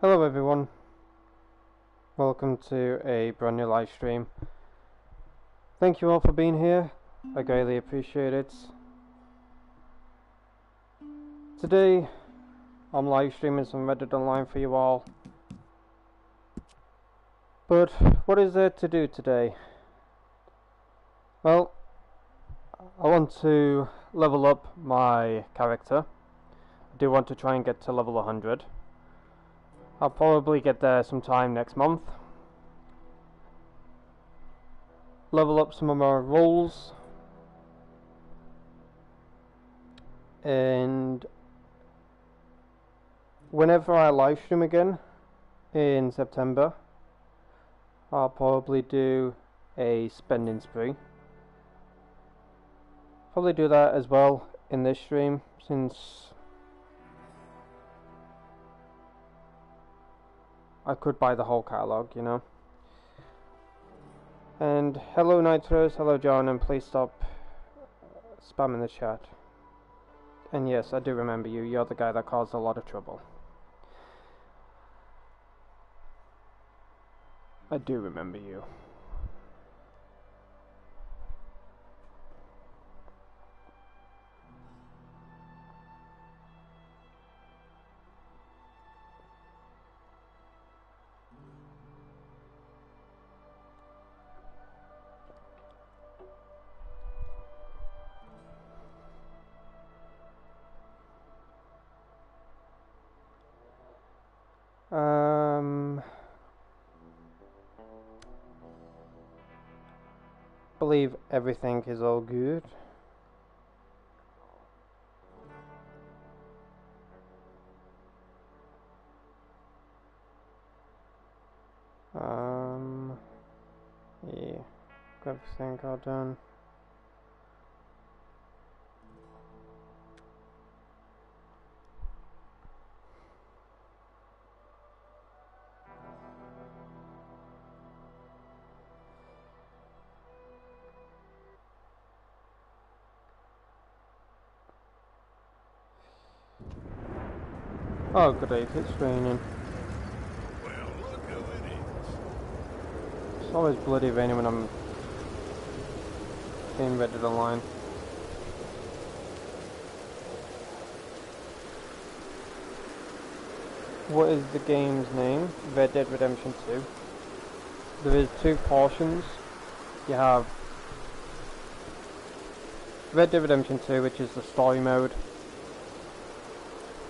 Hello everyone, welcome to a brand new live stream. Thank you all for being here, I greatly appreciate it. Today I'm live streaming some Reddit Online for you all. But what is there to do today? Well, I want to level up my character. I do want to try and get to level 100. I'll probably get there sometime next month. Level up some of my roles. And whenever I live stream again in September, I'll probably do a spending spree. Probably do that as well in this stream, since I could buy the whole catalogue, you know. And hello Nitros, hello John, and please stop spamming the chat. And yes, I do remember you, you're the guy that caused a lot of trouble. I do remember you. Believe everything is all good. Yeah, got everything all done. Oh, great, it's raining. Well, look who it is. It's always bloody raining when I'm in Reddit Online. What is the game's name? Red Dead Redemption 2. There is two portions. You have Red Dead Redemption 2, which is the story mode,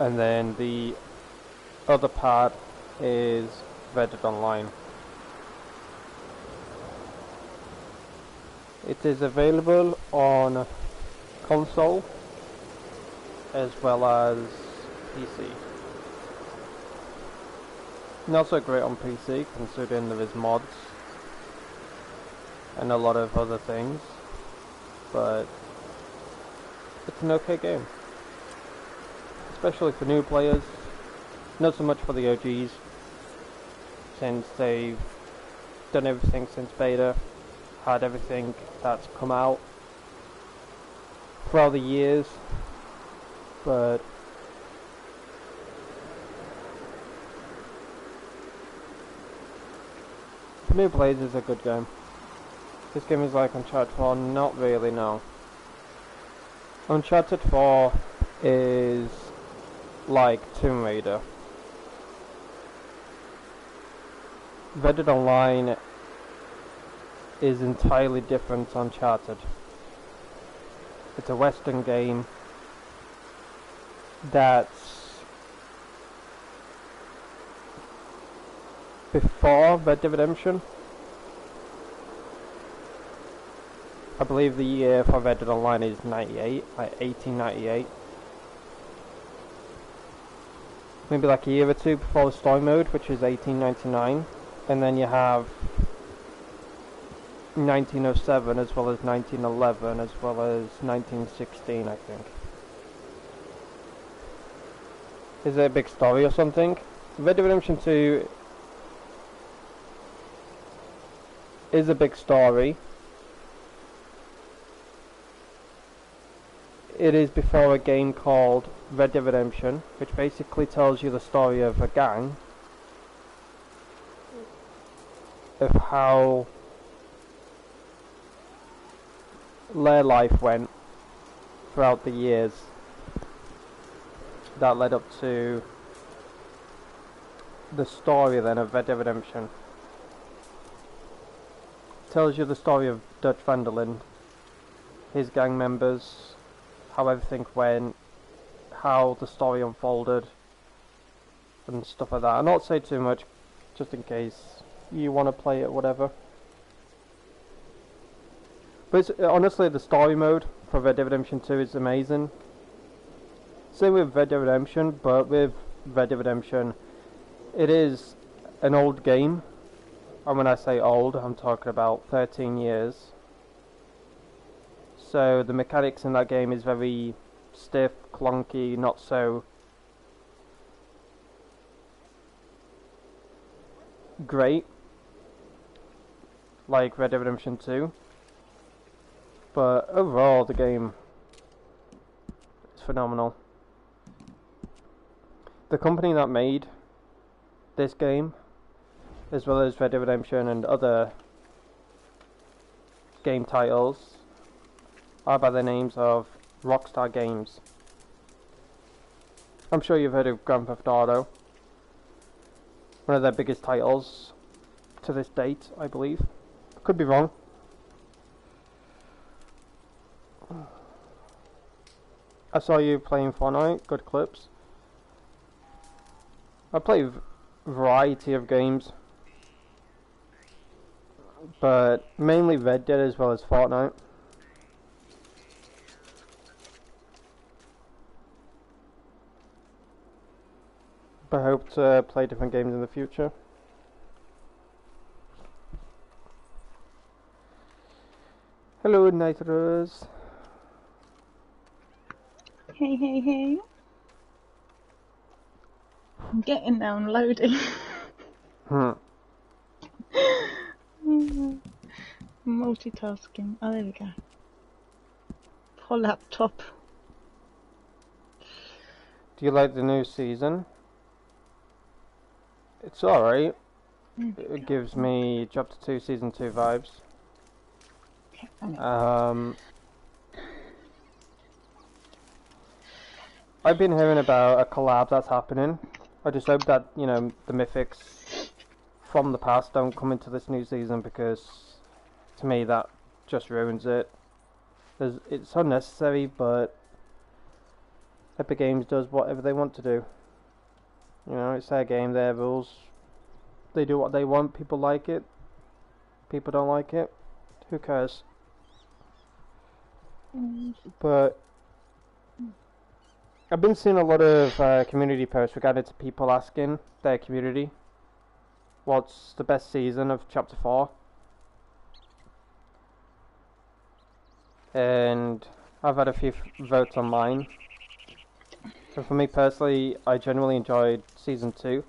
and then the other part is Red Dead Online. It is available on console as well as PC. Not so great on PC, considering there is mods and a lot of other things, but it's an okay game, especially for new players. Not so much for the OGs, since they've done everything since beta, had everything that's come out throughout the years, but for new players it's a good game. This game is like Uncharted 4, not really, no. Uncharted 4 is like Tomb Raider. Red Dead Online is entirely different to Uncharted. It's a Western game that's before Red Dead Redemption. I believe the year for Red Dead Online is 98, like 1898. Maybe like a year or two before the story mode, which is 1899. And then you have 1907 as well as 1911 as well as 1916, I think. Is it a big story or something? Red Dead Redemption 2 is a big story. It is before a game called Red Dead Redemption, which basically tells you the story of a gang, of how their life went throughout the years that led up to the story then of Red Dead Redemption. Tells you the story of Dutch van der Linde, his gang members, how everything went, how the story unfolded, and stuff like that. I'll not say too much, just in case you want to play it or whatever. But honestly, the story mode for Red Dead Redemption 2 is amazing. Same with Red Dead Redemption, but with Red Dead Redemption, it is an old game. And when I say old, I'm talking about 13 years. So the mechanics in that game is very stiff, clunky, not so great like Red Dead Redemption 2. But overall the game is phenomenal. The company that made this game, as well as Red Dead Redemption and other game titles, are by the names of Rockstar Games. I'm sure you've heard of Grand Theft Auto, one of their biggest titles to this date, I believe. Could be wrong. I saw you playing Fortnite, good clips. I play a variety of games, but mainly Red Dead as well as Fortnite. But I hope to play different games in the future. Hello, Nitrous. Hey, hey, hey. I'm getting there, I'm loading. Multitasking. Oh, there we go. Poor laptop. Do you like the new season? It's alright. It gives me Chapter 2 Season 2 vibes. I've been hearing about a collab that's happening. I just hope that, you know, the mythics from the past don't come into this new season, because to me that just ruins it. It's unnecessary, but Epic Games does whatever they want to do. You know, it's their game, their rules. They do what they want. People like it. People don't like it. Who cares? But I've been seeing a lot of community posts regarding to people asking their community what's the best season of Chapter 4. And I've had a few votes on mine. So for me personally, I generally enjoyed Season 2.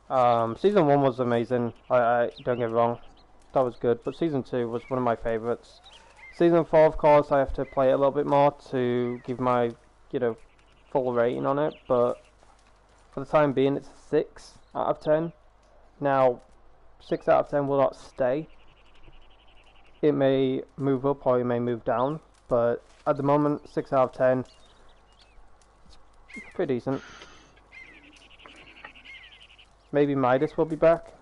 Season 1 was amazing, I don't get me wrong, that was good, but Season 2 was one of my favourites. Season 4, of course, I have to play it a little bit more to give my, you know, full rating on it, but for the time being it's a 6 out of 10. Now, 6 out of 10 will not stay. It may move up or it may move down, but at the moment, 6 out of 10, it's pretty decent. Maybe Midas will be back.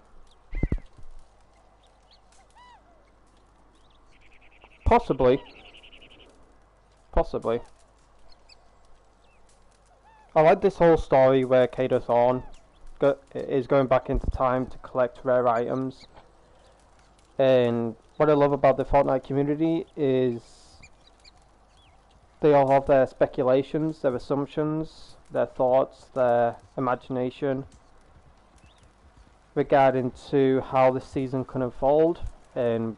Possibly. Possibly. I like this whole story where Kato Thorn is going back into time to collect rare items. And what I love about the Fortnite community is they all have their speculations, their assumptions, their thoughts, their imagination regarding to how this season can unfold. And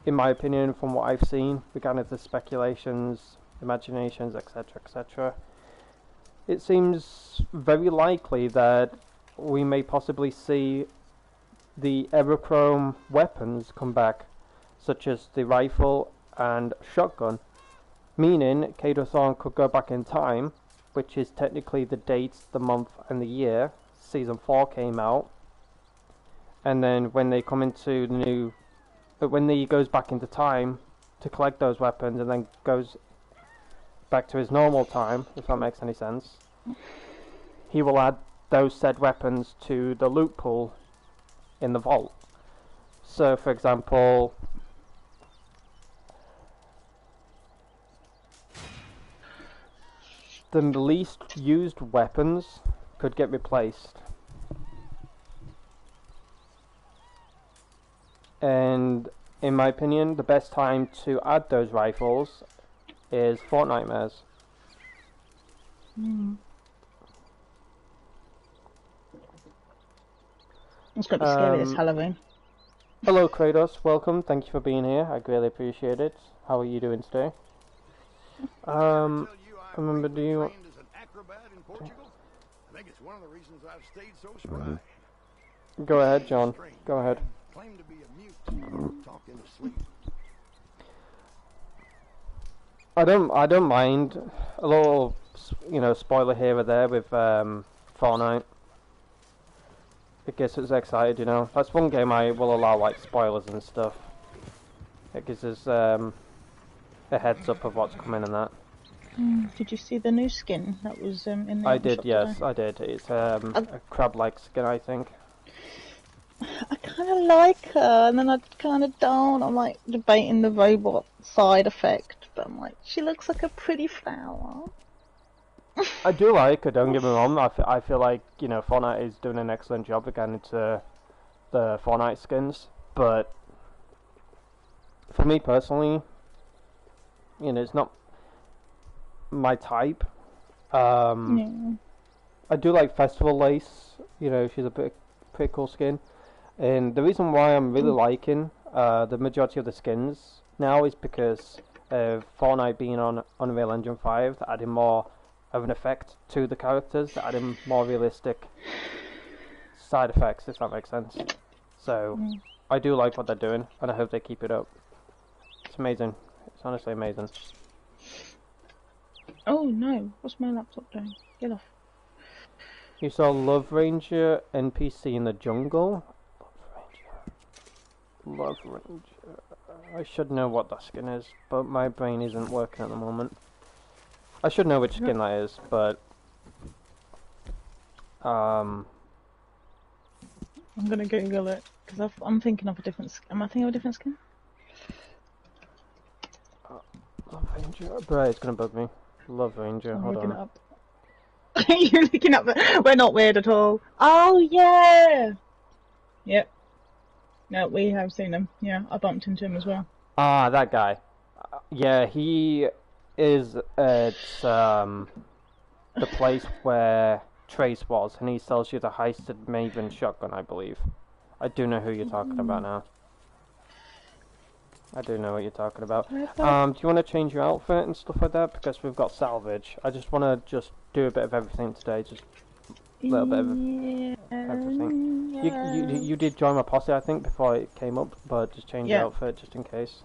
in my opinion, from what I've seen regarding the speculations, imaginations, etc., etc., it seems very likely that we may possibly see the Aerochrome weapons come back, such as the rifle and shotgun, meaning Kato Thorn could go back in time, which is technically the date, the month, and the year Season 4 came out, and then when they come into the new... But when he goes back into time to collect those weapons and then goes back to his normal time, if that makes any sense, he will add those said weapons to the loot pool in the vault. So, for example, the least used weapons could get replaced. And in my opinion, the best time to add those rifles is Fortnitemares. It's got to be scary this Halloween. Hello Kratos, welcome, thank you for being here, I greatly appreciate it. How are you doing today? Remember, do you... Trained as an acrobat in Portugal. I think it's one of the reasons I've stayed so spry. Go ahead, John, go ahead. Claimed to be a mute, talk in his sleep. I don't mind a little, spoiler here or there with Fortnite. It gets us excited, you know. That's one game I will allow like spoilers and stuff. It gives us a heads up of what's coming and that. Did you see the new skin that was in the I did, shop yes, today? I did. It's a crab-like skin, I think. I kind of like her, and then I kind of don't. I'm like debating the robot side effect, but I'm like, she looks like a pretty flower. I do like her, don't get me wrong. I feel like, Fortnite is doing an excellent job again into the Fortnite skins, but for me personally, it's not my type. Yeah. I do like Festival Lace, she's a pretty cool skin. And the reason why I'm really liking the majority of the skins now is because of Fortnite being on Unreal Engine 5, adding more of an effect to the characters, adding more realistic side effects, if that makes sense. So, I do like what they're doing, and I hope they keep it up. It's amazing. It's honestly amazing. Oh no, what's my laptop doing? Get off. You saw Love Ranger NPC in the jungle? Love Ranger. I should know what that skin is, but my brain isn't working at the moment. I should know which skin that is, but I'm gonna Google it because I'm thinking of a different. Am I thinking of a different skin? Love Ranger. Bro, it's gonna bug me. Love Ranger. I'm Hold looking on. it up. You're looking up. We're not weird at all. Oh yeah. Yep. No, we have seen him. Yeah, I bumped into him as well. Ah, that guy. Yeah, he is at the place where Trace was, and he sells you the heisted Maven shotgun, I believe. I do know who you're talking about now. I do know what you're talking about. Do you want to change your outfit and stuff like that? Because we've got salvage. I just want to do a bit of everything today, just a little bit of everything. Yeah. You did join my posse, I think, before it came up, but just change your outfit just in case.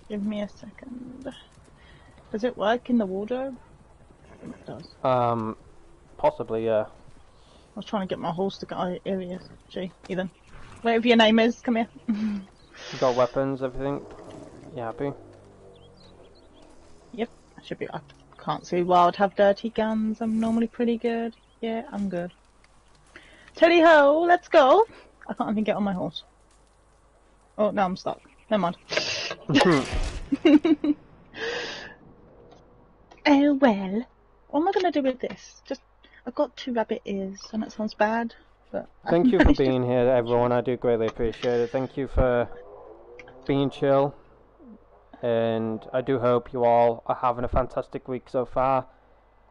Give me a second. Does it work in the wardrobe? It does. Possibly, yeah. I was trying to get my horse to go. Oh, here he is. Gee, Aidan. Whatever your name is, come here. You got weapons, everything? You happy? Yep, I should be. I can't see why I'd have dirty guns. I'm normally pretty good. Yeah, I'm good. Teddy ho, let's go. I can't even get on my horse. Oh, no, I'm stuck. Never mind. Oh well. What am I going to do with this? I've got 2 rabbit ears, and that sounds bad, but... Thank you for being here, everyone. I do greatly appreciate it. Thank you for being chill. And I do hope you all are having a fantastic week so far.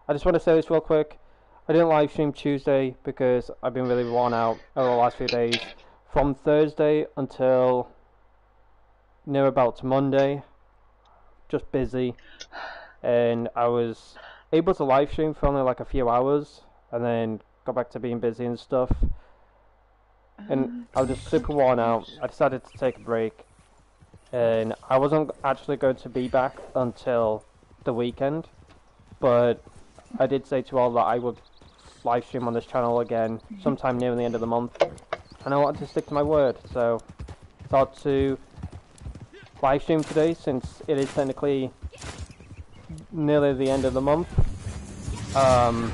I just want to say this real quick. I didn't live stream Tuesday because I've been really worn out over the last few days. From Thursday until near about Monday, just busy. And I was able to live stream for only like a few hours and then got back to being busy and stuff. And I was just super worn out. I decided to take a break. And I wasn't actually going to be back until the weekend. But I did say to all that I would live stream on this channel again sometime near the end of the month. And I wanted to stick to my word. So I thought to live stream today since it is technically nearly the end of the month. I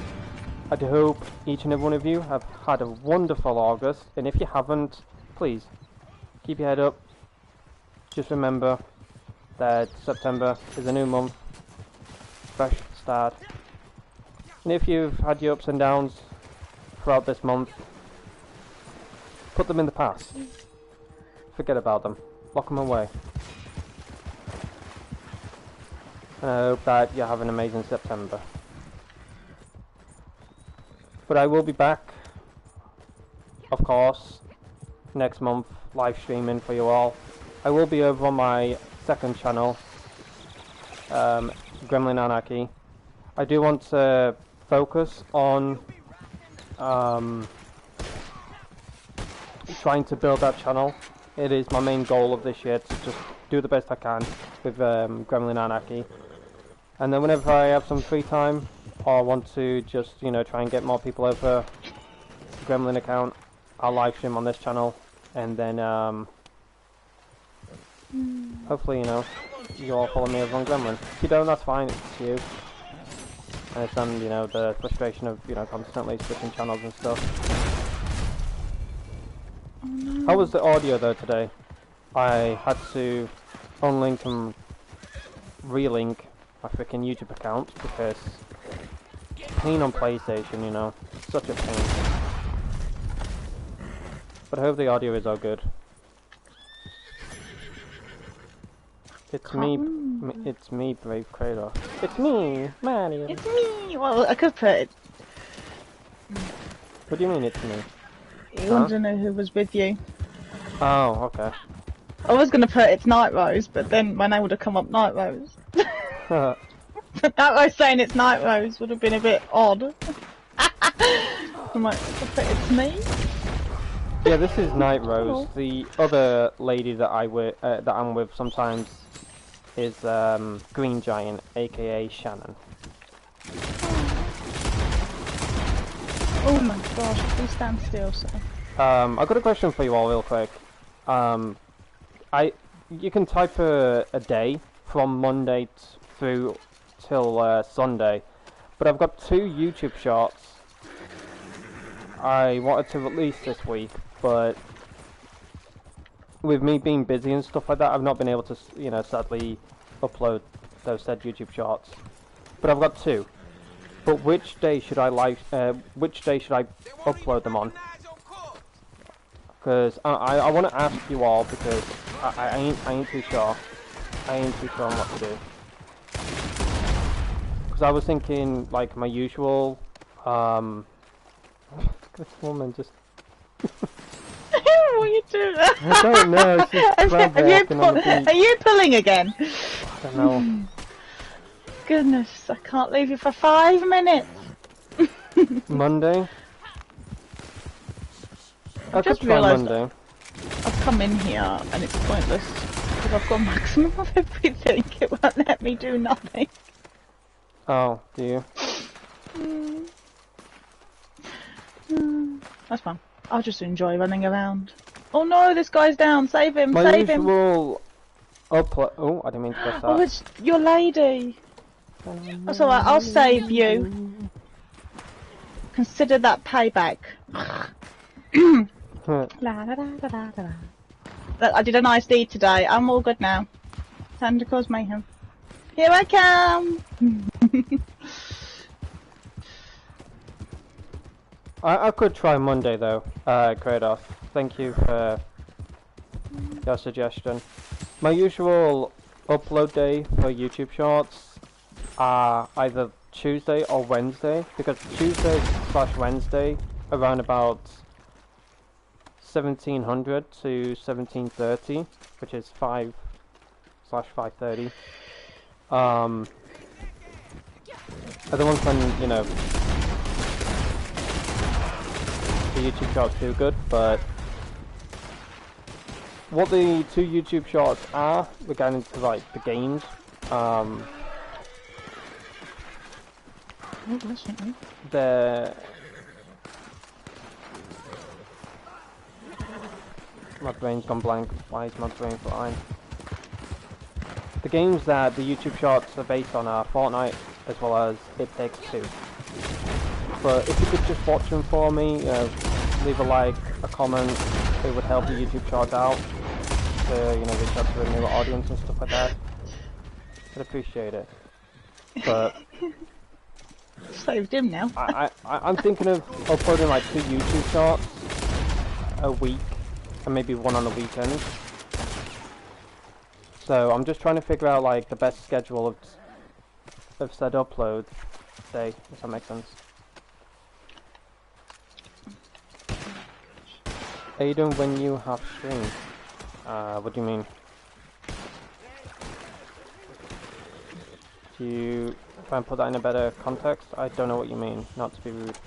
do hope each and every one of you have had a wonderful August, and if you haven't, please keep your head up. Just remember that September is a new month, fresh start. And if you've had your ups and downs throughout this month, put them in the past. Forget about them. Lock them away. And I hope that you have an amazing September. But I will be back, of course, next month, live streaming for you all. I will be over on my second channel, Gremlin Anarchy. I do want to focus on trying to build that channel. It is my main goal of this year to just do the best I can with Gremlin Anarchy. And then whenever I have some free time, or I want to just, you know, try and get more people over the Gremlin account, I'll live stream on this channel, and then hopefully, you know, you all follow me over on Gremlin. If you don't, that's fine, it's you. I understand, you know, the frustration of, you know, constantly switching channels and stuff. Oh, no. How was the audio though today? I had to unlink and relink my freaking YouTube account because pain on PlayStation, you know, such a pain. But I hope the audio is all good. It's me, Brave Kratos. It's me, Mario. It's me! Well, I could put it... What do you mean it's me? You want to know who was with you. Oh, okay. I was going to put it's Night Rose, but then my name would have come up Night Rose. That was saying it's Night Rose would have been a bit odd. I'm like, it's me? Yeah, this is Night Rose. The other lady that I'm with sometimes is Green Giant, aka Shannon. Oh my gosh, please stand still, sir. I've got a question for you all real quick. You can type a day from Monday through till Sunday, but I've got 2 YouTube shorts I wanted to release this week, but with me being busy and stuff like that, I've not been able to, you know, sadly upload those said YouTube shorts. But I've got 2. But which day should I upload them on? Because I want to ask you all because I ain't too sure. I ain't too sure on what to do. Because I was thinking like my usual. This woman just. What are you doing? I don't know. She's are you pulling again? I don't know. Goodness, I can't leave you for 5 minutes. Monday. I just could try realised Monday. I've come in here and it's pointless because I've got maximum of everything. It won't let me do nothing. Oh, do you? That's fine. I'll just enjoy running around. Oh no, this guy's down. Save him, My save him. usual upload. Oh, I didn't mean to press that. Oh, it's your lady. That's alright, I'll save you. Consider that payback. I did a nice deed today. I'm all good now. Time to cause mayhem. Here I come. I could try Monday though, Kratos. Thank you for your suggestion. My usual upload day for YouTube Shorts are either Tuesday or Wednesday, because Tuesday/Wednesday around about 1700 to 1730, which is 5/5:30. Are the ones when, you know, the YouTube Shorts do good, but what the two YouTube Shorts are, we're getting into like the games. They're... My brain's gone blank. Why is my brain flying? The games that the YouTube Shorts are based on are Fortnite as well as It Takes Two. But if you could just watch them for me, leave a like, a comment, it would help the YouTube Shorts out to, you know, reach out to a newer audience and stuff like that. I'd appreciate it. But saved him now. I'm thinking of uploading like 2 YouTube Shorts a week, and maybe one on the weekend. So I'm just trying to figure out like the best schedule of said upload day, if that makes sense. Aidan, when you have stream, what do you mean? Do you try and put that in a better context? I don't know what you mean, not to be rude.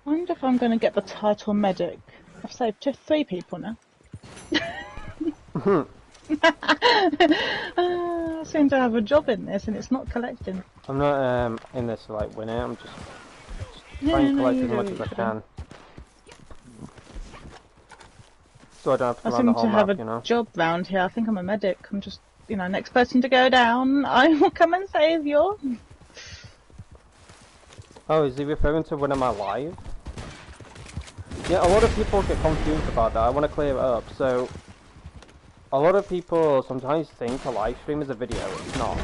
I wonder if I'm going to get the title medic. I've saved 3 people now. I seem to have a job in this and it's not collecting. I'm not in this to like win it, I'm just trying to collect as much as I can. So I don't have to I run seem the to whole have map, a you know. job round here. I think I'm a medic. I'm just, you know, next person to go down, I will come and save you. Oh, is he referring to when am I live? Yeah, a lot of people get confused about that. I want to clear it up. So, a lot of people sometimes think a live stream is a video. It's not.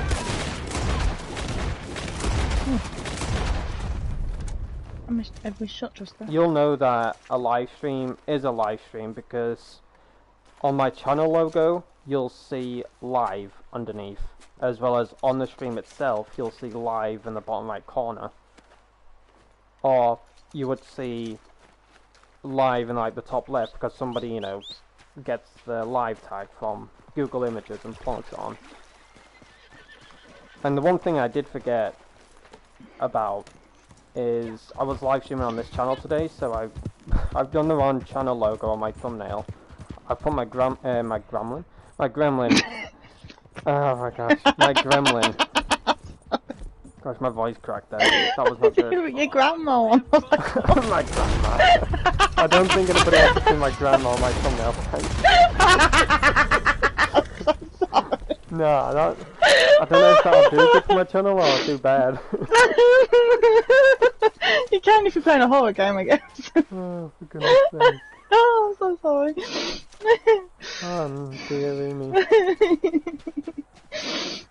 I missed every shot just there. You'll know that a live stream is a live stream because on my channel logo, you'll see live underneath. As well as on the stream itself, you'll see live in the bottom right corner. Or you would see live in like the top left because somebody, you know, gets the live tag from Google Images and plonks it on. And the one thing I did forget about is I was live streaming on this channel today, so I've done the wrong channel logo on my thumbnail. I put my gremlin. Oh my gosh, my gremlin. Gosh, my voice cracked there. That was not good. Your grandma one. My grandma. I don't think anybody else has seen my grandma on my thumbnail. No, I don't know if that'll do good for my channel or I'll do bad. You can if you're playing a horror game, I guess. Oh, for goodness sake. Oh, I'm so sorry. Oh, dearie me.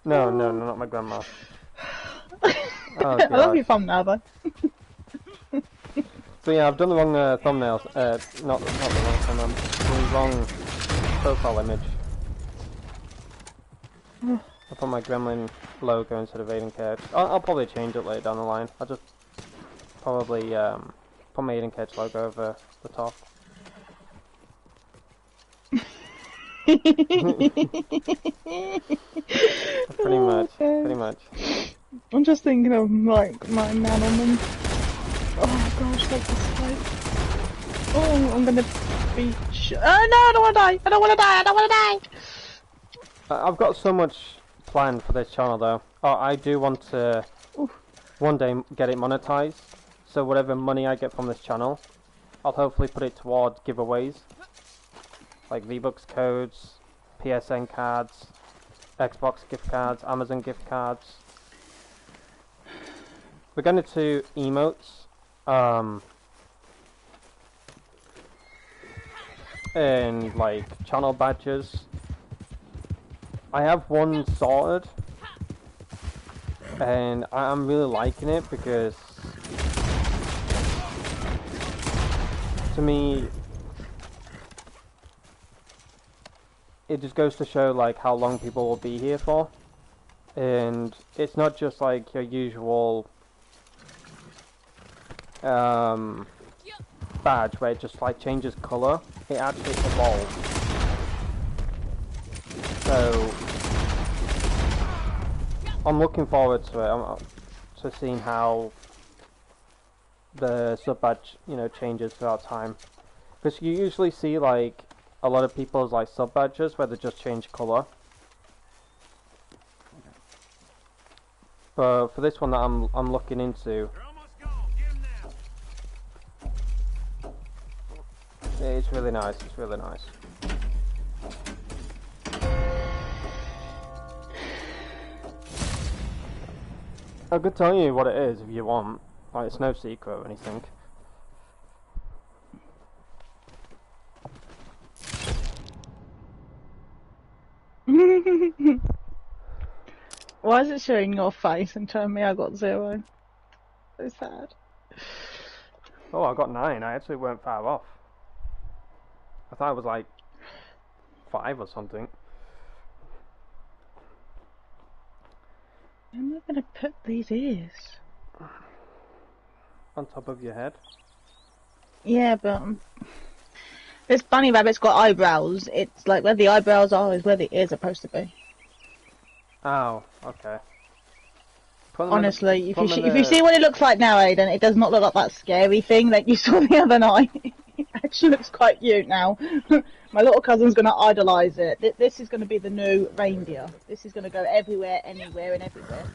No, not my grandma. Oh, I love your gosh. thumbnail though. So yeah, I've done the wrong thumbnail. Not the wrong thumbnail. The wrong profile image. I put my gremlin logo instead of Aidan Ketch. I'll probably change it later down the line. I'll just probably put my Aidan Ketch logo over the top. Pretty much. I'm just thinking of like my man on them. Oh gosh, like this fight. Oh, I'm gonna be. Oh no, I don't wanna die! I don't wanna die! I've got so much planned for this channel though. I do want to one day get it monetized. So whatever money I get from this channel, I'll hopefully put it toward giveaways. Like V-Bucks codes, PSN cards, Xbox gift cards, Amazon gift cards. We're going to emotes. and like channel badges. I have one sorted, and I'm really liking it because to me it just goes to show like how long people will be here for, and it's not just like your usual badge where it just like changes colour. It actually evolves. So I'm looking forward to it. To seeing how the sub badge, you know, changes throughout time. Because you usually see like a lot of people's like sub badges where they just change colour. But for this one that I'm looking into, it's really nice. It's really nice. I could tell you what it is if you want. Like, it's no secret or anything. Why is it showing your face and telling me I got 0? So sad. Oh, I got 9. I actually weren't far off. I thought it was like 5 or something. Where am I going to put these ears? On top of your head? Yeah, but this bunny rabbit's got eyebrows. It's like where the eyebrows are is where the ears are supposed to be. Oh, okay. Honestly, if you see what it looks like now, Aidan, it does not look like that scary thing that you saw the other night. It actually looks quite cute now. My little cousin's going to idolise it. This is going to be the new reindeer. This is going to go everywhere, anywhere, and everywhere.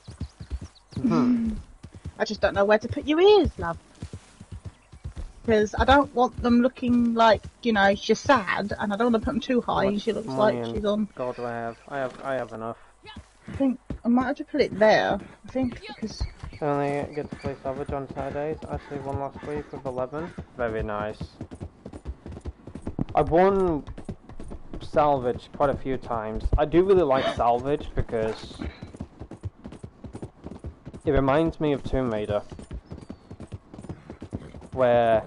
I just don't know where to put your ears, love. Because I don't want them looking like, you know, she's sad, and I don't want to put them too high, and she looks like she's on... God, do I have? I have enough. I think I might have to put it there. I think because... I only get to play salvage on Saturdays. Actually won last week with 11. Very nice. I've won salvage quite a few times. I do really like salvage because it reminds me of Tomb Raider, where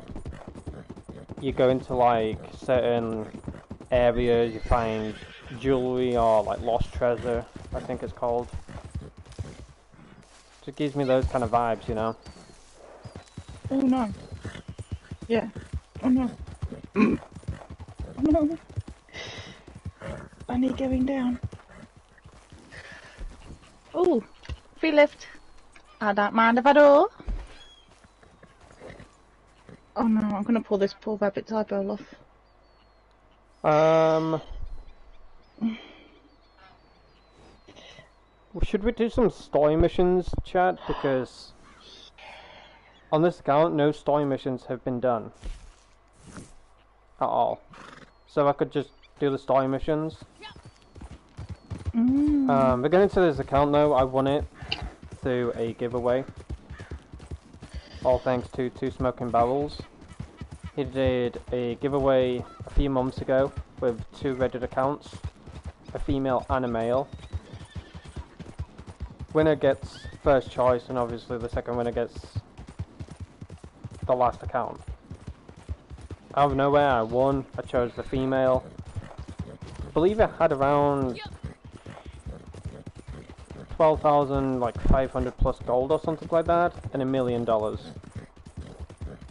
you go into like certain areas, you find jewelry or like lost treasure, I think it's called. It gives me those kind of vibes, you know. Oh no. Yeah. Oh no. Oh no. Bunny going down. Oh, free lift. I don't mind if I do. Oh no, I'm gonna pull this poor rabbit's eyeball off. Should we do some story missions, chat? Because on this account, no story missions have been done at all. So I could just do the story missions. We're getting to this account though. I won it through a giveaway. All thanks to Two Smoking Barrels. He did a giveaway a few months ago with 2 Reddit accounts, a female and a male. Winner gets first choice, and obviously the second winner gets the last account. Out of nowhere, I won. I chose the female. I believe it had around 12,000, like 500 plus gold or something like that, and $1 million.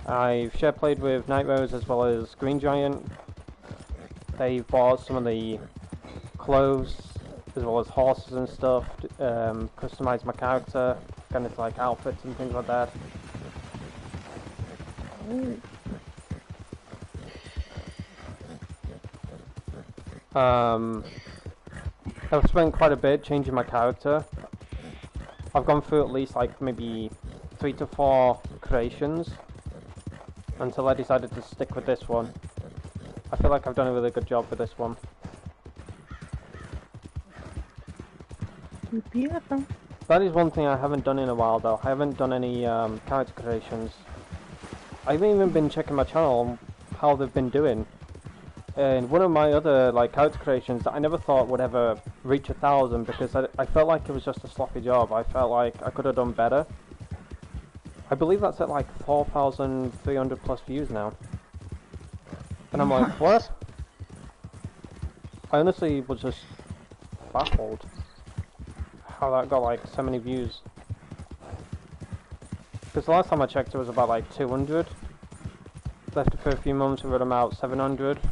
I've share played with Night Rose as well as Green Giant. They bought some of the clothes as well as horses and stuff, customized my character, kind of like outfits and things like that. I've spent quite a bit changing my character. I've gone through at least like maybe 3 to 4 creations until I decided to stick with this one. I feel like I've done a really good job with this one. Beautiful. That is one thing I haven't done in a while though. I haven't done any character creations. I haven't even been checking my channel on how they've been doing. And one of my other like character creations that I never thought would ever reach 1,000 because I felt like it was just a sloppy job. I felt like I could have done better. I believe that's at like 4,300 plus views now. And I'm like, what? I honestly was just baffled how that got like so many views. Because the last time I checked it was about like 200. Left it for a few months, we were at about 700. And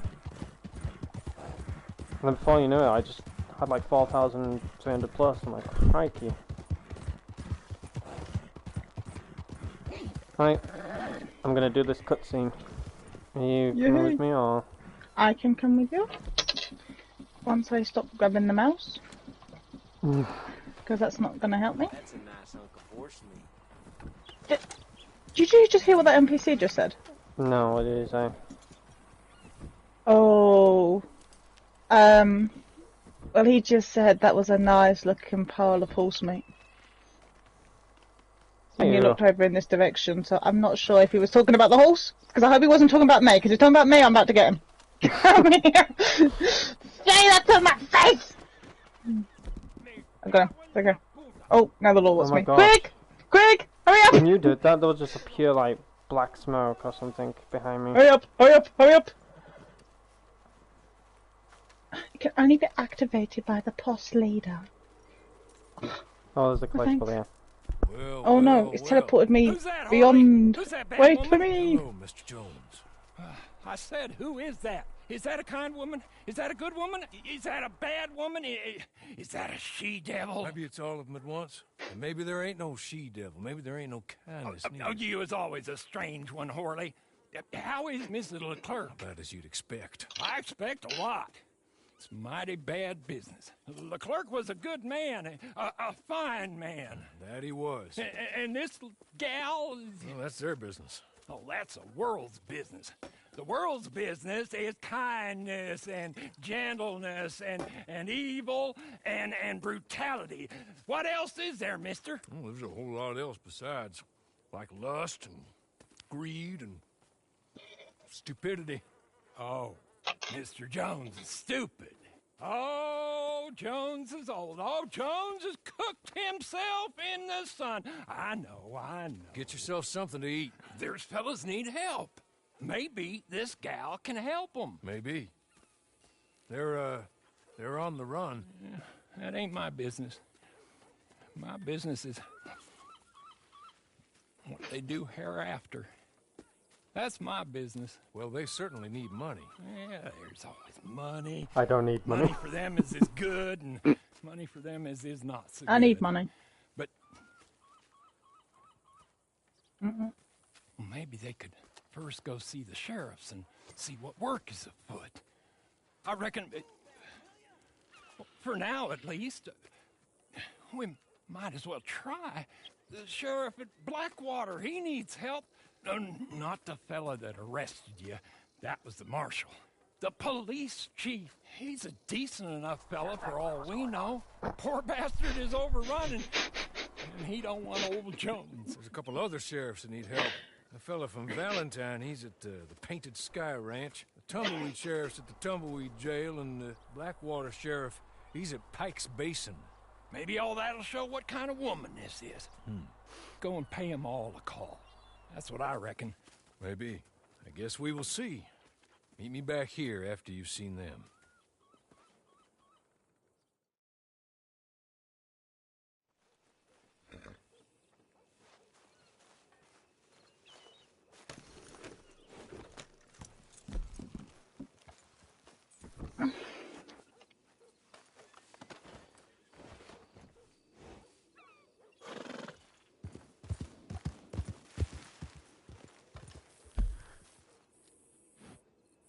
then before you knew it, I just had like 4,300 plus. I'm like, crikey. Right, I'm gonna do this cutscene. Are you coming with me or? I can come with you. Once I stop grabbing the mouse. Because that's not gonna help me. That's a nice hunk of horse meat. Did you just hear what that NPC just said? No, what did he say? Oh. Well, he just said that was a nice looking pile of horse meat. And he looked over in this direction, so I'm not sure if he was talking about the horse, because I hope he wasn't talking about me, because if he's talking about me, I'm about to get him. Come here! Say that to my face! Okay. Oh, now the law wants me. God. Quick! Hurry up! When you did that, there was just a pure, like, black smoke or something behind me. Hurry up! It can only be activated by the POS leader. Oh, there's a collectible here. Well, Oh no, it's teleported me beyond. Wait for me! Hello, Mr. Jones. I said, who is that? Is that a kind woman? Is that a good woman? Is that a bad woman? Is that a she-devil? Maybe it's all of them at once. And maybe there ain't no she-devil. Maybe there ain't no kindness neither. Oh, you is always a strange one, Horley. How is Miss Leclerc? About as you'd expect. I expect a lot. It's mighty bad business. Leclerc was a good man, a fine man. That he was. And this gal... Well, that's their business. Oh, that's the world's business. The world's business is kindness and gentleness and evil and brutality. What else is there, mister? Well, there's a whole lot else besides. Like lust and greed and stupidity. Oh, Mr. Jones is stupid. Oh, Jones is old. Oh, Jones has cooked himself in the sun. I know. Get yourself something to eat. There's fellas need help. Maybe this gal can help them. Maybe. They're on the run. Yeah, that ain't my business. My business is what they do hereafter. That's my business. Well, they certainly need money. Yeah, there's always money. I don't need money. Money for them is good, and money for them is not so good. I need money. But well, maybe they could first go see the sheriffs and see what work is afoot. I reckon, for now at least, we might as well try. The sheriff at Blackwater, he needs help. No, not the fella that arrested you. That was the marshal. The police chief. He's a decent enough fella for all we know. Poor bastard is overrun, and he don't want old Jones. There's a couple other sheriffs that need help. A fella from Valentine, he's at the Painted Sky Ranch. The Tumbleweed sheriff's at the Tumbleweed Jail, and the Blackwater sheriff, he's at Pike's Basin. Maybe all that'll show what kind of woman this is. Go and pay 'em all a call. That's what I reckon. Maybe. I guess we will see. Meet me back here after you've seen them.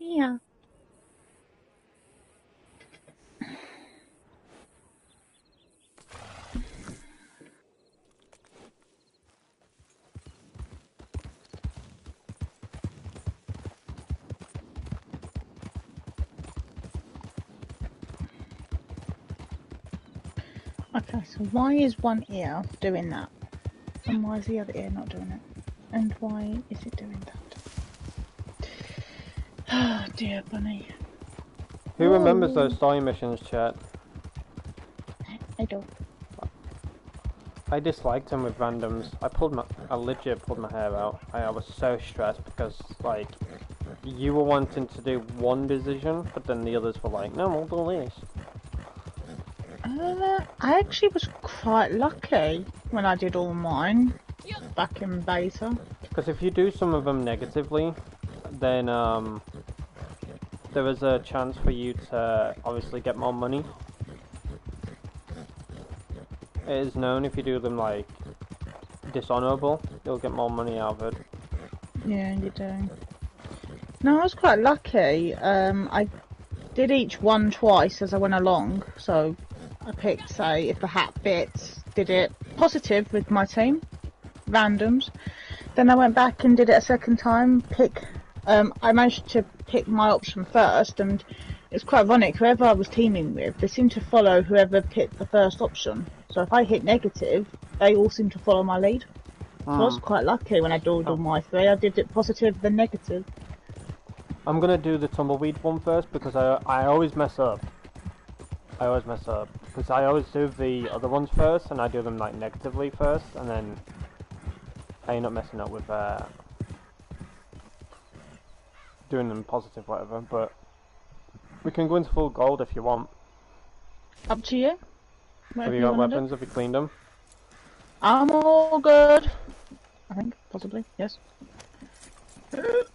Yeah. Okay, so why is one ear doing that? And why is the other ear not doing it? And why is it doing that? Oh dear, bunny. Who remembers those story missions, chat? I don't. I disliked them with randoms. I legit pulled my hair out. I was so stressed because, like, you were wanting to do one decision, but then the others were like, no, we'll do this. I actually was quite lucky when I did all mine back in beta. Because if you do some of them negatively, then there is a chance for you to obviously get more money. It is known if you do them like dishonorable, you'll get more money out of it. Yeah, you do. No, I was quite lucky. I did each one twice as I went along, so I picked, say, if the hat fits, did it positive with my team, randoms. Then I went back and did it a second time, I managed to pick my option first, and it's quite ironic, whoever I was teaming with, they seemed to follow whoever picked the first option. So if I hit negative, they all seem to follow my lead. So I was quite lucky when I did all my three. I did it positive, then negative. I'm gonna do the tumbleweed one first because I always mess up. Because I always do the other ones first, and I do them like negatively first, and then I end up messing up with doing them positive, whatever. But we can go into full gold if you want. Up to you. Have you got weapons? Have you cleaned them? I'm all good. I think, possibly, yes. I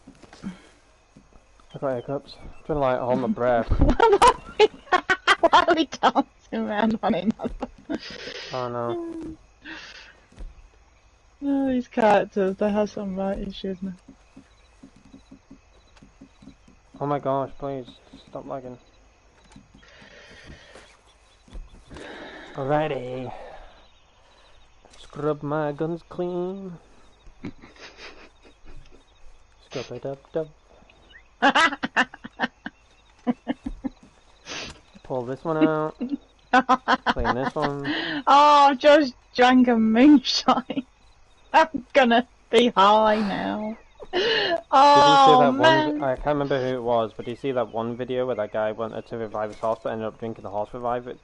got hiccups. I'm trying to like hold my breath. Why are we dancing around one another? Oh no. Oh, these characters, they have some right issues now. Oh my gosh, please, stop lagging. Alrighty. Scrub my guns clean. Scrub it up, dub. Pull this one out. Clean this one. Oh, Josh drank a moonshine. I'm gonna be high now. Oh, Did you see that man. one? I can't remember who it was, but did you see that one video where that guy wanted to revive his horse but ended up drinking the horse revive it?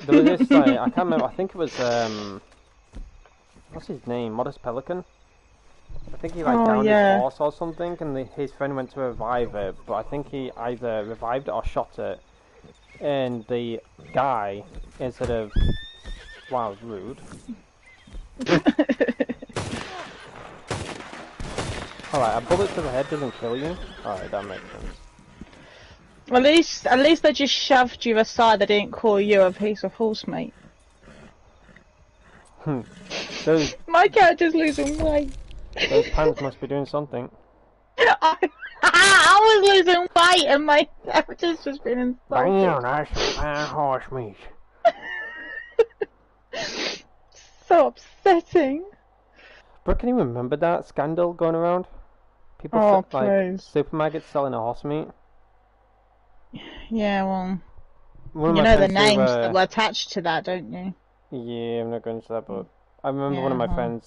There was this, I can't remember, I think it was, what's his name? Modest Pelican? I think he downed his horse or something, and his friend went to revive it, but I think he either revived it or shot it, and the guy, instead of, wow, rude. Alright, a bullet to the head doesn't kill you? Alright, that makes sense. At least they just shoved you aside, they didn't call you a piece of horse meat. My character's losing weight. Those pants must be doing something. I was losing weight and my character's just been insulted. Damn, that's some fine horse meat. So upsetting. But can you remember that scandal going around? People like super maggots selling a horse meat. Yeah, well, you know the names that were attached to that, don't you? Yeah, I'm not going into that, but I remember one of my friends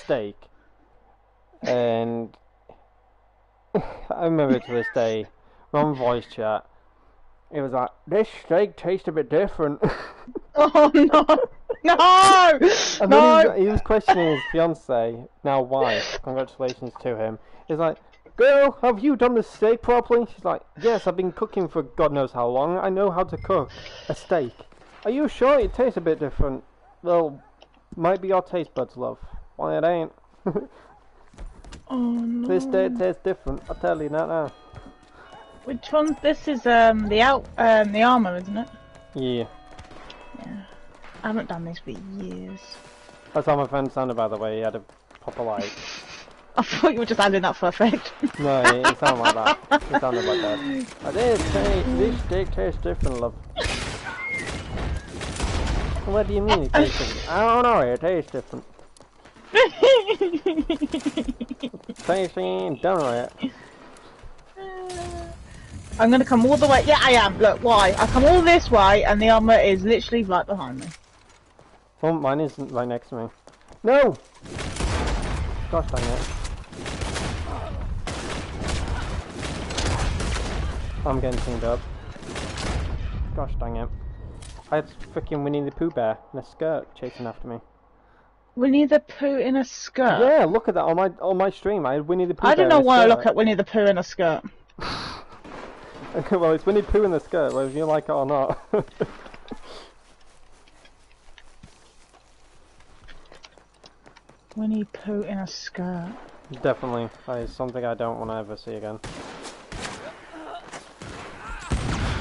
steak, and I remember to this day, we're on voice chat. It was like, this steak tastes a bit different. Oh no! No! And then he was questioning his fiancée, now wife, congratulations to him. He's like, girl, have you done the steak properly? She's like, yes, I've been cooking for God knows how long. I know how to cook a steak. Are you sure it tastes a bit different? Well, might be your taste buds, love. Why it ain't. Oh no. This steak tastes different, I'll tell you that now. Which one? This is the armor, isn't it? Yeah. Yeah. I haven't done this for years. That's how my friend sounded, by the way. He had a proper like. I thought you were just adding that for effect. No, it sounded like that. It sounded like that. This steak tastes different, love. What do you mean it tastes different? I don't know, it tastes different. Tasting done right. I'm gonna come all the way. Yeah, I am. Look, why? I come all this way, and the armor is literally right behind me. Oh, mine isn't right next to me. No! Gosh dang it. I'm getting teamed up. Gosh dang it. I had freaking Winnie the Pooh bear in a skirt chasing after me. Winnie the Pooh in a skirt? Yeah, look at that on my stream. I had Winnie the Pooh I bear don't know in a why I skirt. look at Winnie the Pooh in a skirt. Okay, well, it's Winnie the Pooh in the skirt, whether you like it or not. Winnie Pooh in a skirt. Definitely. That is something I don't want to ever see again.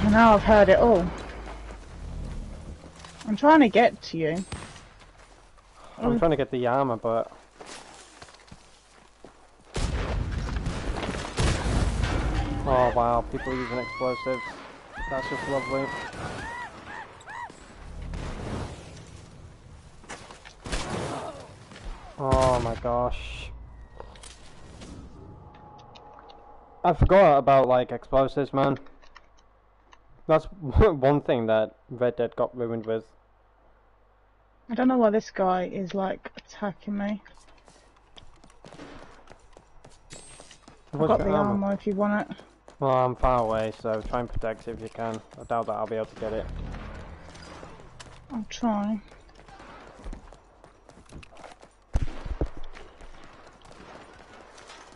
And now I've heard it all. I'm trying to get to you. I'm trying to get the armor, but... Oh wow, people using explosives. That's just lovely. Oh my gosh. I forgot about like explosives, man. That's one thing that Red Dead got ruined with. I don't know why this guy is like attacking me. I've got the armor if you want it. Well, I'm far away, so try and protect it if you can. I doubt that I'll be able to get it. I'll try.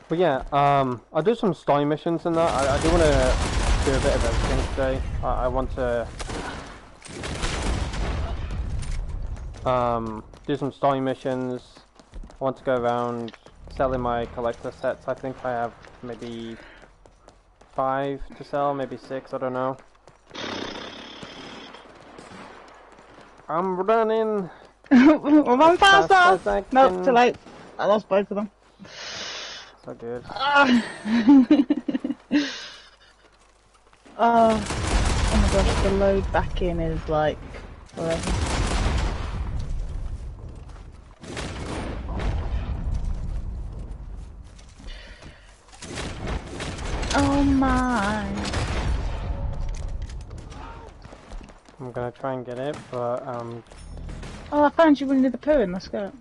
But yeah, I'll do some story missions and that. I do want to do a bit of everything today. I want to do some story missions. I want to go around selling my collector sets. I think I have maybe 5 to sell, maybe 6, I don't know. I'm running! Run Fast as faster! I No, can. too late. I lost both of them. So good. Oh my gosh, the load back in is like forever. Oh my. I'm gonna try and get it, but Oh, I found you Winnie the Pooh in the skirt.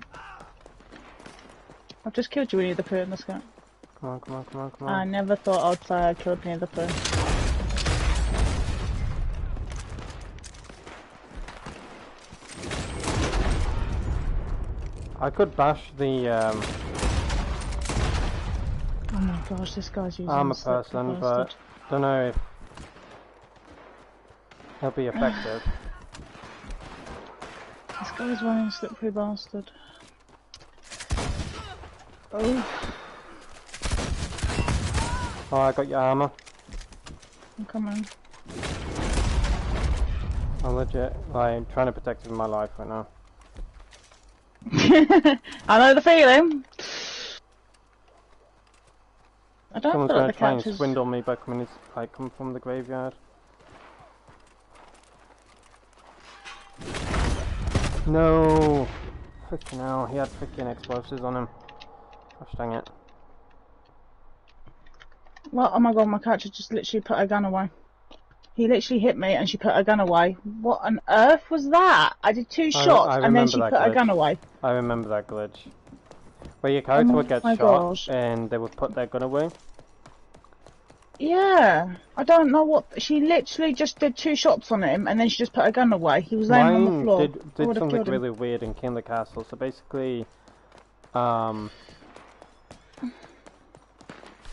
I've just killed you Winnie the Pooh in the skirt. come on, come on, come on, come I on. never thought I'd say I killed Winnie the Pooh. I could bash the Oh my gosh, this guy's using armor a slippery person, bastard. but don't know if he'll be effective. This guy's running slippery bastard. Oh, Oh, I got your armor. I'm coming. I'm legit, like, trying to protect it with my life right now. I know the feeling. I don't Someone's feel gonna like the try and catch is... swindle me by coming, like, come from the graveyard. No! Freaking hell, he had freaking explosives on him. Gosh dang it. What? Oh my god, my catcher just literally put her gun away. He literally hit me and she put her gun away. What on earth was that? I did 2 shots I and then she remember put that her gun glitch. away. I remember that glitch. Where your character would get my shot gosh. and they would put their gun away. Yeah, I don't know what... She literally just did 2 shots on him and then she just put her gun away. He was laying on the Mine floor. I did would've something killed him. really weird in King of the Castle. So basically,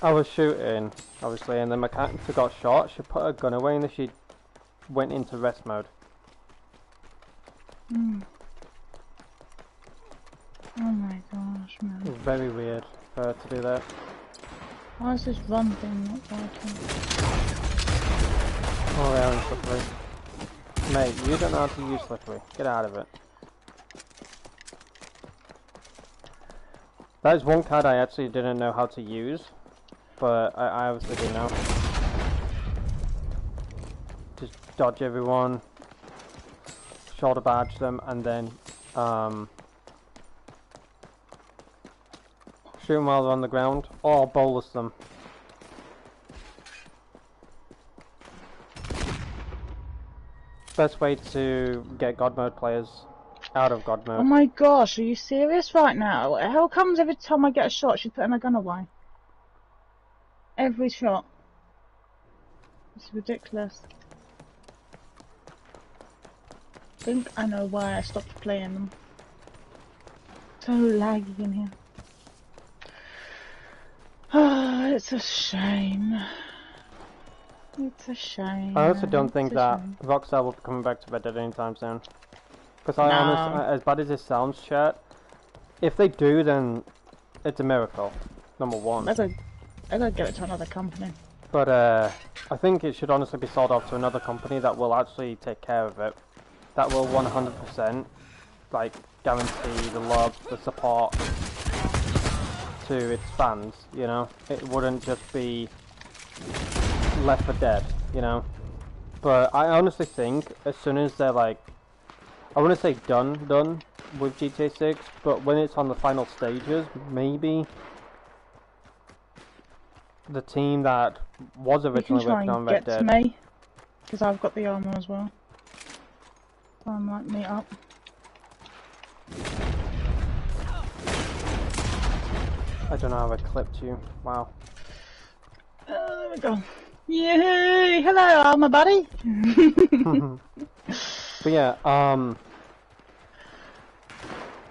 I was shooting, obviously, and then my character got shot. She put her gun away and then she went into rest mode. Mm. Oh my gosh, It man. was very weird for her to do that. Why is this run thing not working? Oh, they are slippery. Mate, you don't know how to use slippery. Get out of it. That is one card I actually didn't know how to use, but I obviously do now. Just dodge everyone, shoulder badge them, and then shoot them while they're on the ground, or bolus them. Best way to get God mode players out of God Oh mode. my gosh, are you serious right now? How comes every time I get a shot she's putting her gun away? Every shot. It's ridiculous. I think I know why I stopped playing them. So laggy in here. Oh, it's a shame. It's a shame. I also don't It's think a that shame. Rockstar will be coming back to Red Dead anytime soon. Because I No. honestly, as bad as it sounds, chat, if they do, then it's a miracle. Number one. I gotta give it to another company. But I think it should honestly be sold off to another company that will actually take care of it. That will 100% like guarantee the love, the support to its fans. You know, it wouldn't just be Left 4 Dead. You know, but I honestly think as soon as they're like, I wouldn't say done with GTA 6, but when it's on the final stages, maybe the team that was You can originally try working on and Red get to Dead. me, because I've got the armor as well. I might meet up. I don't know how I clipped you. Wow. There we go. Yay! Hello, armor buddy. But yeah, I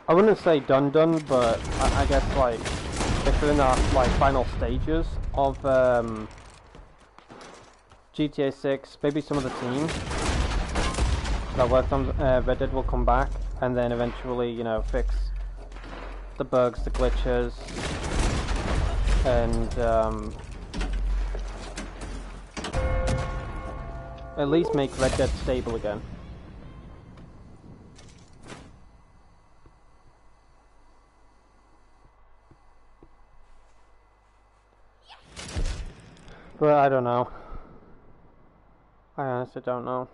wouldn't say done, but I guess like if they're in the like final stages of GTA 6, maybe some of the teams that worked on Red Dead will come back and then eventually, you know, fix the bugs, the glitches, and at least make Red Dead stable again. But I don't know. I honestly don't know.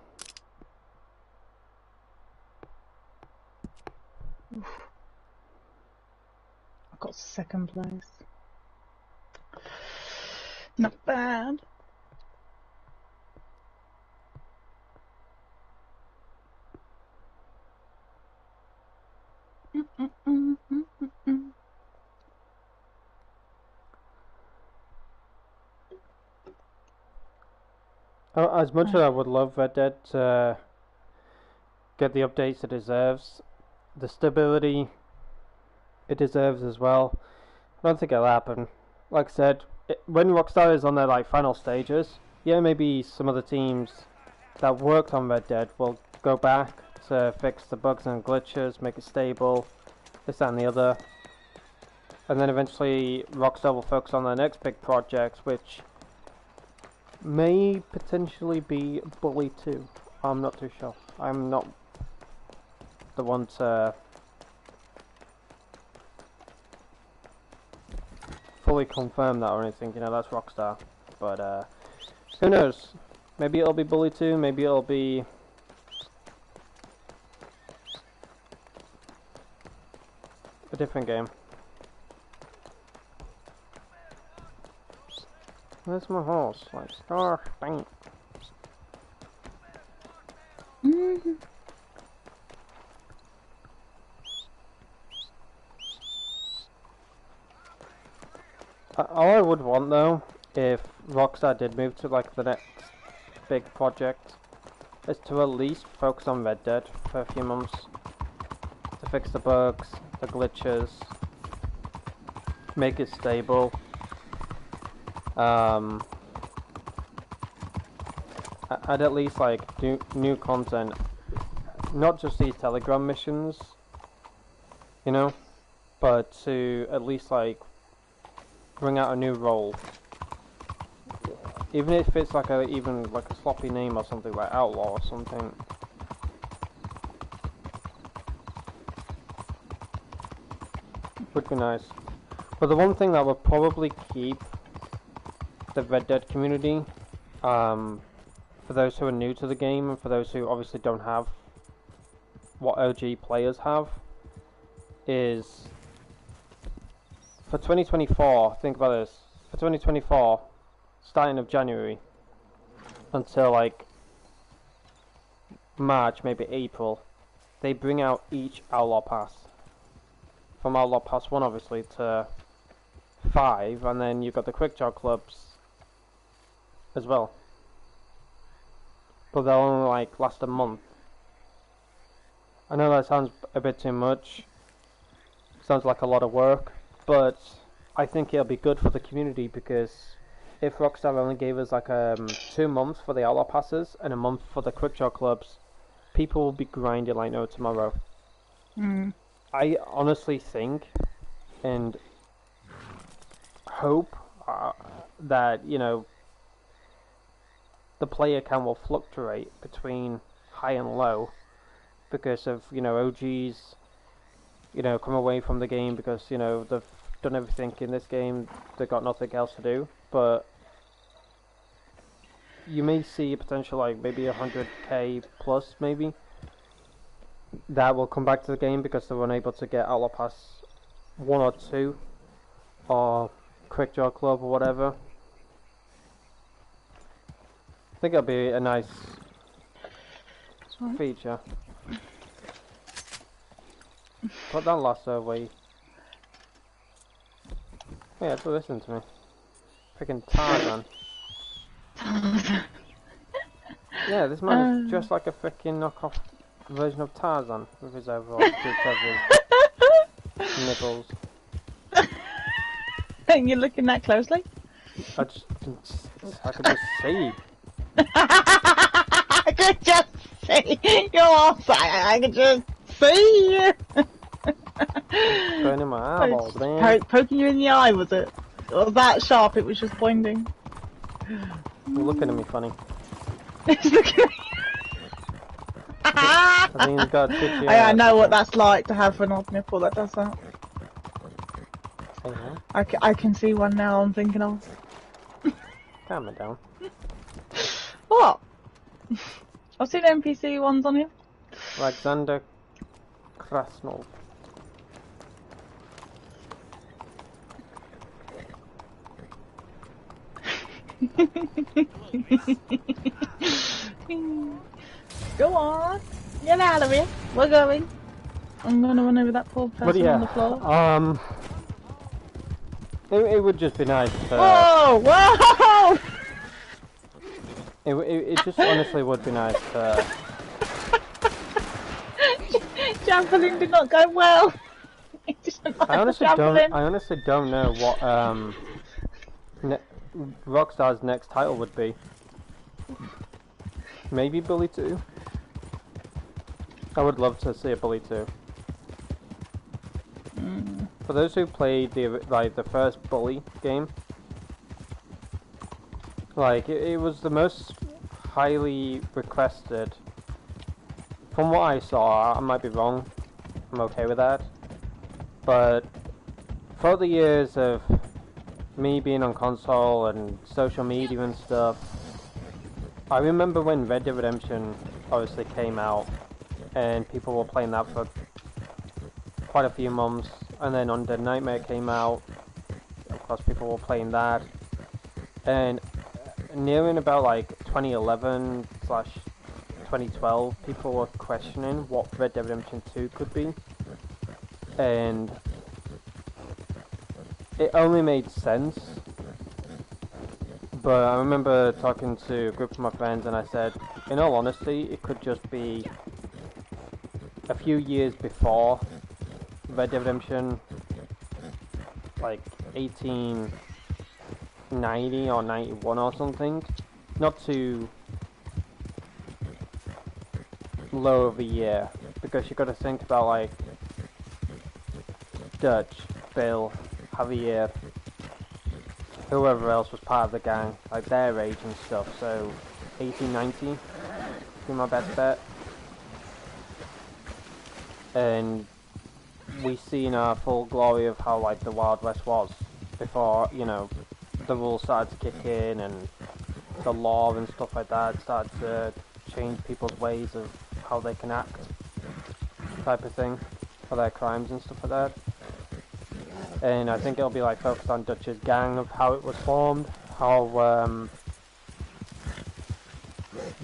I got second place. Not bad. As much as I would love Red Dead to get the updates it deserves, the stability it deserves as well, I don't think it'll happen. Like I said, when Rockstar is on their like final stages, yeah, maybe some of the teams that worked on Red Dead will go back to fix the bugs and glitches, make it stable, this, that and the other. And then eventually Rockstar will focus on their next big project, which may potentially be Bully 2. I'm not too sure. I'm not the one to fully confirm that or anything, you know, that's Rockstar. But who knows? Maybe it'll be Bully 2, maybe it'll be a different game. Where's my horse? Like, oh, dang it. All I would want though, if Rockstar did move to like the next big project, is to at least focus on Red Dead for a few months to fix the bugs, the glitches, make it stable. I'd at least like do new content, not just these Telegram missions, you know, but to at least like bring out a new role, even if it's like even like a sloppy name or something like Outlaw or something. Would be nice. But the one thing that would probably keep the Red Dead community, for those who are new to the game and for those who obviously don't have what OG players have, is for 2024, think about this, for 2024, starting of January until like March, maybe April, they bring out each Outlaw Pass. From Outlaw Pass 1 obviously to 5, and then you've got the Quick Draw clubs as well. but they'll only like last a month. I know that sounds a bit too much. Sounds like a lot of work, but I think it'll be good for the community because if Rockstar only gave us like 2 months for the Outlaw passes and a month for the quick draw clubs, people will be grinding like no tomorrow. I honestly think and hope that, you know, the player count will fluctuate between high and low because of, you know, OGs, you know, come away from the game because, you know, they've done everything in this game, they've got nothing else to do. But you may see a potential like maybe 100k plus maybe that will come back to the game because they were unable to get Outlaw Pass 1 or 2 or Quick Draw Club or whatever. I think it'll be a nice feature. Put that lasso away. Yeah, so listen to me. Freaking Tarzan. Yeah, this man is dressed like a freaking knockoff version of Tarzan with his overall tipped over his nipples. And you're looking that closely? I could just see. I could just see. Go on, I could just see. Burning my eyeballs, man. Poking you in the eye, was it? Or was that sharp? It was just pointing. You're looking at me funny. It's looking at me. I think he's got a twitchy I eye. know what that's like to have an odd nipple that does that. I can see one now I'm thinking of. Calm it down. What? I've seen NPC ones on here. Alexander Krasnov. Go on. Get out of here. We're going. I'm gonna run over that poor person on the floor. It would just be nice to... Whoa! Whoa! It just honestly would be nice to... Javelin did not go well. I honestly don't know what Rockstar's next title would be. Maybe Bully 2? I would love to see a Bully 2. For those who played the first Bully game, like it was the most highly requested. From what I saw, I might be wrong. I'm okay with that. But for the years of me being on console and social media and stuff, I remember when Red Dead Redemption obviously came out, and people were playing that for quite a few months. And then Undead Nightmare came out. Of course, people were playing that. And nearing about like 2011/2012, people were questioning what Red Dead Redemption 2 could be. And it only made sense. But I remember talking to a group of my friends and I said, in all honesty, it could just be a few years before Red Dead Redemption, like 1890 or 91 or something. Not too low of a year, because you got to think about like Dutch, Bill, Javier, whoever else was part of the gang, like their age and stuff. So 1890 would be my best bet. And we seen our full glory of how like the Wild West was before, you know, the rules started to kick in and the law and stuff like that started to change people's ways of how they can act, type of thing, for their crimes and stuff like that. And I think it'll be like focused on Dutch's gang, of how it was formed, how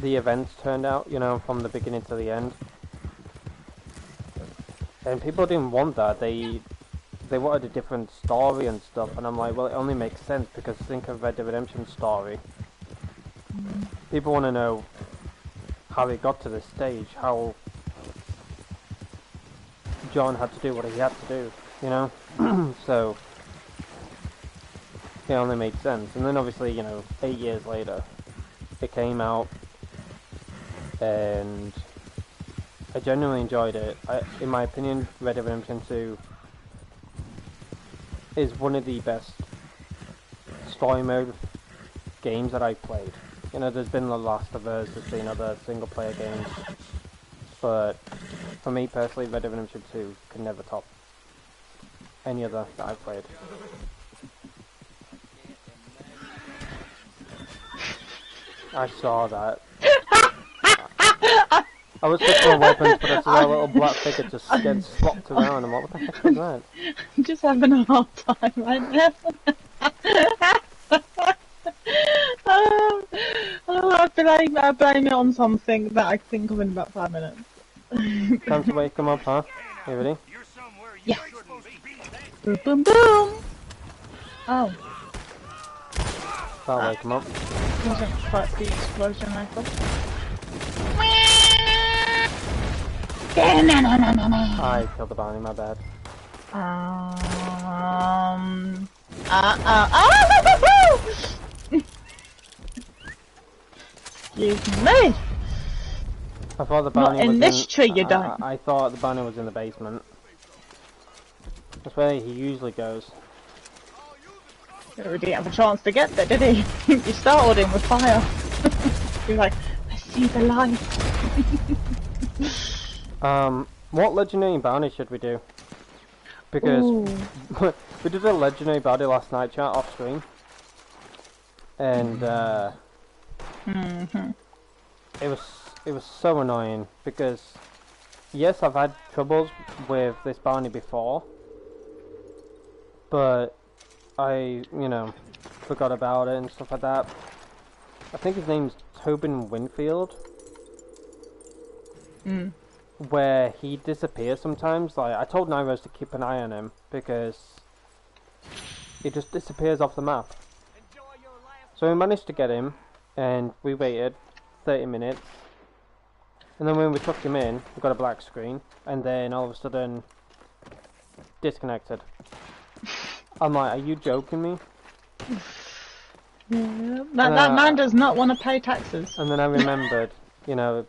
the events turned out, you know, from the beginning to the end. And people didn't want that. They wanted a different story and stuff, and I'm like, well, it only makes sense because think of Red Dead Redemption's story. People want to know how it got to this stage, how John had to do what he had to do, you know? So, it only made sense. And then obviously, you know, 8 years later, it came out, and I genuinely enjoyed it. In my opinion, Red Dead Redemption 2 is one of the best story mode games that I've played. You know, there's been The Last of Us, there's been other single player games, but for me personally, Red Dead Redemption 2 can never top any other that I've played. I saw that. I was looking for weapons, but I saw a little black figure just getting slopped around. I'm like, what the heck was that? I'm just having a hard time right now. I blame it on something that I think of in about 5 minutes. Time to wake him up, huh? You ready? Yeah. Boom, boom, boom. Oh. I'll wake him up. Wasn't quite the explosion I thought. I killed the bounty, my bad. Excuse me. I thought the bounty Not in was this tree, you don't. I thought the bounty was in the basement. That's where he usually goes. He didn't have a chance to get there, did he? You startled him with fire. He was like, I see the light. What legendary bounty should we do? Because we did a legendary bounty last night, chat, off stream. And it was so annoying because yes, I've had troubles with this bounty before, but I, you know, forgot about it and stuff like that. I think his name's Tobin Winfield. Where he disappears sometimes. Like, I told Nyros to keep an eye on him because he just disappears off the map. So we managed to get him, and we waited 30 minutes. And then when we took him in, we got a black screen, and then all of a sudden, disconnected. I'm like, are you joking me? Yeah, that man does not want to pay taxes. And then I remembered, you know,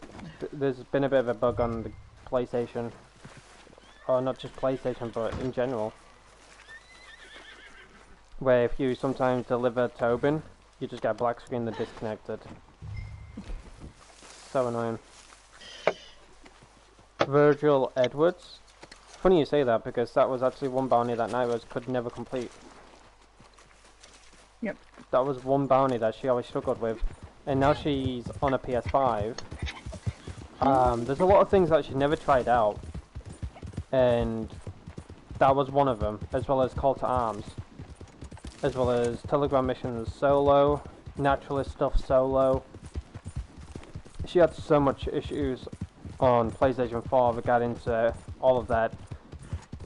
there's been a bit of a bug on the PlayStation. Or not just PlayStation, but in general. Where if you sometimes deliver Tobin, you just get a black screen that disconnected. So annoying. Virgil Edwards. Funny you say that, because that was actually one bounty that Nyros could never complete. Yep. That was one bounty that she always struggled with. And now she's on a PS5. There's a lot of things that she never tried out. And that was one of them, as well as Call to Arms. As well as Telegram missions solo, naturalist stuff solo. She had so much issues on PlayStation 4 regarding to all of that.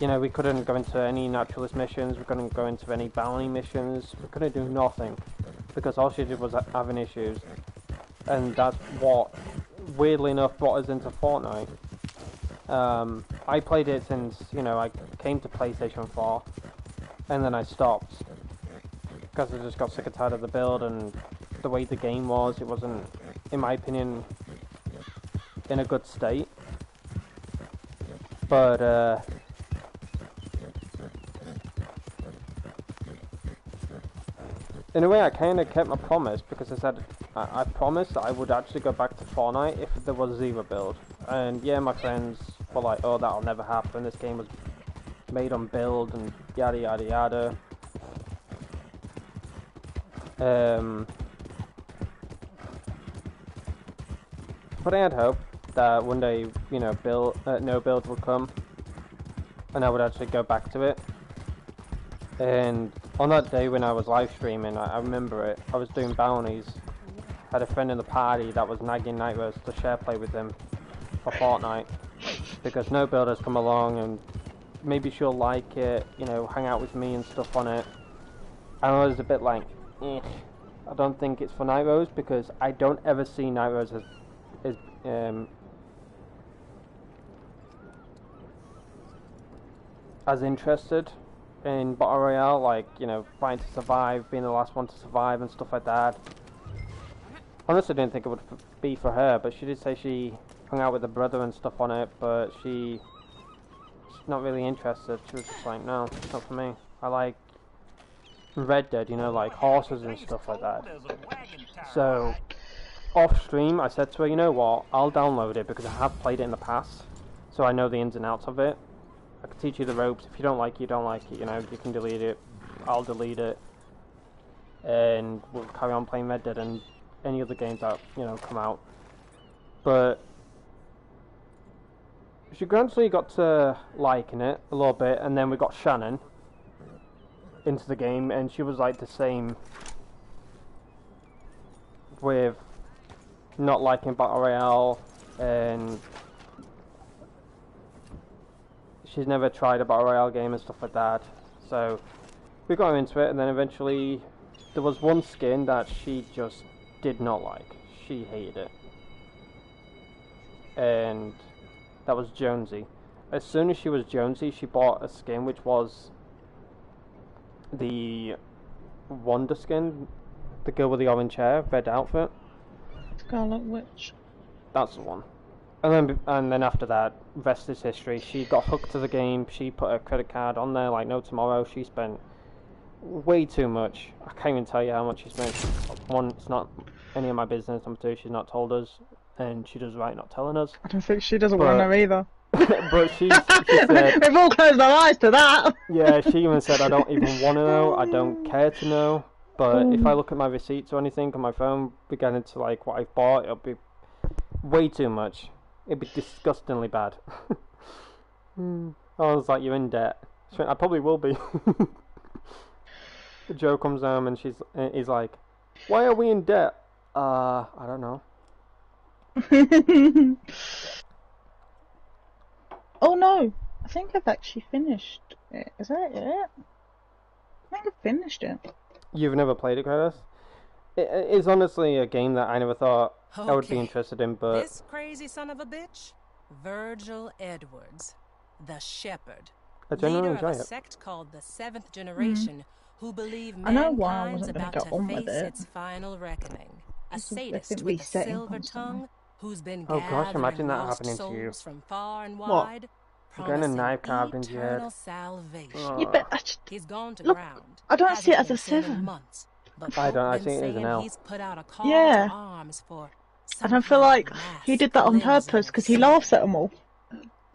You know, we couldn't go into any naturalist missions, we couldn't go into any bounty missions, we couldn't do nothing. Because all she did was having issues. And that's what, weirdly enough, brought us into Fortnite. I played it since, you know, I came to PlayStation 4. And then I stopped. Because I just got sick and tired of the build and the way the game was. It wasn't, in my opinion, in a good state. But, in a way, I kind of kept my promise, because I said I promised that I would actually go back to Fortnite if there was a zero build. And yeah, my friends were like, oh, that'll never happen, this game was made on build, and yada yada yada. But I had hope that one day, you know, no build would come, and I would actually go back to it. And on that day when I was live streaming, I remember it, I was doing bounties. I had a friend in the party that was nagging Nyros to share play with him for Fortnite. Because no build has come along and maybe she'll like it, you know, hang out with me and stuff on it. And I was a bit like, I don't think it's for Nyros, because I don't ever see Nyros as as interested in Battle Royale, like, you know, fighting to survive, being the last one to survive and stuff like that. Honestly, I didn't think it would be for her, but she did say she hung out with her brother and stuff on it, but she's not really interested. She was just like, no, it's not for me. I like Red Dead, you know, like horses and stuff like that. So, off stream, I said to her, you know what, I'll download it because I have played it in the past, so I know the ins and outs of it. I can teach you the ropes. If you don't like it, you don't like it, you know, you can delete it. I'll delete it. And we'll carry on playing Red Dead and any other games that, you know, come out. But she gradually got to liking it a little bit, and then we got Shannon into the game, and she was like the same with not liking Battle Royale, and she's never tried a Battle Royale game and stuff like that. So we got her into it, and then eventually there was one skin that she just did not like. She hated it. And that was Jonesy. As soon as she was Jonesy, she bought a skin which was the Wonder skin, the girl with the orange hair, red outfit. Scarlet Witch. That's the one. And then after that, rest is history. She got hooked to the game. She put her credit card on there like no tomorrow. She spent way too much. I can't even tell you how much she spent. One, it's not any of my business. Number two, she's not told us, and she does right not telling us. I don't think she doesn't want to know either. But she said, we've all closed our eyes to that. Yeah, she even said, I don't even want to know. I don't care to know. But if I look at my receipts or anything on my phone, we get into like what I've bought, it'll be way too much. It'd be disgustingly bad. I was like, you're in debt. She went, I probably will be. Joe comes home and he's like, why are we in debt? I don't know. Oh no, I think I've actually finished it. Is that it? I think I've finished it. You've never played it, Curtis? It is honestly a game that I never thought I would be interested in, but... This crazy son of a bitch? Virgil Edwards, the Shepherd. I genuinely leader enjoy of a it. sect called the Seventh Generation, who believe I know why I mankind's wasn't gonna about get on to with face it. its final reckoning. A I sadist think with a resetting silver constantly. tongue who's been Oh gosh, gathering imagine that lost happening to you. souls from far and What? wide, You're getting a promising knife carved into your head. eternal salvation. Oh. Yeah, but I just, He's gone to Look, ground. I don't see it as Hasn't a been seen in 7. months, but I don't, I folk been see it as an saying L. he's put out a call Yeah. to arms for I don't feel like he did that on purpose because he laughs at them all.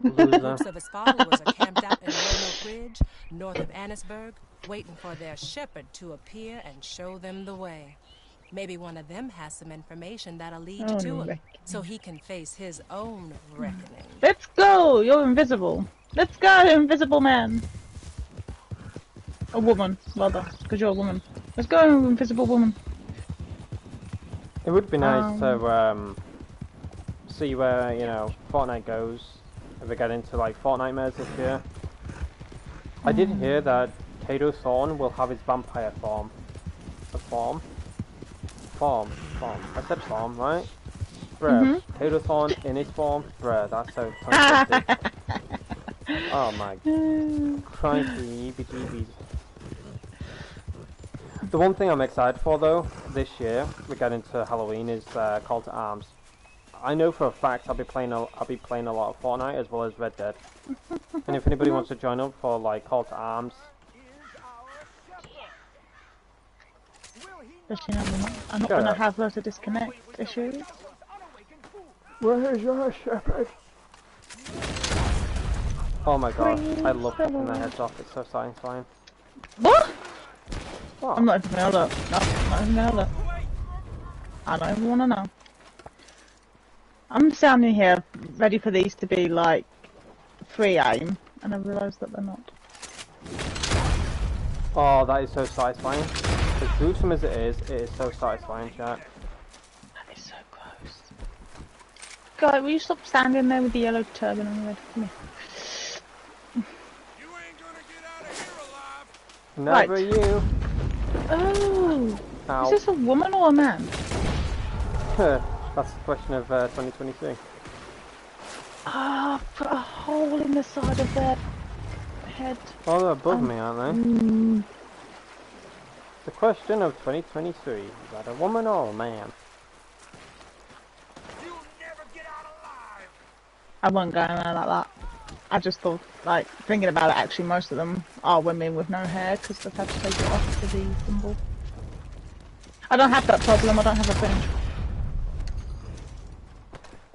Loser. Groups of his followers are camped out in Roanoke Ridge, north of Annisburg, waiting for their shepherd to appear and show them the way. Maybe one of them has some information that'll lead you to him, so he can face his own reckoning. Let's go! You're invisible. Let's go, invisible man. A woman, rather, because you're a woman. Let's go, invisible woman. It would be nice to see where, you know, Fortnite goes if we get into like Fortnite modes this year. I did hear that Cato Thorn will have his vampire form. Form. I said form, right? Bruh, Cato Thorn in his form? Bruh, that's so fantastic. Oh my crikey, EBGBs. The one thing I'm excited for though, this year, we get into Halloween, is Call to Arms. I know for a fact I'll be playing a lot of Fortnite as well as Red Dead. And if anybody wants to join up for like Call to Arms, Especially now I'm not going to have loads of disconnect issues. where is your shepherd? Oh my god, I love cutting their heads off, it's so satisfying. What? What? I'm not even going to look. No, I'm not even going to look. I don't even want to know. I'm standing here ready for these to be like free aim, and I realise that they're not. Oh, that is so satisfying. As gruesome as it is so satisfying, chat. That is so close. Guy, will you stop standing there with the yellow turban on your head? Come here. You ain't gonna get out of here alive. Never Right. you. Oh, Ow. is this a woman or a man? That's the question of 2023. Ah, put a hole in the side of their head. Oh, they're above me, aren't they? Mm, The question of 2023, is that a woman or a man? You'll never get out alive. I won't go in there like that. I just thought, like, thinking about it, actually, most of them are women with no hair because they've had to take it off for the symbol. I don't have that problem, I don't have a thing.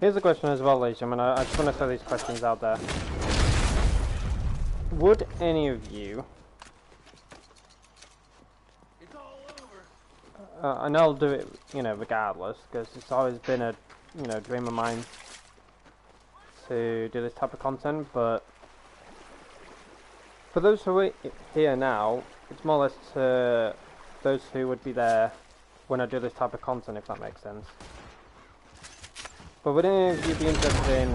Here's a question as well, ladies and gentlemen. I just want to throw these questions out there. Would any of you... It's all over. and I'll do it, you know, regardless, because it's always been a, you know, dream of mine to do this type of content, but for those who are here now, it's more or less to those who would be there when I do this type of content, if that makes sense. But would any of you be interested in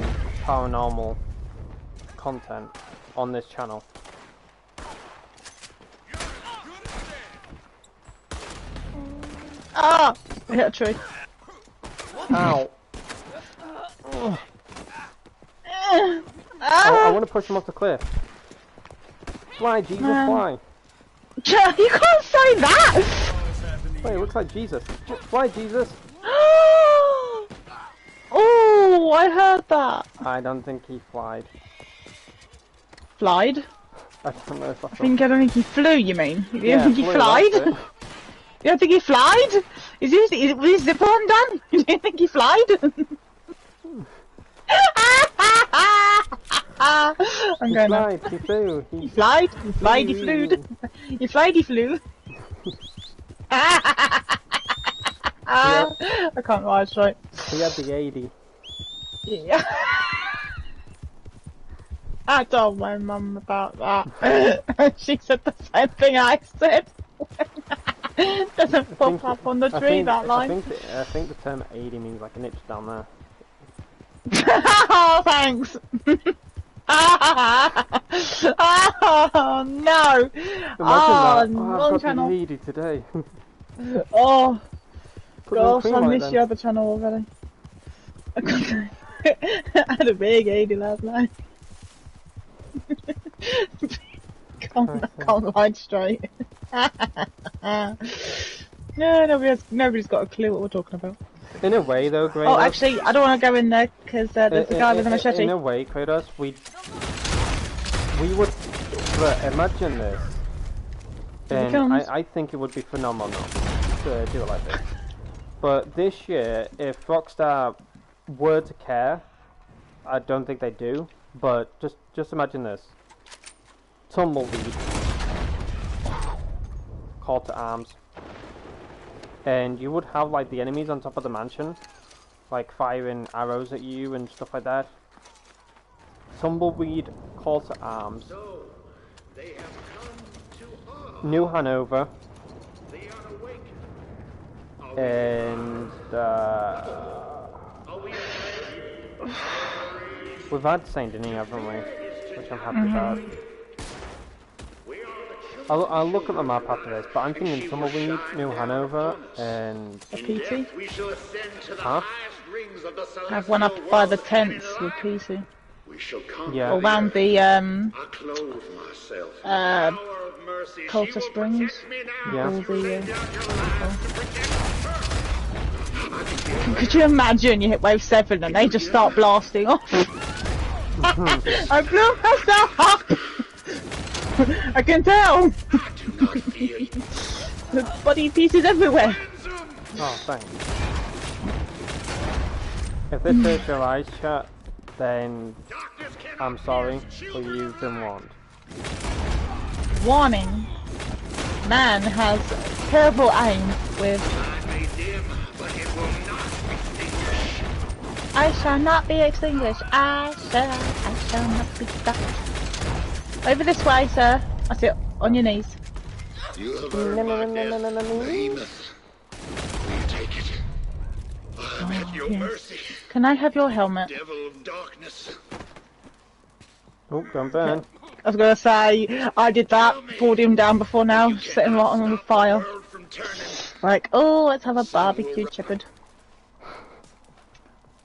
paranormal content on this channel? Ah! I hit a tree. Ow! I Ah! want to push him off the cliff. Fly, Jesus, Man. fly! You can't say that! Wait, it looks like Jesus. Fly, Jesus! Oh, I heard that. I don't think he flied. Flied? I don't know if I I don't think he flew, you mean? You don't think he flew, flied? that's it. You don't think he flied? Is his zipper undone? You don't think he flied? I'm He going now. flied, he flew, He flied, he flied, he flew. He flied, he flew. I can't ride straight. He had the 80. Yeah. I told my mum about that. She said the same thing I said. Doesn't pop up on the tree, that line. I think the term 80 means like an itch down there. Oh, thanks. Oh no! Imagine Oh, that. wrong I've got channel. the 80 today. Oh Put them in gosh, cream I light missed then. the other channel already. I had a big 80 last night. Can't ride straight. No, nobody's got a clue what we're talking about. In a way though, Kratos. Oh, actually, I don't want to go in there because there's a guy with a machete. In a way, Kratos, we would, but imagine this. And I think it would be phenomenal to do it like this. But this year, if Rockstar were to care, I don't think they do. But just imagine this: tumbleweed, call to arms, and you would have like the enemies on top of the mansion, like firing arrows at you and stuff like that. Tumbleweed, call to arms. So, they have come to us. New Hanover, The unawakened. and Are we afraid? we've had Saint Denis, haven't we? Which I'm happy about. We are the children. I'll look at the map after this, but I'm thinking Tumbleweed, New Hanover, and A PT? We shall ascend to the Huh? highest rings of the celestial Have one up by the world. tents with PC. We shall conquer Yeah. Around the the I clothe myself in the power of mercy. Coulter She will Springs. protect me now. Yeah. All You the, lay down your lives to protect her. Could you imagine you hit wave 7 and they just start blasting off? I blew myself up! I can tell! Do not fear you. The body pieces everywhere! oh, thanks. If this hurts your eyes, chat, then Darkness cannot I'm sorry, pierce but children you've of been light. warned. Warning. Man has terrible aim with I may dim, but it will not extinguish. I shall not be extinguished. I shall not be stopped. Over this way, sir. I sit on your knees. You have earned my death, Behemoth. Will you take it? I'm at your yes. mercy, Can I have your helmet? devil of darkness. Oh, don't burn. I was gonna say, I did that, pulled him down before now, You set him right cannot on the stop fire. world from turning. Like, oh, let's have a barbecue chicken.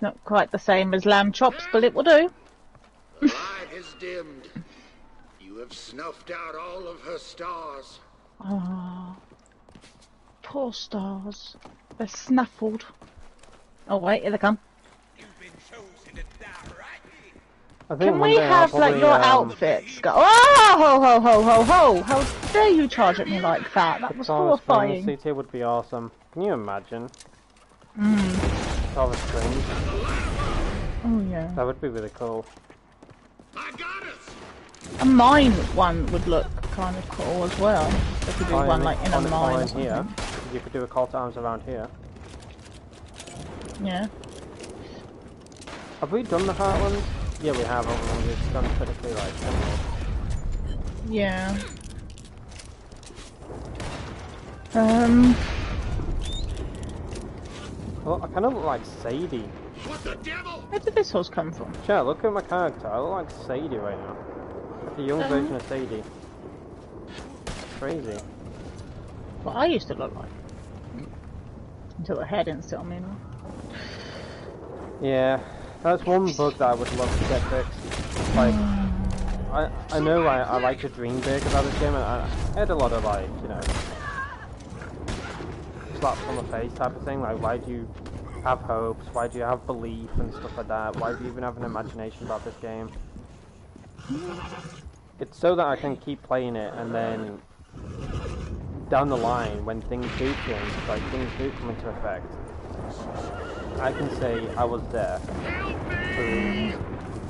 Not quite the same as lamb chops, but it will do. The light has dimmed. You have snuffed out all of her stars. Oh, poor stars. They're snaffled. Oh wait, here they come. I think Can one we day I'll have like probably, your outfits? Go. Oh, ho ho ho ho ho! How dare you charge at me like that? That was Guitar string horrifying. CT would be awesome. Can you imagine? Guitar strings. Oh yeah. That would be really cool. I got us. A mine one would look kind of cool as well. If you do one like in a mine or here. something. You could do a call to arms around here. Yeah. Have we done the Heartlands? Yeah, we have. We've done critically like emerald. Yeah. Well, I kind of look like Sadie. What the devil? Where did this horse come from? Chat, look at my character. I look like Sadie right now. Like a young version of Sadie. Crazy. What I used to look like. Until the hair didn't sit on me. Yeah, that's one bug that I would love to get fixed. Like, I know I like to dream big about this game, and I had a lot of like, you know, slaps on the face type of thing. Like, why do you have hopes? Why do you have belief and stuff like that? Why do you even have an imagination about this game? It's so that I can keep playing it, and then down the line, when things do change, like things do come into effect, I can say I was there through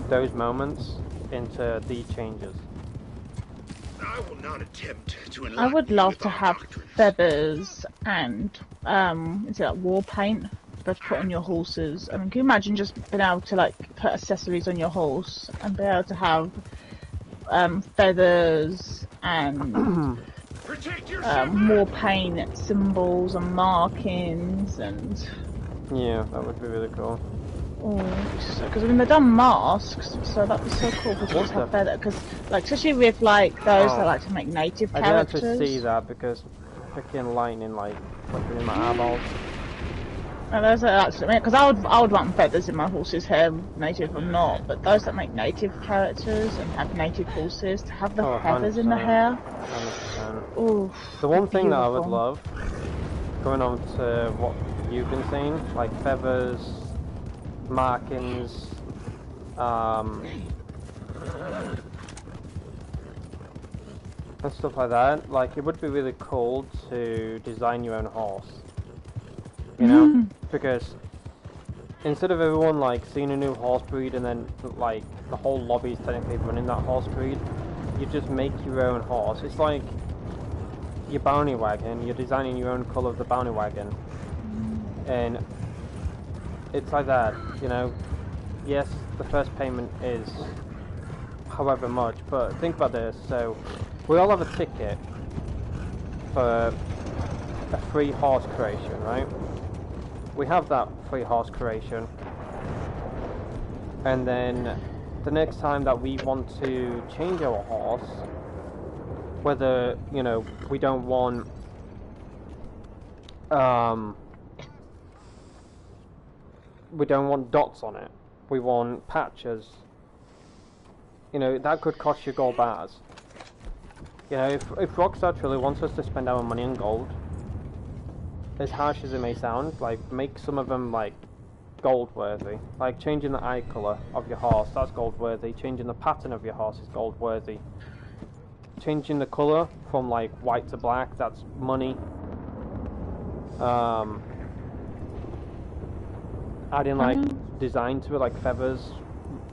those moments into these changes. I will not attempt to I would love to have feathers and is it like war paint to put on your horses? I mean, can you imagine just being able to like put accessories on your horse and be able to have feathers and war paint symbols and markings and Yeah, that would be really cool. because I mean they've done masks, so that was so cool because just have feather. Because like especially with like those that like to make native I characters. didn't actually see that because freaking lightning like flickering in my eyeballs. And those are actually because I would want feathers in my horse's hair, native or not. But those that make native characters and have native horses to have the feathers in the hair. 100%. Ooh, The one thing that I would beautiful. love, going on to what you've been saying, like feathers, markings, and stuff like that. Like, it would be really cool to design your own horse. You know, because instead of everyone like seeing a new horse breed and then like the whole lobby is technically running that horse breed, you just make your own horse. It's like your bounty wagon. You're designing your own colour of the bounty wagon, and it's like that. You know, yes, the first payment is however much, but think about this. So we all have a ticket for a free horse creation, right? We have that free horse creation, and then the next time that we want to change our horse, whether, you know, we don't want dots on it, we want patches, you know, that could cost you gold bars. You know, if Rockstar truly wants us to spend our money on gold, as harsh as it may sound, like, make some of them, like, gold worthy. Like, changing the eye colour of your horse, that's gold worthy. Changing the pattern of your horse is gold worthy. Changing the colour from, like, white to black, that's money. Adding, like, design to it, like feathers,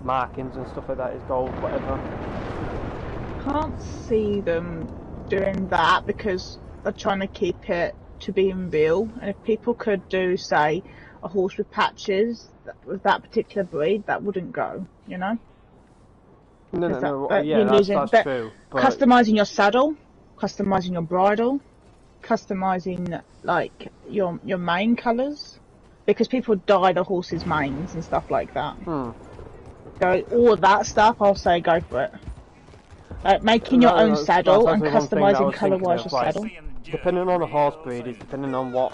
markings and stuff like that is gold, whatever. Can't see them doing that because they're trying to keep it to being real, and if people could do, say, a horse with patches with that particular breed, that wouldn't go, you know? No, That, yeah, you're that's losing, true. But customizing your saddle, customizing your bridle, customizing like your mane colours, because people dye the horses' manes and stuff like that. So all of that stuff, I'll say go for it. Making your own saddle and customizing colour-wise your saddle. Depending on the horse breed, it's depending on what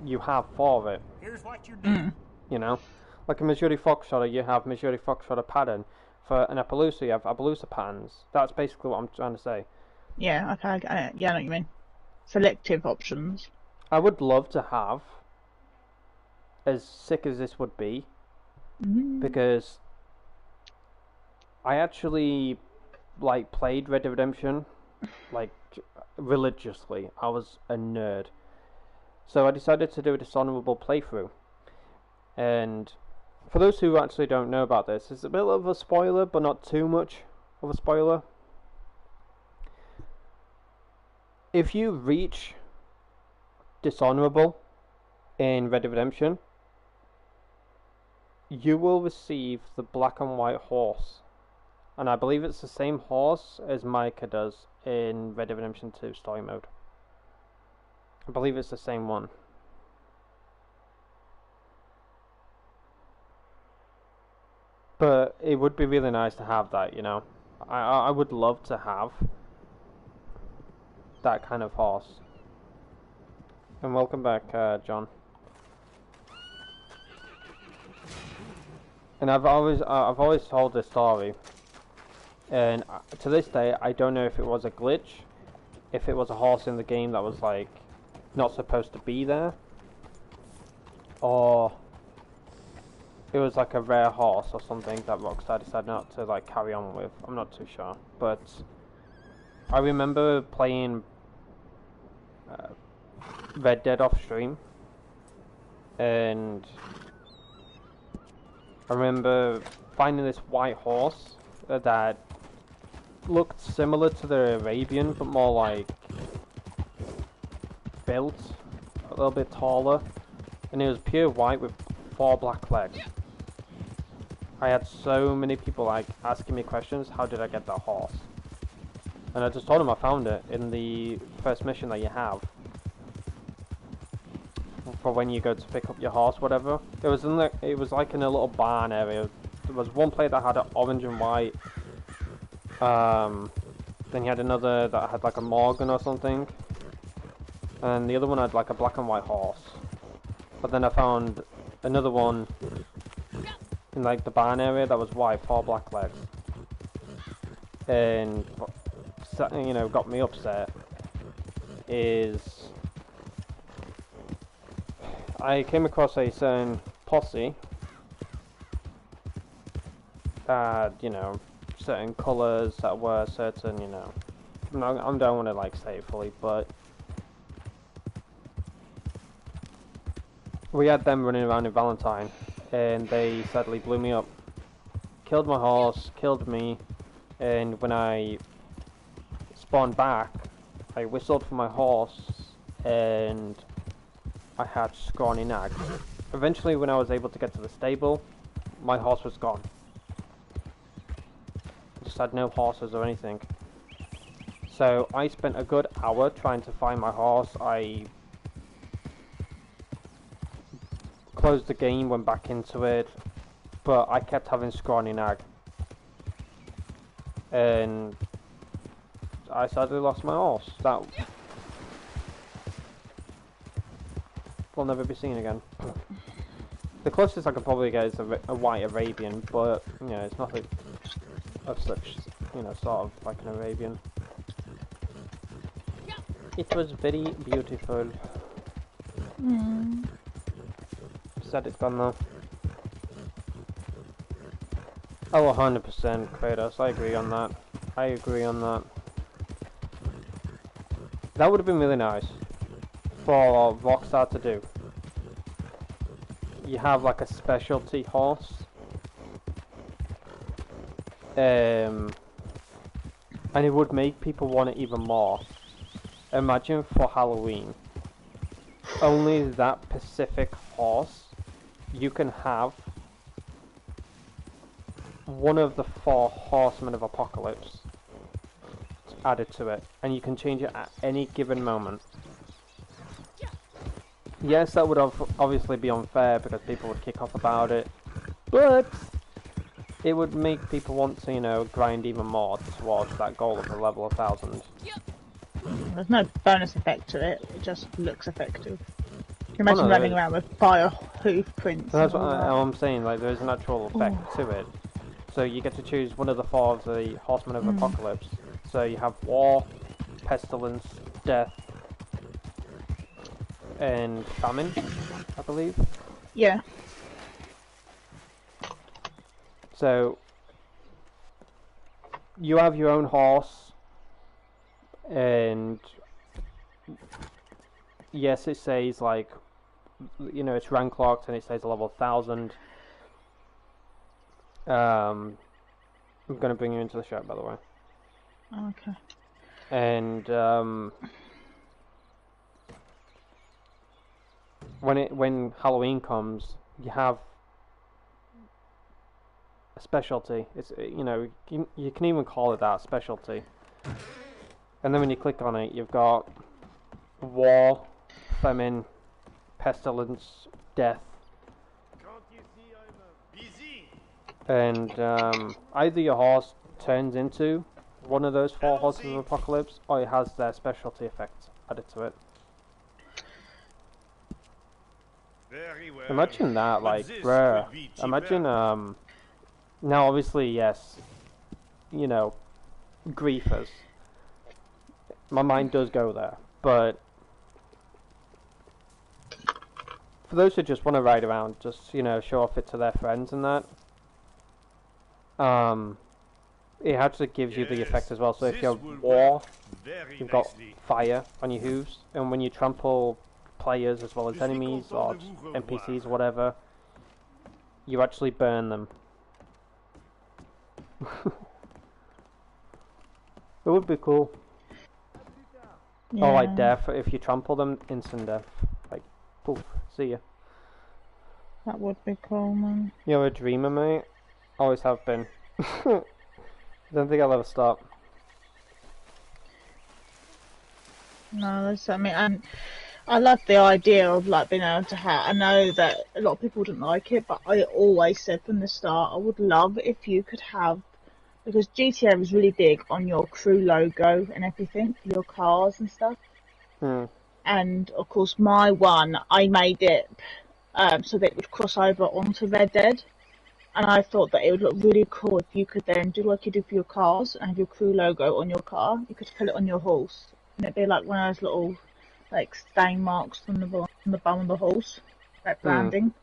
you have for it. Here's what you're doing. You know, Like a Missouri Foxtrotter, you have Missouri Foxtrotter pattern. For an Appaloosa, you have Appaloosa patterns. That's basically what I'm trying to say. Yeah, okay, yeah, I know what you mean. Selective options. I would love to have, as sick as this would be, because I actually like played Red Dead Redemption like religiously. I was a nerd, so I decided to do a dishonorable playthrough. And for those who actually don't know about this, it's a bit of a spoiler, but not too much of a spoiler. If you reach dishonorable in Red Dead Redemption, you will receive the black and white horse. And I believe it's the same horse as Micah does in Red Dead Redemption 2 story mode. I believe it's the same one. But it would be really nice to have that, you know. I would love to have that kind of horse. And welcome back, John. And I've always told this story, and to this day I don't know if it was a glitch, if it was a horse in the game that was like not supposed to be there, or it was like a rare horse or something that Rockstar decided not to like carry on with. I'm not too sure, but I remember playing Red Dead off stream, and I remember finding this white horse that looked similar to the Arabian, but more like built, a little bit taller, and it was pure white with 4 black legs. I had so many people like asking me questions, how did I get that horse? And I just told them I found it in the first mission that you have. For when you go to pick up your horse, whatever. It was like in a little barn area. There was one plate that had an orange and white. Then you had another that had like a Morgan or something. And the other one had like a black and white horse. But then I found another one in like the barn area that was white, 4 black legs. And you know, got me upset is I came across a certain posse that, you know, certain colours that were certain, you know, I don't want to like say it fully, but we had them running around in Valentine, and they sadly blew me up, killed my horse, killed me, and when I spawned back, I whistled for my horse, and I had scrawny nags. Eventually, when I was able to get to the stable, my horse was gone. I just had no horses or anything. So I spent a good hour trying to find my horse. I closed the game, went back into it, but I kept having scrawny nag. And I sadly lost my horse. That will never be seen again. The closest I could probably get is a white Arabian, but you know, it's nothing of such, you know, sort of like an Arabian. It was very beautiful. Sad it's gone though. Oh, 100% Kratos, I agree on that. I agree on that. That would have been really nice for Rockstar to do. You have like a specialty horse, and it would make people want it even more. Imagine for Halloween, only that specific horse, you can have one of the 4 horsemen of apocalypse added to it, and you can change it at any given moment. Yes, that would obviously be unfair because people would kick off about it, but it would make people want to, you know, grind even more towards that goal of the level 1000. There's no bonus effect to it, it just looks effective. You can imagine running around with fire hoof prints. That's and what all that. I'm saying. Like, there is an actual effect to it. So you get to choose one of the 4 of the Horsemen of Apocalypse. So you have War, Pestilence, Death, and Famine, I believe. Yeah. So you have your own horse, and yes, it says like, you know, it's rank locked and it says level 1000. I'm gonna bring you into the shop, by the way. Okay. And when Halloween comes, you have a specialty. It's, you know, you can even call it that, specialty. And then when you click on it, you've got War, Famine, Pestilence, Death. And either your horse turns into one of those 4 horses of Apocalypse, or it has their specialty effects added to it. Very well. Imagine that, like, this bruh. would be cheaper. Imagine, now obviously, yes, you know, griefers. My mind does go there, but for those who just want to ride around, just, you know, show off it to their friends and that, it actually gives you the effect as well. So if this you're will War, work very you've got nicely. fire on your hooves, and when you trample players as well as enemies or NPCs or whatever, you actually burn them. It would be cool. Yeah. Or like death, if you trample them, instant death. Like, poof, see ya. That would be cool, man. You're a dreamer, mate. Always have been. Don't think I'll ever stop. No, that's, I mean, and I love the idea of like being able to have. I know that a lot of people wouldn't like it, but I always said from the start I would love if you could have, because GTA was really big on your crew logo and everything for your cars and stuff. And of course, my one, I made it so that it would cross over onto Red Dead. And I thought that it would look really cool if you could then do like you do for your cars and have your crew logo on your car. You could put it on your horse, and it'd be like one of those little like stain marks from the bum of the horse, like branding.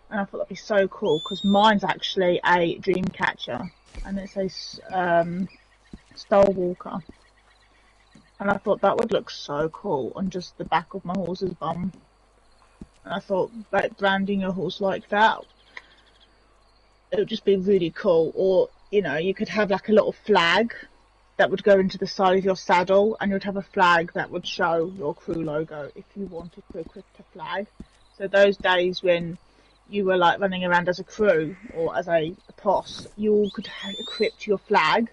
And I thought that'd be so cool because mine's actually a dream catcher, and it says Stalwalker. And I thought that would look so cool on just the back of my horse's bum. And I thought like branding your horse like that, it would just be really cool. Or, you know, you could have like a little flag that would go into the side of your saddle, and you'd have a flag that would show your crew logo if you wanted to equip a flag. So those days when you were like running around as a crew or as a posse, you all could equip your flag,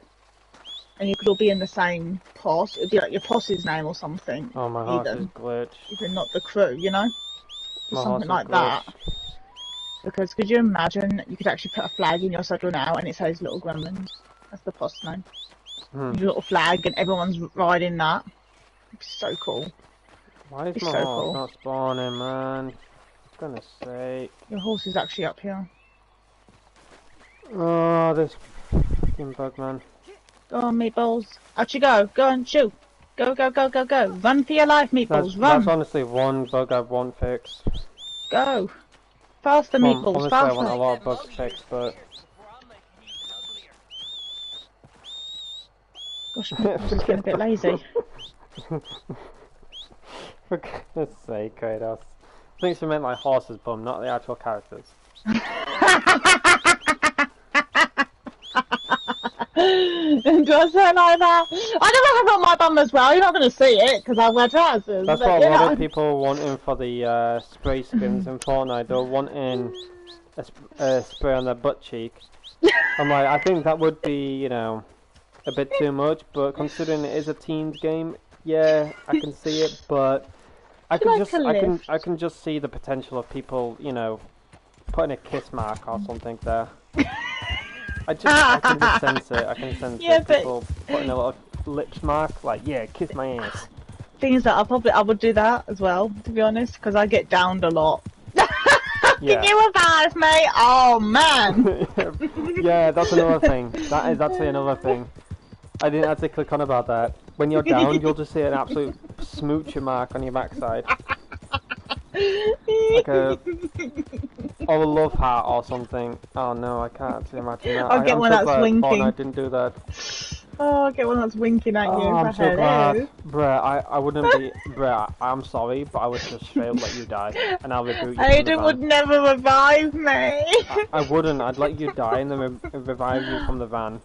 and you could all be in the same posse. It'd be like your posse's name or something. Oh, my horse is glitched. Even not the crew, you know? My Something horse like is that. glitched. Because could you imagine you could actually put a flag in your saddle now and it says Little Gremlins? That's the posse name. Your little flag and everyone's riding that. It'd be so cool. Why is It's my so horse cool. not spawning, man? For goodness sake. Your horse is actually up here. Oh, this fucking bug, man. Go on, Meatballs. Out you go. Go and shoot. Go, go, go, go, go. Run for your life, Meatballs. Run. That's honestly one bug I want fixed. Go. Faster, Meatballs. Honestly, I want a Faster. lot of bugs fixed, but... Gosh, Meatballs is getting a bit lazy. For goodness sake, Kratos. I think she meant like horse's bum, not the actual characters. Do I sound like that? I never have it on my bum as well. You're not going to see it because I wear trousers. That's but, what you a lot know. of people wanting for the spray skins in Fortnite. They're wanting a spray on their butt cheek. I'm like, I think that would be, you know, a bit too much, but considering it is a teens game, yeah, I can see it, but I can like just, a lift? I can just see the potential of people, you know, putting a kiss mark or something there. I can just sense it. I can sense Yeah, it. but- People putting a little lips mark, like, yeah, kiss my ass. Thing is that I would do that as well, to be honest, because I get downed a lot. Yeah. Can you revive me? Oh man. Yeah, that's another thing. That is actually another thing. I didn't actually click on about that. When you're down, you'll just see an absolute smoocher mark on your backside. Like a love heart or something. Oh no, I can't actually imagine that. I'll get I'm one so that's glad winking. Fortnite didn't do that. Oh, I'll get one that's winking at you. Oh, I'm so Hello. glad. Bruh, I wouldn't be... Bruh, I'm sorry, but I would just straight up let you die. And I'll reboot you from the Aidan van. would never revive me. I wouldn't. I'd let you die and then revive you from the van.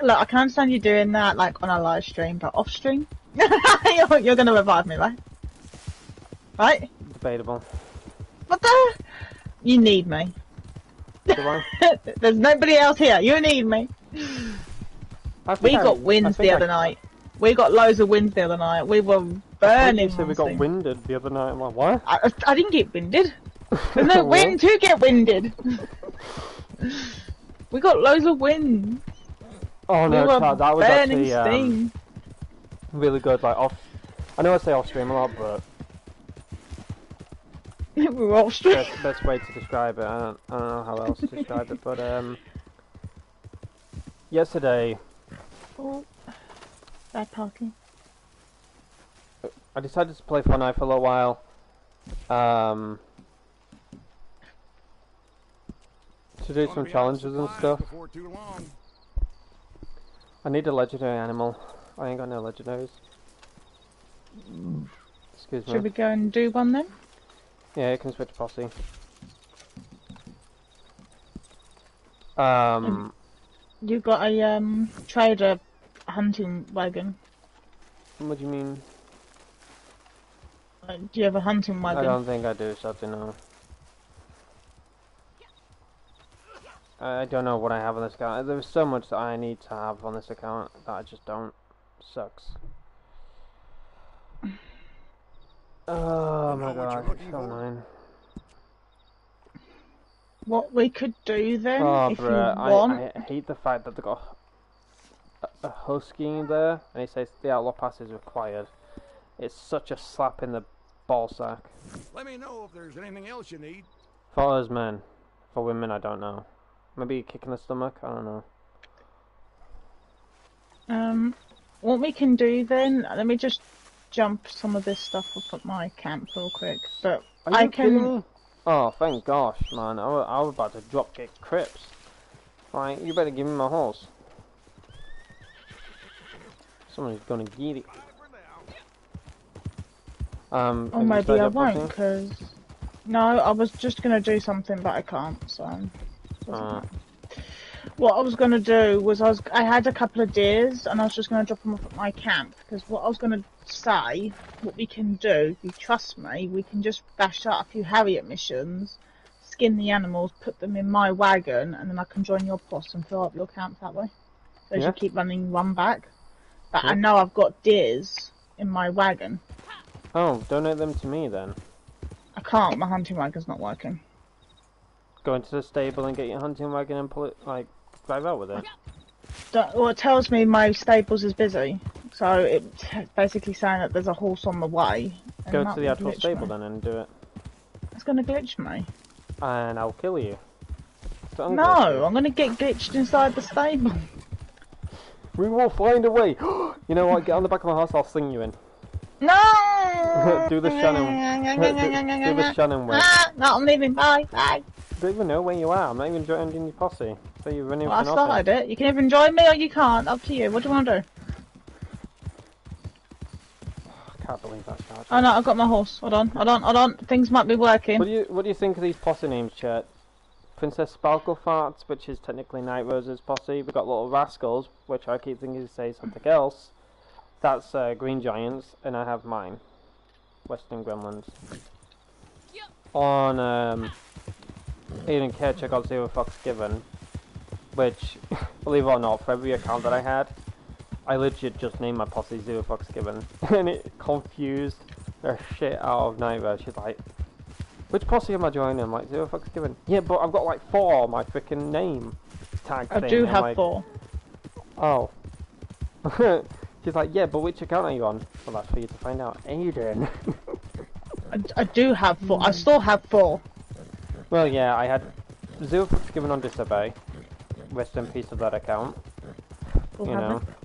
Look, I can understand you doing that, like, on a live stream, but off stream? you're gonna revive me, right? Right? Debatable. What the? You need me. Do I? There's nobody else here. You need me. We got wins the other night. We got loads of wins the other night. We were burning. You said we got winded the other night. I'm like, what? I didn't get winded. There's no wind to get winded. We got loads of wins. Oh no, Chad, that was actually steam. really good. Like off, I know I say off stream a lot, but We were off stream. best way to describe it. I don't know how else to describe it, but yesterday Oh, bad parking. I decided to play Fortnite for a little while. To do some challenges and stuff. Before too long. I need a legendary animal. I ain't got no legendaries. Excuse me. Should we go and do one then? Yeah, you can switch posse. You got a trader hunting wagon. What do you mean? Do you have a hunting wagon? I don't think I do, sadly, no. I don't know what I have on this account. There's so much that I need to have on this account that I just don't. Sucks. Oh my god, it's so annoying. What we could do then, Oh, if bruh, you want... I hate the fact that they got a husky in there, and it says the outlaw pass is required. It's such a slap in the ballsack. Let me know if there's anything else you need. For us men, for women, I don't know. Maybe a kick in the stomach, I don't know. What we can do then, let me just jump some of this stuff up at my camp real quick, but Are you kidding me? Oh, thank gosh, man, I was about to drop kick Crips. Right, you better give me my horse. Someone's gonna get it. or maybe I won't, because... No, I was just going to do something, but I can't, so... What I was going to do was I had a couple of deers and I was just going to drop them off at my camp, because what I was going to say, what we can do, if you trust me, we can just bash out a few Harriet missions, skin the animals, put them in my wagon, and then I can join your posse and fill up your camp that way. So you keep running one back. But I know I've got deers in my wagon. Oh, donate them to me then. I can't, my hunting wagon's not working. Go into the stable and get your hunting wagon and pull it, like, drive out with it. Well, it tells me my stables is busy, so it's basically saying that there's a horse on the way. Go to the actual stable then and do it. It's going to glitch me. And I'll kill you. No, I'm going to get glitched inside the stable. We will find a way. You know what? Get on the back of my horse. I'll sling you in. No! Do the Shannon. Do the Shannon way. No, I'm leaving. Bye. Bye. I don't even know where you are. I'm not even joining your posse. So you're running Well, I for nothing. started it. You can either join me or you can't. Up to you. What do you want to do? I can't believe that charge. Oh no, I've got my horse. Hold on. Things might be working. What do you think of these posse names, Chet? Princess Sparkle Farts, which is technically Night Rose's posse. We've got Little Rascals, which I keep thinking to say something else. That's Green Giants, and I have mine. Western Gremlins. On Aidan Ketch, I got Zero Fox Given, which, believe it or not, for every account that I had, I legit just named my posse Zero Fox Given, and it confused the shit out of Night Rose. She's like, which posse am I joining? I'm like, Zero Fox Given. Yeah, but I've got like 4 on my freaking name tag thing. I do have like, 4. Oh. She's like, yeah, but which account are you on? Well, that's for you to find out. Aidan. I do have 4. I still have 4. Well, yeah, I had 0 fucks given on Disobey. Rest in peace of that account. What You know, happened?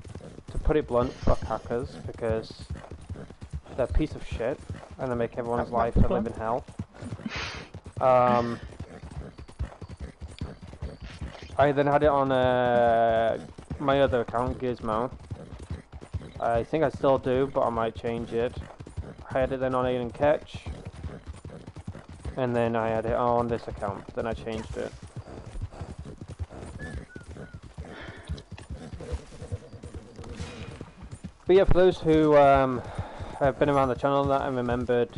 to put it blunt, fuck hackers, because they're a piece of shit, and they make everyone's life a living hell. I then had it on my other account, Gizmo. I think I still do, but I might change it. I had it then on Aidan Ketch, and then I had it on this account, then I changed it. But yeah, for those who have been around the channel and that and remembered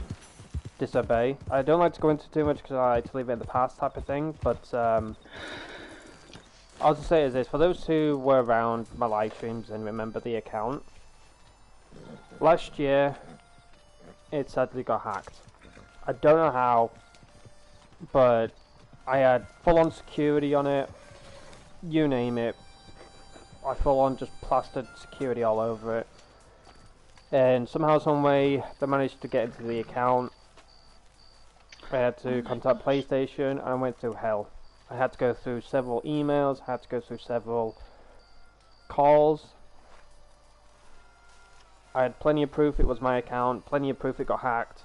Disobey, I don't like to go into too much because I like to leave it in the past type of thing, but I'll just say it as this, for those who were around my live streams and remember the account, last year it sadly got hacked. I don't know how, but I had full-on security on it, you name it. I full-on just plastered security all over it. And somehow, some way, they managed to get into the account. I had to contact PlayStation, and I went through hell. I had to go through several emails, I had to go through several calls. I had plenty of proof it was my account, plenty of proof it got hacked.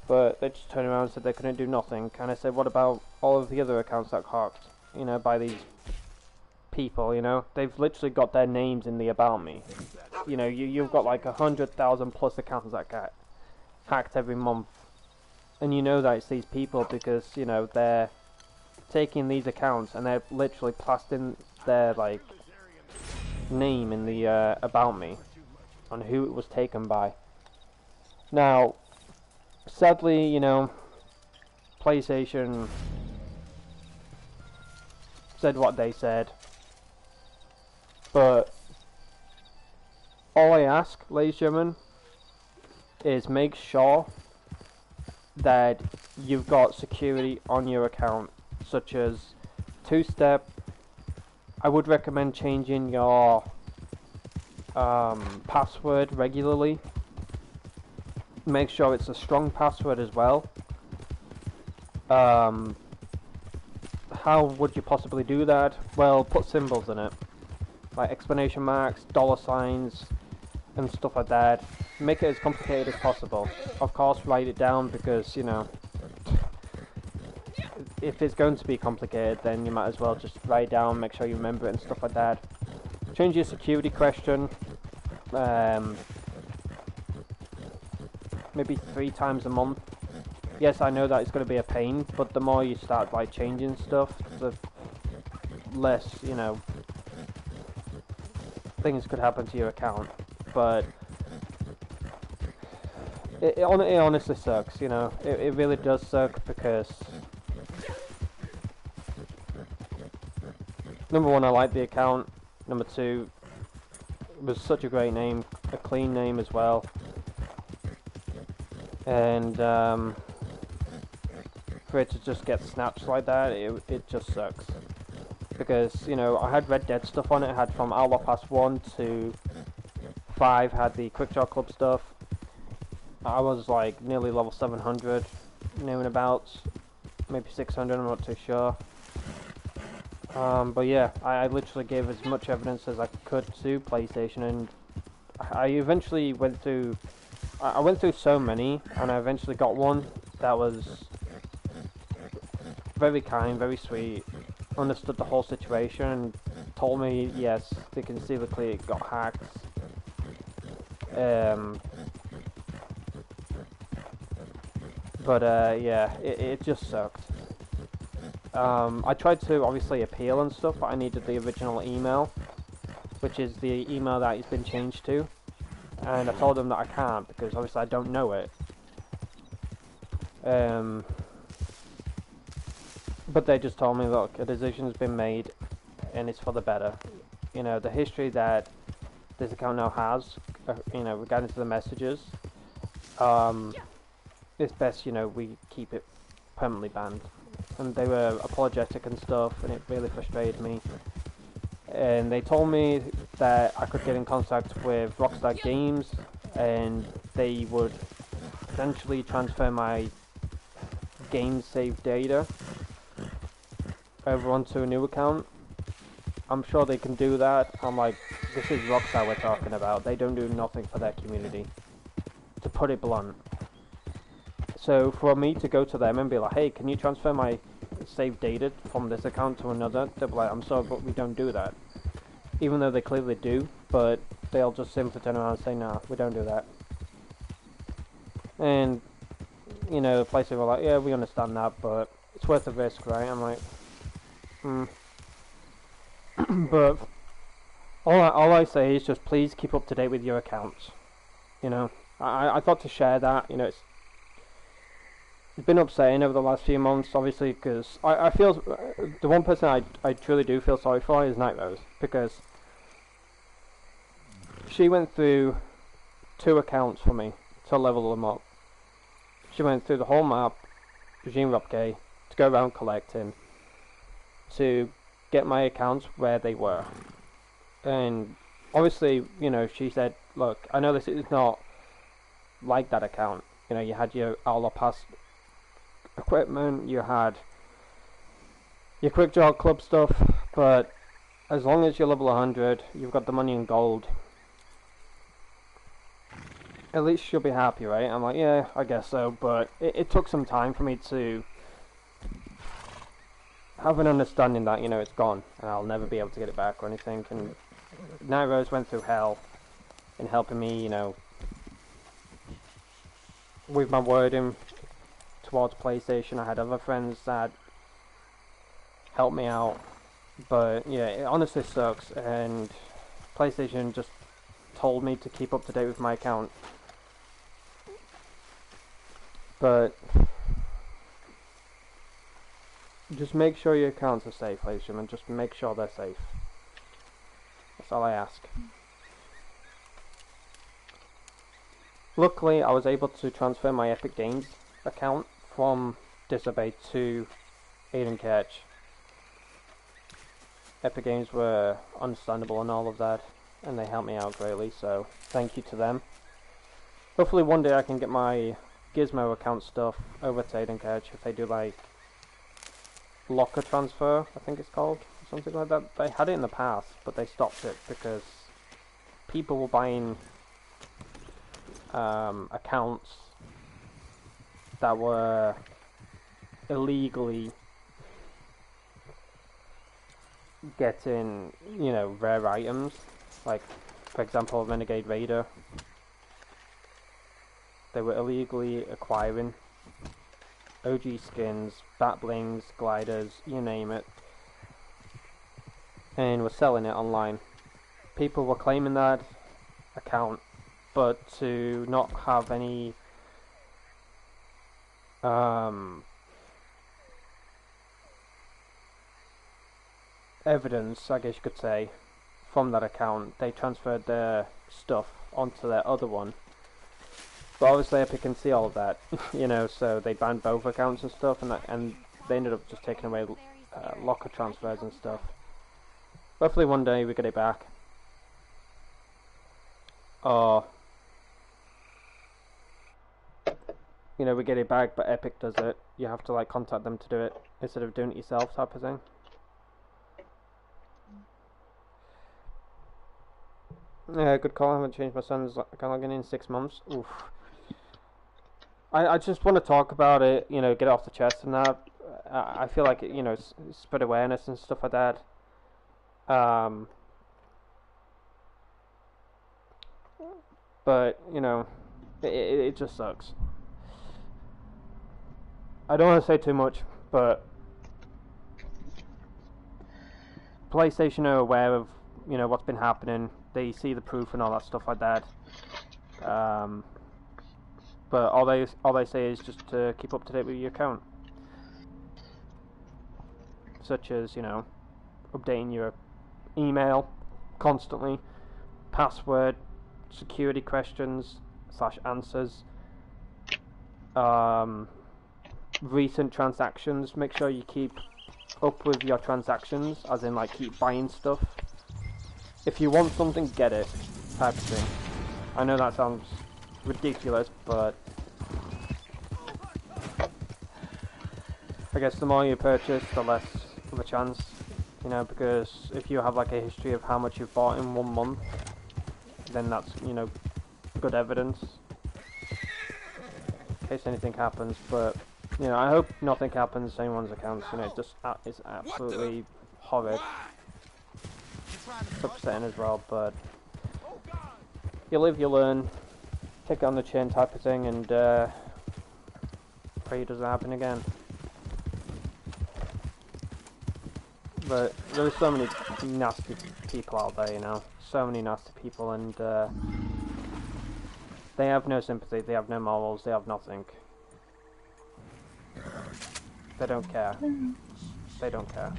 But they just turned around and said they couldn't do nothing. And I said, what about all of the other accounts that got hacked? You know, by these people, you know? They've literally got their names in the About Me. You know, you've got like 100,000 plus accounts that get hacked every month. And you know that it's these people because, you know, they're taking these accounts and they're literally plastering their, like, name in the About Me on who it was taken by. Now, sadly, you know, PlayStation said what they said, but all I ask, ladies and gentlemen, is make sure that you've got security on your account, such as two-step. I would recommend changing your password regularly. Make sure it's a strong password as well. How would you possibly do that? Well, put symbols in it, like exclamation marks, dollar signs, and stuff like that. Make it as complicated as possible. Of course, write it down because, you know, if it's going to be complicated, then you might as well just write it down, make sure you remember it and stuff like that. Change your security question. Maybe 3 times a month. Yes, I know that it's going to be a pain, but the more you start like changing stuff, the less, you know, things could happen to your account. But it honestly sucks, you know. It really does suck because number one, I like the account. Number two, it was such a great name, a clean name as well. And for it to just get snatched like that, it just sucks. Because, you know, I had Red Dead stuff on it. I had from Outlaw Pass 1 to 5, had the Quick Draw Club stuff. I was like nearly level 700, near and about, maybe 600, I'm not too sure. But yeah, I literally gave as much evidence as I could to PlayStation, and I eventually went through, I went through so many, and I eventually got one that was very kind, very sweet, understood the whole situation, and told me, yes, they can see clearly it got hacked. But yeah, it just sucked. I tried to obviously appeal and stuff, but I needed the original email, which is the email that it's been changed to, and I told them that I can't because obviously I don't know it. But they just told me, look, a decision's been made and it's for the better. You know, the history that this account now has, you know, regarding to the messages, it's best, you know, we keep it permanently banned. And they were apologetic and stuff, and it really frustrated me. And they told me that I could get in contact with Rockstar Games, and they would potentially transfer my game save data over onto a new account. I'm sure they can do that. I'm like, this is Rockstar we're talking about. They don't do nothing for their community, to put it blunt. So for me to go to them and be like, hey, can you transfer my saved data from this account to another? They'll be like, I'm sorry, but we don't do that. Even though they clearly do, but they'll just simply turn around and say, nah, we don't do that. And, you know, places were like, yeah, we understand that, but it's worth the risk, right? I'm like, But all I say is just please keep up to date with your accounts. You know, I thought to share that. You know, it's been upsetting over the last few months, obviously, because I feel the one person I truly do feel sorry for is Night Rose, because she went through 2 accounts for me to level them up. She went through the whole map, Regime Ropke, to go around collecting, to get my accounts where they were. And obviously, you know, she said, look, I know this is not like that account. You know, you had your Outlaw Pass equipment, you had your Quick Draw Club stuff, but as long as you're level 100, you've got the money and gold, at least you'll be happy, right? I'm like, yeah, I guess so, but it took some time for me to have an understanding that, you know, it's gone, and I'll never be able to get it back or anything. And Night Rose went through hell in helping me, you know, with my wording towards PlayStation. I had other friends that helped me out, but yeah, it honestly sucks, and PlayStation just told me to keep up to date with my account. But just make sure your accounts are safe, ladies and gentlemen. Just make sure they're safe. That's all I ask. Luckily, I was able to transfer my Epic Games account from Disobey to Aidan Ketch. Epic Games were understandable and all of that, and they helped me out greatly, so thank you to them. Hopefully one day I can get my Gizmo account stuff over to Aidan Ketch if they do like locker transfer, I think it's called, something like that. They had it in the past, but they stopped it because people were buying accounts that were illegally getting, you know, rare items, like for example Renegade Raider. They were illegally acquiring OG skins, bat blings, gliders, you name it, and were selling it online. People were claiming that account, but to not have any evidence, I guess you could say, from that account, they transferred their stuff onto their other one. But obviously Epic can see all of that, you know, so they banned both accounts and stuff, and they ended up just taking away locker transfers and stuff. Hopefully one day we get it back. Or, you know, we get it back, but Epic does it. You have to like contact them to do it instead of doing it yourself, type of thing. Yeah, good call. I haven't changed my son's account login in 6 months. Oof. I just want to talk about it, you know, get it off the chest and that. I feel like, you know, spread awareness and stuff like that. But, you know, it just sucks. I don't want to say too much, but PlayStation are aware of, you know, what's been happening. They see the proof and all that stuff like that. But all they say is just to keep up to date with your account, such as, you know, updating your email constantly, password, security questions / answers, recent transactions. Make sure you keep up with your transactions, as in like keep buying stuff. If you want something, get it, type of thing. I know that sounds ridiculous, but I guess the more you purchase, the less of a chance, you know, because if you have like a history of how much you've bought in 1 month, then that's, you know, good evidence in case anything happens. But you know, I hope nothing happens to anyone's accounts. You know, it just it's absolutely horrid. It's upsetting as well, but you live, you learn, take it on the chin type of thing, and pray it doesn't happen again. But there's so many nasty people out there, you know, so many nasty people, and they have no sympathy, they have no morals, they have nothing. They don't care. They don't care.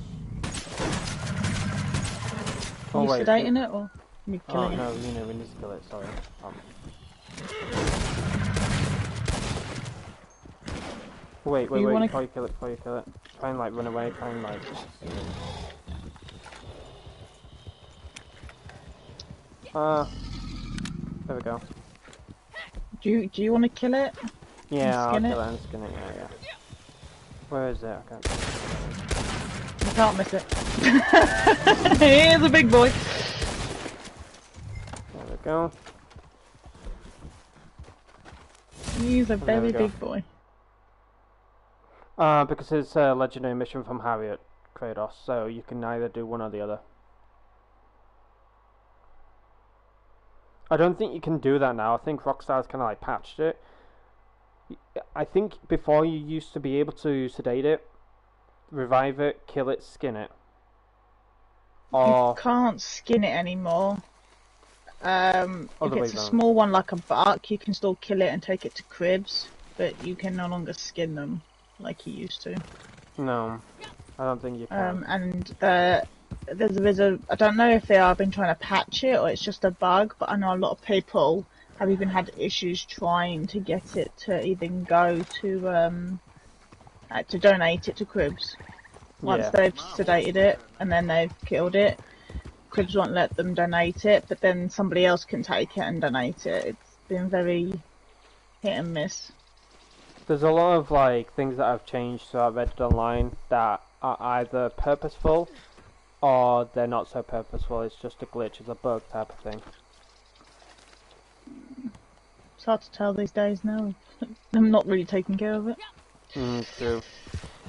Are you sedating it or you killing it? it? Oh no, you know, we need to kill it, sorry. Wait, before you kill it, Try and like run away, try and like... there we go. Do you want to kill it? Yeah, I'll kill it and skin it, yeah. Where is it? I can't... You can't miss it. Here's a big boy. There we go. He's a very big boy. Because it's a legendary mission from Harriet Kratos, so you can either do one or the other. I don't think you can do that now. I think Rockstar's kind of like patched it. I think before you used to be able to sedate it, revive it, kill it, skin it. Or you can't skin it anymore. If it's a around. small one like a buck, you can still kill it and take it to cribs, but you can no longer skin them like you used to. No, I don't think you can. And there's a I don't know if they have been trying to patch it or it's just a bug, but I know a lot of people have even had issues trying to get it to even go to donate it to cribs. Once they've sedated it and then they've killed it, cribs won't let them donate it, but then somebody else can take it and donate it. It's been very hit and miss. There's a lot of like things that have changed so I've read it online that are either purposeful or they're not so purposeful, it's just a glitch, it's a bug type of thing. It's hard to tell these days now. I'm not really taking care of it. True.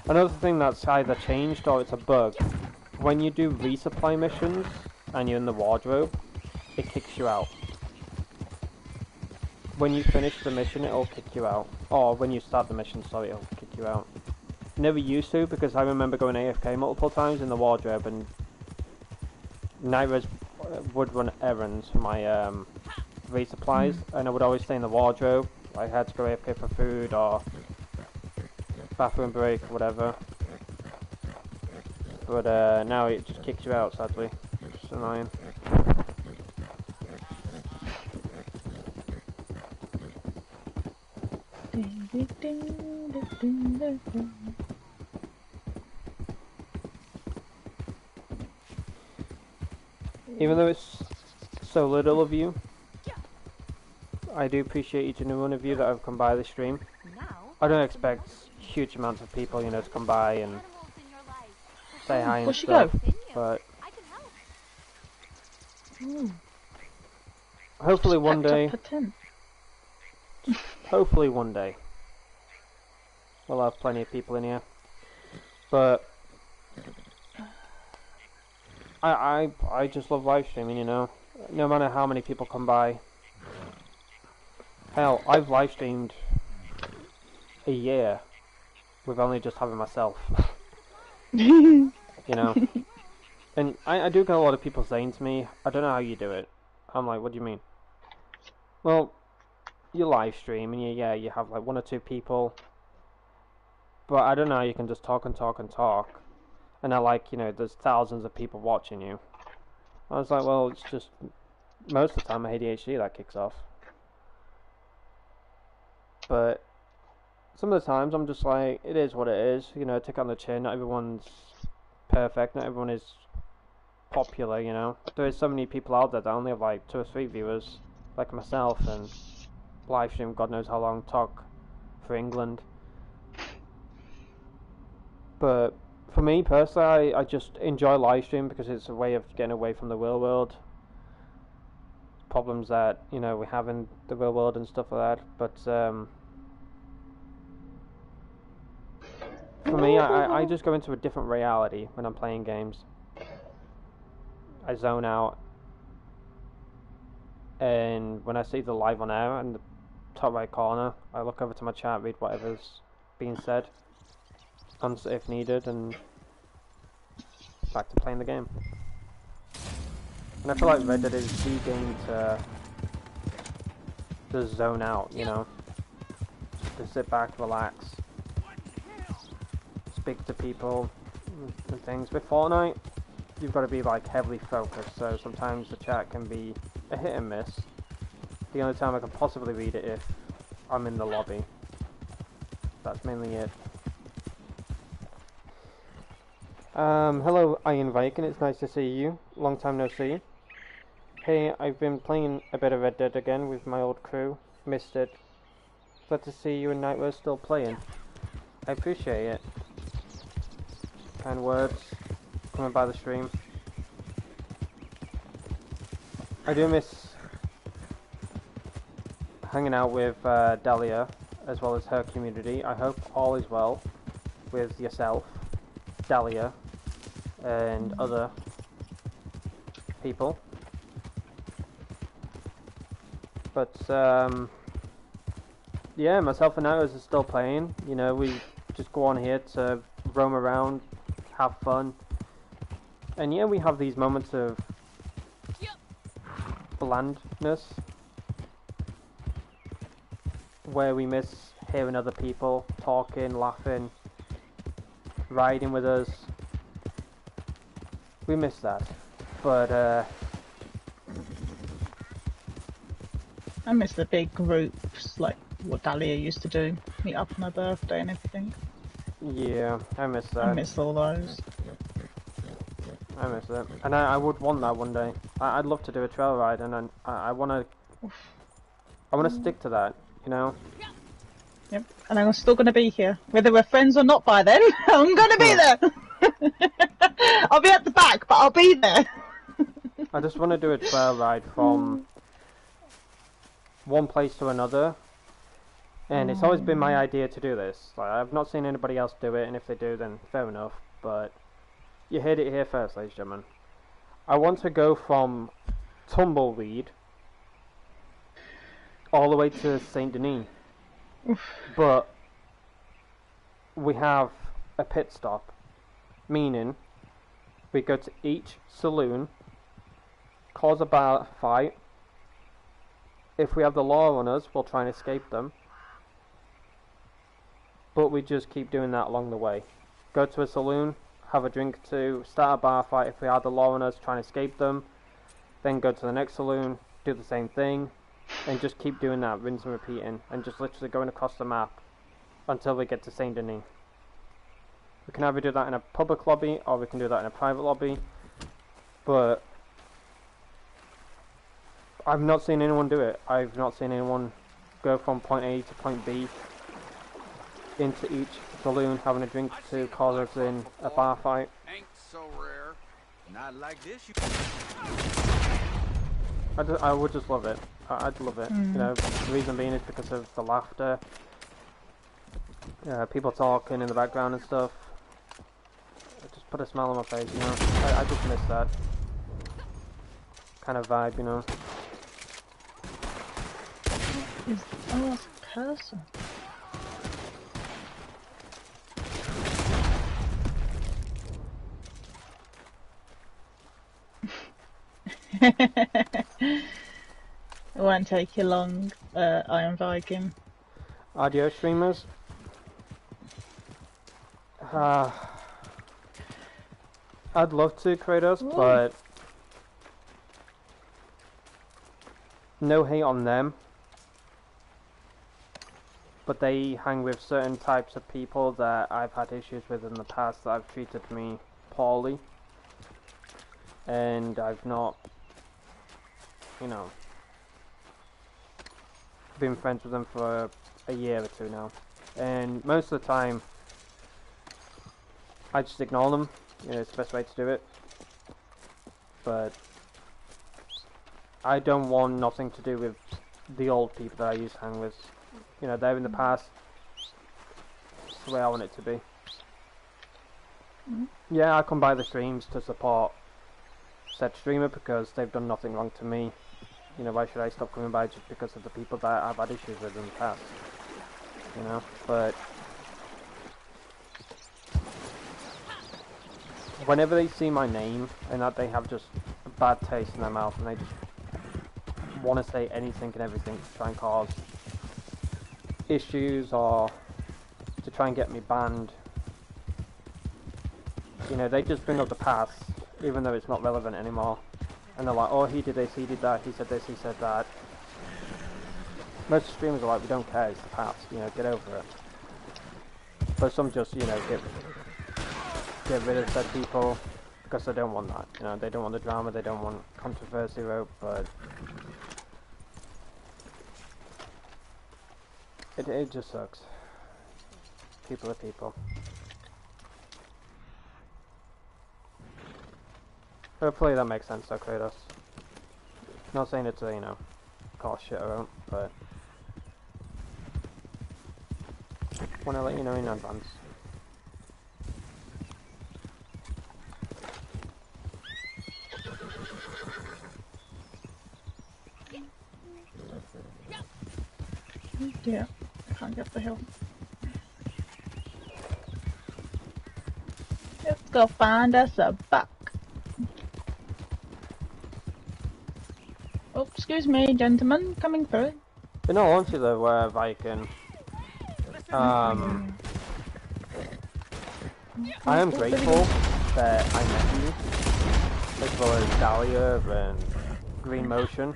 Another thing that's either changed or it's a bug, when you do resupply missions and you're in the wardrobe, it kicks you out. When you finish the mission, it'll kick you out. Or when you start the mission, sorry, it'll kick you out. Never used to, because I remember going AFK multiple times in the wardrobe, and Nightmares would run errands for my resupplies, and I would always stay in the wardrobe. I had to go AFK for food or bathroom break or whatever. But now it just kicks you out, sadly. It's annoying. Even though it's so little of you, I do appreciate each and every one of you that have come by the stream. I don't expect huge amounts of people, you know, to come by and say hi and stuff, but hopefully one day, we'll have plenty of people in here. But I just love live streaming, you know, no matter how many people come by. Hell, I've live streamed a year with only just having myself. You know, and I do get a lot of people saying to me, I don't know how you do it. I'm like, what do you mean? Well, you live stream and you have like 1 or 2 people, but I don't know how you can just talk and talk and talk, and you know, there's thousands of people watching you. I was like, well, it's just most of the time my ADHD that kicks off. But some of the times I'm just like, it is what it is, you know, take on the chin. Not everyone's perfect, not everyone is popular, you know. There is so many people out there that only have like 2 or 3 viewers, like myself, and live stream God knows how long, talk for England. But for me personally, I just enjoy live stream because it's a way of getting away from the real world problems that we have in the real world and stuff like that. But for me, I just go into a different reality when I'm playing games. I zone out, and when I see the live on air in the top right corner, I look over to my chat, read whatever's being said, answer if needed, and back to playing the game. And I feel like Reddit is the game to zone out, to sit back, relax, speak to people and things. With Fortnite, you've got to be like heavily focused, so sometimes the chat can be a hit and miss. The only time I can possibly read it if I'm in the lobby. That's mainly it. Hello Ian Viking, it's nice to see you. Long time no see. Hey, I've been playing a bit of Red Dead again with my old crew. Missed it. Glad to see you and Nightmare still playing. I appreciate it. Kind words coming by the stream. I do miss hanging out with Dahlia as well as her community. I hope all is well with yourself, Dahlia, and other people. But yeah, myself and Nightmare are still playing. We just go on here to roam around, have fun. And yeah, we have these moments of blandness where we miss hearing other people talking, laughing, riding with us. We miss that. But I miss the big groups, like what Dahlia used to do, meet up on my birthday and everything. yeah, I miss that. I miss all those. I miss it, and I would want that one day. I'd love to do a trail ride, and I want to stick to that, Yep, and I'm still going to be here, whether we're friends or not by then. I'm going to be there. I'll be at the back, but I'll be there. I just want to do a trail ride from one place to another, and it's always been my idea to do this. Like, I've not seen anybody else do it, and if they do, then fair enough. But you heard it here first, ladies and gentlemen. I want to go from Tumbleweed all the way to Saint Denis, but we have a pit stop, meaning we go to each saloon, cause a bar fight. If we have the law on us, we'll try and escape them. But we just keep doing that along the way. Go to a saloon, have a drink or two, start a bar fight. If we have the law on us, try and escape them. Then go to the next saloon, do the same thing, and just keep doing that, rinse and repeating, and just literally going across the map until we get to Saint Denis. We can either do that in a public lobby, or we can do that in a private lobby. But I've not seen anyone do it. I've not seen anyone go from point A to point B into each saloon, having a drink to cause us in a bar fight. Ain't so rare. Not like this. I would just love it. I'd love it. The reason being is because of the laughter, people talking in the background and stuff. It just put a smile on my face, I just miss that kind of vibe, Oh, that's a person. It won't take you long, Iron Viking. Audio streamers. I'd love to, Kratos, but no hate on them. But they hang with certain types of people that I've had issues with in the past that have treated me poorly. And I've not, been friends with them for a year or two now. And most of the time, I just ignore them. You know, it's the best way to do it. But I don't want nothing to do with the old people that I used to hang with. You know, they're in the past. It's the way I want it to be. Yeah, I come by the streams to support said streamer because they've done nothing wrong to me. You know, why should I stop coming by just because of the people that I've had issues with in the past? You know, but whenever they see my name and that they have just a bad taste in their mouth and they just want to say anything and everything to try and cause issues or to try and get me banned, you know, they just bring up the past even though it's not relevant anymore, and they're like, oh, he did this, he did that, he said this, he said that. Most streamers are like, we don't care, it's the past, you know, get over it. But some just, you know, get rid of said people because they don't want that, you know, they don't want the drama, they don't want controversy, but it just sucks. People are people. Hopefully that makes sense though, Kratos. Not saying it to, you know, cause shit around, but wanna let you know in advance. Yeah, I can't get up the hill. Let's go find us a buck. Oh, excuse me, gentlemen, coming through. But no, honestly though, where Viking, I am grateful that I met you, as well as Dahlia and Green Motion.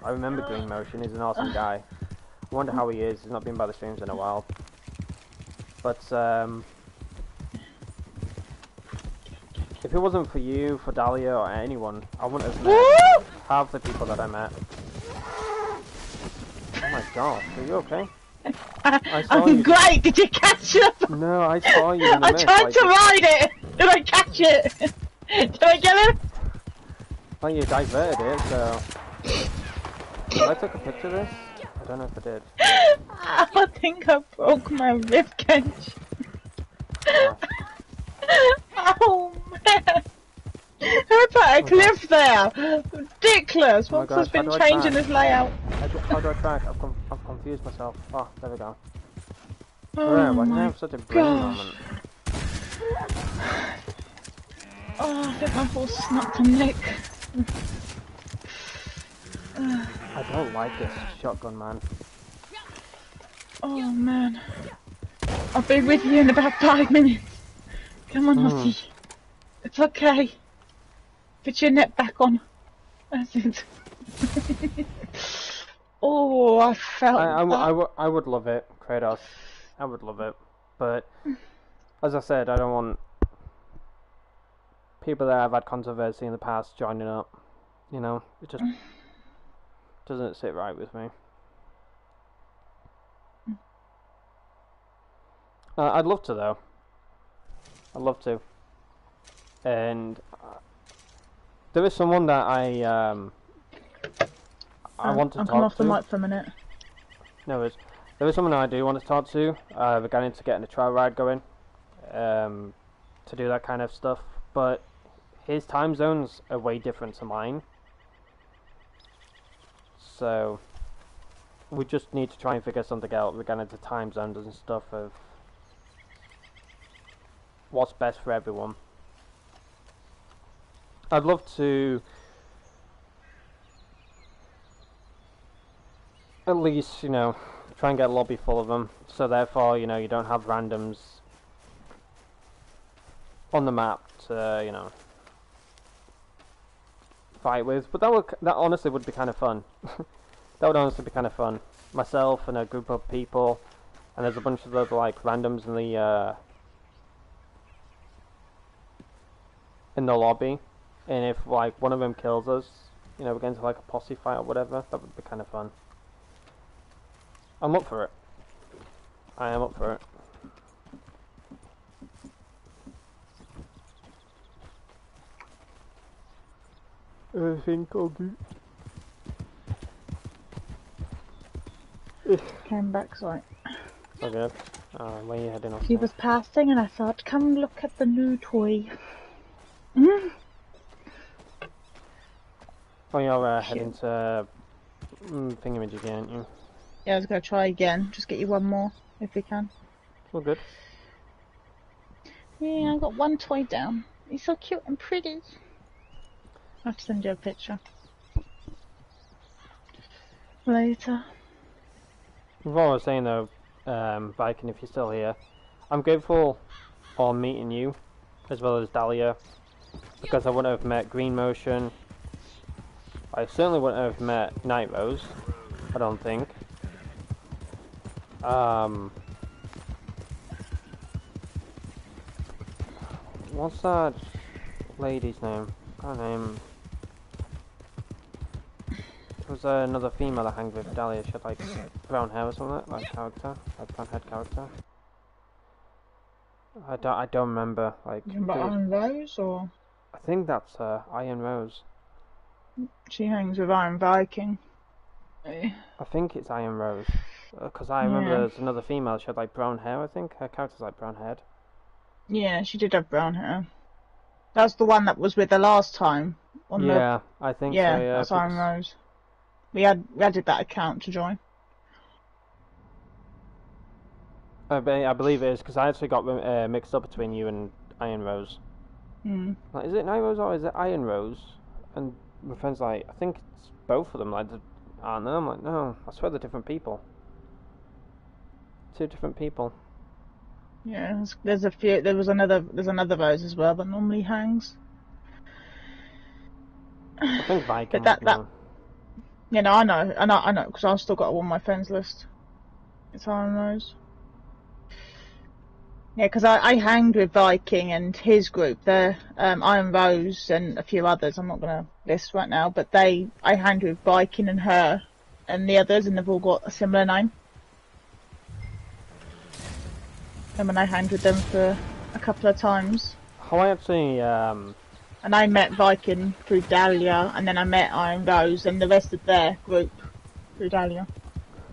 I remember Green Motion, he's an awesome guy. I wonder how he is, he's not been by the streams in a while. But, if it wasn't for you, for Dahlia, or anyone, I wouldn't have met half the people that I met. Oh my god, are you okay? I'm great, did you catch it? No, I saw you in the mist. I tried to ride it! Did I catch it? Did I get it? Well, you diverted it, so... Did I take a picture of this? I don't know if I did. I think I broke my ribcage. Oh man! Who put a cliff there? Ridiculous! Oh What's has been changing this layout? How do I track? I've confused myself. Oh, there we go. Oh Why did I my have such a brain moment? Oh, I think my full snapped a neck. I don't like this shotgun, man. Oh man. I'll be with you in about 5 minutes. Come on, Hottie. It's okay. Put your net back on. That's it. Oh, I felt I would love it, Kratos. I would love it. But, as I said, I don't want people that have had controversy in the past joining up. You know, it just doesn't sit right with me. I'd love to, though. I'd love to. And there is someone that I want to talk to. I'm coming off the mic for a minute. No, there is someone I do want to talk to regarding to getting a trial ride going, to do that kind of stuff. But his time zones are way different to mine, so we just need to try and figure something out regarding to time zones and stuff of what's best for everyone. I'd love to at least, you know, try and get a lobby full of them, so therefore, you know, you don't have randoms on the map to, you know, fight with. But that honestly would be kind of fun. That would honestly be kind of fun. Myself and a group of people, and there's a bunch of other like randoms in the lobby, and if like one of them kills us, you know, we're going to like a posse fight or whatever, that would be kind of fun. I'm up for it. I am up for it. Everything all good. Came back, sorry. Okay. Where are you heading off He to? was passing and I thought, come look at the new toy. Oh, you're heading to Thingamajig, aren't you? Yeah, I was going to try again. Just get you one more, if we can. All good. Yeah, I got one toy down. He's so cute and pretty. I'll have to send you a picture. Later. What I was saying though, Viking, if you're still here, I'm grateful on meeting you, as well as Dahlia, because I wouldn't have met Green Motion. I certainly wouldn't have met Night Rose, I don't think. What's that lady's name? Her name. It was another female I hung with Dahlia. She had like brown hair or something, like character, like brown head character. I don't remember. Like. You remember Iron Rose, or? I think that's Iron Rose. She hangs with Iron Viking. I think it's Iron Rose. Because I remember there's another female, she had like brown hair, I think. Her character's like brown haired. Yeah, she did have brown hair. That's the one that was with her last time. Yeah, I think so, yeah. That's Iron Rose. We added that account to join. I believe it is, because I actually got mixed up between you and Iron Rose. Like, is it Night Rose or is it Iron Rose? And my friend's like, I think it's both of them. Like, I don't know. I'm like, no, I swear they're different people. Two different people. Yeah, there's a few. There's another Rose as well that normally hangs. I think Viking. But that. Yeah, no, I know, because I've still got it on my friends list. It's Iron Rose. Yeah, because I hanged with Viking and his group. They're Iron Rose and a few others. I'm not going to list right now, but I hanged with Viking and her and the others, and they've all got a similar name. And when I hanged with them for a couple of times. How I actually And I met Viking through Dahlia, and then I met Iron Rose and the rest of their group through Dahlia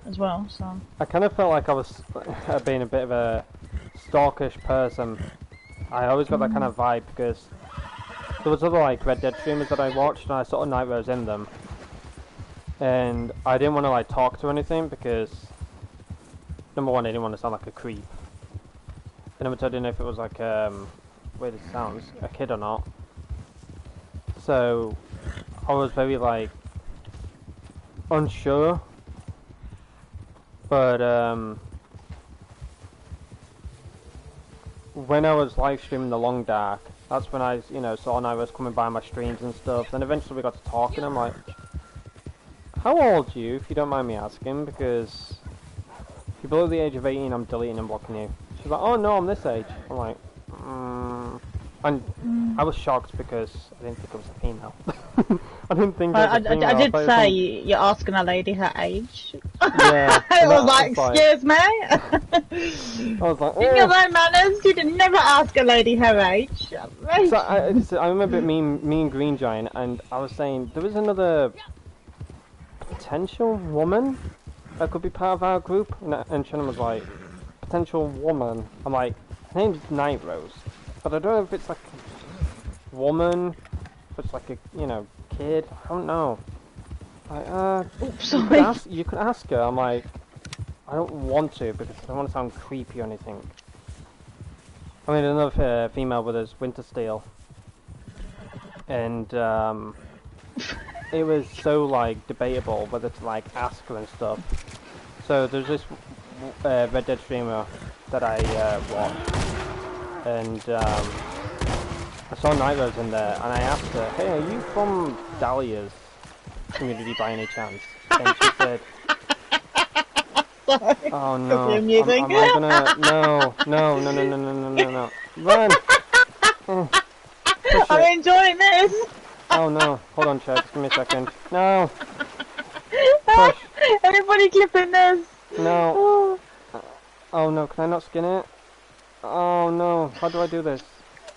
as well. So I kind of felt like I was being a bit of a stalkish person. I always got that kind of vibe because there was other like Red Dead streamers that I watched, and I saw Night Rose in them, and I didn't want to like talk to anything because number one, I didn't want to sound like a creep, and number two, I didn't know if it was like weird it sounds, a kid or not. So I was very like unsure, but when I was live streaming The Long Dark, that's when I saw Night Rose coming by my streams and stuff. Then eventually we got to talking. I'm like, how old are you, if you don't mind me asking? Because if you're below the age of 18, I'm deleting and blocking you. She's like, oh no, I'm this age. I'm like, and I was shocked because I didn't think it was a female. I didn't think it was a female. I did say you're asking a lady her age. Yeah. I was like, excuse me? I was like, in your own manners, you did never ask a lady her age. So I remember me and Green Giant, and I was saying there was another potential woman that could be part of our group, and Shannon was like, potential woman. I'm like, her name's Night Rose, but I don't know if it's like a woman, if it's like a kid. I don't know. Like, you could ask her. I'm like, I don't want to because I don't want to sound creepy or anything. I mean, another female with us, Wintersteel, and it was so like debatable whether to like ask her and stuff. So there's this Red Dead streamer that I watched, and I saw Night Rose in there, and I asked her, "Hey, are you from Dahlia's community by any chance?" And she said, "Oh no, am I gonna? No, run!" I'm enjoying this. Oh no, hold on, Chad, just give me a second. No. Push. Everybody clipping this. No. Oh no, can I not skin it? Oh no, how do I do this?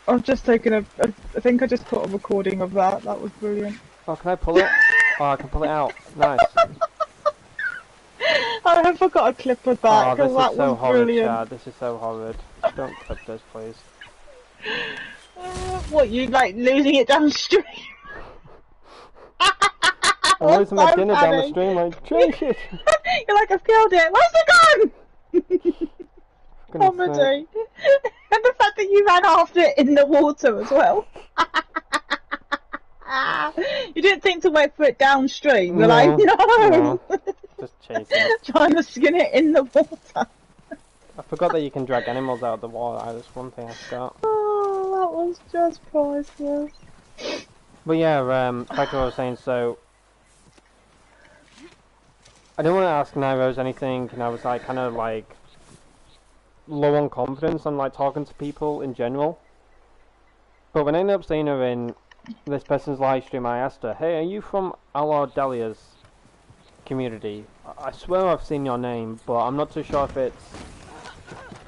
I've just taken I think I just put a recording of that. That was brilliant. Oh, can I pull it? Oh, I can pull it out. Nice. I hope I got a clip of that, Oh, this because that is so was horrid, brilliant. Chad. This is so horrid. Don't clip this, please. What, you like losing it downstream? I'm losing my dinner down the stream, like, drink it! You're like, I've killed it. Where's the gun? Comedy. And the fact that you ran after it in the water as well. You didn't think to wait for it downstream. You're like, no. Just chasing it. Trying to skin it in the water. I forgot that you can drag animals out of the water. That's one thing I forgot. Oh, that was just priceless. But yeah, back to what I was saying, so I didn't want to ask Nairos anything, and I was like kind of like low on confidence on like talking to people in general. But when I ended up seeing her in this person's live stream, I asked her, "Hey, are you from Alor Delia's community? I swear I've seen your name, but I'm not too sure if it's."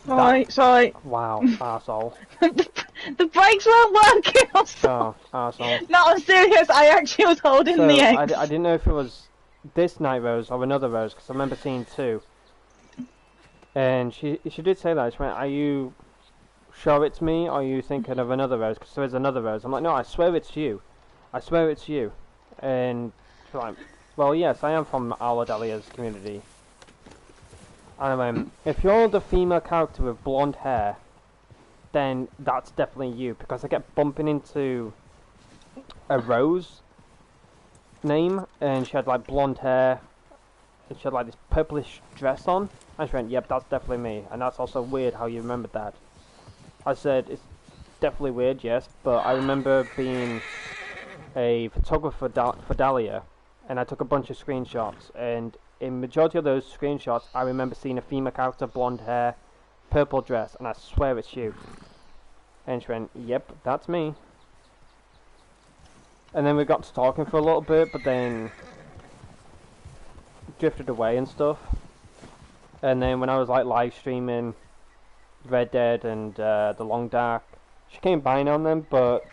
Sorry. Wow, arsehole. The brakes weren't working. Oh, arsehole. No, I'm serious. I actually was holding So, the eggs. I didn't know if it was this night rose or another rose, because I remember seeing two. And she did say that. She went, "Are you sure it's me, or are you thinking of another rose? Because there is another rose." I'm like, "No, I swear it's you. I swear it's you." And she's like, "Well, yes, I am from Aladalia's community." And I went, "If you're the female character with blonde hair, then that's definitely you, because I kept bumping into a rose name, and she had like blonde hair, and she had like this purplish dress on." And she went, "Yep, that's definitely me, and that's also weird how you remembered that." I said, "It's definitely weird, yes, but I remember being a photographer for Dahlia, and I took a bunch of screenshots, and in majority of those screenshots, I remember seeing a female character, blonde hair, purple dress, and I swear it's you." And she went, "Yep, that's me." And then we got to talking for a little bit, but then drifted away and stuff. And then when I was like live streaming Red Dead and The Long Dark, she came by now and then, but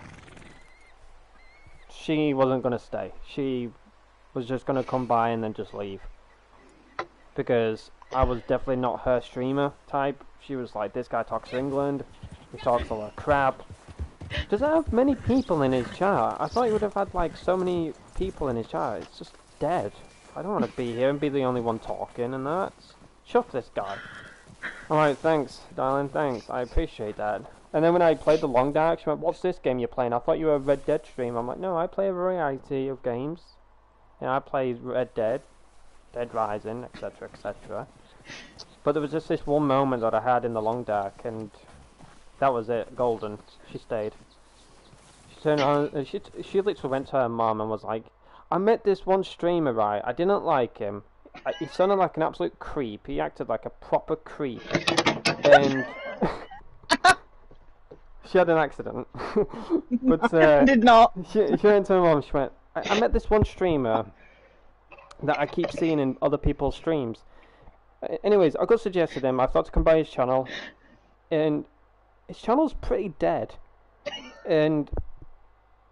she wasn't going to stay. She was just going to come by and then just leave. Because I was definitely not her streamer type. She was like, "This guy talks England, he talks a lot of crap." Does that have many people in his chat? I thought he would have had like so many people in his chat. It's just dead. I don't want to be here and be the only one talking and that. Chuff this guy. Alright, thanks, darling, thanks. I appreciate that. And then when I played The Long Dark, she went, "What's this game you're playing? I thought you were a Red Dead streamer." I'm like, "No, I play a variety of games. You know, I play Red Dead, Dead Rising, etc, etc. But there was just this one moment that I had in The Long Dark, and that was it, golden. She stayed. She turned on, she literally went to her mom and was like, "I met this one streamer, right? I didn't like him. He sounded like an absolute creep. He acted like a proper creep." And she had an accident. But Did not. She went to her mom. She went, I met this one streamer that I keep seeing in other people's streams. Anyways, I got suggested him. I thought to come by his channel, and his channel's pretty dead. And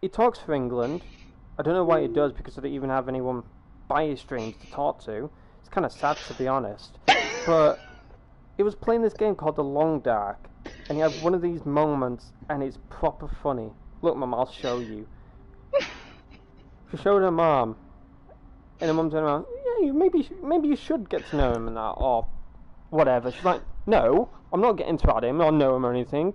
he talks for England. I don't know why he does, because I don't even have anyone by his streams to talk to. It's kind of sad, to be honest. But he was playing this game called The Long Dark, and he had one of these moments, and it's proper funny. Look, Mum, I'll show you. She showed her mom, and her mum turned around, "Yeah, maybe you should get to know him and that, or whatever." She's like, "No, I'm not getting to add him or know him or anything.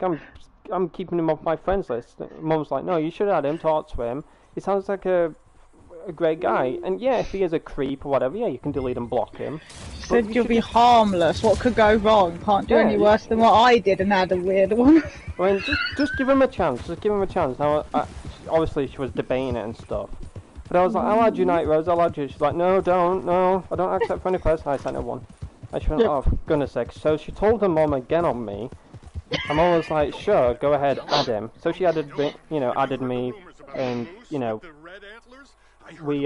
I'm keeping him off my friends list." Mum's like, "No, you should add him, talk to him. He sounds like a great guy. And yeah, if he is a creep or whatever, yeah, you can delete and block him." Said you'll be harmless. What could go wrong? Can't do any worse than what I did and had a weird one. I mean, just give him a chance. Just give him a chance. Now, obviously, she was debating it and stuff. But I was like, "I'll add you, Night Rose, I'll add you." She's like, "No, don't, no. I don't accept friendly person." I sent her one. And she went, "Oh, for goodness sake." So she told her mom again on me. I'm always like, "Sure, go ahead, add him." So she added me, added me, and, we,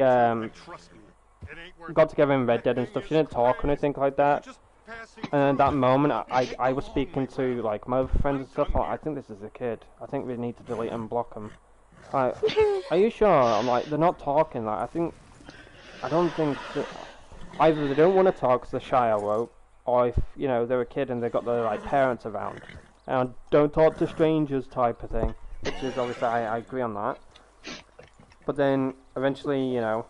got together in Red Dead and stuff. She didn't talk or anything like that. And at that moment, I was speaking to like my other friends and stuff. Like, "I think this is a kid. I think we need to delete and block him." Like, are you sure? I'm like, they're not talking. Like, I don't think that either they don't want to talk because they're shy or woke, or if you know they're a kid and they've got their like parents around, and don't talk to strangers type of thing. Which is obviously I agree on that. But then eventually, you know,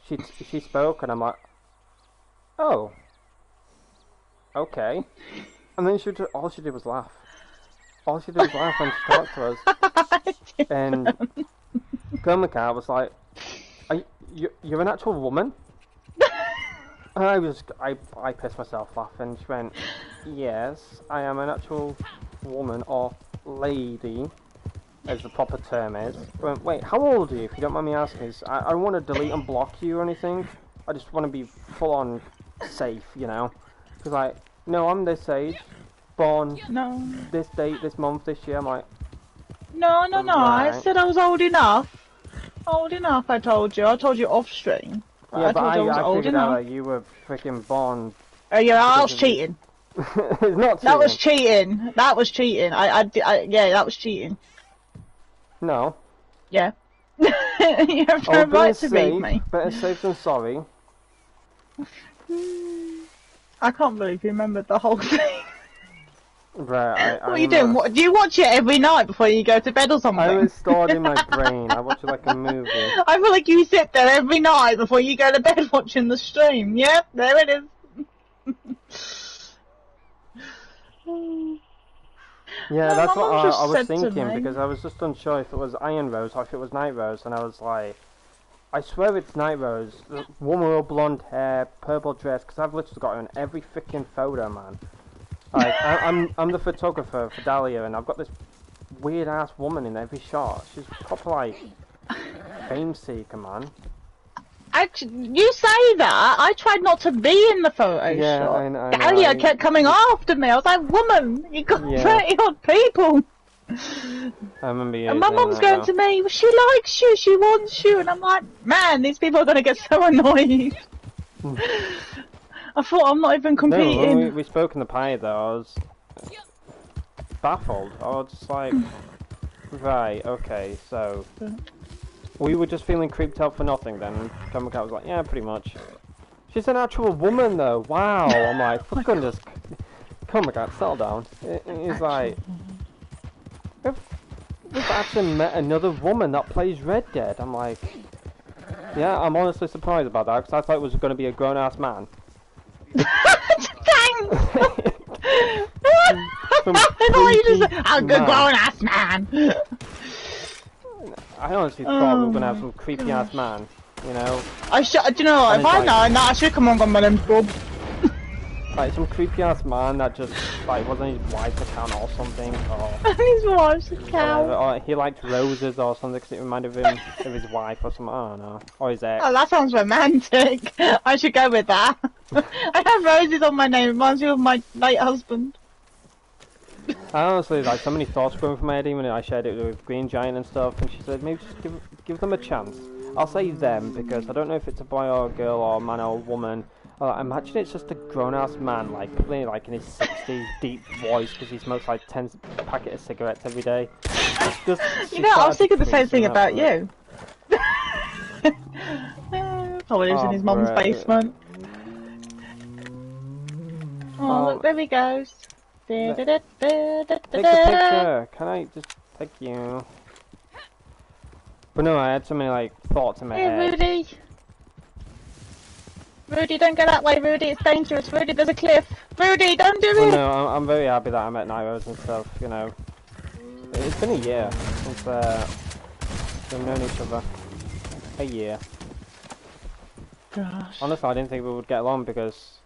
she spoke, and I'm like, oh, okay. And then all she did was laugh. All she did was laugh when she talked to us. And Grandma was like, you're an actual woman? And I pissed myself laughing. She went, yes, I am an actual woman or lady, as the proper term is. I went, wait, how old are you, if you don't mind me asking? I don't want to delete and block you or anything. I just want to be full on safe, you know? Because like, no, I'm this age, born this date, this month, this year. I'm like, no. right. I said I was old enough. Old enough, I told you. I told you off stream. Yeah, I told you I was old figured enough. out that you were freaking born. Oh yeah, I was cheating. It's not cheating. That was cheating. That was cheating. Yeah, that was cheating. No. Yeah. You have no right to beat me. Better safe than sorry. I can't believe you remembered the whole thing. Right, What are you doing? What, do you watch it every night before you go to bed or something? I was stored in my brain. I watch it like a movie. I feel like you sit there every night before you go to bed watching the stream. Yep, there it is. Yeah, No, that's my what mum just I was said to thinking, me. because I was just unsure if it was Iron Rose or if it was Night Rose, and I was like, I swear it's Night Rose. The woman with blonde hair, purple dress, because I've literally got her in every freaking photo, man. Like, I'm the photographer for Dahlia, and I've got this weird ass woman in every shot. She's proper like fame seeker, man. Actually, you say that. I tried not to be in the photo Yeah, shot. I know. Dahlia kept coming after me. I was like, woman, you got 30 odd people. I remember you. And my mum's going to me, well, she likes you, she wants you. And I'm like, man, these people are going to get so annoyed. I thought I'm not even competing. No, when we spoke in the pie though, I was baffled. I was just like, right, okay, so we were just feeling creeped out for nothing then. And Kamikaze was like, yeah, pretty much. She's an actual woman though, wow. I'm like, for goodness, Kamikaze, settle down. He's like, we've actually met another woman that plays Red Dead. I'm like, yeah, I'm honestly surprised about that, because I thought it was going to be a grown-ass man. Thanks! A good grown-ass man! I honestly thought we were going to have some creepy-ass man, you know? Do you know what, if I'd known that, I should come on my name's Bob. Like, some creepy-ass man that just, like, wasn't his wife's account or something, or... His wife's account. Or he liked roses or something, because it reminded him of his wife or something, I don't know. Or his ex. Oh, that sounds romantic. I should go with that. I have roses on my name, it reminds me of my late husband. I honestly, like, so many thoughts going through my head, even when I shared it with Green Giant and stuff, and she said, maybe just give them a chance. I'll say them, because I don't know if it's a boy or a girl or a man or a woman. Imagine it's just a grown-ass man, like, probably like in his 60s, deep voice, because he smokes like 10 packets of cigarettes every day. You know, I was thinking the same thing about you. Probably lives in his mum's basement. Oh, look, there he goes. Take a picture. Can I just take you? But no, I had so many like thoughts in my head. Hey, Rudy. Rudy, don't go that way, Rudy. It's dangerous. Rudy, there's a cliff. Rudy, don't do it. No, I'm very happy that I met Night Rose and stuff. You know, it's been a year since we've known each other. A year. Gosh. Honestly, I didn't think we would get along because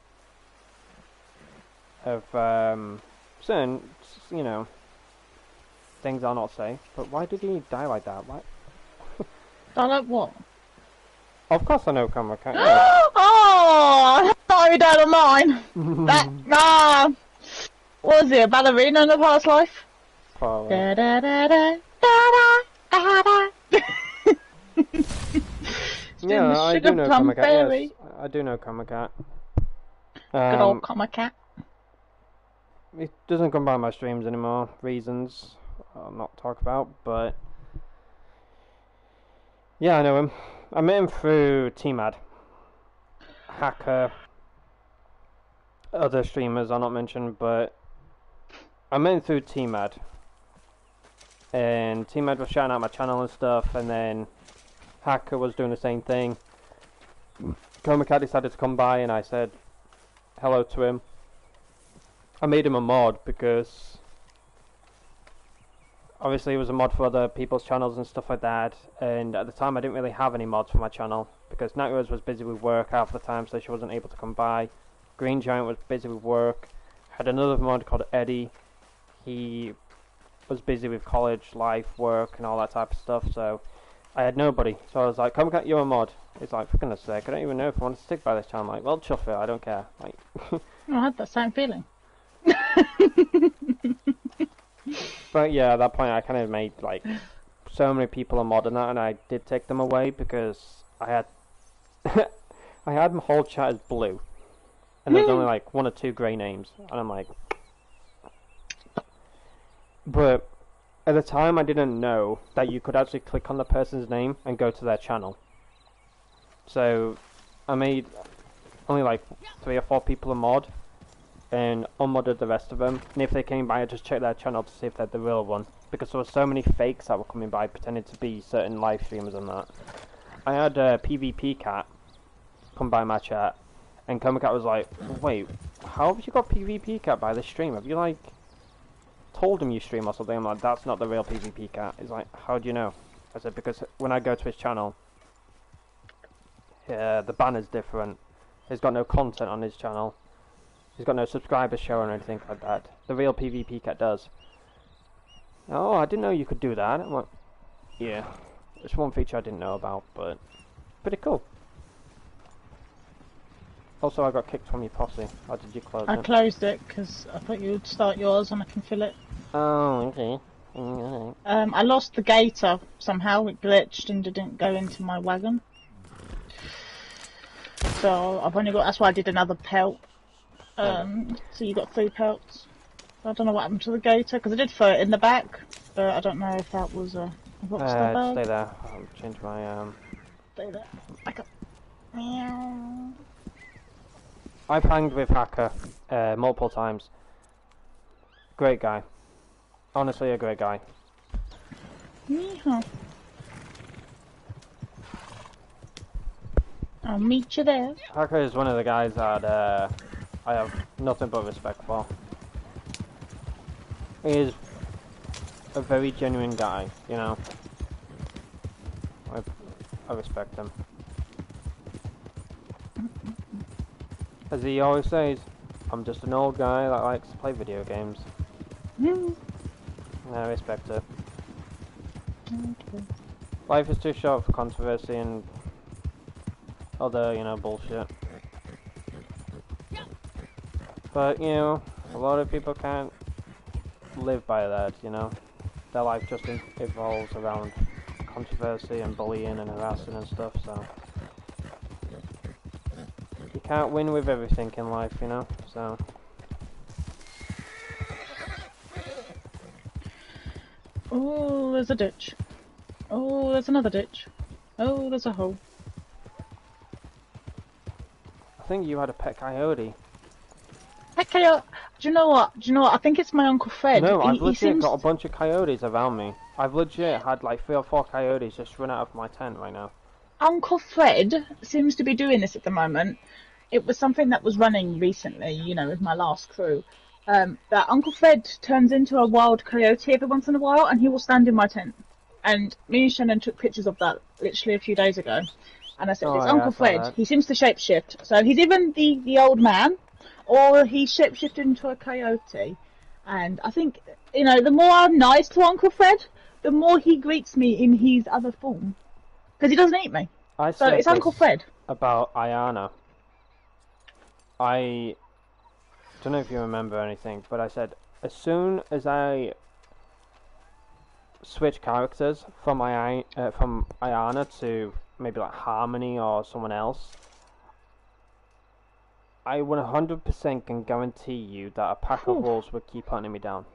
of certain, you know, things I'll not say. But why did he die like that? Why? I like what? Of course I know Camera Cat. Oh, that's not who died on mine. Was he a ballerina in a past life? Probably. Da, da, da, da, da, da, da. Yeah, I do know Camera Cat. Yes, I do know Camera Cat. Good old Camera Cat. It doesn't come by my streams anymore. Reasons I'll not talk about, but Yeah, I know him. I met him through TMAD. Hacker, other streamers I'll not mention, but I met him through TMAD. And TMAD was shouting out my channel and stuff, and then Hacker was doing the same thing. Comicat decided to come by, and I said hello to him. I made him a mod because obviously he was a mod for other people's channels and stuff like that, and at the time I didn't really have any mods for my channel because Nightwars was busy with work half the time, so she wasn't able to come by. Green Giant was busy with work. Had another mod called Eddie. He was busy with college, life, work, and all that type of stuff, so I had nobody. So I was like, come get you a mod. He's like, for goodness sake, I don't even know if I want to stick by this channel. I'm like, well, chuff it, I don't care. Like, I had that same feeling. but yeah, at that point I kind of made like so many people a mod and that, and I did take them away because I had I had my whole chat as blue, and there's only like 1 or 2 grey names, and I'm like, but at the time I didn't know that you could actually click on the person's name and go to their channel. So I made only like 3 or 4 people a mod and unmodded the rest of them, and if they came by I just checked their channel to see if they're the real one, because there were so many fakes that were coming by pretending to be certain live streamers and that. I had a PvP cat come by my chat, and Comicat was like, wait, how have you got PvP cat by this stream? Have you like told him you stream or something? I'm like, that's not the real PvP cat. He's like, how do you know? I said, because when I go to his channel, the banner's different. He's got no content on his channel. He's got no subscribers showing or anything like that. The real PvP cat does. Oh, I didn't know you could do that. I'm like, yeah. It's one feature I didn't know about, but pretty cool. Also, I got kicked from your posse. How did you close it? I closed it because I thought you would start yours and I can fill it. Oh, okay. Alright. I lost the gator somehow. It glitched and didn't go into my wagon. So I've only got. That's why I did another pelt. So you got 3 pelts. I don't know what happened to the gator because I did throw it in the back, but I don't know if that was a. Stay there. I'll change my Stay there. Back up. Meow. I've hanged with Hacker multiple times. Great guy. Honestly, a great guy. Yeehaw. I'll meet you there. Hacker is one of the guys that I have nothing but respect for. He is a very genuine guy, you know. I respect him. As he always says, I'm just an old guy that likes to play video games. I respect it. Okay. Life is too short for controversy and other, you know, bullshit. But, you know, a lot of people can't live by that, you know. Their life just evolves around controversy and bullying and harassing and stuff, so... You can't win with everything in life, you know, so... Oh, there's a ditch. Oh, there's another ditch. Oh, there's a hole. I think you had a pet coyote. Pet coyote. Do you know what? I think it's my Uncle Fred. No, I've legit got a bunch of coyotes around me. I've legit had like 3 or 4 coyotes just run out of my tent right now. Uncle Fred seems to be doing this at the moment. It was something that was running recently, you know, with my last crew. That Uncle Fred turns into a wild coyote every once in a while, and he will stand in my tent. And me and Shannon took pictures of that literally a few days ago. And I said, it's Uncle Fred. He seems to shapeshift. So he's even the old man, or he shapeshifted into a coyote. And I think, you know, the more I'm nice to Uncle Fred, the more he greets me in his other form. Because he doesn't eat me. So it's Uncle Fred. About Ayana. I don't know if you remember anything, but I said, as soon as I switch characters from Ayana to maybe like Harmony or someone else, I 100% can guarantee you that a pack of wolves would keep hunting me down.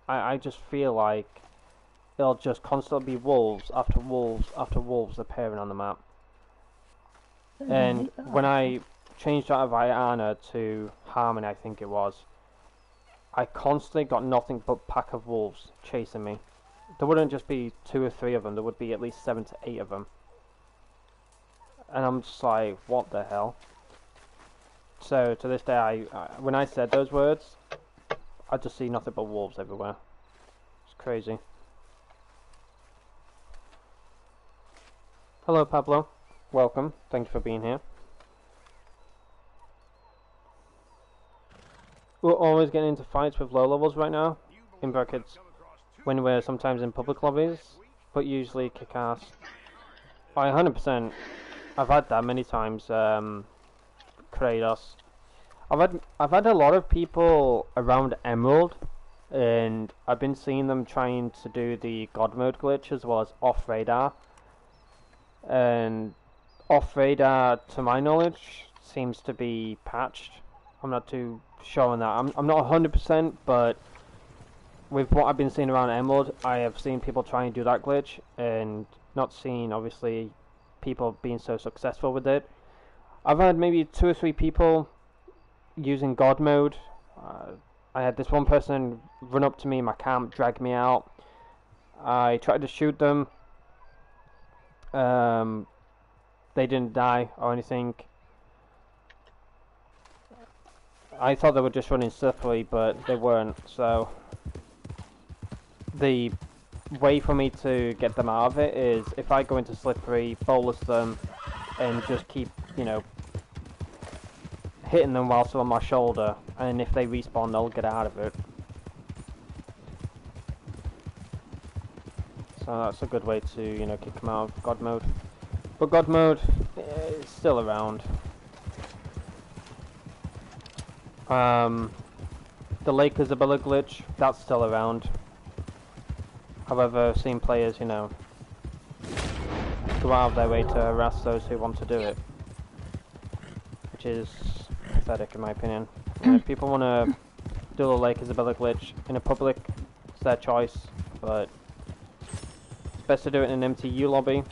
I just feel like it'll just constantly be wolves after wolves after wolves appearing on the map. And when I changed out of Aidan to Harmony, I think it was, I constantly got nothing but pack of wolves chasing me. There wouldn't just be 2 or 3 of them, there would be at least 7 to 8 of them. And I'm just like, what the hell? So to this day, when I said those words, I just see nothing but wolves everywhere. It's crazy. Hello Pablo, welcome, thank you for being here. We're always getting into fights with low levels right now, in brackets, when we're sometimes in public lobbies, but usually kick ass. 100%, I've had that many times, Kratos. I've had a lot of people around Emerald, and I've been seeing them trying to do the God mode glitch as well as off radar. And off radar, to my knowledge, seems to be patched. I'm not too sure on that. I'm not 100%, but with what I've been seeing around Emerald, I have seen people try and do that glitch, and not seen, obviously, people being so successful with it. I've had maybe 2 or 3 people using God mode. I had this one person run up to me in my camp, drag me out. I tried to shoot them. They didn't die or anything. I thought they were just running slippery, but they weren't. So the way for me to get them out of it is if I go into slippery, bolus them, and just keep, you know, hitting them whilst they're on my shoulder, and if they respawn, they'll get out of it. So that's a good way to, you know, kick them out of God mode. But God mode is still around. The Lake Isabella glitch, that's still around. However, I've seen players, you know, go out of their way to harass those who want to do it, which is pathetic in my opinion. If people want to do the Lake Isabella glitch in a public, it's their choice, but it's best to do it in an MTU lobby,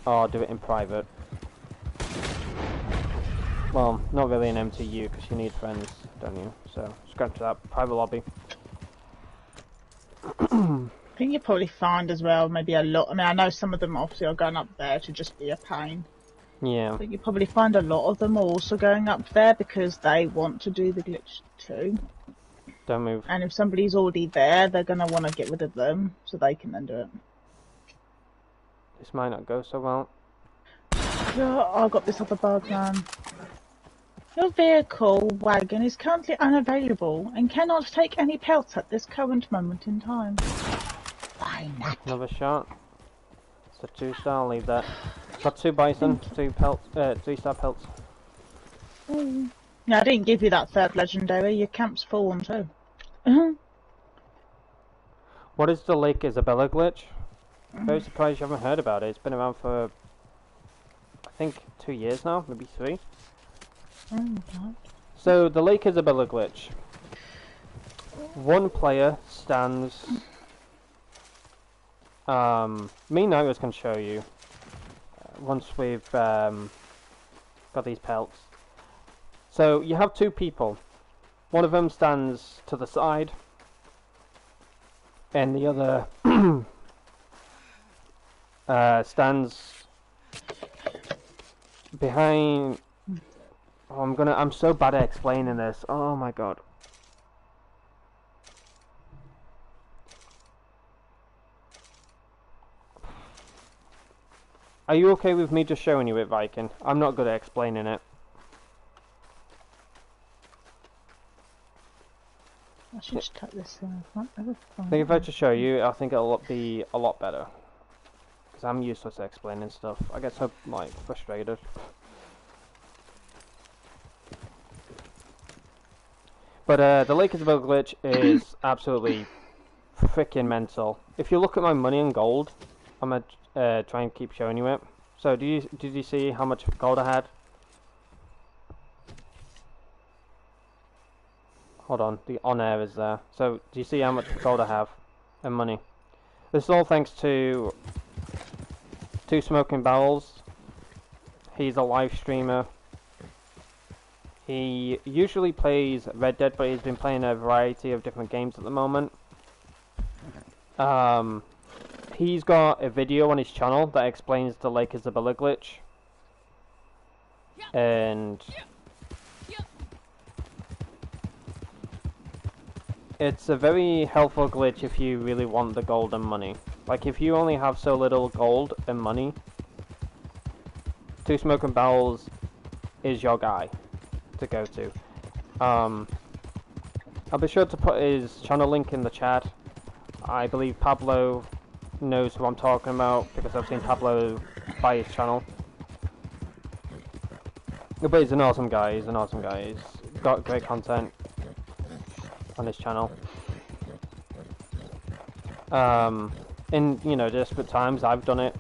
or do it in private. Well, not really an MTU, because you need friends, don't you? So, scratch that, private lobby. I think you probably find as well, maybe a lot, I mean, I know some of them obviously are going up there to just be a pain. Yeah. But you probably find a lot of them are also going up there because they want to do the glitch too. Don't move. And if somebody's already there, they're going to want to get rid of them so they can then do it. This might not go so well. Yeah, I got this other bug, man. Your vehicle wagon is currently unavailable and cannot take any pelts at this current moment in time. Why not? Another shot. It's a 2-star, I'll leave that. Got 2 bison, 2 pelts, 3-star pelts. Oh. No, I didn't give you that 3rd legendary, your camp's full on too. What is the Lake Isabella glitch? Very surprised you haven't heard about it. It's been around for, I think, 2 years now, maybe 3. Oh my god. So, the Lake Isabella glitch. One player stands... me and Nigos can show you. Once we've got these pelts. So, you have 2 people. One of them stands to the side. And the other... stands behind. Oh, I'm so bad at explaining this. Oh my god. Are you okay with me just showing you it, Viking? I'm not good at explaining it. I should just cut this thing off. I think if I just show you, I think it'll be a lot better. Because I'm useless at explaining stuff. I get so, like, frustrated. But the Lake Isabella glitch is absolutely freaking mental. If you look at my money and gold, I'm gonna try and keep showing you it. So did you see how much gold I had? Hold on, the on air is there. So do you see how much gold I have and money? This is all thanks to Two Smoking Barrels. He's a live streamer. He usually plays Red Dead, but he's been playing a variety of different games at the moment. He's got a video on his channel that explains the Lake Isabella glitch. And it's a very helpful glitch if you really want the gold and money. Like, if you only have so little gold and money, Two Smoking Barrels is your guy to go to. I'll be sure to put his channel link in the chat. I believe Pablo knows who I'm talking about because I've seen Pablo buy his channel. But he's an awesome guy, he's got great content on his channel. In, you know, desperate times I've done it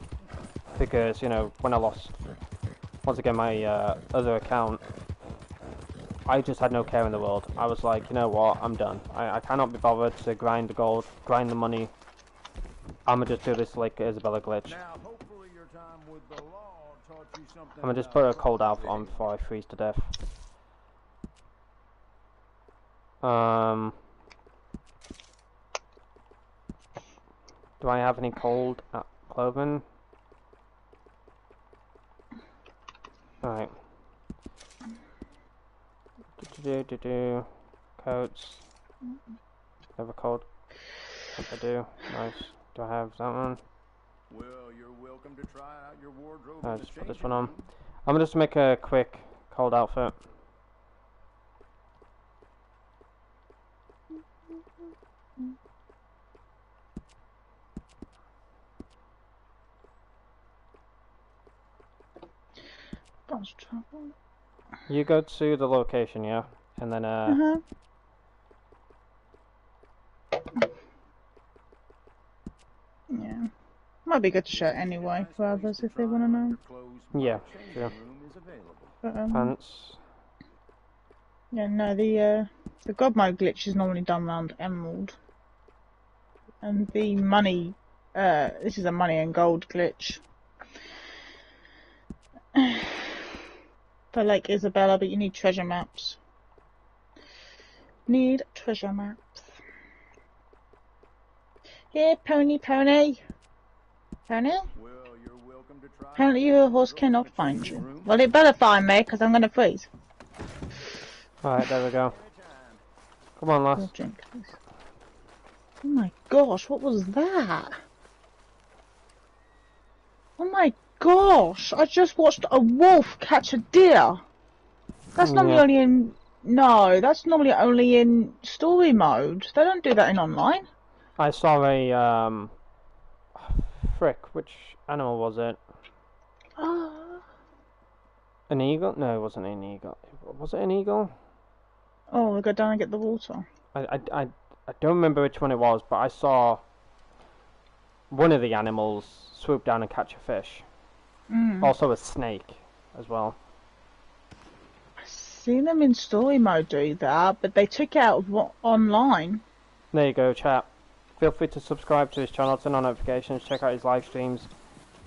because, you know, when I lost once again my other account, I just had no care in the world. I was like, you know what, I'm done. I cannot be bothered to grind the gold, grind the money. I'ma just do this like Isabella glitch. Now, hopefully your time with the law taught you something. I'm gonna just put a cold outfit on before I freeze to death. Do I have any cold clothing? Alright. Coats. Have a cold. If I do. Nice. Do I have that one? Well, you're welcome to try out your wardrobe. I'll just put this one on. I'm gonna just make a quick cold outfit. Bus trouble. You go to the location, yeah? And then, Yeah. Might be good to show anyway for others if they want to know. Yeah, sure. But, Pants. yeah, no, the God Mode glitch is normally done around Emerald. And the money, this is a money and gold glitch. For Lake Isabella, but you need treasure maps. Need treasure maps. Here, pony. Pony? Apparently your horse cannot find you. Well, it better find me, because I'm going to freeze. Alright, there we go. Come on, lass. Drink, please. Oh my gosh, what was that? Oh my gosh, I just watched a wolf catch a deer. That's normally only in... No, that's normally only in story mode. They don't do that in online. I saw a, frick, which animal was it? An eagle? No, it wasn't an eagle. Was it an eagle? Oh, we'll go down and get the water. I don't remember which one it was, but I saw one of the animals swoop down and catch a fish. Also a snake as well. I've seen them in story mode do that, but they took it out of online. There you go, chat. Feel free to subscribe to his channel, turn on notifications, check out his live streams.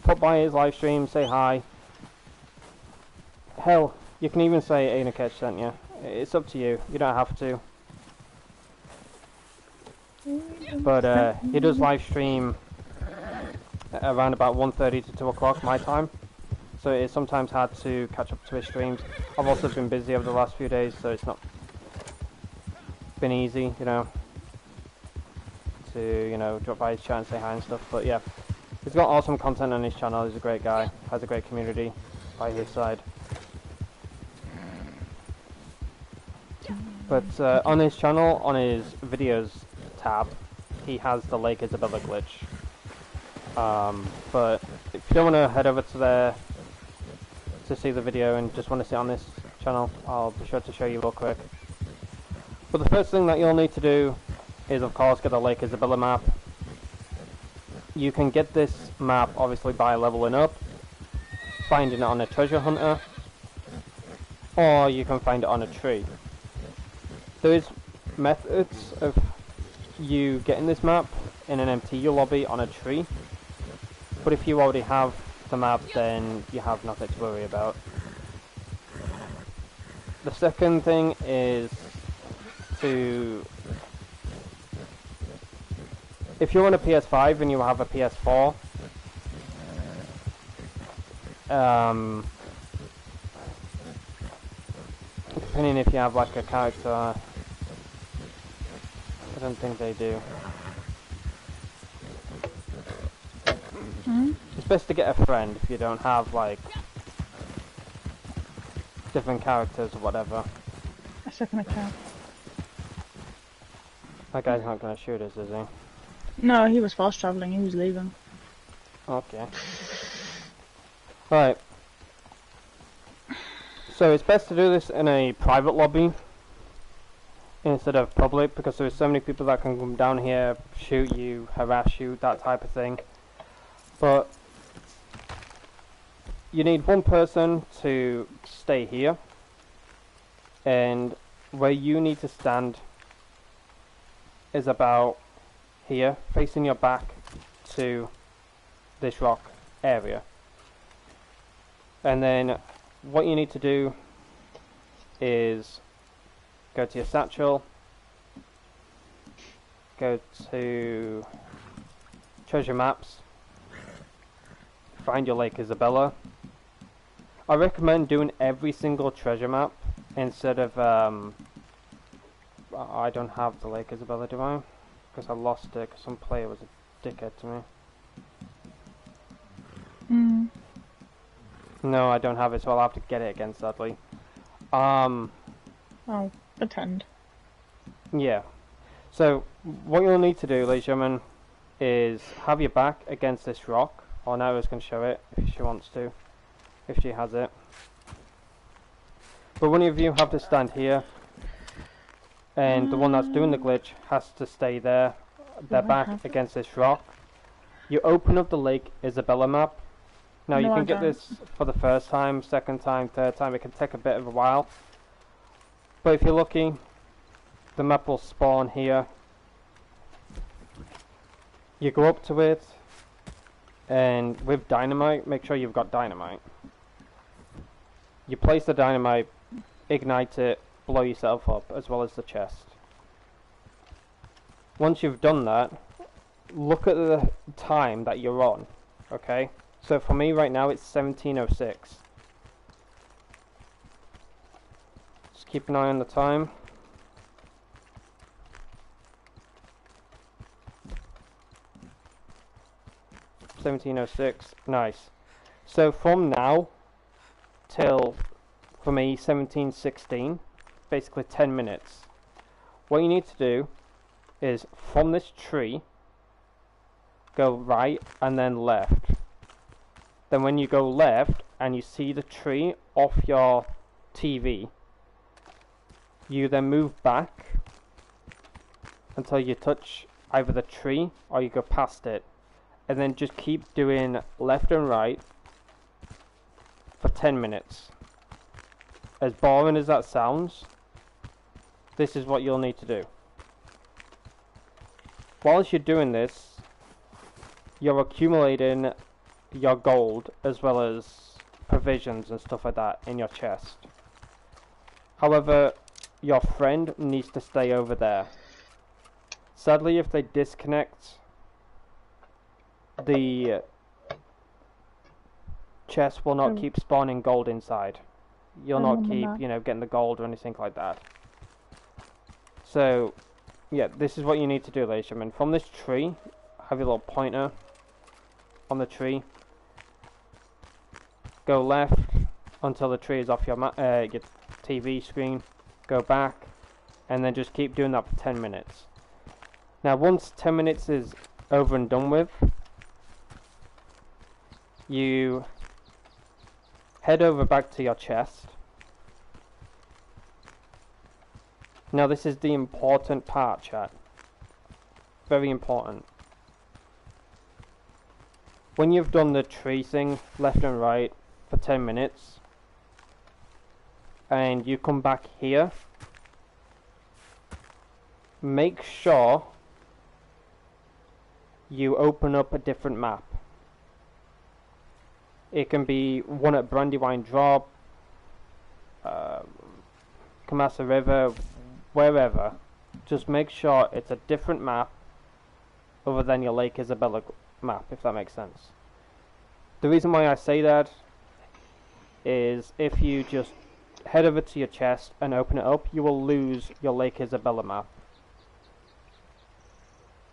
Pop by his live stream, say hi. Hell, you can even say Aidan Ketch sent you. It's up to you. You don't have to. But he does live stream around about 1:30 to 2 o'clock my time. So it is sometimes hard to catch up to his streams. I've also been busy over the last few days, so it's not been easy, you know, to, you know, drop by his chat and say hi and stuff. But yeah, he's got awesome content on his channel. He's a great guy, has a great community by his side. But on his channel, on his videos tab, he has the Lake Isabella glitch. But if you don't want to head over to there to see the video and just want to see it on this channel, I'll be sure to show you real quick. But the first thing that you'll need to do is, of course, get a Lake Isabella map. You can get this map obviously by leveling up, finding it on a treasure hunter, or you can find it on a tree. There is methods of you getting this map. in an MTU lobby on a tree. But if you already have the map, then you have nothing to worry about. The second thing is to... If you're on a PS5 and you have a PS4, depending if you have like a character, I don't think they do. It's best to get a friend if you don't have like different characters or whatever. A second account. That guy's not gonna shoot us, is he? No, he was fast travelling, he was leaving. Okay. Right. So it's best to do this in a private lobby instead of public, because there's so many people that can come down here, shoot you, harass you, that type of thing. But you need one person to stay here, and where you need to stand is about here, facing your back to this rock area. And then what you need to do is go to your satchel, go to treasure maps, find your Lake Isabella. I recommend doing every single treasure map instead of I don't have the Lake Isabella, do I? Because I lost it because some player was a dickhead to me. No, I don't have it, so I'll have to get it again, sadly. Oh, pretend. Yeah. So, what you'll need to do, ladies and gentlemen, is have your back against this rock. Or Naira's going to show it, if she wants to. If she has it. But one of you have to stand here. And the one that's doing the glitch has to stay there. Their back against this rock. You open up the Lake Isabella map. Now you can get this for the first time, second time, third time. It can take a bit of a while. But if you're lucky, the map will spawn here. You go up to it, and with dynamite, make sure you've got dynamite. You place the dynamite, ignite it, blow yourself up, as well as the chest. Once you've done that, look at the time that you're on, okay? So for me right now it's 17:06. Just keep an eye on the time. (17:06), nice. So from now till, for me, 17:16, basically 10 minutes. What you need to do is from this tree, go right and then left. Then when you go left and you see the tree off your TV, you then move back until you touch either the tree or you go past it. And then just keep doing left and right for 10 minutes. As boring as that sounds, this is what you'll need to do. Whilst you're doing this, you're accumulating your gold as well as provisions and stuff like that in your chest. However, your friend needs to stay over there. Sadly, if they disconnect, the chest will not keep spawning gold inside. You'll not keep, you know, getting the gold or anything like that. So, yeah, this is what you need to do, ladies and gentlemen. From this tree, have your little pointer on the tree. Go left until the tree is off your TV screen. Go back, and then just keep doing that for 10 minutes. Now, once 10 minutes is over and done with, you head over back to your chest. Now, this is the important part, chat. Very important. When you've done the tree thing, left and right, for 10 minutes, and you come back here, make sure you open up a different map. It can be one at Brandywine Drop, Kamasa River, wherever. Just make sure it's a different map other than your Lake Isabella map, if that makes sense. The reason why I say that is if you just head over to your chest and open it up, you will lose your Lake Isabella map.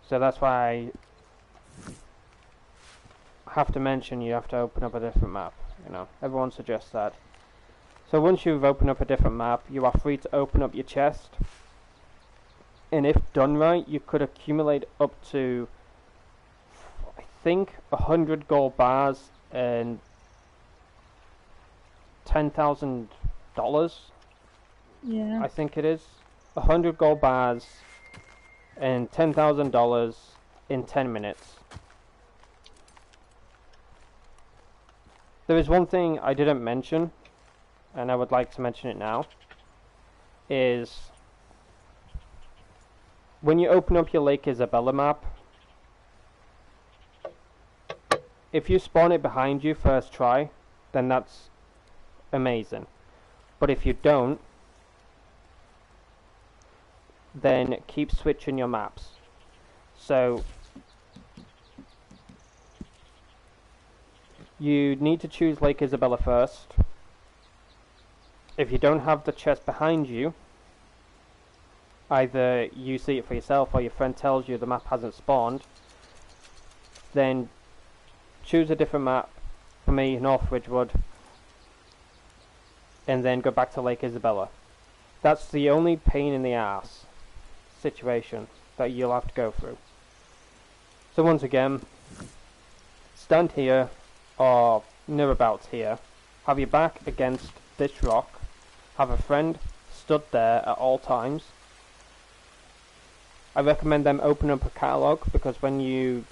So that's why I have to mention you have to open up a different map. You know, everyone suggests that. So once you've opened up a different map, you are free to open up your chest. And if done right, you could accumulate up to, I think, 100 gold bars and $10,000. Yeah. I think it is 100 gold bars and $10,000 in 10 minutes. There is one thing I didn't mention, and I would like to mention it now, is when you open up your Lake Isabella map, if you spawn it behind you first try, then that's amazing. But if you don't, then keep switching your maps. So you need to choose Lake Isabella first. If you don't have the chest behind you, either you see it for yourself or your friend tells you the map hasn't spawned, then choose a different map. For me, North Ridgewood, and then go back to Lake Isabella. That's the only pain in the ass situation that you'll have to go through. So once again, stand here or near about here, have your back against this rock, have a friend stood there at all times. I recommend them open up a catalogue, because when you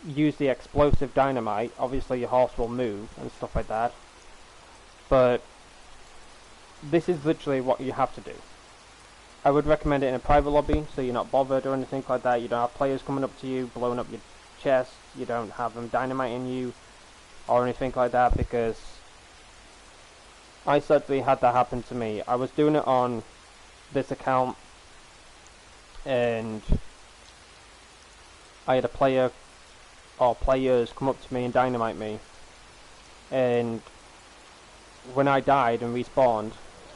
use the explosive dynamite, obviously your horse will move and stuff like that. But this is literally what you have to do. I would recommend it in a private lobby, so you're not bothered or anything like that. You don't have players coming up to you, blowing up your chest. You don't have them dynamiting you or anything like that, because I certainly had that happen to me. I was doing it on this account, and I had a player or players come up to me and dynamite me, and when I died and respawned,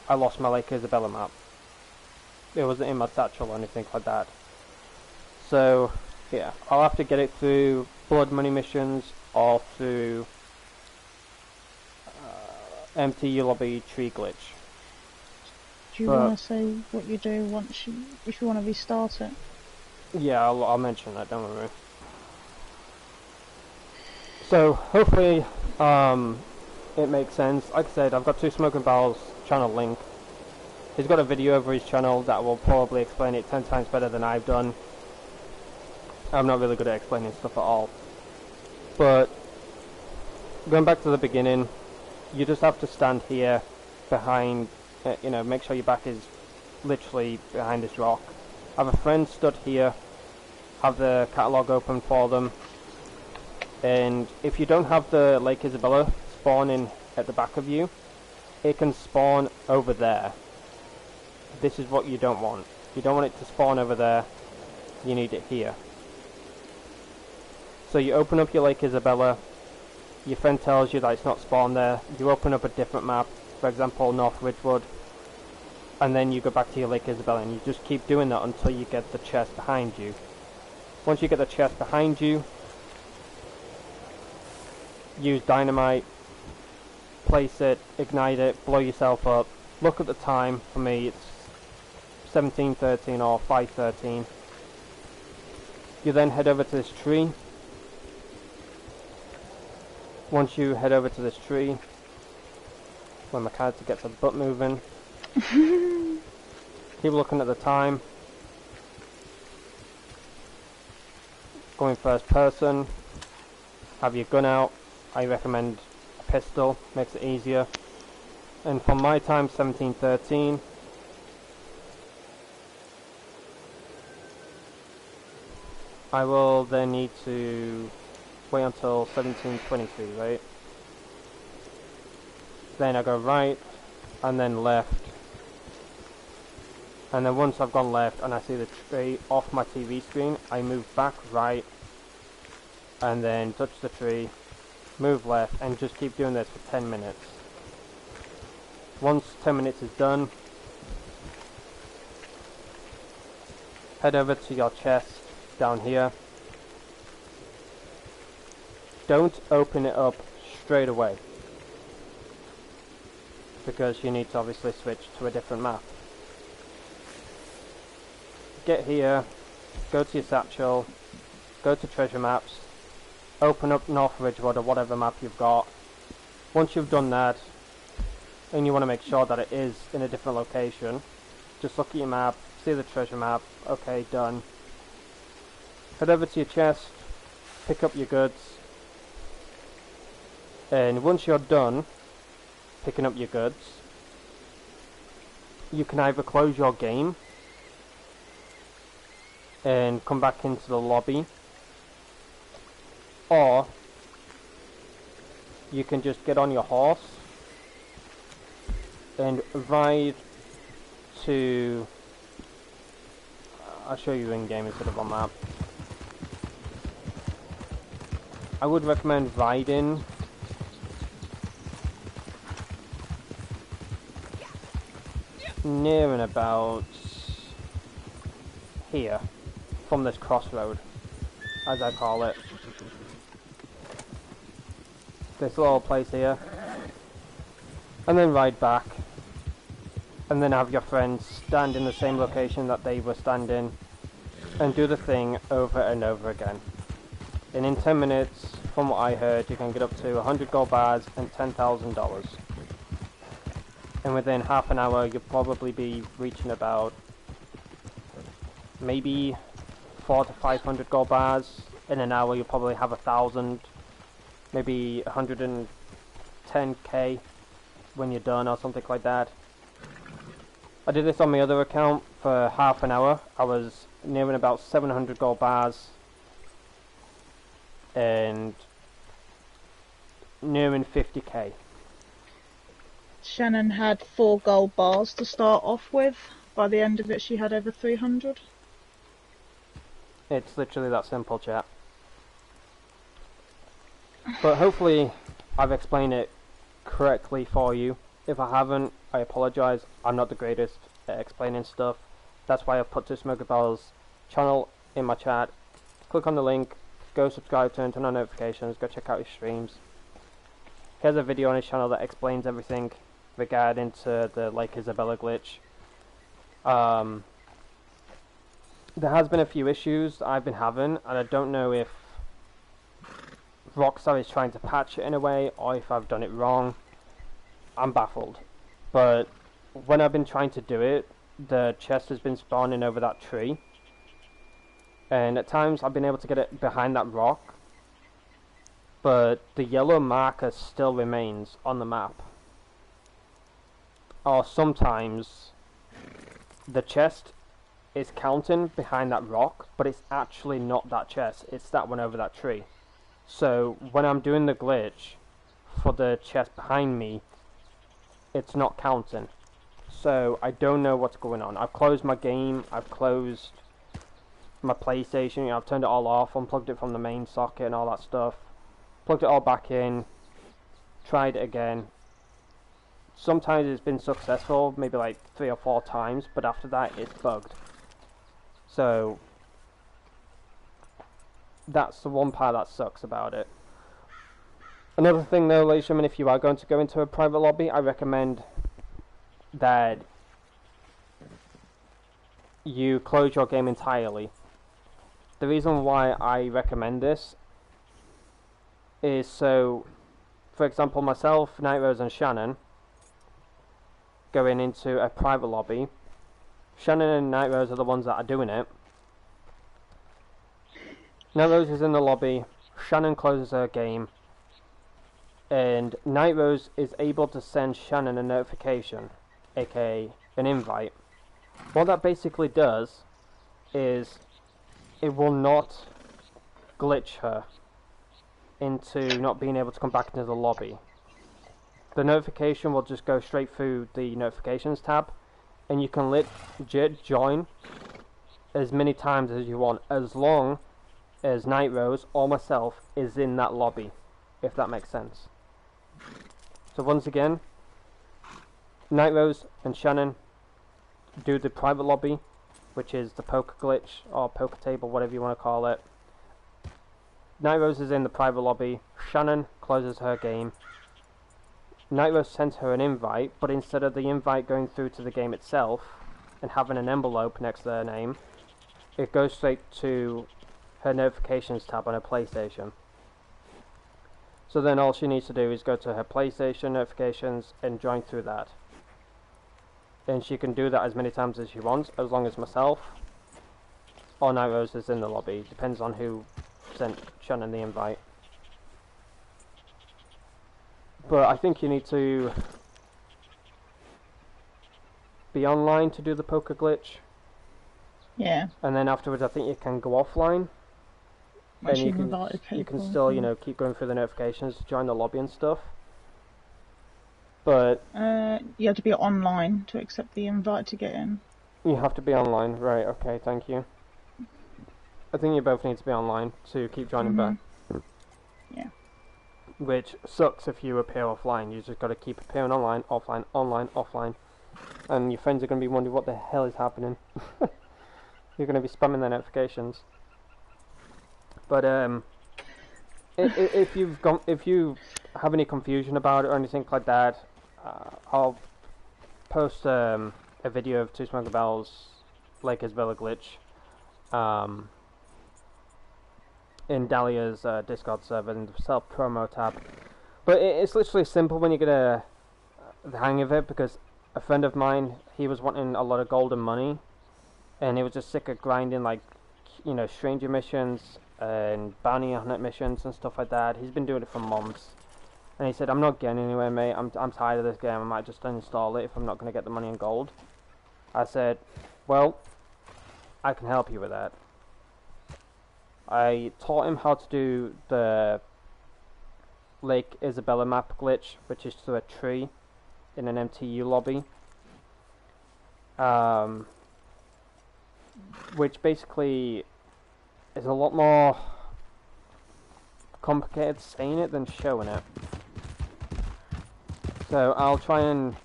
I lost my Lake Isabella map. It wasn't in my satchel or anything like that. So yeah, I'll have to get it through blood money missions or through empty lobby tree glitch. Do you want to say what you do once if you want to restart it? Yeah, I'll mention that, don't worry. So hopefully it makes sense. Like I said, I've got Two Smoking Barrels channel link. He's got a video over his channel that will probably explain it 10 times better than I've done. I'm not really good at explaining stuff at all. But going back to the beginning, you just have to stand here behind, make sure your back is literally behind this rock. Have a friend stood here, have the catalogue open for them, and if you don't have the Lake Isabella spawning at the back of you, it can spawn over there. This is what you don't want. You don't want it to spawn over there, you need it here. So you open up your Lake Isabella, your friend tells you that it's not spawned there, you open up a different map, for example North Ridgewood, and then you go back to your Lake Isabella, and you just keep doing that until you get the chest behind you. Once you get the chest behind you, use dynamite, place it, ignite it, blow yourself up. Look at the time. For me it's 17:13 or 5:13. You then head over to this tree. Once you head over to this tree, when my character gets a butt moving, keep looking at the time. Going first person, have your gun out. I recommend a pistol, makes it easier. And from my time, 17:13. I will then need to wait until 1722, right? Then I go right, and then left. And then once I've gone left and I see the tree off my TV screen, I move back right, and then touch the tree, move left, and just keep doing this for 10 minutes. Once 10 minutes is done, head over to your chest down here. Don't open it up straight away, because you need to obviously switch to a different map. Get here, go to your satchel, go to treasure maps, open up North Ridgewood or whatever map you've got. Once you've done that, and you want to make sure that it is in a different location, just look at your map, see the treasure map, okay, done. Head over to your chest, pick up your goods, and once you're done picking up your goods, you can either close your game and come back into the lobby, or you can just get on your horse and ride to... I'll show you in game instead of on map. I would recommend riding near and about here, from this crossroad, as I call it. This little place here. And then ride back. And then have your friends stand in the same location that they were standing. And do the thing over and over again. And in 10 minutes, from what I heard, you can get up to 100 gold bars and $10,000. And within half an hour, you'll probably be reaching about maybe 400 to 500 gold bars. In an hour, you'll probably have 1,000, maybe 110k when you're done, or something like that. I did this on my other account for half an hour. I was nearing about 700 gold bars and nearing 50k. Shannon had 4 gold bars to start off with. By the end of it, she had over 300. It's literally that simple, chat. But hopefully I've explained it correctly for you. If I haven't, I apologise. I'm not the greatest at explaining stuff. That's why I've put to Smoker Bell's channel in my chat. Click on the link, go subscribe to him, turn on notifications, go check out his streams. He has a video on his channel that explains everything regarding to the Lake Isabella glitch. There has been a few issues that I've been having, and I don't know if Rockstar is trying to patch it in a way, or if I've done it wrong. I'm baffled. But when I've been trying to do it, the chest has been spawning over that tree. And at times I've been able to get it behind that rock. But the yellow marker still remains on the map. Or sometimes the chest is counting behind that rock, but it's actually not that chest, it's that one over that tree. So when I'm doing the glitch for the chest behind me, it's not counting. So I don't know what's going on. I've closed my game, I've closed my PlayStation, I've turned it all off, unplugged it from the main socket and all that stuff. Plugged it all back in, tried it again. Sometimes it's been successful, maybe like 3 or 4 times, but after that it's bugged. So that's the one part that sucks about it. Another thing though, ladies and gentlemen, if you are going to go into a private lobby, I recommend that you close your game entirely. The reason why I recommend this is so, for example, myself, Night Rose and Shannon going into a private lobby. Shannon and Night Rose are the ones that are doing it. Night Rose is in the lobby, Shannon closes her game, and Night Rose is able to send Shannon a notification, aka an invite. What that basically does is it will not glitch her into not being able to come back into the lobby, the notification will just go straight through the notifications tab, and you can legit join as many times as you want, as long as Night Rose or myself is in that lobby, if that makes sense. So once again, Night Rose and Shannon do the private lobby, which is the poker glitch or poker table, whatever you want to call it. Night Rose is in the private lobby. Shannon closes her game. Night Rose sends her an invite, but instead of the invite going through to the game itself and having an envelope next to their name, it goes straight to her notifications tab on her PlayStation. So then all she needs to do is go to her PlayStation notifications and join through that. And she can do that as many times as she wants, as long as myself or Night Rose is in the lobby. Depends on who sent Shannon the invite. But I think you need to be online to do the poker glitch. Yeah. And then afterwards I think you can go offline. Once And you've invited you can people, still, you know, keep going through the notifications to join the lobby and stuff. But you have to be online to accept the invite to get in. you have to be online, right? Okay, thank you. I think you both need to be online to keep joining back. Yeah. Which sucks if you appear offline. You just got to keep appearing online, offline, online, offline, and your friends are going to be wondering what the hell is happening. You're going to be spamming their notifications. But if you have any confusion about it or anything like that, I'll post a video of Two Smoking Bells Lakers Villa glitch in Dahlia's Discord server in the self promo tab. But it's literally simple when you get the hang of it, because a friend of mine, he was wanting a lot of golden money, and he was just sick of grinding, like, you know, stranger missions and bounty hunter missions and stuff like that. He's been doing it for months, and he said, I'm not getting anywhere, mate. I'm tired of this game. I might just uninstall it if I'm not going to get the money in gold. I said, well, I can help you with that. I taught him how to do the Lake Isabella map glitch, which is through a tree in an MTU lobby, which basically is a lot more complicated saying it than showing it. So I'll try and,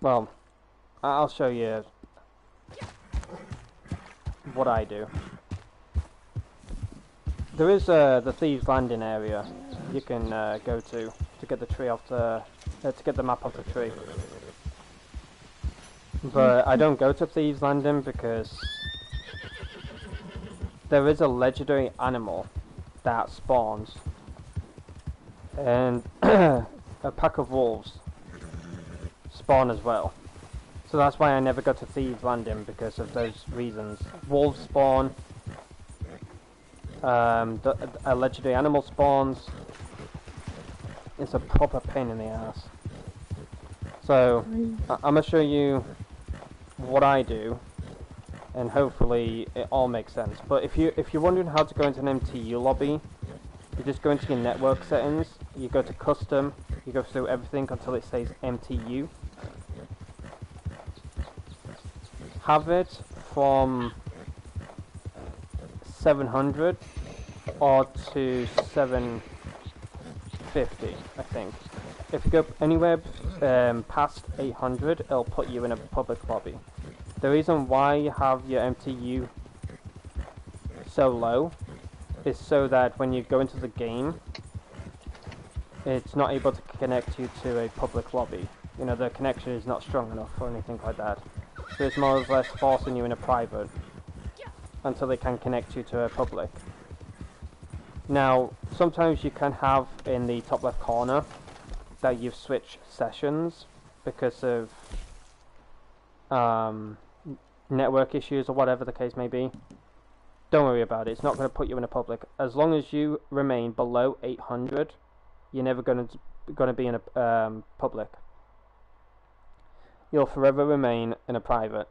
well, I'll show you what I do. There is the Thieves Landing area you can go to get the tree off the to get the map off the tree. But I don't go to Thieves Landing because there is a legendary animal that spawns, and a pack of wolves spawn as well. So that's why I never go to Thieves Landing, because of those reasons. Wolves spawn, a legendary animal spawns. It's a proper pain in the ass. So I'm gonna show you what I do, and hopefully it all makes sense. But if you're wondering how to go into an MTU lobby, you just go into your network settings, you go to custom, you go through everything until it says MTU. Have it from 700 or to 750, I think. If you go anywhere past 800, it'll put you in a public lobby. The reason why you have your MTU so low is so that when you go into the game, it's not able to connect you to a public lobby. You know, the connection is not strong enough or anything like that. So it's more or less forcing you in a private until they can connect you to a public. Now, sometimes you can have in the top left corner that you've switched sessions because of network issues or whatever the case may be. Don't worry about it. It's not going to put you in a public. As long as you remain below 800, you're never going to be in a public. You'll forever remain in a private.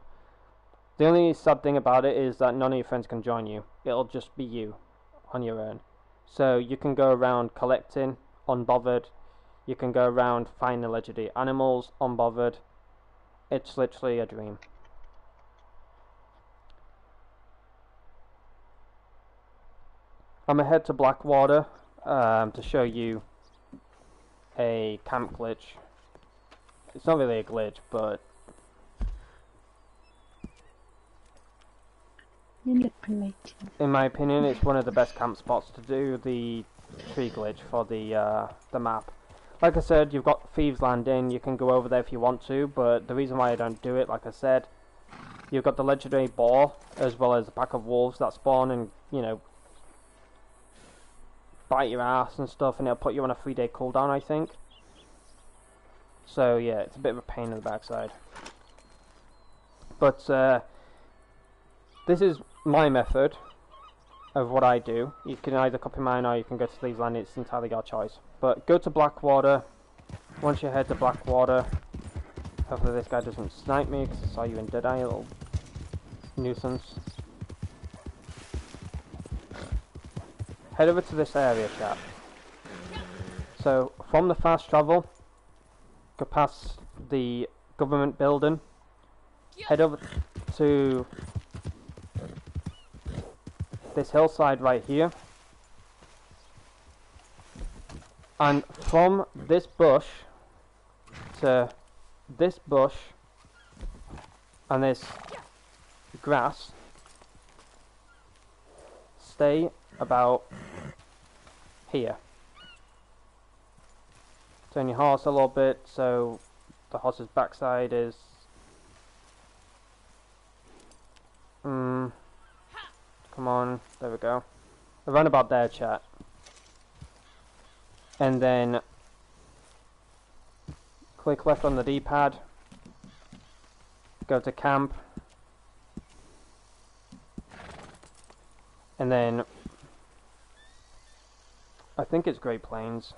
The only sad thing about it is that none of your friends can join you. It'll just be you. on your own. So you can go around collecting, unbothered. You can go around finding legendary animals, unbothered. It's literally a dream. I'm gonna head to Blackwater to show you a camp glitch. It's not really a glitch, but in my opinion, it's one of the best camp spots to do the tree glitch for the map. Like I said, you've got Thieves Landing. You can go over there if you want to, but the reason why I don't do it, like I said, you've got the legendary boar as well as a pack of wolves that spawn and, you know, bite your ass and stuff, and it'll put you on a 3-day cooldown, I think. So yeah, it's a bit of a pain in the backside. But this is my method of what I do. You can either copy mine or you can go to Thieves Landing. It's entirely your choice. But go to Blackwater. Once you head to Blackwater, hopefully this guy doesn't snipe me because I saw you in Deadeye, you little nuisance. Head over to this area, chap. So from the fast travel, go past the government building, head over to this hillside right here, and from this bush to this bush and this grass, stay about here. Turn your horse a little bit so the horse's backside is come on, there we go. Around about there, chat. And then click left on the D-pad, go to camp, and then I think it's Great Plains.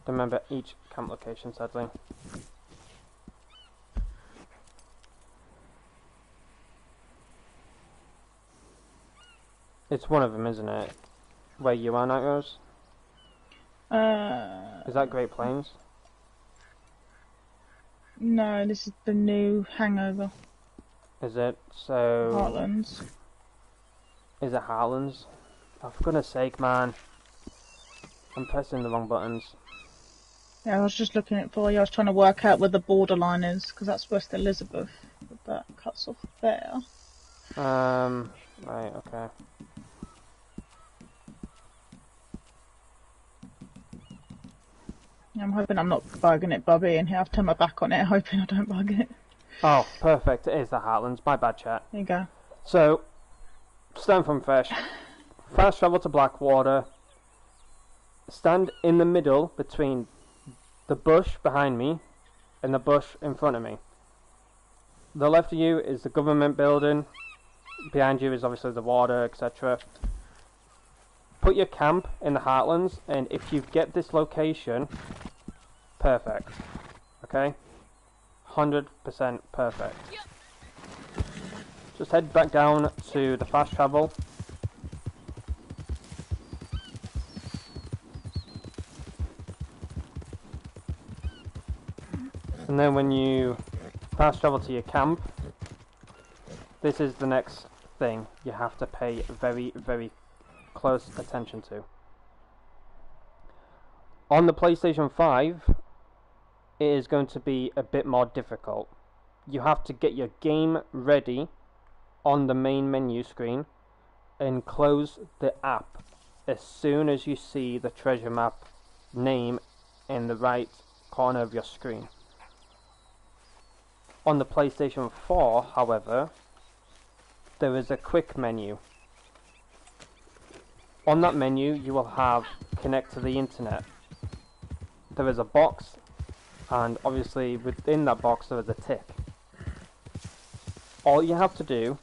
Don't remember each camp location, sadly. It's one of them, isn't it? Where you are, Nightros? Is that Great Plains? No, this is the new Hangover. Is it? So... Heartlands. Is it Heartlands? Oh, for goodness sake, man. I'm pressing the wrong buttons. Yeah, I was just looking at it for you. I was trying to work out where the borderline is, because that's West Elizabeth. But that cuts off there. Right, okay. I'm hoping I'm not bugging it, Bobby, and here I've turned my back on it, hoping I don't bug it. Oh, perfect. It is the Heartlands. My bad, chat. There you go. So, stand from fresh. Fast travel to Blackwater. Stand in the middle between the bush behind me and the bush in front of me. The left of you is the government building. Behind you is obviously the water, etc. Put your camp in the Heartlands, and if you get this location, perfect. Okay? 100% perfect. Just head back down to the fast travel. And then when you fast travel to your camp, this is the next thing you have to pay very, very close attention to. On the PlayStation 5, it is going to be a bit more difficult. You have to get your game ready on the main menu screen and close the app as soon as you see the treasure map name in the right corner of your screen. On the PlayStation 4, however, there is a quick menu. On that menu, you will have connect to the internet. There is a box, and obviously within that box there is a tick. All you have to do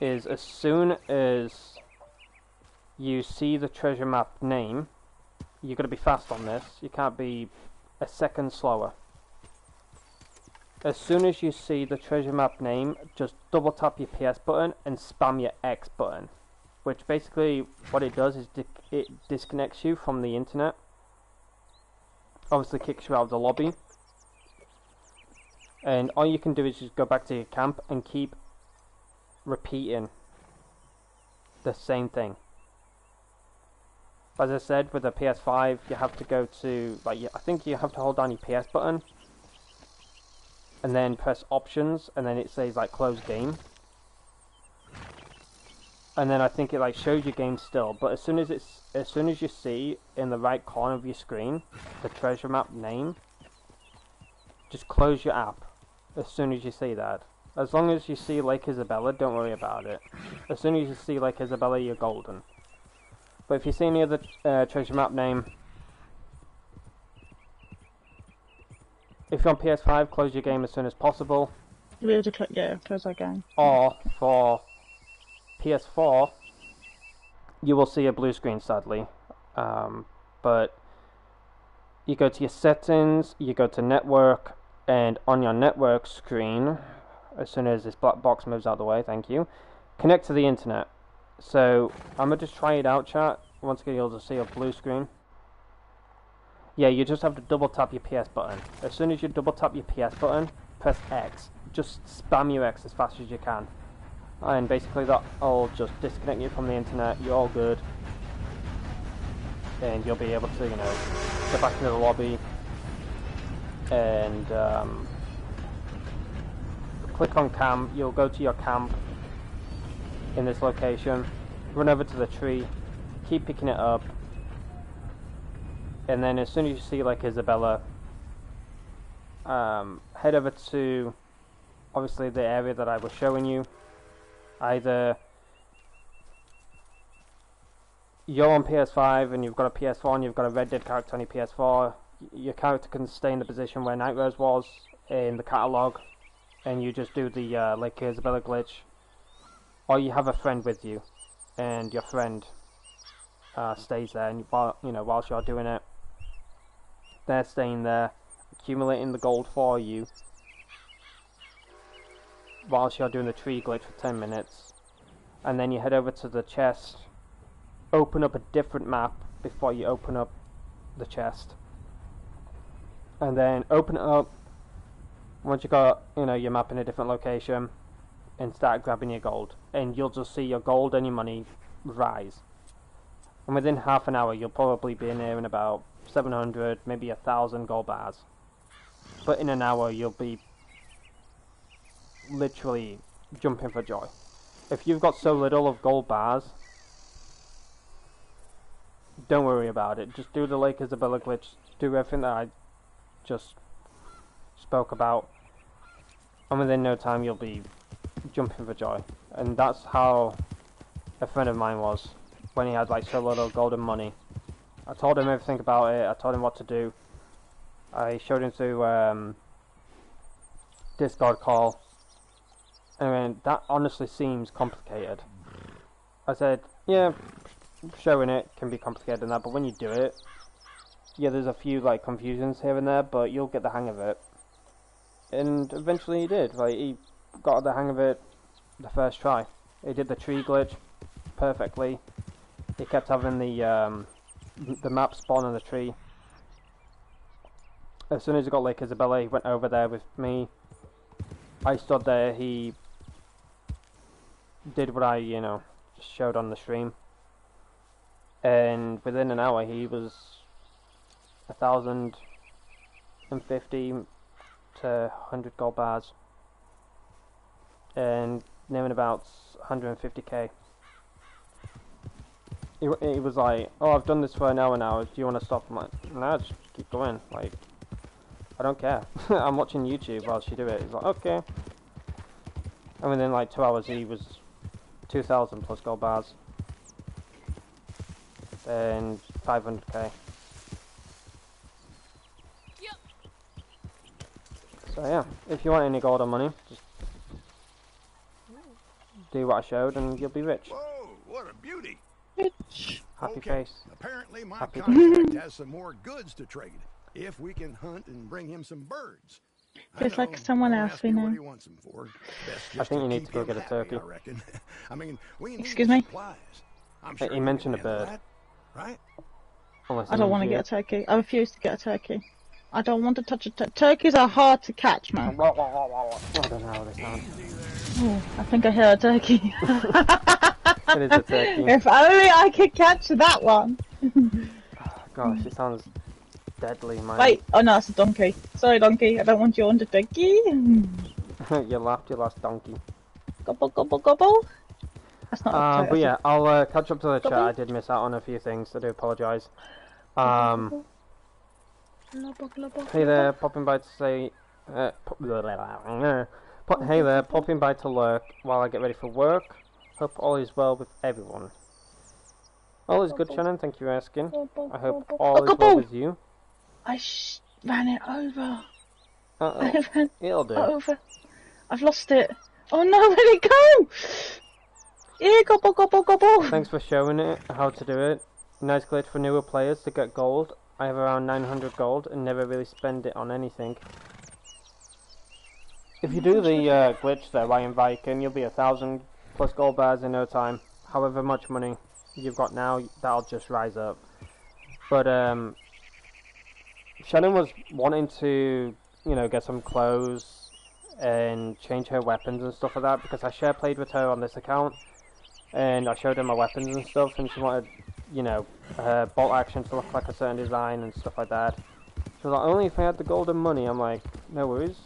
is, as soon as you see the treasure map name, you've got to be fast on this, you can't be a second slower. As soon as you see the treasure map name, just double tap your PS button and spam your X button. which basically what it does is it disconnects you from the internet. Obviously kicks you out of the lobby. And all you can do is just go back to your camp and keep repeating the same thing. As I said, with the PS5, you have to go to, like, I think you have to hold down your PS button and then press options, and then it says like close game. And then I think it like shows your game still, but as soon as you see in the right corner of your screen the treasure map name, just close your app as soon as you see that. As long as you see Lake Isabella, don't worry about it. As soon as you see Lake Isabella, you're golden. But if you see any other treasure map name, if you're on PS5, close your game as soon as possible. You'll be able to click, yeah, close our game. Or for PS4, you will see a blue screen, sadly. But you go to your settings, you go to network, and on your network screen, as soon as this black box moves out of the way, thank you, connect to the internet. So I'm going to just try it out, chat. Once again, you'll just see a blue screen. Yeah, you just have to double tap your PS button. As soon as you double tap your PS button, press X. Just spam your X as fast as you can. And basically that'll just disconnect you from the internet. You're all good. And you'll be able to, you know, get back into the lobby. And click on camp. You'll go to your camp in this location. Run over to the tree. Keep picking it up. And then as soon as you see like Isabella, head over to obviously the area that I was showing you. Either you're on PS5 and you've got a PS4 and you've got a Red Dead character on your PS4, your character can stay in the position where Night Rose was in the catalogue, and you just do the Lake Isabella glitch. Or you have a friend with you, and your friend stays there, and whilst you're doing it, they're staying there, accumulating the gold for you, whilst you're doing the tree glitch for 10 minutes. And then you head over to the chest, open up a different map before you open up the chest, and then open it up once you got your map in a different location, and start grabbing your gold, and you'll just see your gold and your money rise. And within half an hour you'll probably be nearing about 700, maybe 1,000 gold bars. But in an hour you'll be literally jumping for joy. If you've got so little of gold bars, don't worry about it. Just do the Lake Isabella glitch, do everything that I just spoke about, and within no time you'll be jumping for joy. And that's how a friend of mine was when he had like so little golden money. I told him everything about it, I told him what to do, I showed him through Discord call. I mean, that honestly seems complicated. I said, yeah, showing it can be complicated and that, but when you do it, yeah, there's a few like confusions here and there, but you'll get the hang of it. And eventually he did. Like, he got the hang of it the first try. He did the tree glitch perfectly. He kept having the map spawn on the tree. As soon as he got Lake Isabella, he went over there with me. I stood there, he did what I, just showed on the stream. And within an hour he was 1,050 to 100 gold bars. And nearing about 150k. He was like, oh, I've done this for an hour now, do you want to stop? I'm like, nah, just keep going. Like, I don't care. I'm watching YouTube whilst you do it. He's like, okay. And within like 2 hours he was 2,000 plus gold bars. And 500k. Yep. So yeah, if you want any gold or money, just do what I showed and you'll be rich. Whoa, what a beauty. Happy Okay, face. apparently my Happy contact has some more goods to trade. If we can hunt and bring him some birds. Just like someone else we know. What he wants them for. Best I just think to you need keep to go him get a happy, turkey. I reckon. I mean, we need Excuse me? supplies. I'm He sure you mentioned can a handle bird. that, right? Unless I he don't means want to you. get a turkey. I refuse to get a turkey. I don't want to touch a turkey. Turkeys are hard to catch, man. I don't know how they sound. Oh, I think I hear a turkey. It is a turkey. If only I could catch that one. Gosh, it sounds deadly, man. Wait, oh no, it's a donkey. Sorry, donkey. I don't want you on the turkey. You laughed, you last donkey. Gobble, gobble, gobble. That's not a turkey. But yeah, I'll catch up to the chat. Gobble. I did miss out on a few things. I do apologise. Gobble, gobble, gobble, Hey there, gobble. popping by to say, hey there, popping by to lurk while I get ready for work. Hope all is well with everyone. All is good, Shannon. Thank you for asking. I hope all is well with you. I ran it over. Uh-oh. I ran It'll do. over. I've lost it. Oh no, where'd it go? Yeah, gobble, gobble, gobble. Thanks for showing it how to do it. Nice glitch for newer players to get gold. I have around 900 gold and never really spend it on anything. If you do the glitch though, I invite in, you'll be 1,000 plus gold bars in no time. However much money you've got now, that'll just rise up. But Shannon was wanting to, you know, get some clothes and change her weapons and stuff like that, because I share played with her on this account and I showed her my weapons and stuff, and she wanted, you know, her bolt action to look like a certain design and stuff like that. She was like, only if I had the golden money. I'm like, no worries.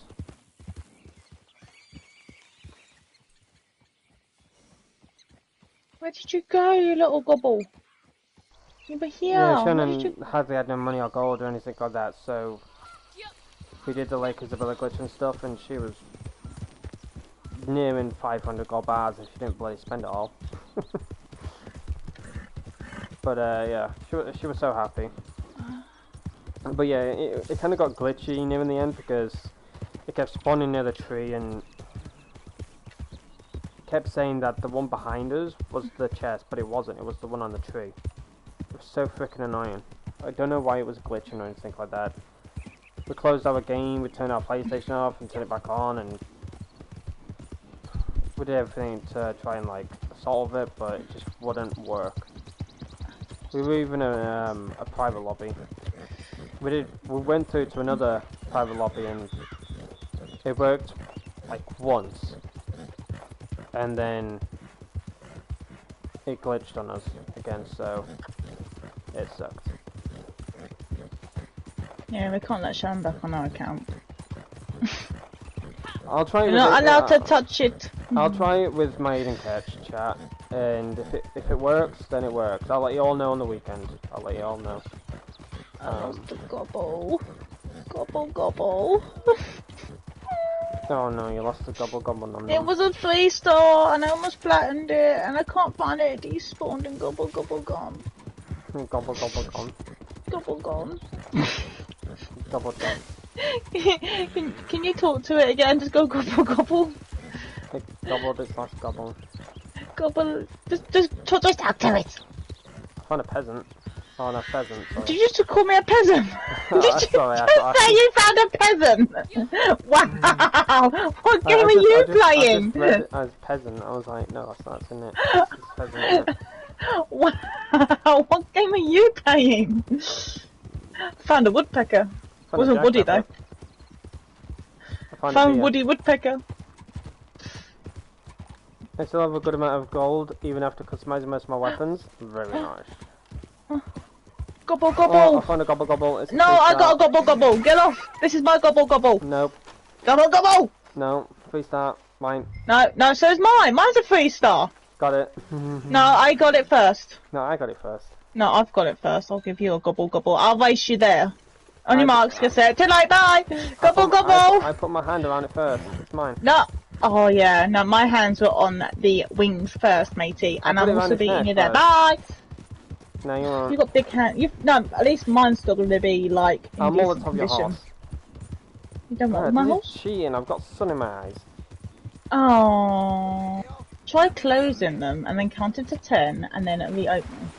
Where did you go, you little gobble? You were here. Yeah, Where did Shannon you... hardly had no money or gold or anything like that, so we did the Lakers Ability glitch and stuff, and she was nearing 500 gold bars and she didn't bloody spend it all. But yeah, she was so happy. But yeah, it kind of got glitchy near in the end because it kept spawning near the tree and kept saying that the one behind us was the chest, but it wasn't. It was the one on the tree. It was so freaking annoying. I don't know why it was glitching or anything like that. We closed our game, we turned our PlayStation off and turned it back on, and we did everything to try and like solve it, but it just wouldn't work. We were even in a private lobby. We went through to another private lobby and it worked like once, and then it glitched on us again, so it sucked. Yeah, we can't let Sharon back on our account. I'll try. You're not allowed to touch it. I'll try it with my Aidan Ketch chat, and if it works, then it works. I'll let you all know on the weekend. I'll let you all know. I lost the gobble. Gobble, gobble. Oh no, you lost the gobble gobble number. It was a 3-star and I almost flattened it and I can't find it. It despawned and gobble, gobble, gone. Gobble gobble gone. Gobble, gone. Gobble gone. Can you talk to it again? Just go gobble, gobble. It gobbled its last gobble. Gobble. Just talk to it. I found a peasant. Oh no, pheasant. Sorry. Did you just call me a peasant? Did you Sorry, just say you found a peasant? Wow! What game are you playing? I just read it as peasant. I was like, no, that's in it. It's peasant, isn't it? Wow! What game are you playing? Found a woodpecker. Wasn't Woody though. Found Woody Woodpecker. I still have a good amount of gold, even after customizing most of my weapons. Very nice. Gobble gobble! Oh, I found a gobble gobble. It's no, I got a gobble gobble. Get off! This is my gobble gobble. Nope. Gobble gobble! No, 3-star. Mine. No, so is mine. Mine's a 3-star. Got it. No, I got it first. No, I got it first. No, I've got it first. I'll give you a gobble gobble. I'll race you there. On your marks, get set. Too late, bye! Gobble gobble! I put my hand around it first. It's mine. No. Oh yeah, no, my hands were on the wings first, matey. And I'm also beating you there. Bye! No, you won't. You got big hands. No, at least mine's still gonna be like in I'm all decent the top of your condition. horse. You don't want my horse? Cheating, I've got sun in my eyes. Oh. Try closing them and then count it to 10 and then reopen them.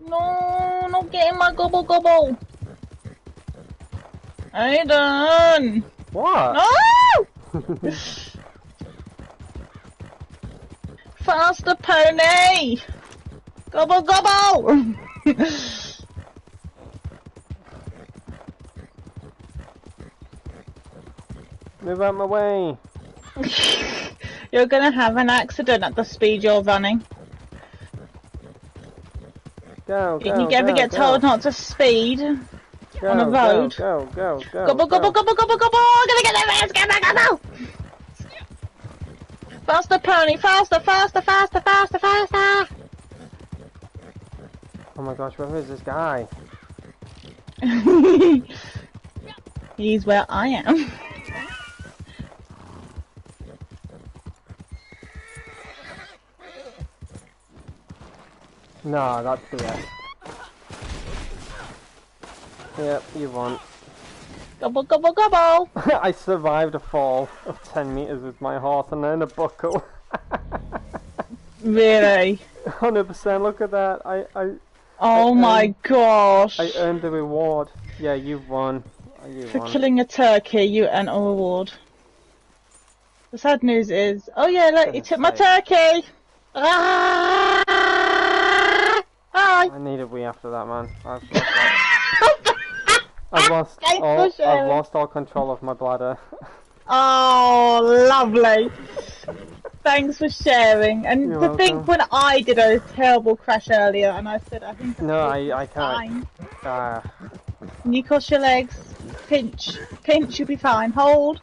No, not getting my gobble gobble. Aidan! What? No! Faster, pony! Gobble, gobble! Move out my way. You're gonna have an accident at the speed you're running. Go, go, You ever go, get go. told not to speed Go, on a road? Go, go, go, Gobble, go. gobble, gobble, gobble, gobble! Gonna get that race, gobble, gobble! Faster, pony, faster, faster, faster, faster, faster! Oh my gosh, where is this guy? He's where I am. No, that's BS. Yep, you won. Gobble, gobble, gobble! I survived a fall of 10 meters with my horse and then a buckle. Really? 100%, look at that. Oh my gosh. I earned the reward. Yeah, you've won. You For won. killing a turkey, you earn a reward. The sad news is, oh yeah, look, you took my turkey! Ah! Hi! I need a wee after that, man. I've lost all control of my bladder. Oh, lovely. Thanks for sharing. And You're to welcome. think when I did a terrible crash earlier and I said I think I fine. can't. Can you cross your legs? Pinch. Pinch, you'll be fine. Hold.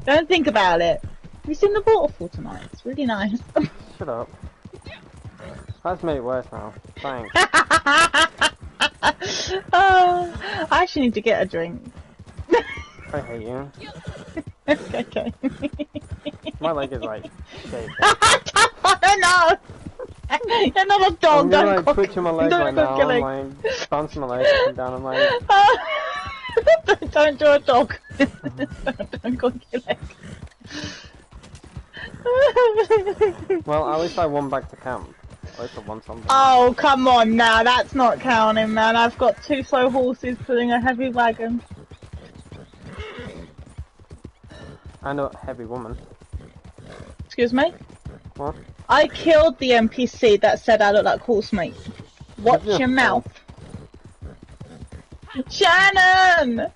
Don't think about it. Have you seen the waterfall tonight? It's really nice. Shut up. That's made it worse now. Thanks. Oh, I actually need to get a drink. I hate you. Okay. My leg is like shaking. No! You're not a dog, I'm don't gonna like cook. twitching my leg Don't right now. cook your I'm leg. like bouncing my leg up and down. I'm like, Don't do a dog. Don't cook your leg. well, at least I won back to camp. At least I won something. Oh, come on now, that's not counting, man. I've got 2 slow horses pulling a heavy wagon. And a heavy woman. Excuse me? What? I killed the NPC that said I look like horse meat. Watch your mouth. Shannon!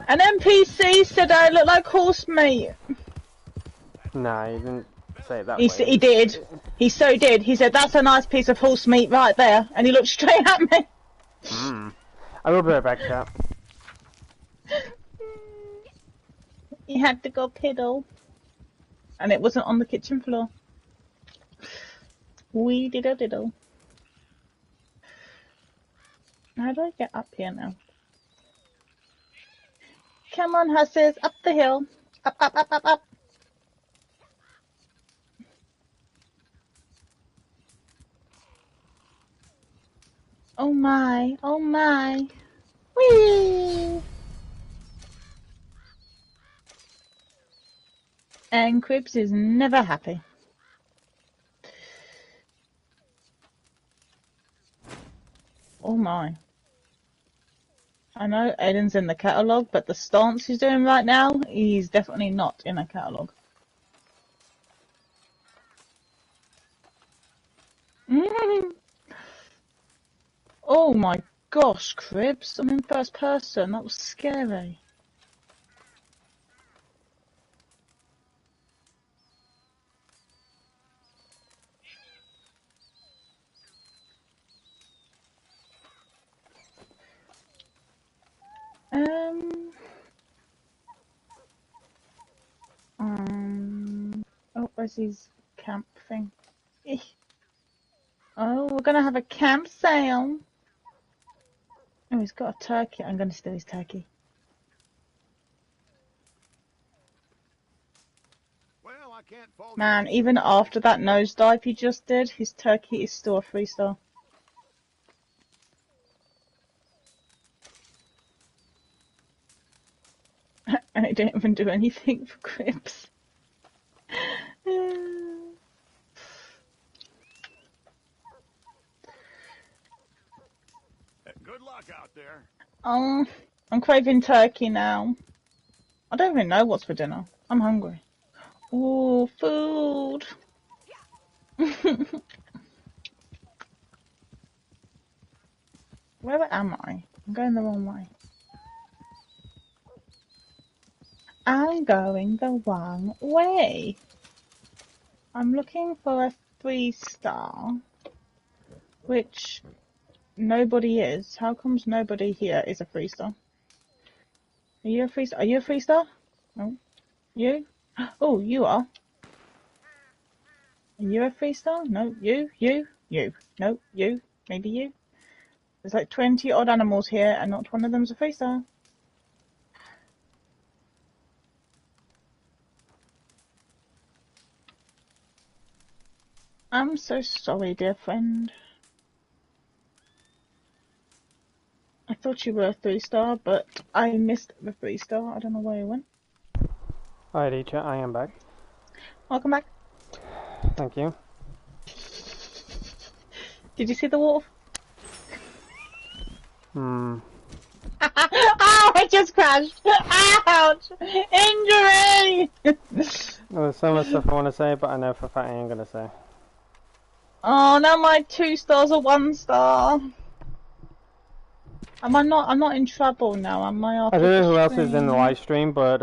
An NPC said I look like horse meat. Nah, you didn't say it that He way. did. He so did. He said, that's a nice piece of horse meat right there. And he looked straight at me. I will be right back, chat. He had to go piddle. And it wasn't on the kitchen floor. We diddle diddle. How do I get up here now? Come on, horses, up the hill. Up, up, up, up, up. Oh my, oh my. Whee! And Cribs is never happy. Oh my. I know Aidan's in the catalogue, but the stance he's doing right now, he's definitely not in a catalogue. Oh my gosh, Cribs, I'm in first person. That was scary. Oh, where's his camp thing? Oh, we're gonna have a camp sale. Oh, he's got a turkey. I'm gonna steal his turkey. Well, I can't fault Man, even after that nosedive he just did, his turkey is still a 3-star. And it didn't even do anything for Cribs. Good luck out there. Oh, I'm craving turkey now. I don't even know what's for dinner. I'm hungry. Ooh, food. Where am I? I'm going the wrong way. I'm going the wrong way. I'm looking for a 3-star, which nobody is. How comes nobody here is a 3-star? Are you a 3-star? Are you a 3-star? No. You? Oh, you are. Are you a 3-star? No. You? No, you. Maybe you. There's like 20 odd animals here and not one of them's a 3-star. I'm so sorry, dear friend. I thought you were a 3-star, but I missed the 3-star. I don't know where you went. Alright, teacher, I am back. Welcome back. Thank you. Did you see the wolf? Hmm. Oh, I just crashed. Ouch! Injury! There's so much stuff I want to say, but I know for a fact I ain't gonna say. Oh, now my 2 stars are 1 star. Am I not? I'm not in trouble now, am I? I don't know who else is in the live stream, but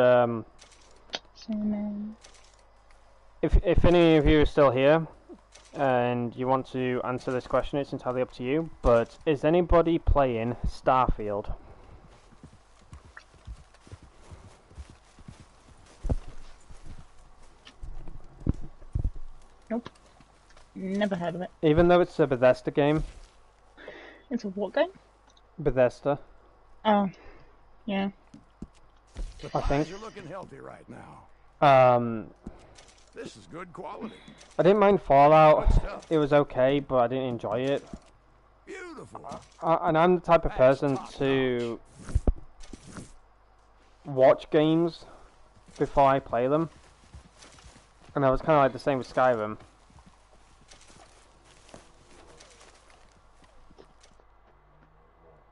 if any of you are still here and you want to answer this question, it's entirely up to you. But is anybody playing Starfield? Nope. Never heard of it. Even though it's a Bethesda game. It's a what game? Bethesda. Oh, yeah. I think. You're looking healthy right now. This is good quality. I didn't mind Fallout. It was okay, but I didn't enjoy it. Beautiful. And I'm the type of person to watch games before I play them. And I was kind of like the same with Skyrim.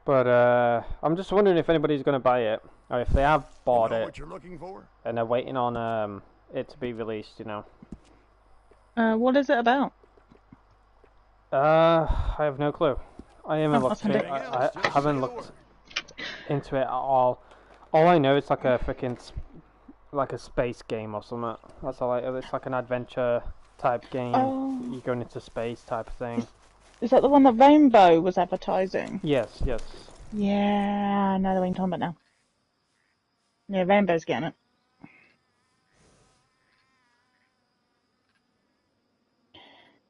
But I'm just wondering if anybody's going to buy it, or if they have bought it, What you're looking for? and they're waiting on it to be released. You know. What is it about? I have no clue. I haven't looked okay. into it. I haven't looked into it at all. All I know is like a freaking like a space game or something. That's all. It's like an adventure type game. Oh. You're going into space type of thing. Is that the one that Rainbow was advertising? Yes, yes. Yeah, I know the one you're talking about now. Yeah, Rainbow's getting it.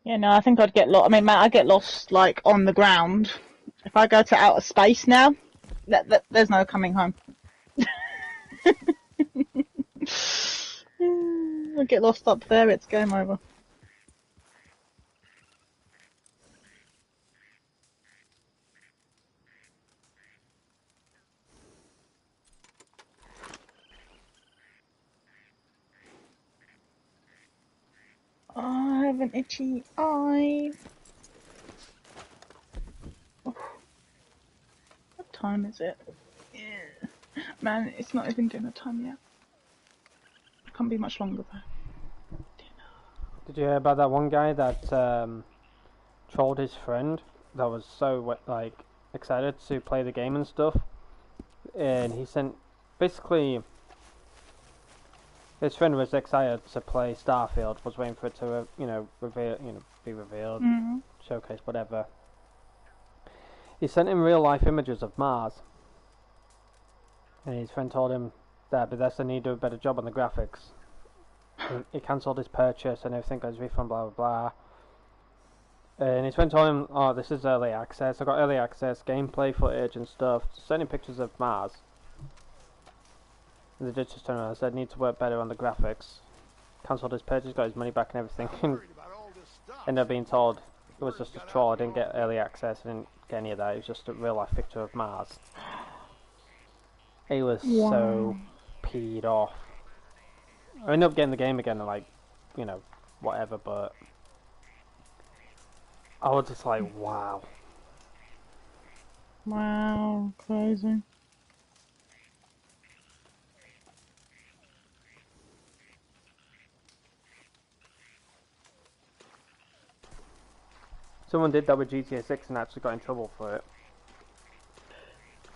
Yeah, no, I think I'd get lost. I mean, Matt, I get lost, like, on the ground. If I go to outer space now, there's no coming home. I get lost up there, it's game over. I have an itchy eye. Oh. What time is it? Yeah. Man, it's not even dinner time yet. Can't be much longer though. Did you hear about that one guy that trolled his friend that was so like excited to play the game and stuff, and he sent basically his friend was excited to play Starfield, was waiting for it to be revealed, showcase, whatever. He sent him real life images of Mars, and his friend told him that Bethesda need to do a better job on the graphics. He cancelled his purchase and everything got his refund, blah blah blah. And his friend told him, "Oh, this is early access. I got early access, gameplay footage and stuff. Sending pictures of Mars." And the judge just turned around and said, "Need to work better on the graphics." Cancelled his purchase, got his money back and everything. Ended up being told it was just a troll. I didn't get early access. I didn't get any of that. It was just a real life picture of Mars. He was so peed off. I ended up getting the game again and like, whatever, but I was just like, wow. Wow, crazy. Someone did that with GTA 6 and actually got in trouble for it.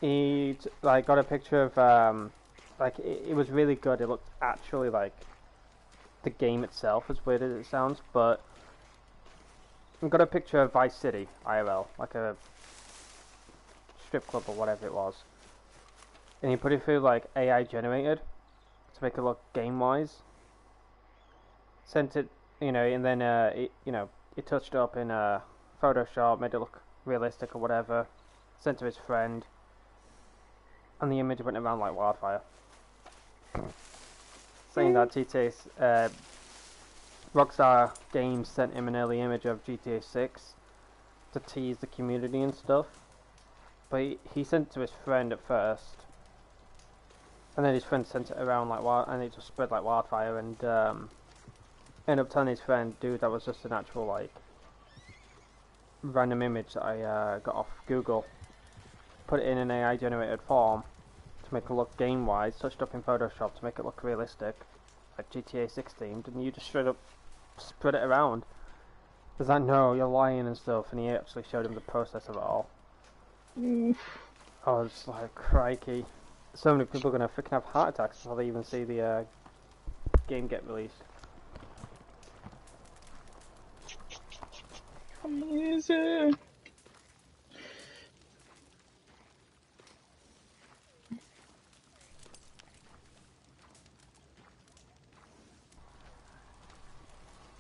He like got a picture of like it was really good. It looked actually like the game itself, as weird as it sounds, but I got a picture of Vice City IRL, like a strip club or whatever it was, and he put it through like AI generated to make it look game wise. Sent it, you know, and then it, you know, it touched up in Photoshop, made it look realistic or whatever. Sent to his friend, and the image went around like wildfire. Saying that GTA, Rockstar Games sent him an early image of GTA 6 to tease the community and stuff, but he sent it to his friend at first, and then his friend sent it around like wild, and it just spread like wildfire, and ended up telling his friend, dude, that was just an actual like random image that I got off Google, put it in an AI generated form to make it look game wise, touched up in Photoshop to make it look realistic, like GTA 6 themed, and you just straight up spread it around. He's like, no, you're lying and stuff, and he actually showed him the process of it all. I was like, crikey. So many people are going to freaking have heart attacks before they even see the game get released. Amazing.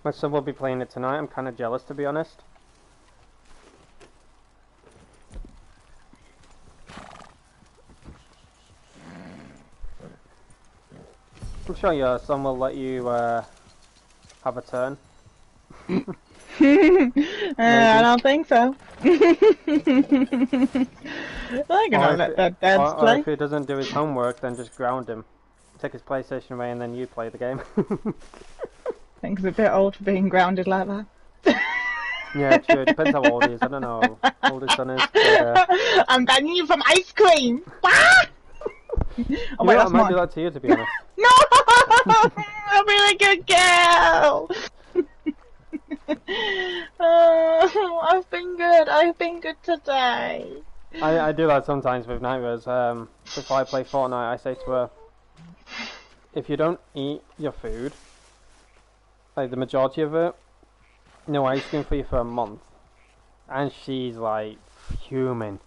My son will be playing it tonight. I'm kind of jealous, to be honest. I'm sure your son will let you have a turn. I don't think so. I'm gonna let that dad play. Or if he doesn't do his homework, then just ground him. Take his PlayStation away and then you play the game. I think he's a bit old for being grounded like that. Yeah, true. It depends how old he is. I don't know how old his son is. But, I'm banning you from ice cream! Oh, wait, I might do that to you, to be honest. No! I'm a really good girl! Oh, I've been good. I've been good today. I do that sometimes with nightmares. Before I play Fortnite, I say to her, if you don't eat your food, like the majority of it, no ice cream for you for a month. And she's like fuming.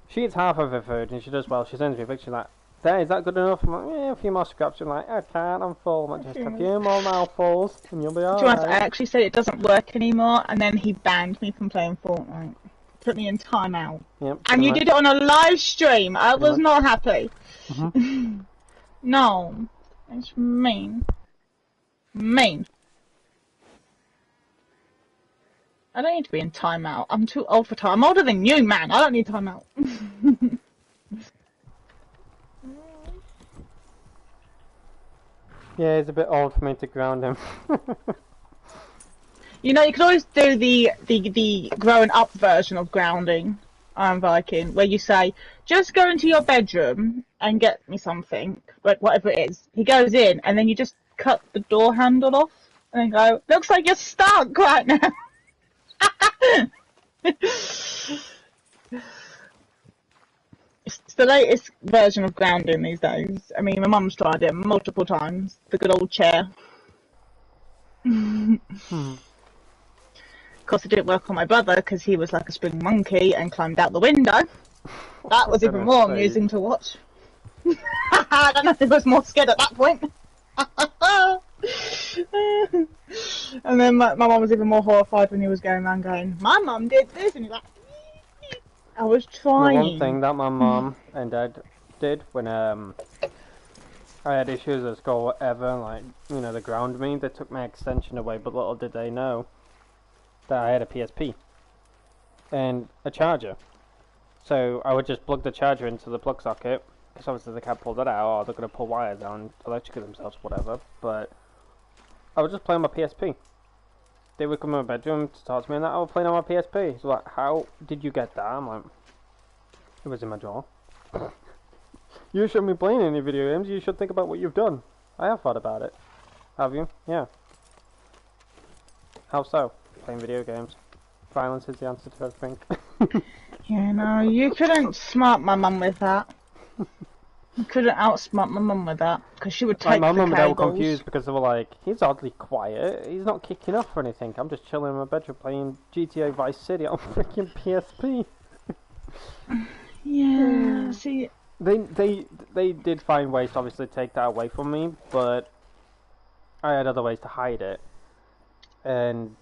She eats half of her food and she does well. She sends me a picture like, Dad, is that good enough? I'm like, yeah, a few more scraps. I'm like, I can't, I'm full. I'm like, just a few more mouthfuls and you'll be alright. I actually said it doesn't work anymore, and then he banned me from playing Fortnite. Put me in timeout. Yep, and you did it on a live stream. I was not happy. Mm-hmm. No. It's mean. Mean. I don't need to be in timeout. I'm too old for time. I'm older than you, man. I don't need timeout. Yeah, he's a bit old for me to ground him. You know, you could always do the growing up version of grounding, Viking, where you say, just go into your bedroom and get me something, like whatever it is. He goes in, and then you just cut the door handle off, and then go, looks like you're stuck right now. It's the latest version of grounding these days. I mean, my mum's tried it multiple times. The good old chair. Of course, it didn't work on my brother because he was like a spring monkey and climbed out the window. That was even more amusing to watch. I don't know if he was more scared at that point. And then my mum was even more horrified when he was going around going, my mum did this, and he's like, I was trying. The one thing that my mum and dad did when I had issues at school or whatever, like, you know, they ground me, they took my extension away, but little did they know that I had a PSP and a charger. So I would just plug the charger into the plug socket, because obviously they can't pull that out, or they're going to pull wires out and electrocute themselves, whatever, but I would just play on my PSP. They would come in my bedroom to talk to me and that I was playing on my PSP. So like, how did you get that? I'm like, it was in my drawer. You shouldn't be playing any video games, you should think about what you've done. I have thought about it. Have you? Yeah. How so? Playing video games. violence is the answer to everything. Yeah, no, you couldn't smart my mum with that. You couldn't outsmart my mum with that, because she would take my the mum and dad were cables. confused because they were like, he's oddly quiet, he's not kicking off or anything, I'm just chilling in my bedroom playing GTA Vice City on freaking PSP. Yeah, see... They did find ways to obviously take that away from me, but I had other ways to hide it. And,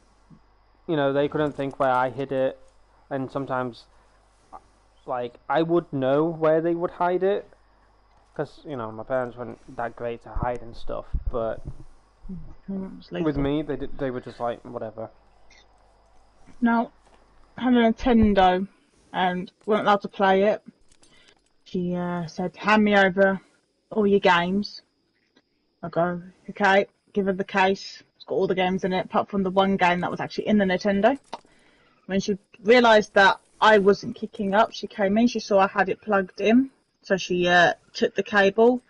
you know, they couldn't think where I hid it, and sometimes, like, I would know where they would hide it, because, you know, my parents weren't that great to hide and stuff, but with me, they were just like, whatever. Now, I had a Nintendo, and weren't allowed to play it. She said, hand me over all your games. I go, okay, give her the case. It's got all the games in it, apart from the one game that was actually in the Nintendo. When she realised that I wasn't kicking up, she came in, she saw I had it plugged in. So she took the cable,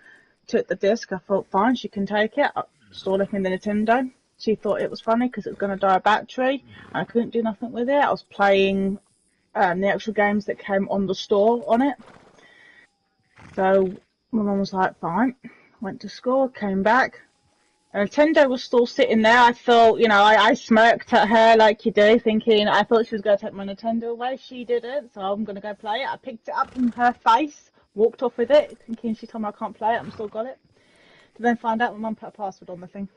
took the disc. I thought, fine, she can take it. I installed it in the Nintendo. She thought it was funny because it was going to die of battery. I couldn't do nothing with it. I was playing the actual games that came on the store on it. So my mum was like, fine. Went to school, came back. And Nintendo was still sitting there. I thought, you know, I smirked at her like you do, thinking I thought she was going to take my Nintendo away. She didn't, so I'm going to go play it. I picked it up in her face, walked off with it, thinking she told me I can't play it. I'm still got it. To then find out my mum put a password on the thing.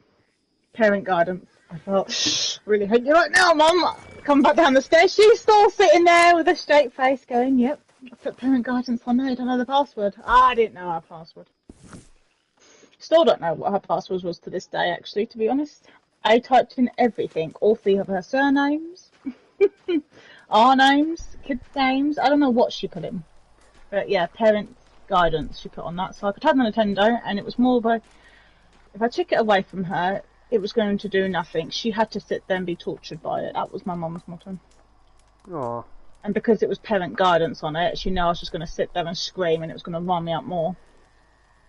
Parent guidance. I thought, really hate you right now, Mum. Come back down the stairs. She's still sitting there with a straight face going, yep, I put parent guidance on there. I don't know the password. I didn't know our password. Still don't know what her password was to this day, actually, to be honest. I typed in everything. All three of her surnames. Our names. Kids' names. I don't know what she put in. But yeah, parent guidance she put on that. So I could have the Nintendo, and it was more of a... If I took it away from her, it was going to do nothing. She had to sit there and be tortured by it. That was my mum's motto. Aww. And because it was parent guidance on it, she knew I was just going to sit there and scream, and it was going to wind me up more.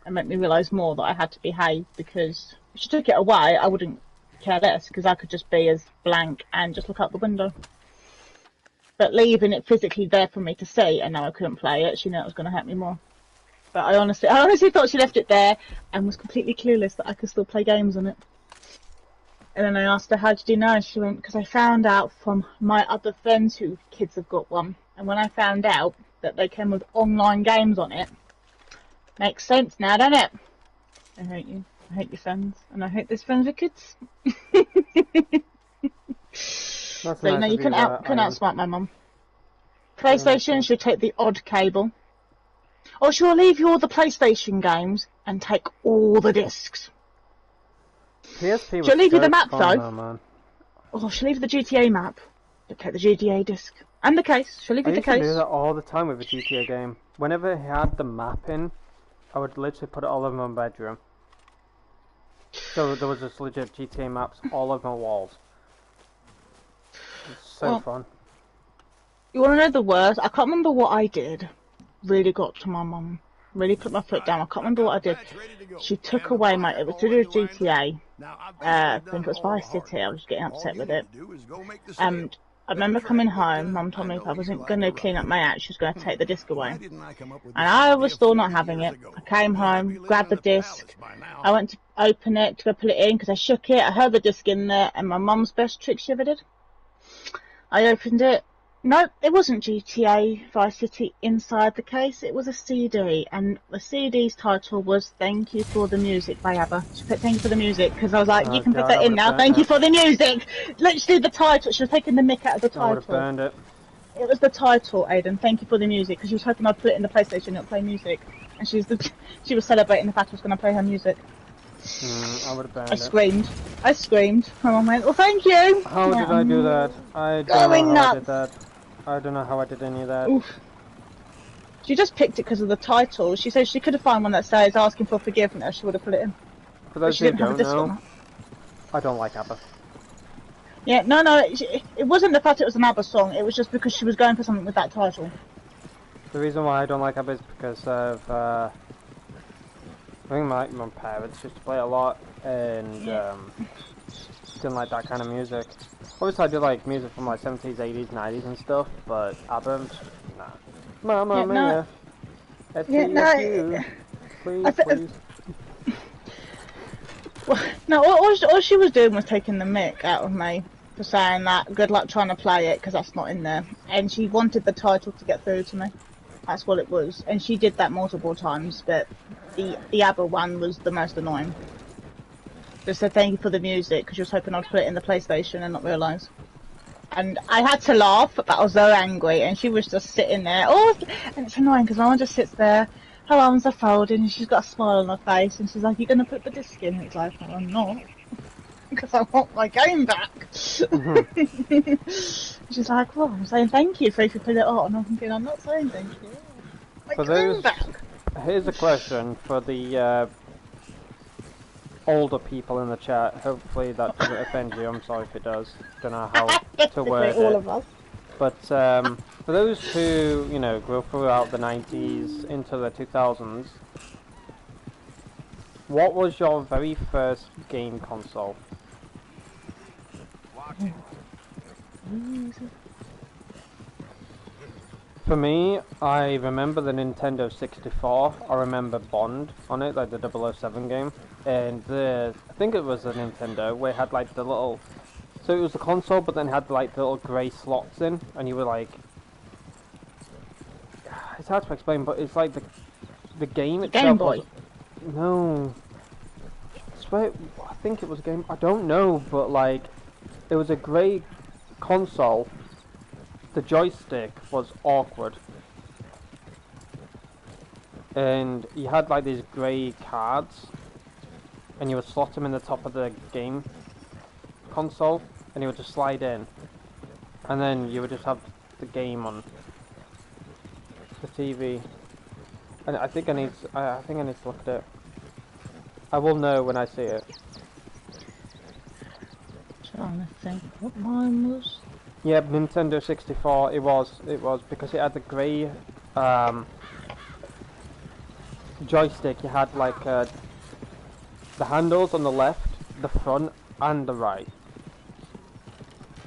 And make me realise more that I had to behave, because if she took it away, I wouldn't care less, because I could just be as blank and just look out the window. But leaving it physically there for me to see, and now I couldn't play it, she knew it was going to hurt me more. But I honestly thought she left it there and was completely clueless that I could still play games on it. And then I asked her, how did you know? And she went, because I found out from my other friends whose kids have got one. And when I found out that they came with online games on it, makes sense now, doesn't it? I hate you. I hate your friends. And I hate this friends with kids. So, you know, you couldn't outsmart my mum. PlayStation should take the odd cable. Or she'll leave you all the PlayStation games and take all the discs. PSP was she'll leave you the map, fun, though. Man. Or she'll leave you the GTA map. But take the GTA disc. And the case. She'll leave you the case. I used to do that all the time with a GTA game. Whenever it had the map in, I would literally put it all over my bedroom. So there was just legit GTA maps all over my walls. It's so fun. You want to know the worst? I can't remember what I did. Really got to my mum. Really put my foot down. I can't remember what I did. She took away my... It was to do with GTA. I think it was Vice City. I was getting upset with it. And I remember coming home, Mum told me if I wasn't going to clean up my act, she was going to take the disc away. And I was still not having it. I came home, grabbed the disc. I went to open it, to go put it in, because I shook it. I heard the disc in there, and my mum's best trick she ever did. I opened it. Nope, it wasn't GTA Vice City inside the case. It was a CD, and the CD's title was "Thank You for the Music" by ABBA. She put "Thank you for the music" because I was like, "You can put that in now." Thank you for the music. Literally the title. She was taking the mick out of the title. I would have burned it. It was the title, Aidan. Thank you for the music, because she was hoping I'd put it in the PlayStation and it'd play music, and she was celebrating the fact I was going to play her music. I would have burned it. I screamed. My mum went, "Well, thank you." How did I do that? I don't know how I did that. I don't know how I did any of that. Oof. She just picked it because of the title. She said she could have found one that says asking for forgiveness. She would have put it in. For those who don't know, I don't like ABBA. Yeah, no, it wasn't the fact it was an ABBA song. It was just because she was going for something with that title. The reason why I don't like ABBA is because of I think my parents used to play it a lot, and didn't like that kind of music. Obviously I do like music from like 70s, 80s, 90s and stuff, but ABBA, nah. Mamma mia. Yeah, no. Please, please. Well, no, all she was doing was taking the mick out of me for saying that. Good luck trying to play it because that's not in there. And she wanted the title to get through to me. That's what it was. And she did that multiple times, but the ABBA one was the most annoying. Just said thank you for the music because she was hoping I'd put it in the PlayStation and not realise. And I had to laugh, but I was so angry, and she was just sitting there. Oh, and it's annoying because Mama just sits there, her arms are folded, and she's got a smile on her face, and she's like, "You're gonna put the disc in?" It's like, "I'm not, because I want my game back." Mm-hmm. She's like, "Well, I'm saying thank you for if you put it on." And I'm thinking, "I'm not saying thank you. My game back." Here's a question for the older people in the chat. Hopefully that doesn't offend you. I'm sorry if it does. Don't know how to word all it. of us. But for those who, you know, grew throughout the 90s into the 2000s, what was your very first game console? For me, I remember the Nintendo 64. I remember Bond on it, like the 007 game. And I think it was a Nintendo where it had like the little... So it was a console, but then had like the little grey slots in, and you were like... It's hard to explain, but it's like the game itself. Game Boy. No. I think it was a game. I don't know, but like, it was a grey console. The joystick was awkward, and you had like these grey cards, and you would slot them in the top of the game console, and you would just slide in, and then you would just have the game on the TV. And I think I need to look at it. I will know when I see it. Trying to think what mine was. Yeah, Nintendo 64. It was because it had the grey joystick. You had like the handles on the left, the front, and the right,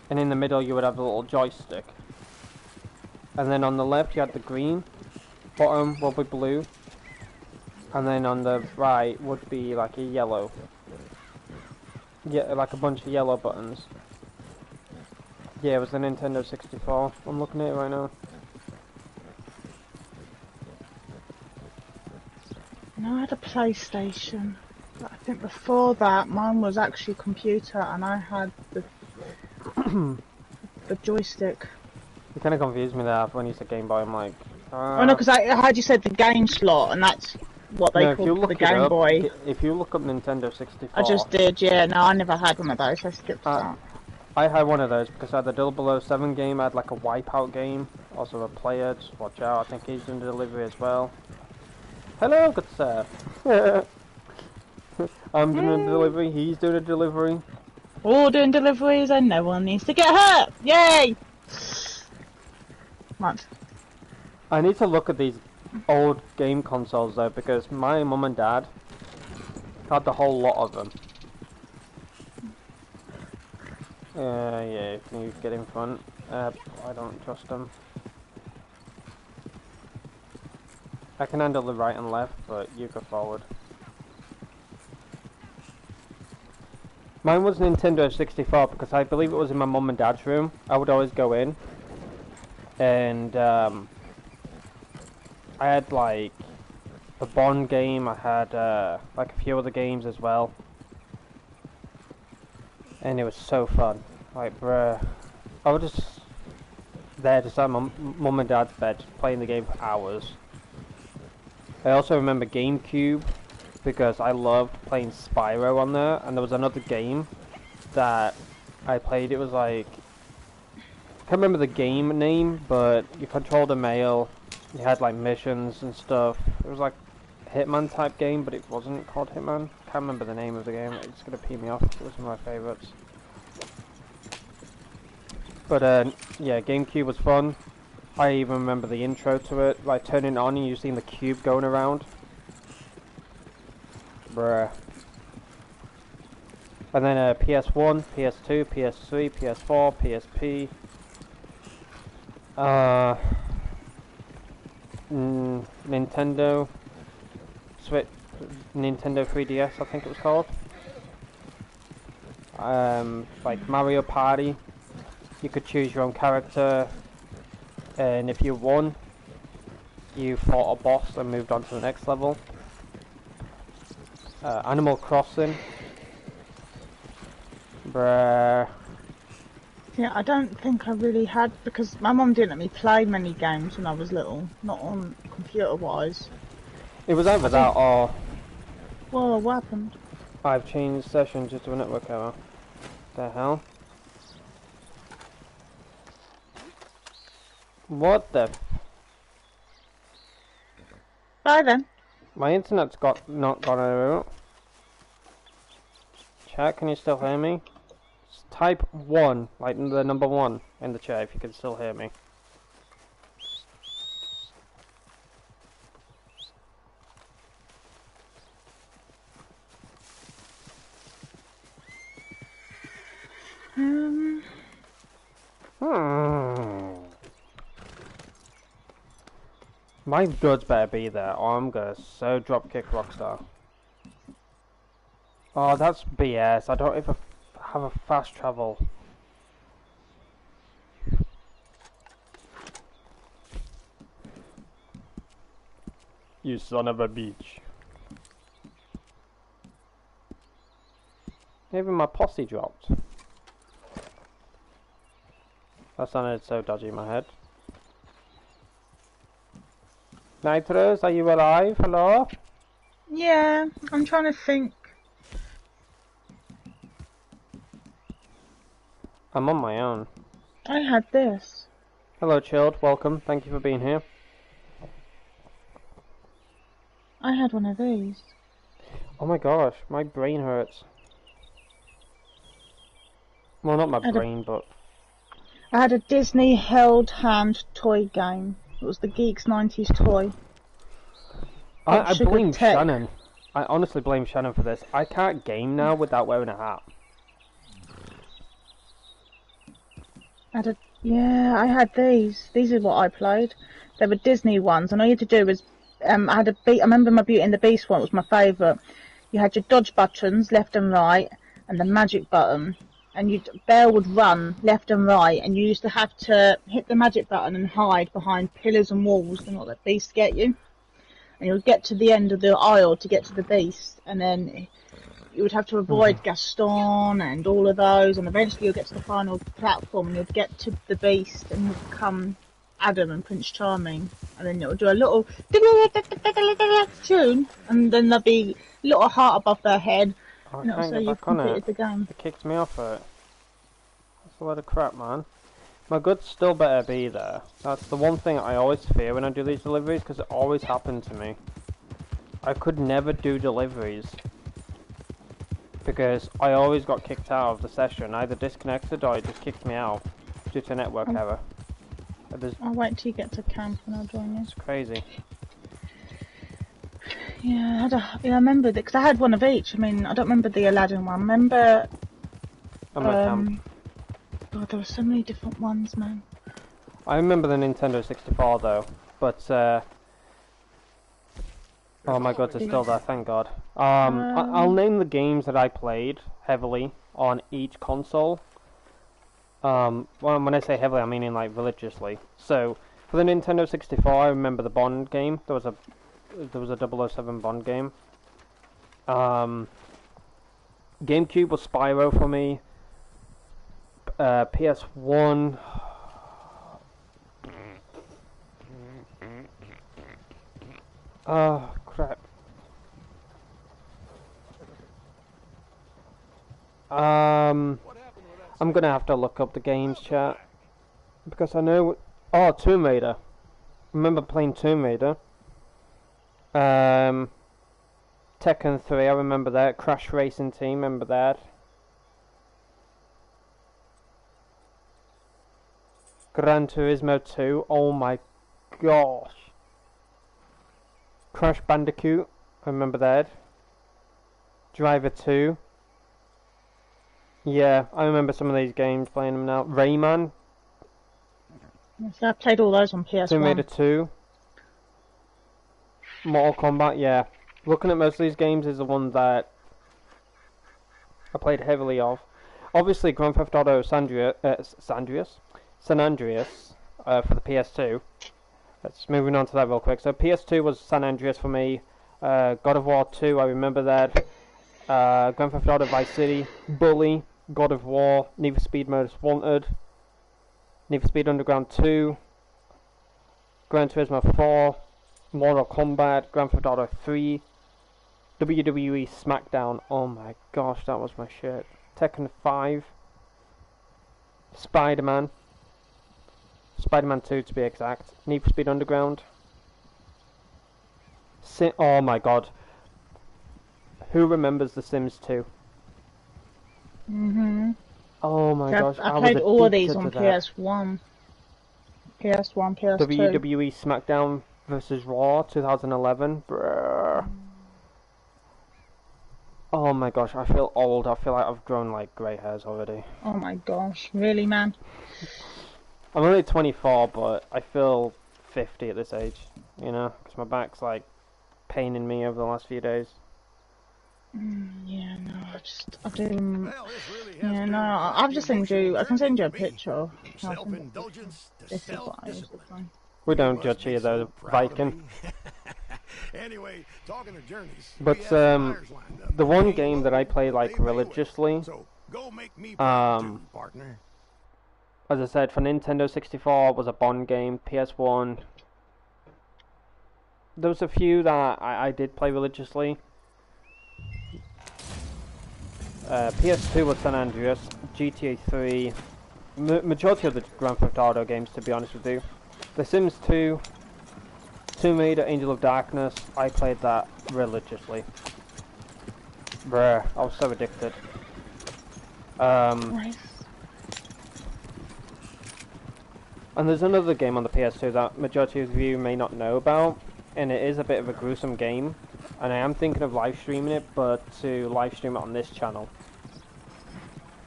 and in the middle you would have the little joystick. And then on the left you had the green, bottom will be blue, and then on the right would be like a yellow. Yeah, like a bunch of yellow buttons. Yeah, it was the Nintendo 64. I'm looking at it right now. No, I had a PlayStation. But I think before that, mine was actually a computer, and I had the the joystick. You kind of confused me there when you said Game Boy. I'm like, Oh no, because I heard you said the game slot, and that's what they called the Game Boy. If you look up Nintendo 64... I just did, yeah. No, I never had one of those. I skipped that. I had one of those because I had the 007 game. I had like a Wipeout game. Also a player. Just watch out. I think he's doing delivery as well. Hello, good sir. I'm doing a delivery. He's doing a delivery. All doing deliveries, and no one needs to get hurt. Yay! Right. I need to look at these old game consoles though, because my mum and dad had the whole lot of them. Yeah, can you get in front? I don't trust them. I can handle the right and left, but you go forward. Mine was Nintendo 64 because I believe it was in my mum and dad's room. I would always go in, and I had like the Bond game. I had like a few other games as well, and it was so fun. Like, bruh, I was just there, just at my mum and dad's bed, just playing the game for hours. I also remember GameCube because I loved playing Spyro on there, and there was another game that I played. It was like, I can't remember the game name, but you controlled a male. You had like missions and stuff. It was like a Hitman type game, but it wasn't called Hitman. Can't remember the name of the game. It's gonna pee me off. It was one of my favorites. But yeah, GameCube was fun. I even remember the intro to it, like turning it on and you seeing the cube going around. Bruh. And then PS1, PS2, PS3, PS4, PSP. Nintendo Switch, Nintendo 3DS, I think it was called. Like Mario Party. You could choose your own character, and if you won, you fought a boss and moved on to the next level. Animal Crossing. Bruh. Yeah, I don't think I really had, because my mum didn't let me play many games when I was little, not on computer-wise. It was either that or Whoa, what happened? I've changed session due to a network error. The hell? What the? Bye then. My internet's not gone out. Chat, can you still hear me? Just type 1, like the number 1 in the chat if you can still hear me. My goods better be there, or I'm gonna so dropkick Rockstar. Oh, that's BS. I don't even have a fast travel. You son of a bitch. Even my posse dropped. That sounded so dodgy in my head. Nitros, are you alive? Hello? Yeah, I'm trying to think. I'm on my own. I had this. Hello, Chilled. Welcome. Thank you for being here. I had one of these. Oh my gosh, my brain hurts. Well, not my brain, but... I had a Disney held hand toy game. It was the Geeks 90s toy. I blame Shannon. I honestly blame Shannon for this. I can't game now without wearing a hat. I had these. These are what I played. They were Disney ones, and all you had to do was, I remember my Beauty and the Beast one was my favourite. You had your dodge buttons, left and right, and the magic button. And Bear would run left and right, and you used to have to hit the magic button and hide behind pillars and walls to not let Beast get you. And you would get to the end of the aisle to get to the Beast, and then you would have to avoid Gaston and all of those, and eventually you'll get to the final platform and you'll get to the Beast and you'll become Adam and Prince Charming, and then it'll do a little tune, and then there'll be a little heart above their head. I can't get back on it. It kicked me off it. That's a lot of crap, man. My goods still better be there. That's the one thing I always fear when I do these deliveries, because it always happened to me. I could never do deliveries because I always got kicked out of the session, either disconnected or it just kicked me out due to network error. I'll wait till you get to camp and I'll join you. It's crazy. Yeah, I remember that, because I had one of each. I mean, I don't remember the Aladdin one. I remember... camp. God, there were so many different ones, man. I remember the Nintendo 64 though, but oh my god, it's still there, thank god. I'll name the games that I played heavily on each console. Well, when I say heavily, I mean in like religiously. So, for the Nintendo 64, I remember the Bond game. There was a 007 Bond game. GameCube was Spyro for me. PS1. Oh crap. I'm gonna have to look up the games, chat, because I know. Oh, Tomb Raider. Remember playing Tomb Raider. Tekken 3, I remember that. Crash Racing Team, remember that. Gran Turismo 2, oh my gosh. Crash Bandicoot, I remember that. Driver 2. Yeah, I remember some of these games, playing them now. Rayman. So I played all those on PS1. Tomb Raider 2. Mortal Kombat, yeah. Looking at most of these games is the one that I played heavily of. Obviously, Grand Theft Auto San Andreas for the PS2. Let's moving on to that real quick. So PS2 was San Andreas for me. God of War 2, I remember that. Grand Theft Auto Vice City, Bully, God of War, Need for Speed Most Wanted, Need for Speed Underground 2, Gran Turismo 4, Mortal Kombat, Grand Theft Auto 3, WWE SmackDown, oh my gosh, that was my shit. Tekken 5, Spider-Man 2 to be exact, Need for Speed Underground, oh my god, who remembers The Sims 2? Oh my gosh, I played was all of these on addicted to PS1. PS1, PS2. WWE SmackDown vs. Raw 2011. Brrr. Oh my gosh, I feel old. I feel like I've grown like grey hairs already. Oh my gosh, really, man? I'm only 24, but I feel 50 at this age, you know, because my back's like paining me over the last few days. Yeah, no, I do. Yeah, no, I've just sent you. I can send you a picture of Self-indulgence to this is what I used to play. self-destruction. We don't judge here though, Viking. Anyway, talking of journeys. But the one game that I play like religiously, So go make me proud too, partner. as I said, for Nintendo 64 was a Bond game. PS1, there was a few that I did play religiously. PS2 was San Andreas, GTA 3, majority of the Grand Theft Auto games, to be honest with you. The Sims 2, Tomb Raider, Angel of Darkness, I played that religiously. Bruh, I was so addicted. Nice. And there's another game on the PS2 that majority of you may not know about, and it is a bit of a gruesome game. And I am thinking of live streaming it, but to live stream it on this channel.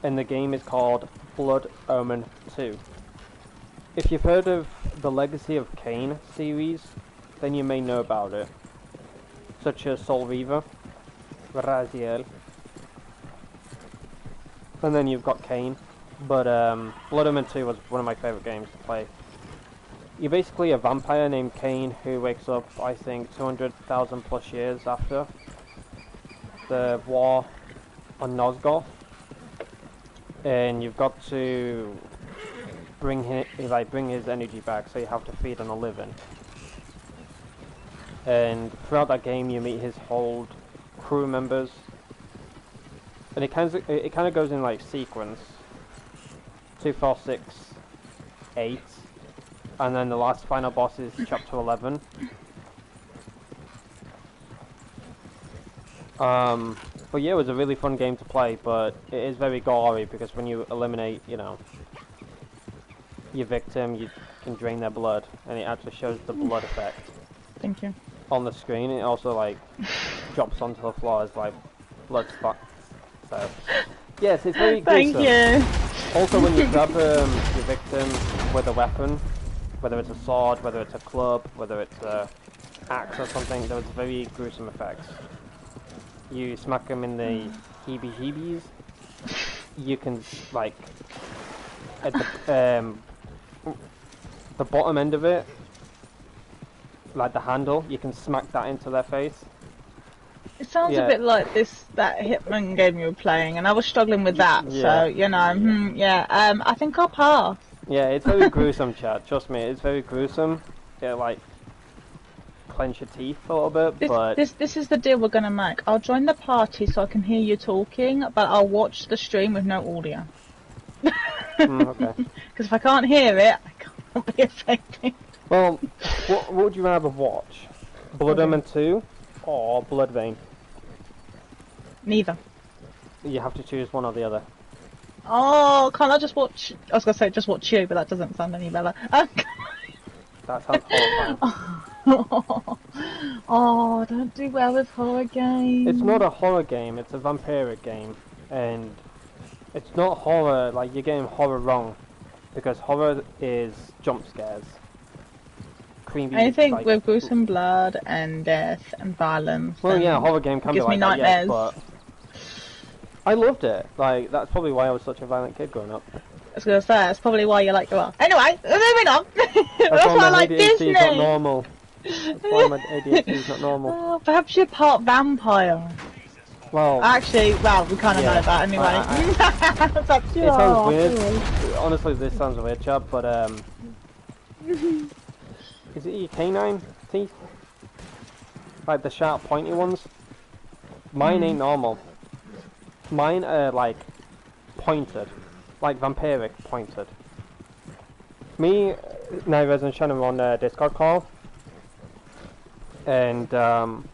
And the game is called Blood Omen 2. If you've heard of the Legacy of Kain series, then you may know about it. Such as Soul Reaver, Raziel, and then you've got Kain. But Blood Omen 2 was one of my favourite games to play. You're basically a vampire named Kain who wakes up, I think, 200,000 plus years after the war on Nosgoth, and you've got to bring his energy back. So you have to feed on a living. And throughout that game, you meet his whole crew members, and it kind of goes in like sequence: 2, 4, 6, 8. And then the last final boss is chapter 11. But yeah, it was a really fun game to play, but it is very gory because when you eliminate, you know, your victim, you can drain their blood, and it actually shows the blood effect. Thank you. On the screen. It also like drops onto the floor as like blood spots. So yes, it's very gruesome. Thank you. Also, when you grab your victim with a weapon, whether it's a sword, whether it's a club, whether it's a axe or something, there's very gruesome effects. You smack them in the heebie-jeebies, you can, like, at the bottom end of it, like the handle, you can smack that into their face. It sounds a bit like that Hitman game you were playing, and I was struggling with that, so, you know, I think I'll pass. Yeah, it's very gruesome, chat. Trust me, it's very gruesome. Yeah, like clench your teeth a little bit, but this is the deal we're gonna make. I'll join the party so I can hear you talking, but I'll watch the stream with no audio. Okay. Because if I can't hear it, I can't be affected. Well, what would you rather watch? Blood Omen 2 or Blood Vein? Neither. You have to choose one or the other. Oh, can't I just watch? I was gonna say just watch you, but that doesn't sound any better. That sounds horrifying. Oh, don't do well with horror games. It's not a horror game, it's a vampiric game. And It's not horror, like, you're getting horror wrong. Because horror is jump scares. Creepy, Anything like, with gruesome blood and death and violence. well, and yeah, a horror game can be gives me like that, yes, nightmares. but I loved it. Like, that's probably why I was such a violent kid growing up. I was gonna say, that's probably why you like the well. Anyway, moving on. That's why I my like ADHD Disney. is not normal. That's why my ADHD is not normal. Oh, perhaps you're part vampire. Well, Actually, well, we kind of yeah, know that anyway. Perhaps you it sounds are. weird. Honestly, this sounds a weird, Chad, but is it your canine teeth? Like the sharp, pointy ones? Mine ain't normal. Mine are like pointed, like vampiric pointed. Me, Naivez and Shannon were on a Discord call, and some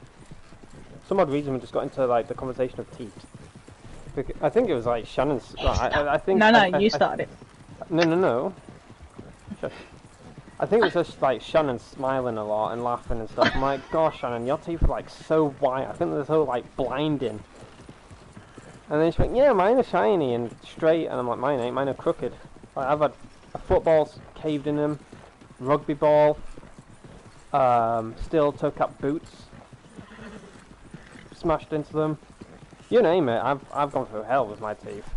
odd reason we just got into like the conversation of teeth. I think it was like Shannon's. I think. No, you started it. No. Shush. I think it was just like Shannon smiling a lot and laughing and stuff. I'm like, gosh, Shannon, your teeth are like so white. I think they're so like blinding. And then she's like, yeah, mine are shiny and straight. And I'm like, mine ain't. Mine are crooked. Like, I've had a football caved in them, rugby ball, steel toe cap boots smashed into them. You name it. I've gone through hell with my teeth.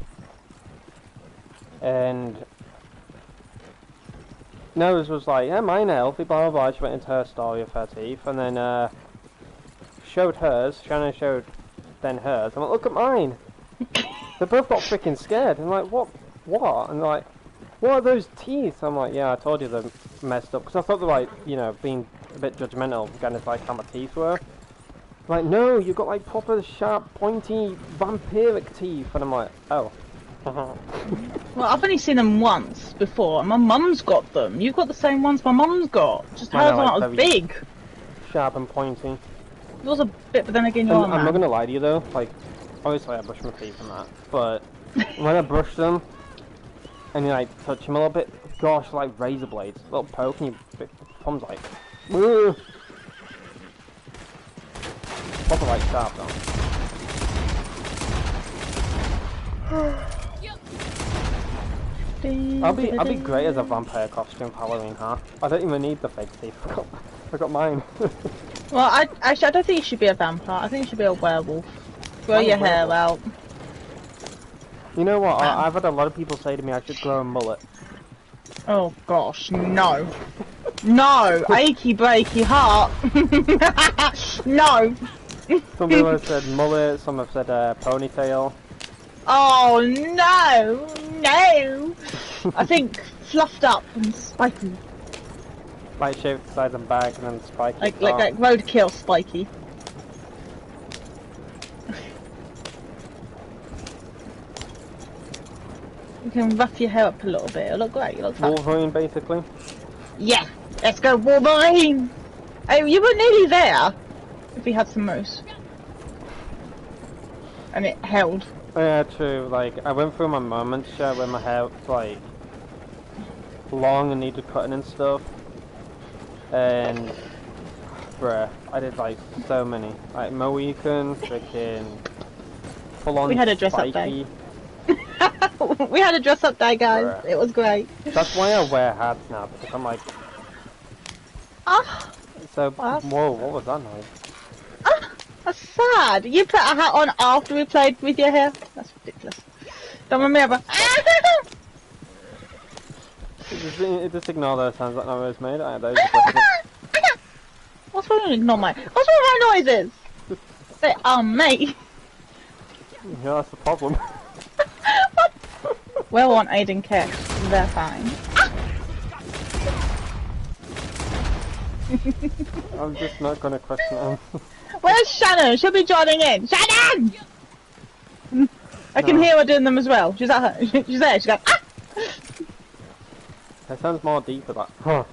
And Nose was like, yeah, mine are healthy, blah blah blah. She went into her story of her teeth, and then showed hers. Shannon showed then hers. I'm like, look at mine. They both got freaking scared. I'm like, what? And they're like, what are those teeth? I'm like, yeah, I told you they're messed up. Because I thought they were like, you know, being a bit judgmental, kind of like how my teeth were. Like, no, you've got like proper sharp, pointy, vampiric teeth. And I'm like, oh. Well, I've only seen them once before, and my mum's got them. You've got the same ones my mum's got. Just hers aren't as big. Sharp and pointy. Yours a bit, but then again, you're I'm not gonna lie to you though. Like, obviously I brush my teeth and that, but when I brush them and you like touch them a little bit, gosh, like razor blades, little poke, and your thumb's like, woo. Proper like sharp though. I'll be great as a vampire costume for Halloween, huh? I don't even need the fake teeth. I got mine. Well, I don't think you should be a vampire. I think you should be a werewolf. Grow your hair out. You know what? I've had a lot of people say to me I should grow a mullet. Oh gosh, no. No! Achy breaky heart! No! Some people have said mullet, some have said ponytail. Oh no! No! I think fluffed up and spiky. Like shaved the sides and back and then spiky. Like roadkill spiky. You can rough your hair up a little bit. It'll look great. You look fun. Wolverine, basically. Yeah, let's go Wolverine. Oh, you were nearly there. If we had some moose, and it held. Yeah, true. Like I went through my moments where my hair was like long and needed cutting and stuff, and bruh, I did like so many. Like Mohican, freaking full on. We had a dress up day. We had a dress up day, guys. Bruh. It was great. That's why I wear hats now, because I'm like. Ah. So whoa, what was that noise? Ah, that's sad. You put a hat on after we played with your hair. That's ridiculous. Don't remember. Just ignore those sounds that noise made. What's wrong with ignore my? What's wrong with my noises? They are me. Yeah, that's the problem. Well on Aidan Ketch, they're fine. I'm just not gonna question them. Where's Shannon? She'll be joining in. Shannon! I can hear her doing them as well. She's at her. She's there. She's going. Ah! That sounds more deeper. That. Huh.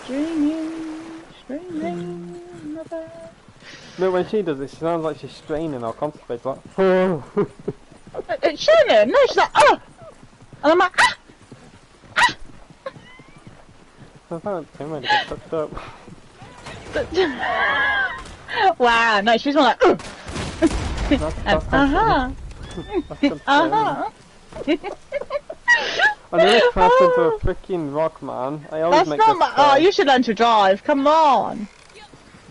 Streaming. No, when she does it, she sounds like she's straining or constipated. Like. Shannon, no, she's like, oh! And I'm like, ah! Ah! I found Tim ready to get touched up. Wow, no, she's more like, That's Uh-huh. I nearly crashed into a freaking rock, man. I always That's make not this my... Oh, you should learn to drive. Come on.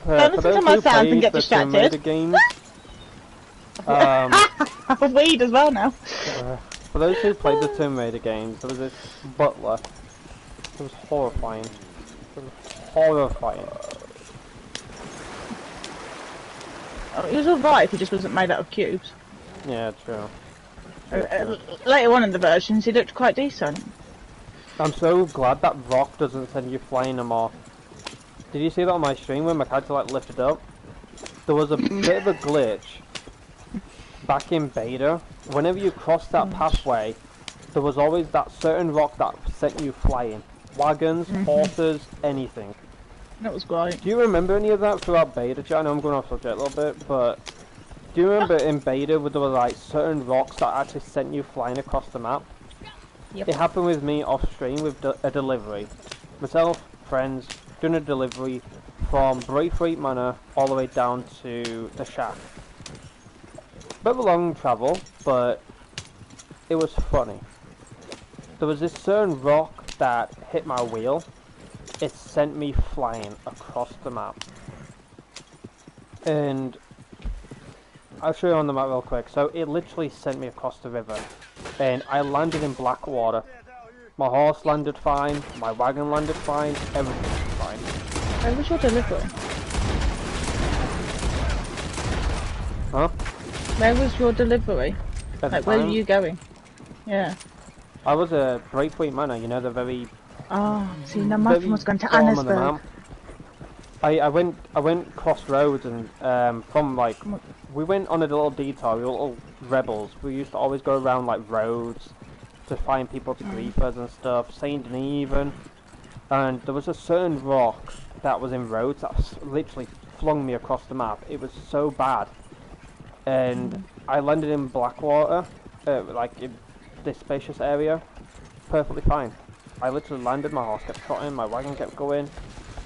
Don't listen to my sounds and get distracted. Games, Weed as well now. for those who played the Tomb Raider games, there was this butler. It was horrifying. It was horrifying. It was alright if he just wasn't made out of cubes. Yeah, true. Later on in the versions, he looked quite decent. I'm so glad that rock doesn't send you flying no more. Did you see that on my stream when my character like lifted up? There was a bit of a glitch back in beta. Whenever you crossed that pathway, there was always that certain rock that sent you flying. Wagons, horses, anything. That was great. Do you remember any of that throughout beta? I know I'm going off subject a little bit, but do you remember in beta where there were like certain rocks that actually sent you flying across the map? Yep. It happened with me off stream with a delivery. Myself, friends, doing a delivery from Braithwaite Manor all the way down to the shack. Bit of a long travel, but it was funny. There was this certain rock that hit my wheel. It sent me flying across the map. And I'll show you on the map real quick. So it literally sent me across the river. And I landed in Blackwater. My horse landed fine, my wagon landed fine, everything was fine. Where was your delivery? Huh? Where was your delivery? Like, where were you going? Yeah. I was at Braithwaite Manor, you know, the very... Oh, see, now my phone was going to Annesburg. I went cross roads and from like we went on a little detour. We were little rebels. We used to always go around like roads to find people to grief us and stuff. Saint Denis even, and there was a certain rock that was in roads that literally flung me across the map. It was so bad, and I landed in Blackwater, like in this spacious area, perfectly fine. I literally landed. My horse kept trotting. My wagon kept going.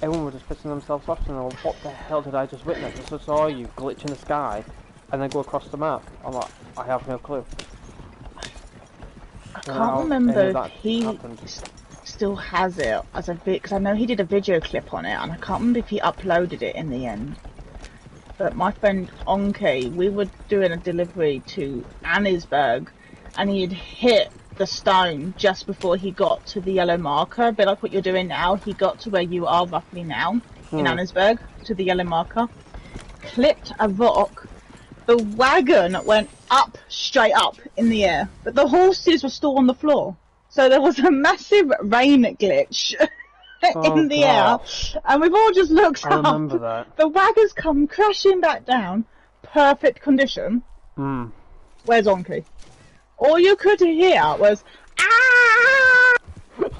Everyone was just pissing themselves off and what the hell did I just witness? I just saw you glitch in the sky and then go across the map. I'm like, I have no clue. I can't remember if he still has it as a bit, because I know he did a video clip on it and I can't remember if he uploaded it in the end. But my friend Onke, we were doing a delivery to Annesburg and he had hit the stone just before he got to the yellow marker, a bit like what you're doing now. He got to where you are roughly now in Annesburg, to the yellow marker, clipped a rock. The wagon went up, straight up in the air, but the horses were still on the floor. So there was a massive rain glitch in the air, and we've all just looked up. I remember that. The wagon's come crashing back down, perfect condition. Where's Onke? All you could hear was, ah!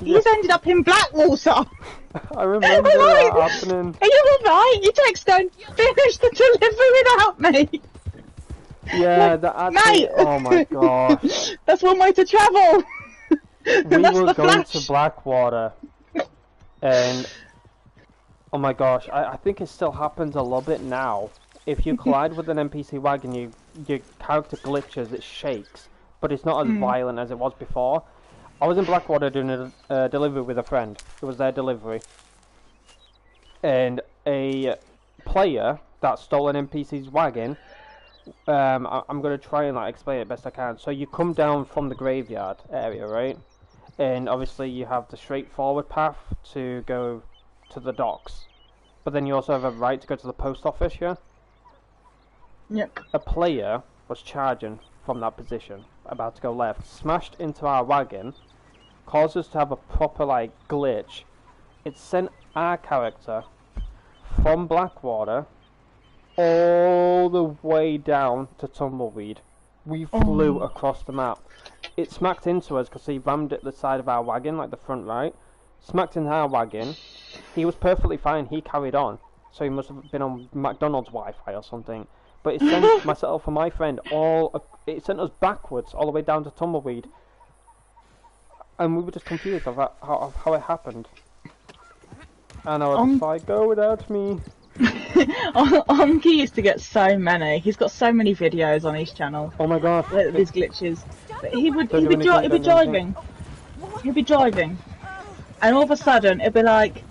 He's ended up in Blackwater. I remember that happening. Are you alright? You text going, finish the delivery without me. Yeah, like, that actually, mate. oh my gosh. That's one way to travel. We were going to Blackwater, and oh my gosh, I think it still happens a little bit now. If you collide with an NPC wagon, your character glitches, it shakes. But it's not as violent as it was before. I was in Blackwater doing a delivery with a friend. It was their delivery. And a player that stole an NPC's wagon, I'm going to try and like explain it best I can. So you come down from the graveyard area, right? And obviously you have the straightforward path to go to the docks. But then you also have a right to go to the post office, yeah? Yep. A player was charging from that position, about to go left, smashed into our wagon, caused us to have a proper like glitch. It sent our character from Blackwater all the way down to Tumbleweed. We flew across the map. It smacked into us because he rammed at the side of our wagon, like the front right. Smacked into our wagon. He was perfectly fine. He carried on. So he must have been on McDonald's Wi-Fi or something. But it sent myself and my friend it sent us backwards all the way down to Tumbleweed. And we were just confused of how it happened. And I was like, go without me. Onky used to get so many. He's got so many videos on his channel. Oh my god. These glitches. But he'd be anything, driving. He'd be driving. And all of a sudden, it'd be like,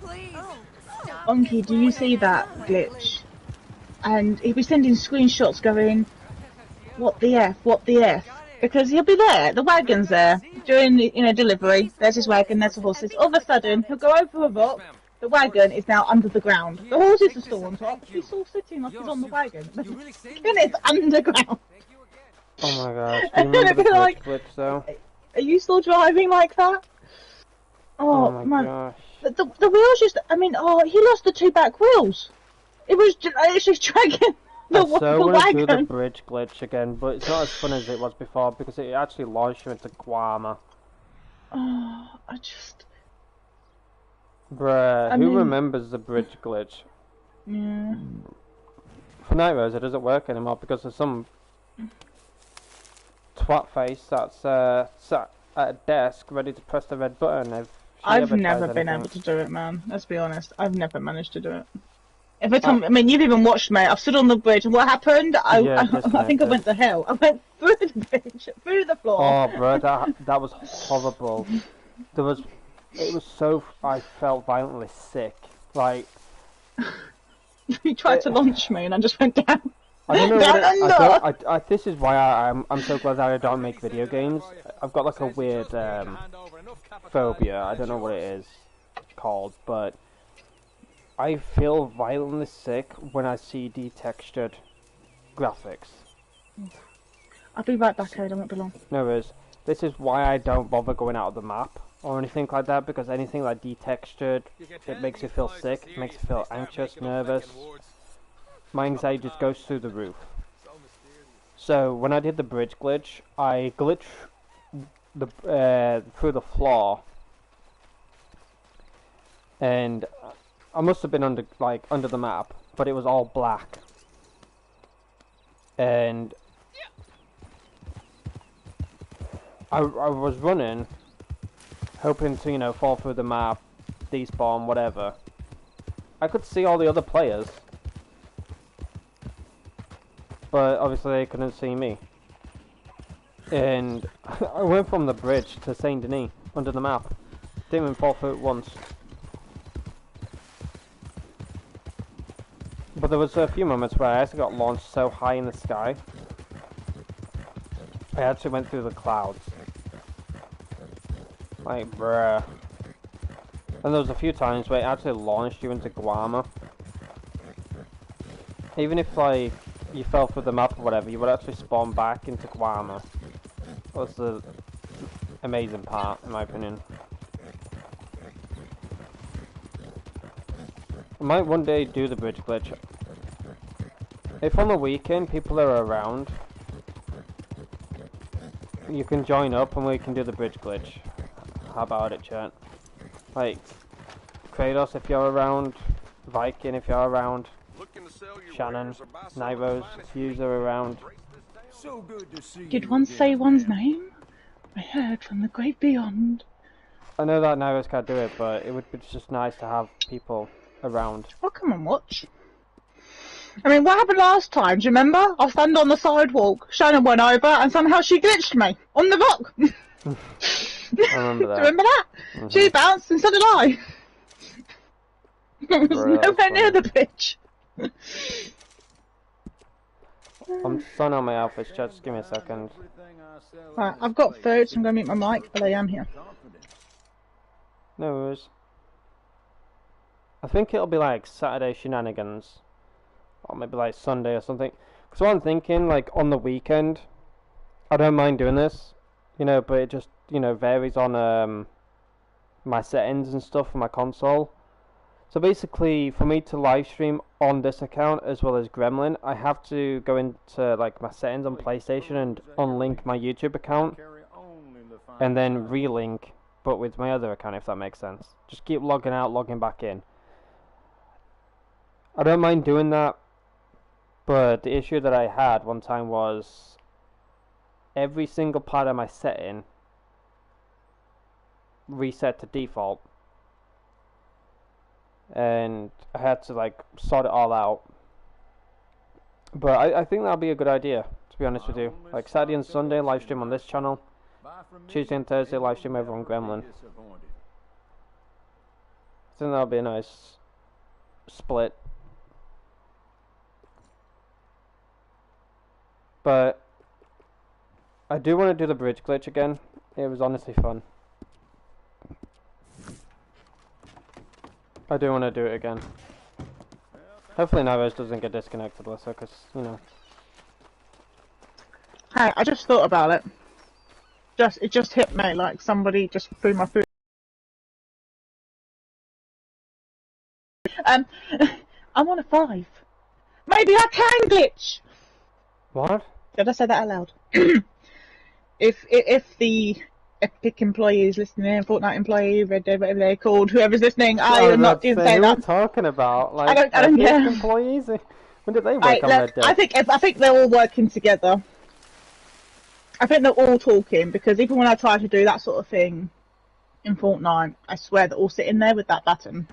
Onky, do you see that glitch? And he'd be sending screenshots going, what the F, what the F? Because he'll be there, the wagon's there, during the, delivery, there's his wagon, there's the horses. All of a sudden, he'll go over a rock, the wagon is now under the ground. The horses are still on top, he's still sitting like he's on the wagon. And it's underground. Oh my gosh, do you remember the glitch though? Are you still driving like that? Oh my man. gosh. The wheels just, he lost the two back wheels. It's just dragging the wagon. So I want to do the bridge glitch again, but it's not as fun as it was before because it actually launched you into Guarma. Oh, Bruh, who remembers the bridge glitch? Yeah. For Night Rose, it doesn't work anymore because there's some twat face that's sat at a desk ready to press the red button. I've never been able to do it, man. Let's be honest. I've never managed to do it. Every time, I mean, you've even watched me. I've stood on the bridge, and what happened? I think I went to hell. I went through the bridge, through the floor. Oh, bro, that was horrible. It was so. I felt violently sick. Like. You tried to launch me, and I just went down. I don't know what this is why I'm so glad that I don't make video games. I've got like a weird phobia. I don't know what it is called, but I feel violently sick when I see detextured graphics. I'll be right back, Aidan, won't be long. No worries. This is why I don't bother going out of the map or anything like that, because anything like detextured, it makes you feel sick, it makes you feel anxious, nervous. My anxiety just goes through the roof. So when I did the bridge glitch, I glitched through the floor, and I must have been under the map, but it was all black. And I was running, hoping to fall through the map, despawn, whatever. I could see all the other players, but obviously they couldn't see me. And I went from the bridge to Saint Denis under the map. Didn't even fall through it once. But there was a few moments where I actually got launched so high in the sky, I actually went through the clouds. Like, bruh. And there was a few times where it actually launched you into Guarma. Even if, like, you fell through the map or whatever, you would actually spawn back into Guarma. That was the amazing part, in my opinion. I might one day do the bridge glitch. If on the weekend people are around, you can join up and we can do the bridge glitch. How about it, chat? Like, Kratos if you're around, Viking if you're around, Shannon, Nivos if you're around. So good to see Did one say one's name? I heard from the great beyond. I know that Nivos can't do it, but it would be just nice to have people around. Oh, come on, watch. I mean, what happened last time? Do you remember? I stand on the sidewalk, Shannon went over, and somehow she glitched me on the rock. I remember that. Do you remember that? Mm-hmm. She bounced, and so did I. Nowhere near the pitch. I'm sorting out my outfits, chat. Just give me a second. Right, I've got food, so I'm going to mute my mic, but I am here. No worries. I think it'll be like Saturday shenanigans. Or maybe like Sunday or something. Because what I'm thinking, like on the weekend, I don't mind doing this, but it just, varies on my settings and stuff for my console. So basically, for me to live stream on this account as well as Gremlin, I have to go into like my settings on PlayStation and unlink my YouTube account, and then relink, but with my other account, if that makes sense. Just keep logging out, logging back in. I don't mind doing that. But the issue that I had one time was every single part of my setting reset to default. And I had to like sort it all out But I think that'll be a good idea, to be honest with you. Like Saturday and Sunday live stream on this channel, Tuesday and Thursday live stream over on Gremlin. I think that'll be a nice split. But I do want to do the bridge glitch again. It was honestly fun. I do want to do it again. Hopefully Naves doesn't get disconnected, Lissa, because, you know. Hey, I just thought about it. It just hit me like somebody just threw my food. I'm on a 5. Maybe I can glitch. What? Did I say that out loud? if the Epic employees listening, Fortnite employee, Red Dead, whatever they're called, whoever's listening, I am not didn't say that. that. What are you talking about? Like, I don't care. Employees? When did they work on Red Dead? I think they're all working together. I think they're all talking, because even when I try to do that sort of thing in Fortnite, I swear they're all sitting there with that button.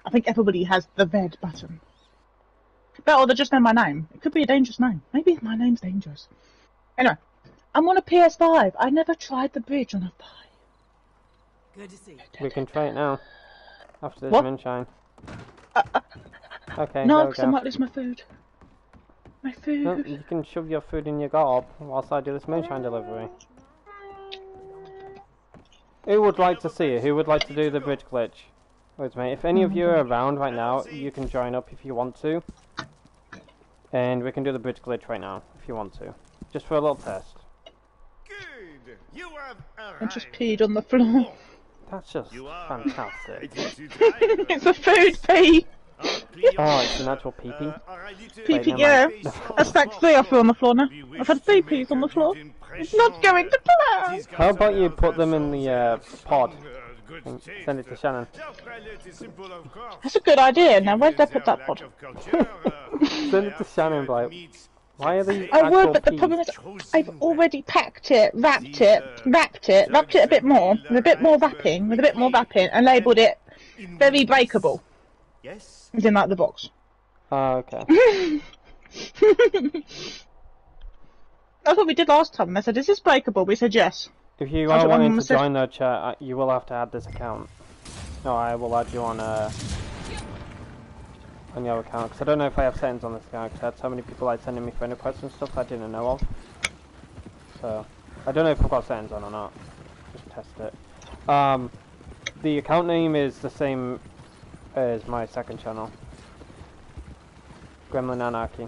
I think everybody has the red button. But or they just know my name. It could be a dangerous name. Maybe my name's dangerous. Anyway, I'm on a PS5. I never tried the bridge on a 5. Good to see you. We can try it now. After this What? moonshine. Okay, No, there we because I go. might lose my food. My food. No, you can shove your food in your gob whilst I do this moonshine delivery. Who would like to see it? Who would like to do the bridge glitch with me? If any of you are around right now, you can join up if you want to. And we can do the bridge glitch right now, if you want to. Just for a little test. Good. You have I just peed on the floor. That's just fantastic. It's a food pee. Oh, it's an actual pee-pee? Pee-pee, yeah. That's like 3 I threw on the floor now. I've had 3 peas on the floor. It's not going to plan. How about you put them in the pod and send it to Shannon? That's a good idea. Now, where did I put that pod? Send it to Shannon, like, why are these I would, actual but the peas? problem is I've already packed it, wrapped it a bit more, with a bit more wrapping, and labelled it very breakable. Yes. It's in like the box. Oh, okay. That's what we did last time. They said, "Is this breakable?" We said yes. If you That's are what my wanting mum to said. join the chat, you will have to add this account. No, I will add you on your account, because I don't know if I have settings on this account, because I had so many people like sending me friend requests and stuff I didn't know of. So, I don't know if I've got settings on or not. Just test it. The account name is the same as my second channel. Gremlin Anarchy.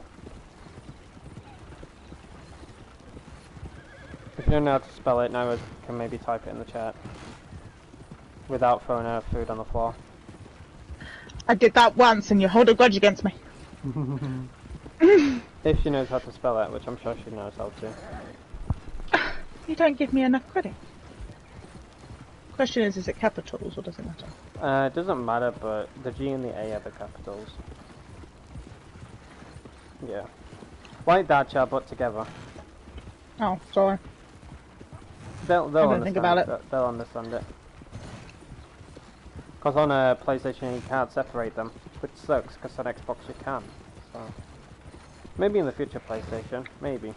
If you don't know how to spell it, now I can maybe type it in the chat. Without throwing her food on the floor. I did that once, and you hold a grudge against me. If she knows how to spell it, which I'm sure she knows how to. You don't give me enough credit. Question is it capitals or does it matter? It doesn't matter, but the G and the A are the capitals. Yeah. Like that, chat, but together. Oh, sorry. They'll didn't understand think about it. They'll understand it. Because on a PlayStation you can't separate them, which sucks, because on Xbox you can. So maybe in the future PlayStation, maybe.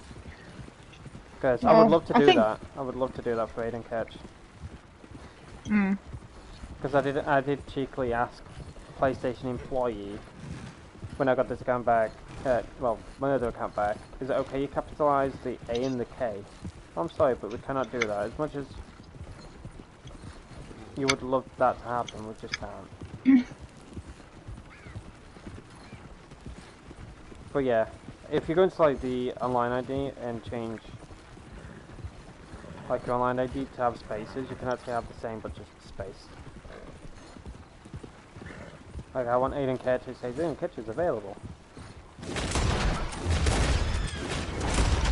Because I would love to do that. I would love to do that for Aidan Ketch. Because I did cheekily ask PlayStation employee when I got this account back. Well, my other account back. Is it okay you capitalise the A and the K? I'm sorry, but we cannot do that. As much as you would love that to happen, we just can't. But yeah, if you go into like the online ID and change like your online ID to have spaces, you can actually have the same but just space. Like I want Aidan Ketch to say Aidan Ketch is available.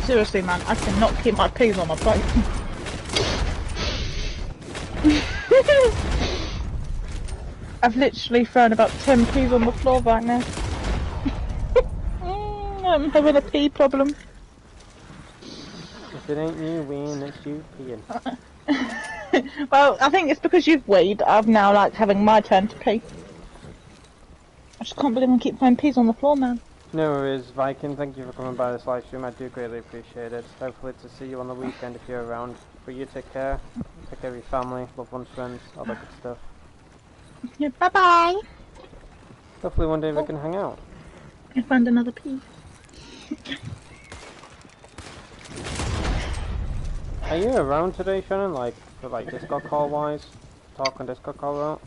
Seriously, man, I cannot keep my peas on my plate. I've literally thrown about 10 peas on the floor right now. I'm having a pea problem. If it ain't you weeing, it's you peeing. Well, I think it's because you've weed, I'm now like having my turn to pee. I just can't believe I keep throwing peas on the floor, man. No worries, Viking. Thank you for coming by this live stream. I do greatly appreciate it. Hopefully to see you on the weekend if you're around. But you take care. Take care of your family, loved ones, friends, all that good stuff. Yeah, bye-bye. Hopefully one day we can hang out. I found another piece. Are you around today, Shannon? Like, for like Discord call wise? Talk on Discord call out?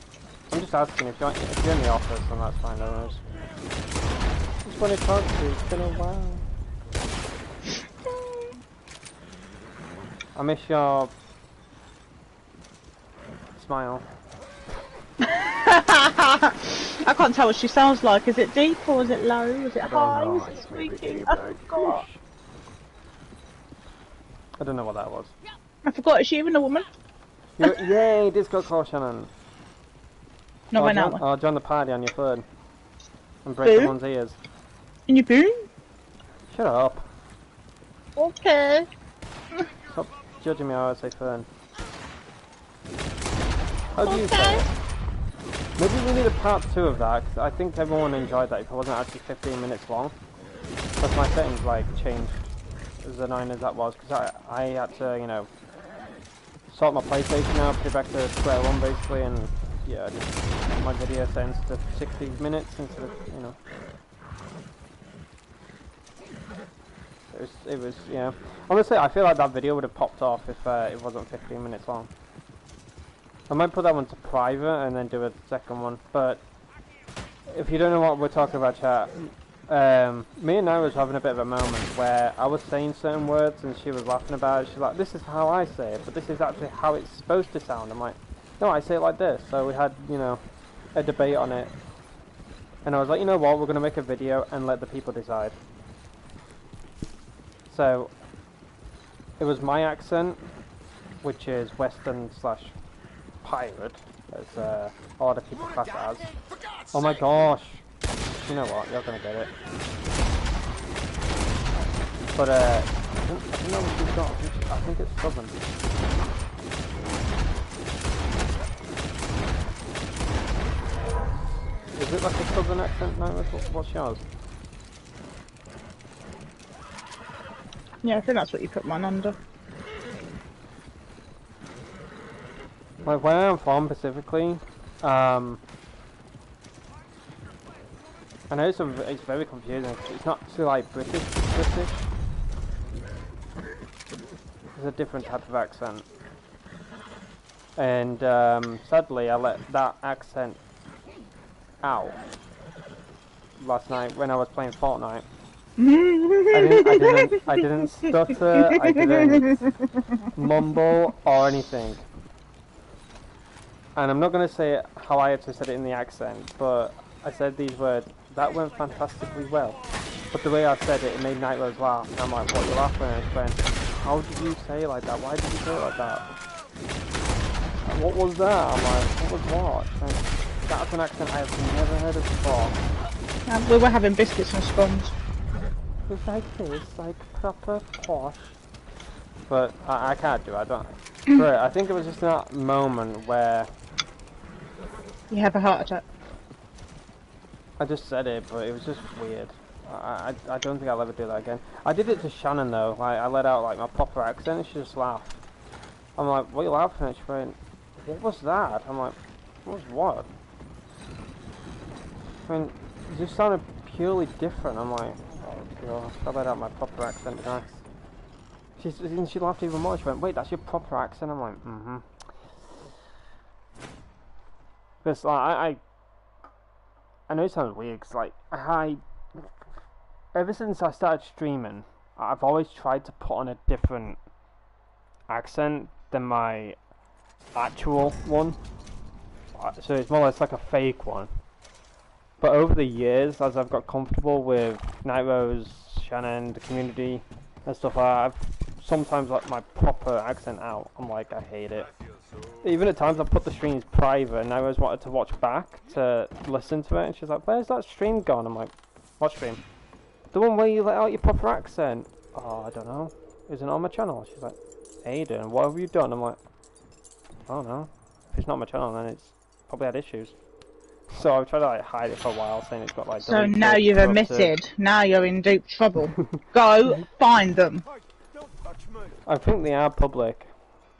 I'm just asking if you're in the office, then that's fine, no worries. Just want to talk to you, it's been a while. I miss your smile. I can't tell what she sounds like. Is it deep or is it low? Is it high? Is it squeaking? I forgot. I don't know what that was. I forgot. Is she even a woman? Yay, Discord call, Shannon. Not right now. I'll join the party on your phone. And break Boom? everyone's ears. In your boom? Shut up. Okay. Stop judging me how I say fern. How do you say it? Maybe we need a part 2 of that, because I think everyone enjoyed that if it wasn't actually 15 minutes long. Because my settings like changed, as annoying as that was, because I had to, you know, sort my PlayStation out, put it back to square one basically, and yeah, just my video settings to 60 minutes instead of, you know. It was, yeah. Honestly, I feel like that video would have popped off if it wasn't 15 minutes long. I might put that one to private and then do a second one, but if you don't know what we're talking about, chat, me and I was having a bit of a moment where I was saying certain words and she was laughing about it. She's like, this is how I say it, but this is actually how it's supposed to sound. I'm like, no, I say it like this. So we had, you know, a debate on it. And I was like, you know what, we're going to make a video and let the people decide. So, it was my accent, which is Western / pirate, as a lot of people class it as. Oh my gosh! You know what, you're gonna get it. But I don't know what she's got, I think it's Southern. Is it like a Southern accent? No, what's yours? Yeah, I think that's what you put mine under. Like where I'm from specifically, I know it's very confusing. It's not so like British. It's a different type of accent, and sadly I let that accent out last night when I was playing Fortnite. I didn't stutter. I didn't mumble or anything. And I'm not going to say it how I actually said it in the accent, but I said these words, that went fantastically well. But the way I said it, it made Nightmares laugh. And I'm like, what are you laughing at? And went, how did you say it like that? Why did you say it like that? And what was that? I'm like, what was what? And that's an accent I have never heard of before. We were having biscuits and scones. It was like this, like proper posh. But I can't do it, I don't. But I think it was just that moment where You have a heart attack. I just said it, but it was just weird. I don't think I'll ever do that again. I did it to Shannon though. Like I let out like my proper accent, and she just laughed. I'm like, what are you laughing at? She went, what was that? I'm like, what was what? I mean, it just sounded purely different. I'm like, oh gosh, I let out my proper accent, nice. She laughed even more. She went, wait, that's your proper accent? I'm like, mm-hmm. Because like, I know it sounds weird, cause like ever since I started streaming, I've always tried to put on a different accent than my actual one. So it's more or less like a fake one. But over the years, as I've got comfortable with Night Rose, Shannon, the community, and stuff like that, I've sometimes let my proper accent out. I'm like, I hate it. Even at times I put the streams private and I always wanted to watch back to listen to it, and she's like, where's that stream gone? I'm like, what stream? The one where you let out your proper accent. Oh, I don't know. Is it on my channel? She's like, Aidan, what have you done? I'm like, I don't know. If it's not my channel, then it's probably had issues. So I've tried to like hide it for a while, saying it's got like. So now you've admitted. Now you're in deep trouble. Go find them. Hey, don't touch me. I think they are public.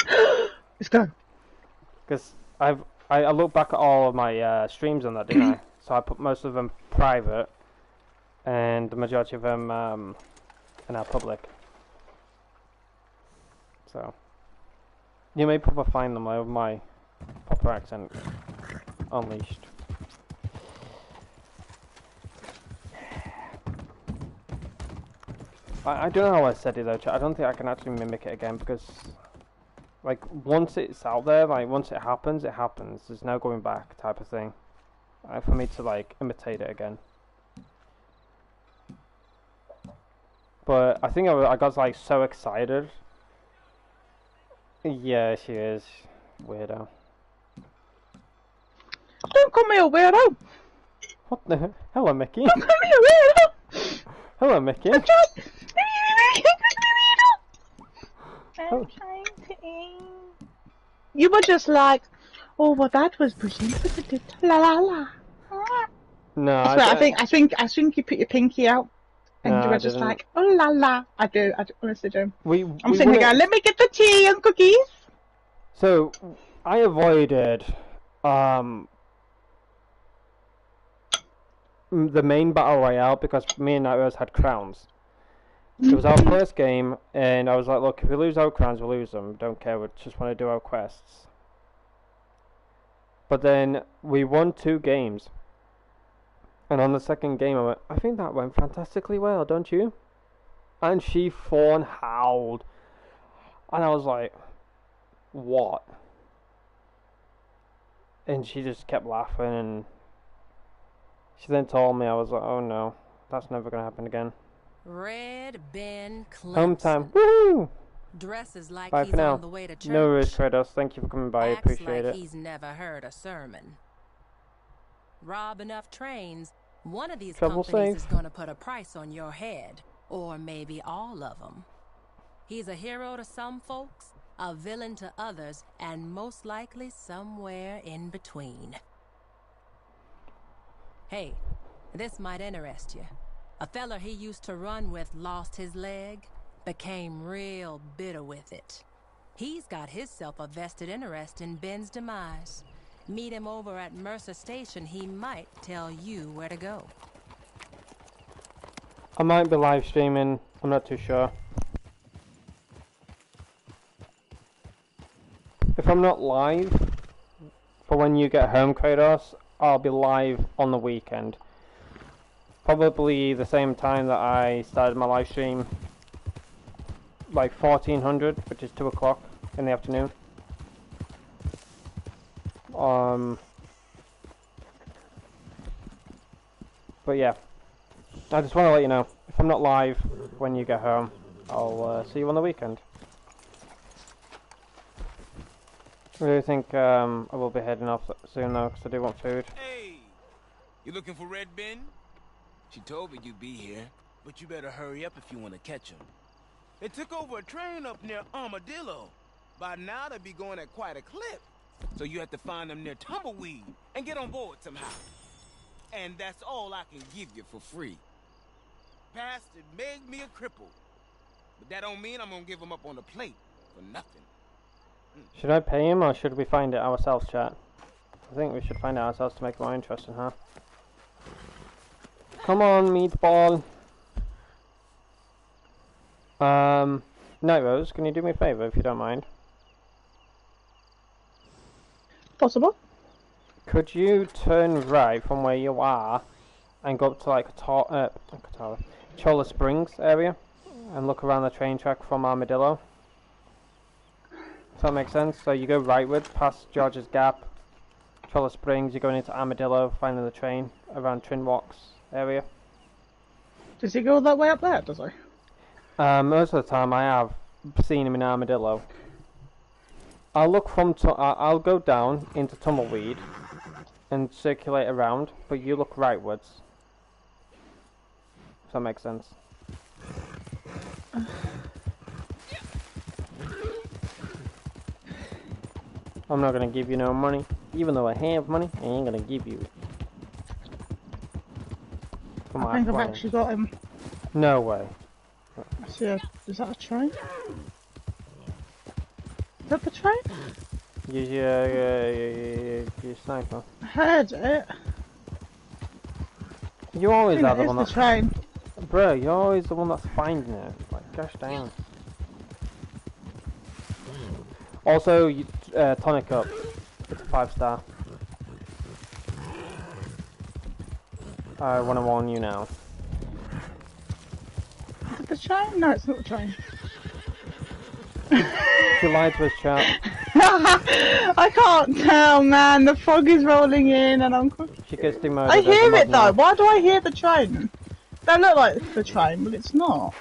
Let's go. Because I looked back at all of my streams on that, didn't I? So I put most of them private, and the majority of them are now public. So you may probably find them with my proper accent unleashed. I don't know how I said it though, chat. I don't think I can actually mimic it again because, like, once it's out there, like, once it happens, it happens. There's no going back type of thing. For me to, like, imitate it again. But I think I got, like, so excited. Yeah, she is. Weirdo. Don't call me a weirdo. What the? Hello, Mickey. Don't call me a weirdo. Hello, Mickey. I'm trying to eat. You were just like, oh, well, that was pushing. La la la. No, I think you put your pinky out, and No, you were I just didn't. like, oh la la. I do honestly do. I'm we sitting here wouldn't- going, let me get the tea and cookies. So I avoided the main battle royale because me and Nightmares had crowns. It was our first game, and I was like, look, if we lose our crowns, we lose them. Don't care, we just want to do our quests. But then we won 2 games. And on the second game, I went, I think that went fantastically well, don't you? And she fawn howled. And I was like, what? And she just kept laughing, and she then told me, I was like, oh no, that's never going to happen again. Red Ben Clemson. Home time. Woohoo! Dresses like Bye he's for now. on the way to church. No worries, Kratos. Thank you for coming by. I Acts appreciate like it. he's never heard a sermon. Rob enough trains. One of these Travel companies safe. is going to put a price on your head. Or maybe all of them. He's a hero to some folks, a villain to others, and most likely somewhere in between. Hey, this might interest you. A fella he used to run with lost his leg, became real bitter with it. He's got himself a vested interest in Ben's demise. Meet him over at Mercer Station, he might tell you where to go. I might be live streaming. I'm not too sure. If I'm not live for when you get home, Kratos, I'll be live on the weekend. Probably the same time that I started my live stream, like 1400, which is 2 o'clock in the afternoon. But yeah, I just want to let you know, if I'm not live when you get home, I'll see you on the weekend. I really think I will be heading off soon though, because I do want food. Hey, you looking for Red Ben? She told me you'd be here, but you better hurry up if you want to catch him. They took over a train up near Armadillo. By now they'll be going at quite a clip. So you have to find them near Tumbleweed and get on board somehow. And that's all I can give you for free. Bastard made me a cripple. But that don't mean I'm gonna give him up on the plate for nothing. Should I pay him or should we find it ourselves, chat? I think we should find it ourselves to make it more interesting, huh? Come on, meatball. Night Rose, can you do me a favour if you don't mind? Possible. Could you turn right from where you are and go up to like Cholla Springs area and look around the train track from Armadillo? Does that make sense? So you go rightward past George's Gap, Cholla Springs, you're going into Armadillo, finding the train around Trinwalks area. Does he go that way up there, does he? Most of the time I have seen him in Armadillo. I'll look from I'll go down into Tumbleweed and circulate around, but you look rightwards. Does that make sense? I'm not gonna give you no money. Even though I have money, I ain't gonna give you it. I think I've actually got him. No way. So, is that a train? Is that the train? Use your sniper. I heard it. You always are the one the that's... train. Bro, you're always the one that's finding it. Like, gosh dang. Also, tonic up. It's a 5-star. I want to warn you now. Is it the train? No, it's not the train. She lied to us, chat. I can't tell, man. The fog is rolling in and I'm... She gets demoted. I hear it though. Why do I hear the train? That look like the train, but it's not.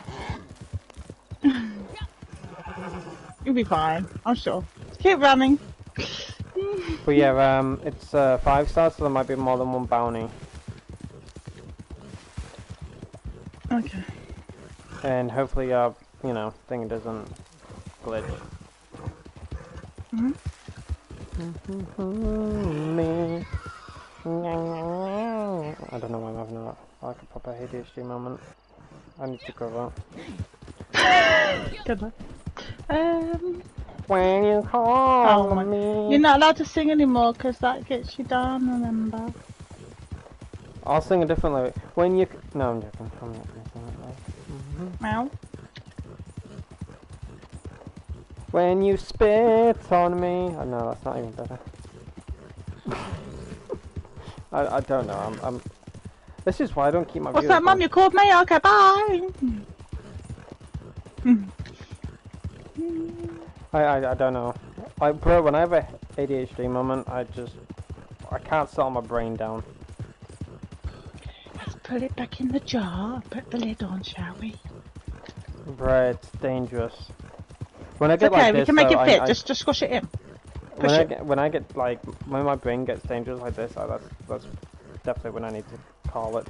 You'll be fine, I'm sure. Keep running. But yeah, it's 5 stars, so there might be more than one bounty. Okay. And hopefully, you know, thing doesn't glitch. Mm-hmm. I don't know why I'm having like a proper ADHD moment. I need to grow up. Good luck. When you call me. You're not allowed to sing anymore because that gets you down, remember? I'll sing a different lyric. When you... No, I'm joking. I'm not going to sing it like... Meow. When you spit on me... Oh no, that's not even better. I don't know, I'm... This is why I don't keep my What's viewers that, Mum? on. You called me? Okay, bye! I don't know. Bro, when I have a ADHD moment, I can't settle my brain down. Let's put it back in the jar, put the lid on, shall we? Bro, it's dangerous. When I get okay, like this, we can make though, it fit, just squash it in. When I get like, when my brain gets dangerous like this, that's definitely when I need to call it.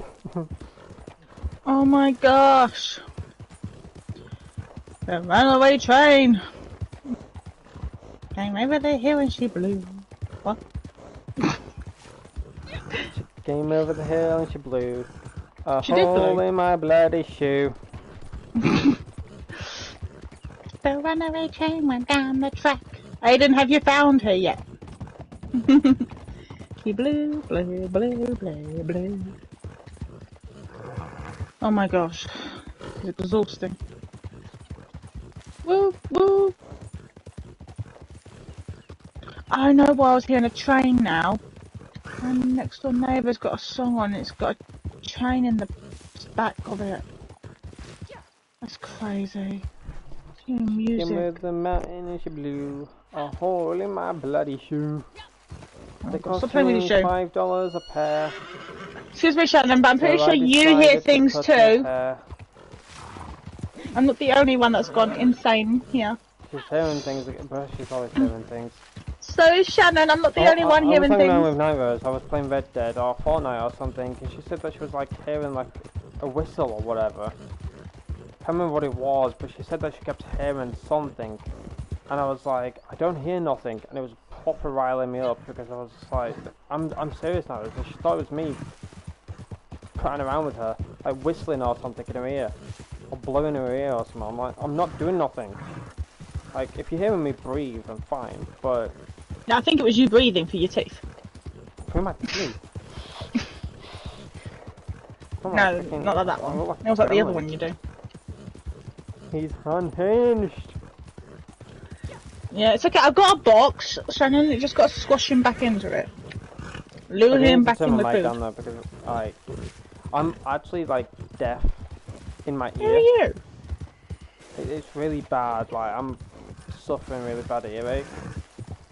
Oh my gosh! The runaway train! Came over the hill and she blew. What? She came over the hill and she blew a She did hole blow. in my bloody shoe. The runaway train went down the track. Aidan, have you found her yet? She blew, blew, blew, blew, blew. Oh my gosh. It's exhausting. Woo, woo. I know why I was hearing a train now. And next door neighbour's got a song on it. It's got a train in the back of it. That's crazy. Music. Came over the mountain and she blew a hole in my bloody shoe. They cost me $5 a pair. Excuse me, Shannon, but I'm pretty sure you hear things too. I'm not the only one that's gone insane here. She's hearing things, but she's always hearing things. So is Shannon, I'm not the only one hearing I was hanging around things. with Nightmares, I was playing Red Dead or Fortnite or something, and she said that she was like hearing like a whistle or whatever. I can't remember what it was, but she said that she kept hearing something. And I was like, I don't hear nothing, and it was proper riling me up because I was just like, I'm serious now, because she thought it was me putting around with her, like whistling or something in her ear, or blowing her ear or something. I'm like, I'm not doing nothing. Like, if you're hearing me breathe, I'm fine, but... No, I think it was you breathing for your teeth. For my teeth? No, not like that one. It was like the other one you do. He's unhinged. Yeah, it's okay. I've got a box, Shannon. You just got to squash him back into it. Lure him back in the food. Down there because, like, I'm actually like deaf in my ear. Who are you? It's really bad. Like, I'm suffering really bad earache.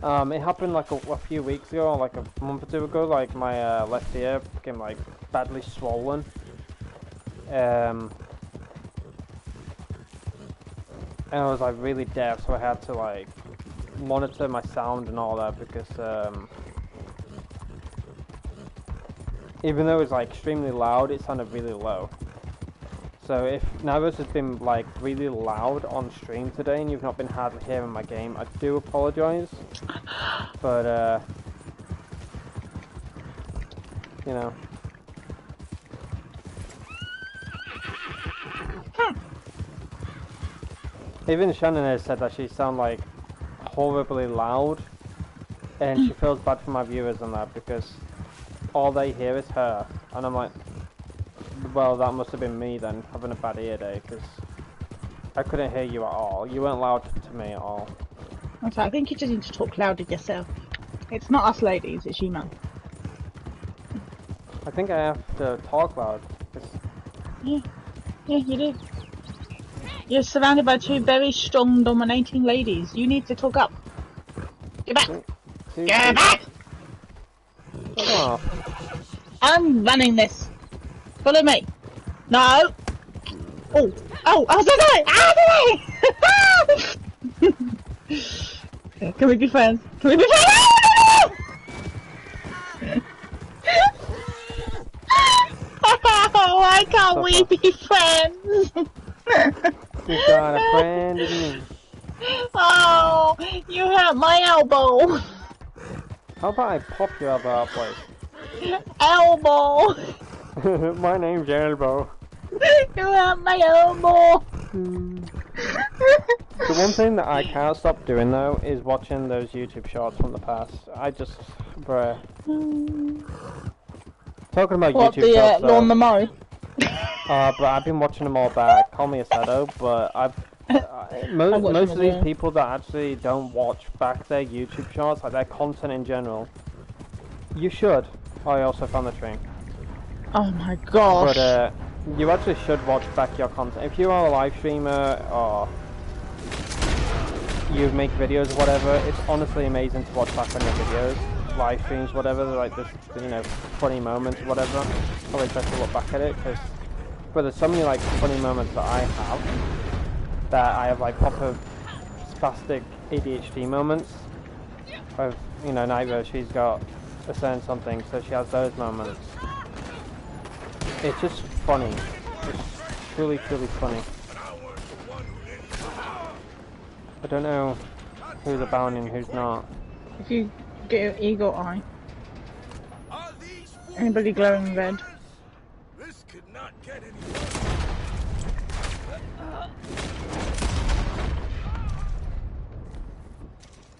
It happened like a few weeks ago, or like a month or two ago. Like my left ear became like badly swollen. And I was like really deaf, so I had to like monitor my sound and all that because even though it was like extremely loud, it sounded really low. So if Navos has been like really loud on stream today and you've not been hardly hearing my game, I do apologise. But you know, Even Shannon has said that she sounds like horribly loud, and she feels bad for my viewers on that because all they hear is her, and I'm like, well, that must have been me then having a bad ear day because I couldn't hear you at all. You weren't loud to me at all. Okay, I think you just need to talk louder yourself. It's not us ladies, it's you, man. I think I have to talk loud. Yeah, you do. You're surrounded by two very strong, dominating ladies. You need to talk up. Get back! Get back! Oh. I'm running this. Follow me. No. Oh, I was sorry. Ah, can we be friends? Can we be friends? Why can't we be friends? You got a friend in me. Oh, you hurt my elbow. How about I pop your elbow out, please? Elbow. My name's Elbow. You hurt my elbow. The one thing that I can't stop doing though is watching those YouTube shorts from the past. I just, bruh. Talking about What, YouTube shorts, the Lawn the Mow? but I've been watching them all back. Call me a shadow, but most of these people that actually don't watch back their YouTube shorts, like their content in general, you should. Oh, I also found the train. Oh my gosh. But you actually should watch back your content. If you are a live streamer or you make videos or whatever, it's honestly amazing to watch back on your videos, live streams, whatever, like this, you know, funny moments or whatever. It's always best to look back at it because there's so many like funny moments that I have like proper spastic ADHD moments. Of, you know, neither she's got a certain something, so she has those moments. It's just funny. It's truly, truly funny. I don't know who's abound and who's not. If you get your eagle eye. Anybody glowing red? This could not get any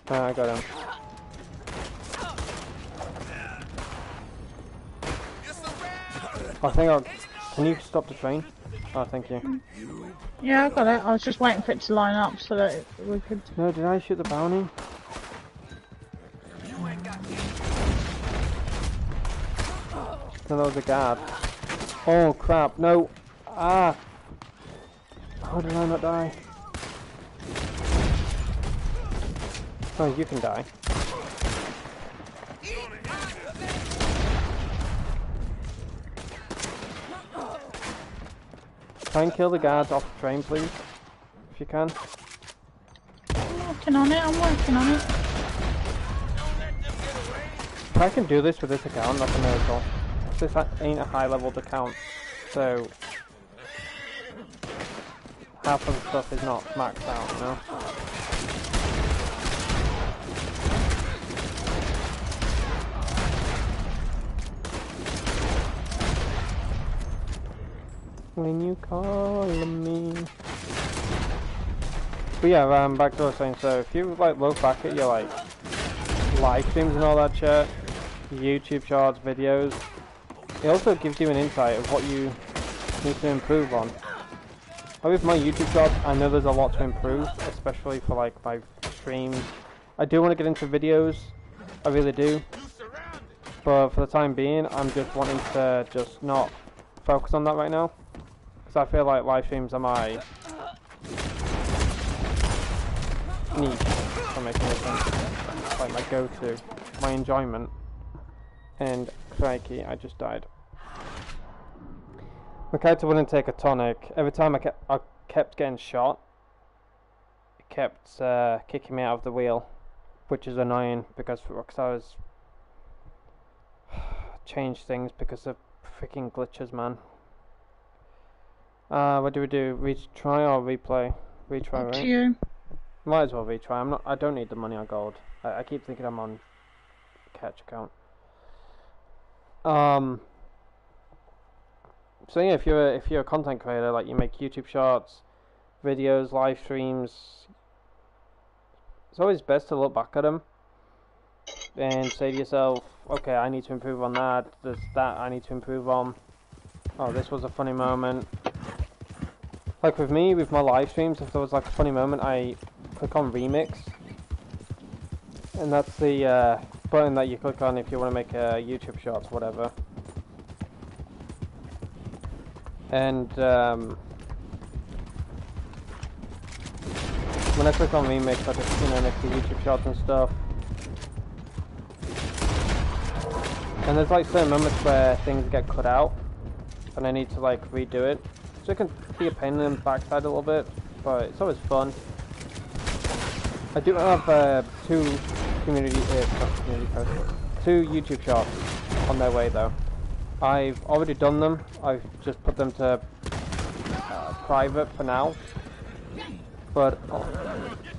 I got him. I think I'll... Can you stop the train? Oh, thank you. Yeah, I got it. I was just waiting for it to line up so that we could... No, did I shoot the bounty? No, that was a guard. Oh, crap. No. Ah. How did I not die? Oh, you can die. Try and kill the guards off the train, please. If you can. I'm working on it, If I can do this with this account, that's a miracle. This ain't a high leveled account, so half of the stuff is not maxed out, you know? When you call me. But yeah, back to what I was saying, so if you like look back at your like live streams and all that shit, YouTube shorts, videos, it also gives you an insight of what you need to improve on. Like with my YouTube shorts, I know there's a lot to improve, especially for like my streams. I do want to get into videos, I really do, but for the time being, I'm just wanting to just not focus on that right now. I feel like live streams are my niche, if that makes any sense. Like my go-to, my enjoyment. And crikey, I just died. My character wouldn't take a tonic. Every time I kept getting shot, it kept kicking me out of the wheel, which is annoying because I was changed things because of freaking glitches, man. What do we do? Retry or replay? Retry, right? you. Might as well retry. I don't need the money or gold. I keep thinking I'm on Ketch account. So yeah, if you're a content creator, like you make YouTube shorts, videos, live streams, it's always best to look back at them and say to yourself, okay, I need to improve on that, there's that I need to improve on. Oh, this was a funny moment. Like with me, with my live streams, if there was like a funny moment, I click on remix. And that's the button that you click on if you want to make a YouTube shorts, whatever. And when I click on remix, I just, you know, make the YouTube shots and stuff. And there's like certain moments where things get cut out, and I need to like redo it. So it can be a pain in the backside a little bit, but it's always fun. I do have two YouTube shorts on their way though. I've already done them. I've just put them to private for now. But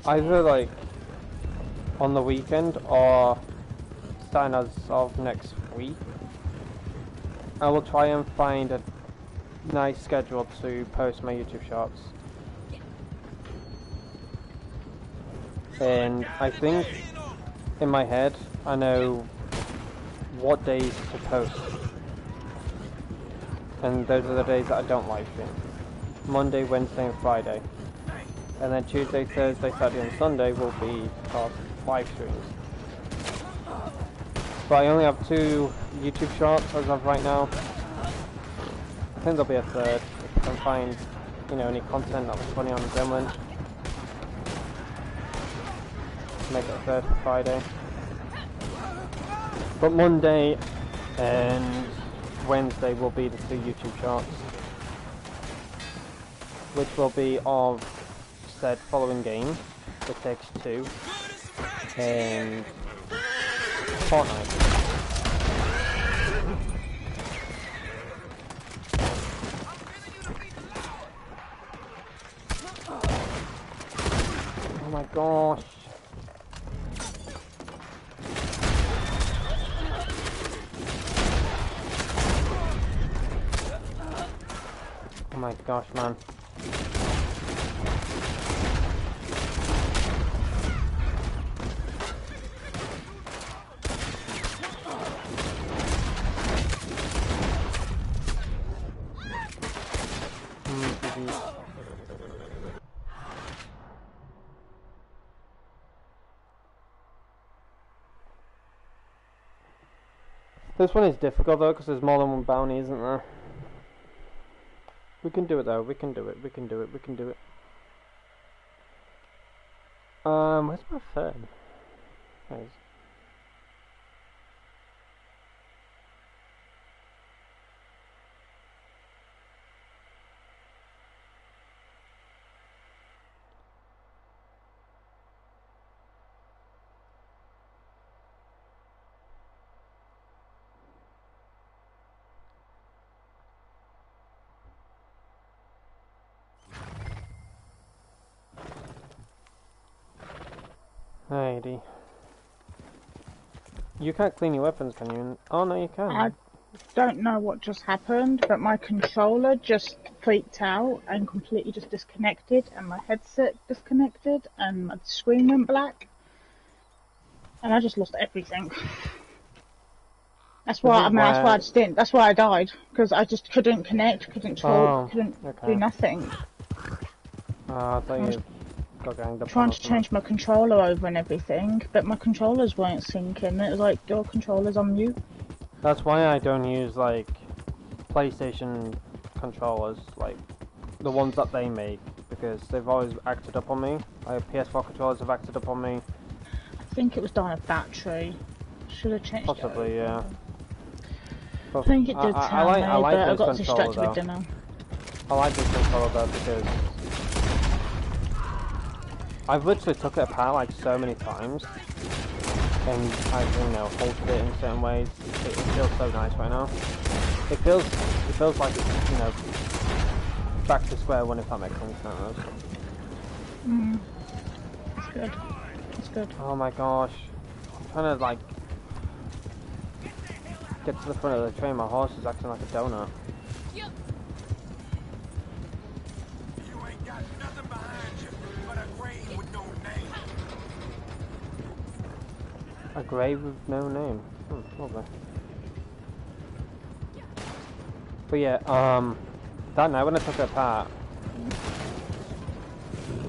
either like on the weekend or starting as of next week, I will try and find a nice schedule to post my YouTube shorts. And I think in my head I know what days to post. And those are the days that I don't live stream. Monday, Wednesday and Friday. And then Tuesday, Thursday, Saturday and Sunday will be, of course, live streams. But I only have 2 YouTube shorts as of right now. I think there'll be a third if I can find, you know, any content that was funny on Gremlin. Make it a third for Friday. But Monday and Wednesday will be the 2 YouTube shorts, which will be of said following game, It Takes Two, and Fortnite. Oh my gosh. Oh my gosh, man. This one is difficult though, because there's more than one bounty, isn't there? We can do it though, we can do it, we can do it, we can do it. Where's my phone? Nice. Alrighty. You can't clean your weapons, can you? Oh no, you can. I don't know what just happened, but my controller just freaked out and completely just disconnected, and my headset disconnected, and my screen went black, and I just lost everything. That's why that's why I just didn't. That's why I died, because I just couldn't connect, couldn't talk, couldn't do nothing. I thought you got ganged up. Trying to change my controller over and everything, but my controllers weren't syncing. It was like, your controller's on mute. That's why I don't use like PlayStation controllers, like the ones that they make, because they've always acted up on me. Like PS4 controllers have acted up on me. I think it was down a battery. Should have changed Possibly, it. yeah. I think it did tell me, but I got distracted with dinner. I like this controller though because I've literally took it apart like so many times, and I've, you know, altered it in certain ways. It feels so nice right now. It feels like it's, you know, back to square one, if that makes any sense. It's good. It's good. Oh my gosh, I'm trying to like get to the front of the train. My horse is acting like a donut. You ain't got nothing grave with no name. Lovely. But yeah, that night when I took it apart,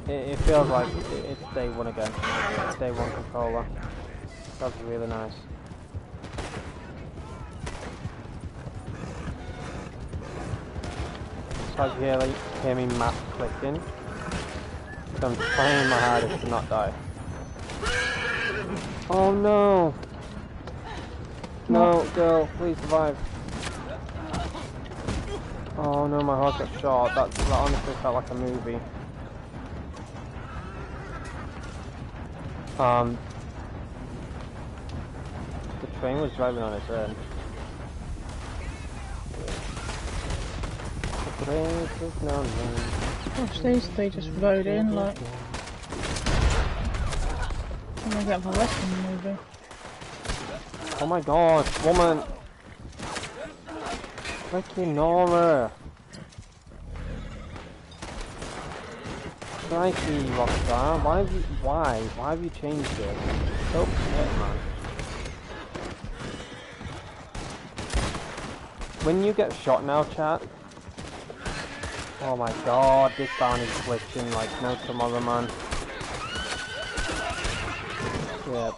it feels like it's day one again. Day one controller. That's really nice. So as you hear me mass clicking, so I'm trying my hardest to not die. Oh no! No, girl, please survive. Oh no, my heart got shot. That honestly felt like a movie. The train was driving on its own. The train was no name. Gosh, they just rode in like... I'm gonna get a Western movie. Oh my god, woman! Freaking Nora! Crikey, Rockstar, why have you changed it? So upset, man. When you get shot now, chat. Oh my god, this down is glitching like no tomorrow, man. Yep.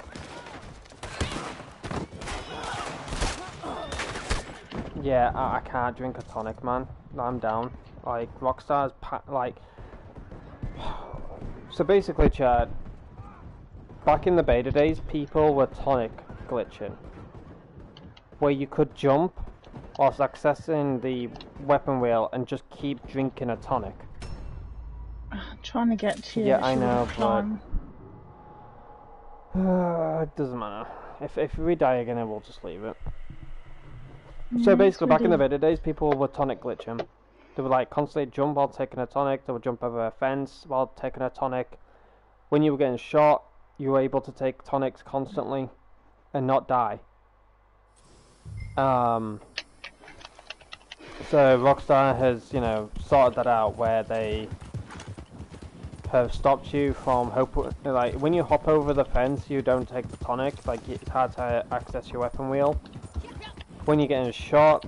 Yeah, I can't drink a tonic, man. I'm down. Like, Rockstar's like... So basically, chat, back in the beta days, people were tonic glitching. Where you could jump whilst accessing the weapon wheel and just keep drinking a tonic. I'm trying to get to you. Yeah, I know, but... it doesn't matter. If we die again, then we'll just leave it. So basically, back in the beta days, people were tonic glitching. They would like constantly jump while taking a tonic. They would jump over a fence while taking a tonic. When you were getting shot, you were able to take tonics constantly and not die. So Rockstar has, you know, sorted that out where they have stopped you from like when you hop over the fence, you don't take the tonic. Like it's hard to access your weapon wheel. When you're getting shot,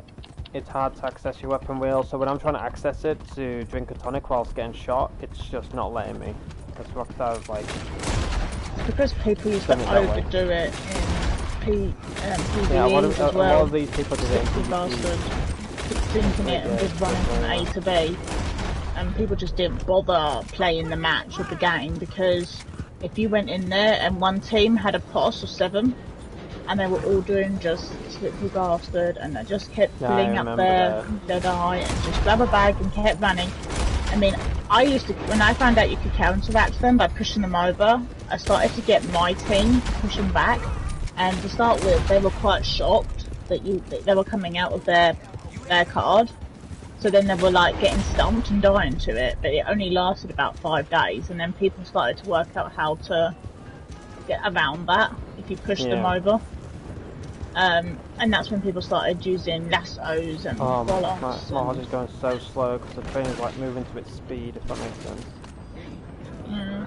it's hard to access your weapon wheel, so when I'm trying to access it to drink a tonic whilst getting shot, it's just not letting me. Because Rockstar's like... Because people used to overdo it in PvE yeah, as well. A lot of these people did it in PvP. Drinking it and just running from A to B. And people just didn't bother playing the match of the game, because if you went in there and one team had a posse of 7, and they were all doing just slippery bastard, and they just kept filling up their Deadeye and just grab a bag and kept running. I mean, I used to, when I found out you could counteract them by pushing them over, I started to get my team to push them back, and to start with, they were quite shocked that they were coming out of their card. So then they were like getting stumped and dying to it, but it only lasted about 5 days, and then people started to work out how to get around that if you push them over. And that's when people started using lassos and bollocks. My heart is going so slow because the train is like moving to its speed, if that makes sense. Yeah.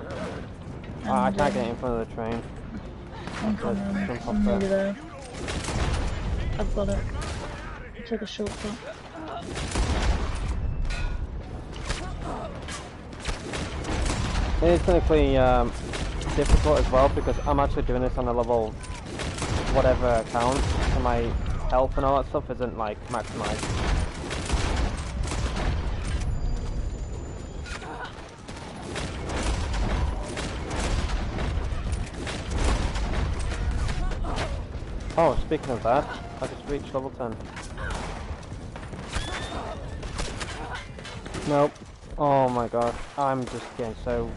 I can't get in front of the train. I'm nearly there. I've got it. Take a shortcut. It is technically difficult as well because I'm actually doing this on a level whatever account, and my health and all that stuff isn't like maximized. Oh, speaking of that, I just reached level 10. Nope. Oh my god, I'm just getting so...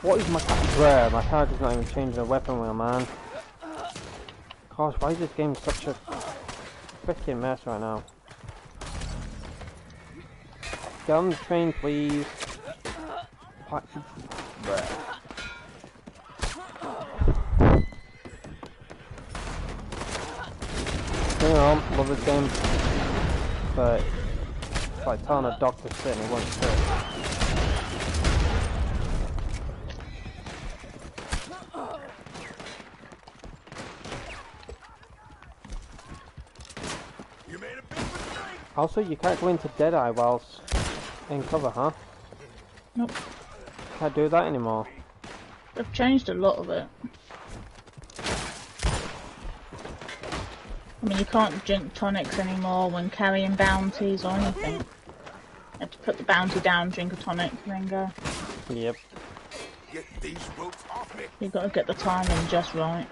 What is my character? My character's not even changing a weapon wheel, man. Gosh, why is this game such a freaking mess right now? Get on the train, please. What? You know, love this game, but it's like telling a dog to sit and he won't sit. Also, you can't go into Deadeye whilst in cover, huh? Nope. Can't do that anymore. They've changed a lot of it. I mean, you can't drink tonics anymore when carrying bounties or anything. You have to put the bounty down, drink a tonic, and then go. Yep. Get these ropes off me. You've got to get the timing just right.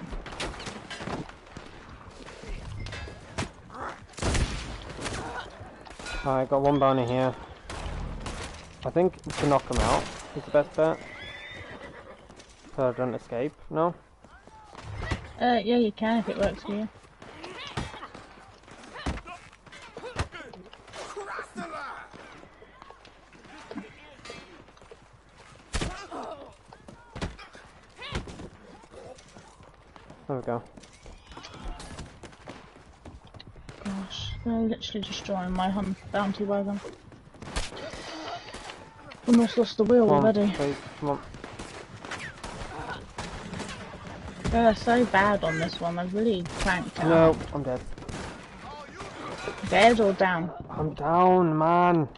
Alright, got one bounty here. I think to knock him out is the best bet. So I don't escape, no? Yeah, you can if it works for you. There we go. Gosh, they're literally destroying my bounty wagon. Almost lost the wheel already. Please, come on. They're so bad on this one, they've really cranked out. No, I'm dead. Dead or down? I'm down, man.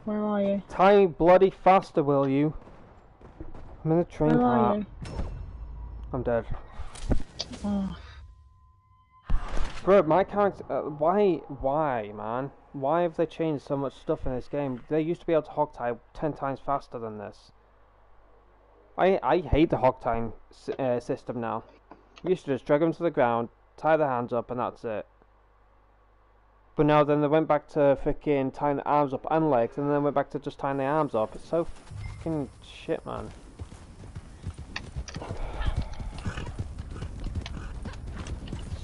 Where are you? Tie bloody faster, will you? I'm in the train Where are park. you? I'm dead. Oh. Bro, my character, why, man? Why have they changed so much stuff in this game? They used to be able to hog tie 10 times faster than this. I hate the hog time system now. You used to just drag them to the ground, tie their hands up, and that's it. But now then they went back to freaking tying the arms up and legs, and then went back to just tying the arms up. It's so fucking shit, man.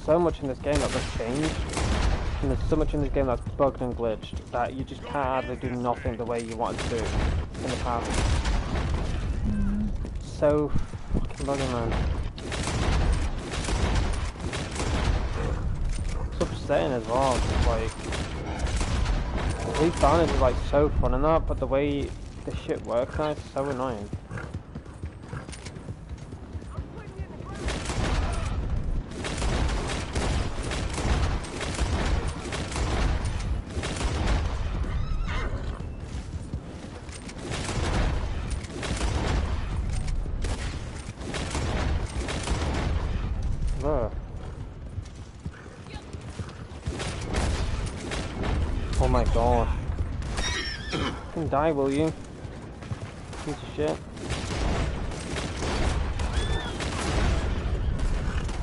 So much in this game that has changed, and there's so much in this game that's bugged and glitched that you just can't hardly do nothing the way you wanted to do in the past. So fucking bugging, man. It's upsetting as well. It's like these banners are like so fun and that, but the way this shit works now is so annoying. Oh my god. You can die, will you? Piece of shit.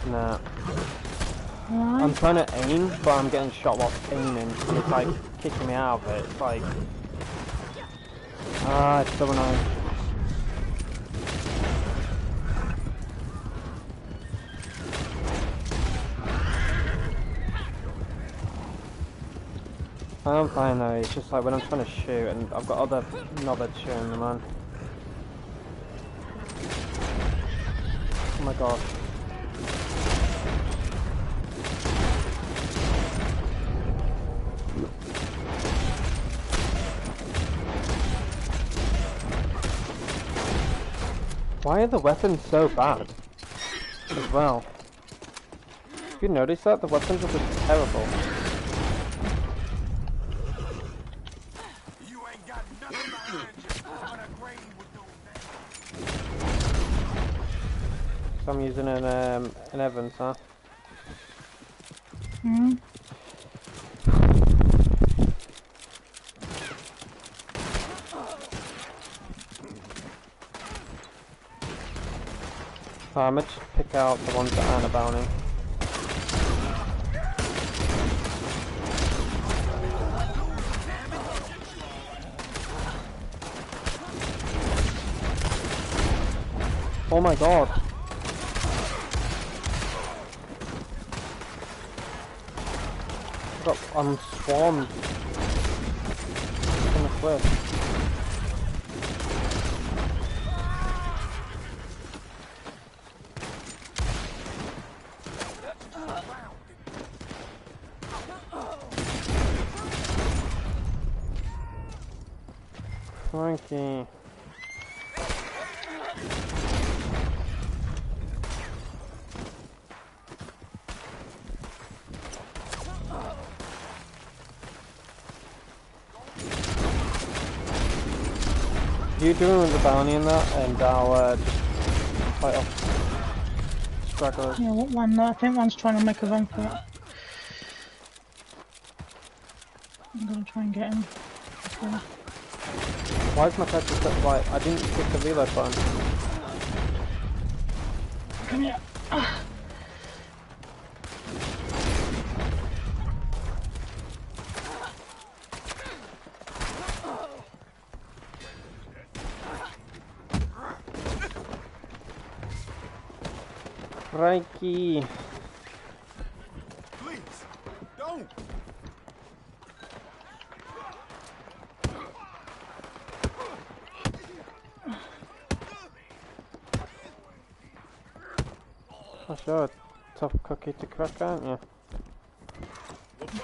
Nah. I'm trying to aim, but I'm getting shot whilst aiming. It's like kicking me out of it. It's like... Ah, it's so annoying. I'm fine though, it's just like when I'm trying to shoot and I've got other knobheads shooting them on. Oh my god. Why are the weapons so bad as well? Have you noticed that? The weapons are just terrible. So I'm using an Evans, huh? Hmm. I'm gonna just pick out the ones that aren't a bounty. Oh my god. I'm swarmed on the cliff. Frankie. You doing the bounty in that, and I'll just fight off stragglers. Yeah, what one? I think one's trying to make a run for it. I'm gonna try and get him. Yeah. Why is my Ketch just like, I didn't click the reload button. Come here. Crikey. Please, don't. Oh, sure, tough cookie to crack, aren't you?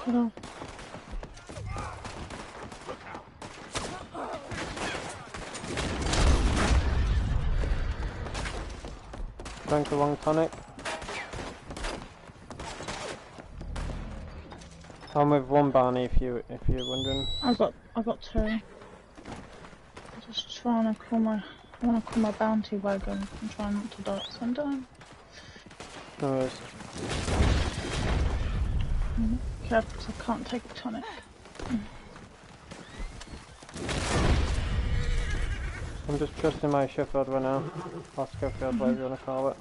Hello. Drank the wrong tonic. I'm with one bounty if you're wondering. I've got two. I'm just trying to call my bounty wagon and trying not to die at the same time. No worries. Careful, because I can't take a tonic. I'm just trusting my Sheffield right now. Or Scofield, whatever you want to call it.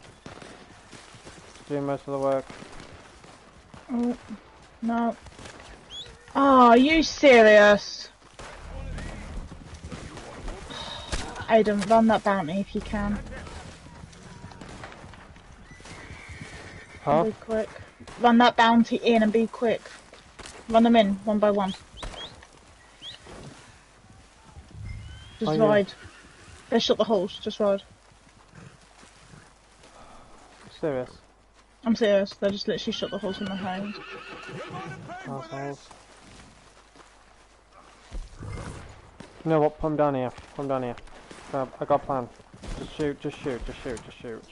Doing most of the work. Oh, no. Oh, are you serious? Aidan, run that bounty if you can. Huh? Be quick. Run that bounty in and be quick. Run them in, one by one. Just ride. They shut the holes, just ride. Serious? I'm serious, they just literally shut the holes in my hand. Assholes. You know what, put 'em down here. Put 'em down here. I got a plan. Just shoot, just shoot, just shoot, just shoot.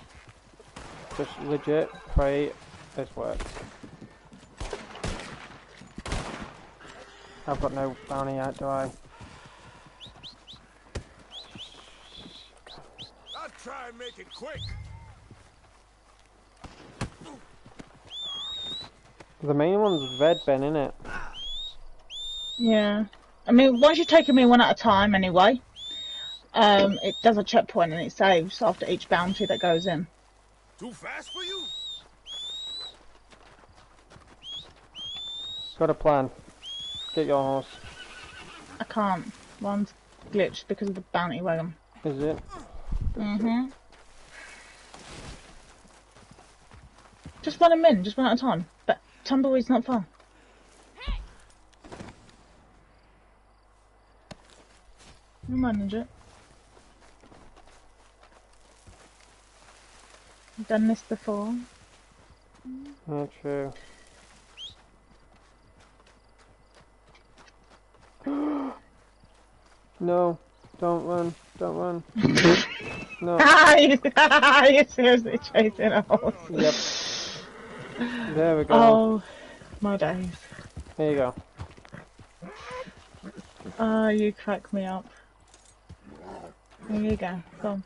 Just legit pray this works. I've got no bounty yet, do I? I'll try and make it quick. The main one's red, Ben, innit? Yeah. I mean, once you take them in one at a time anyway, it does a checkpoint and it saves after each bounty that goes in. Too fast for you? Got a plan. Get your horse. I can't. One's glitched because of the bounty wagon. Is it? Mm-hmm. Just run them in, just one at a time. But Tumbleweed's not far. You'll manage it. I've done this before. Yeah, true. No, don't run, don't run. No. You're seriously chasing a horse. Yep. There we go. Oh, my days. There you go. Oh, you crack me up. There you go. Go on.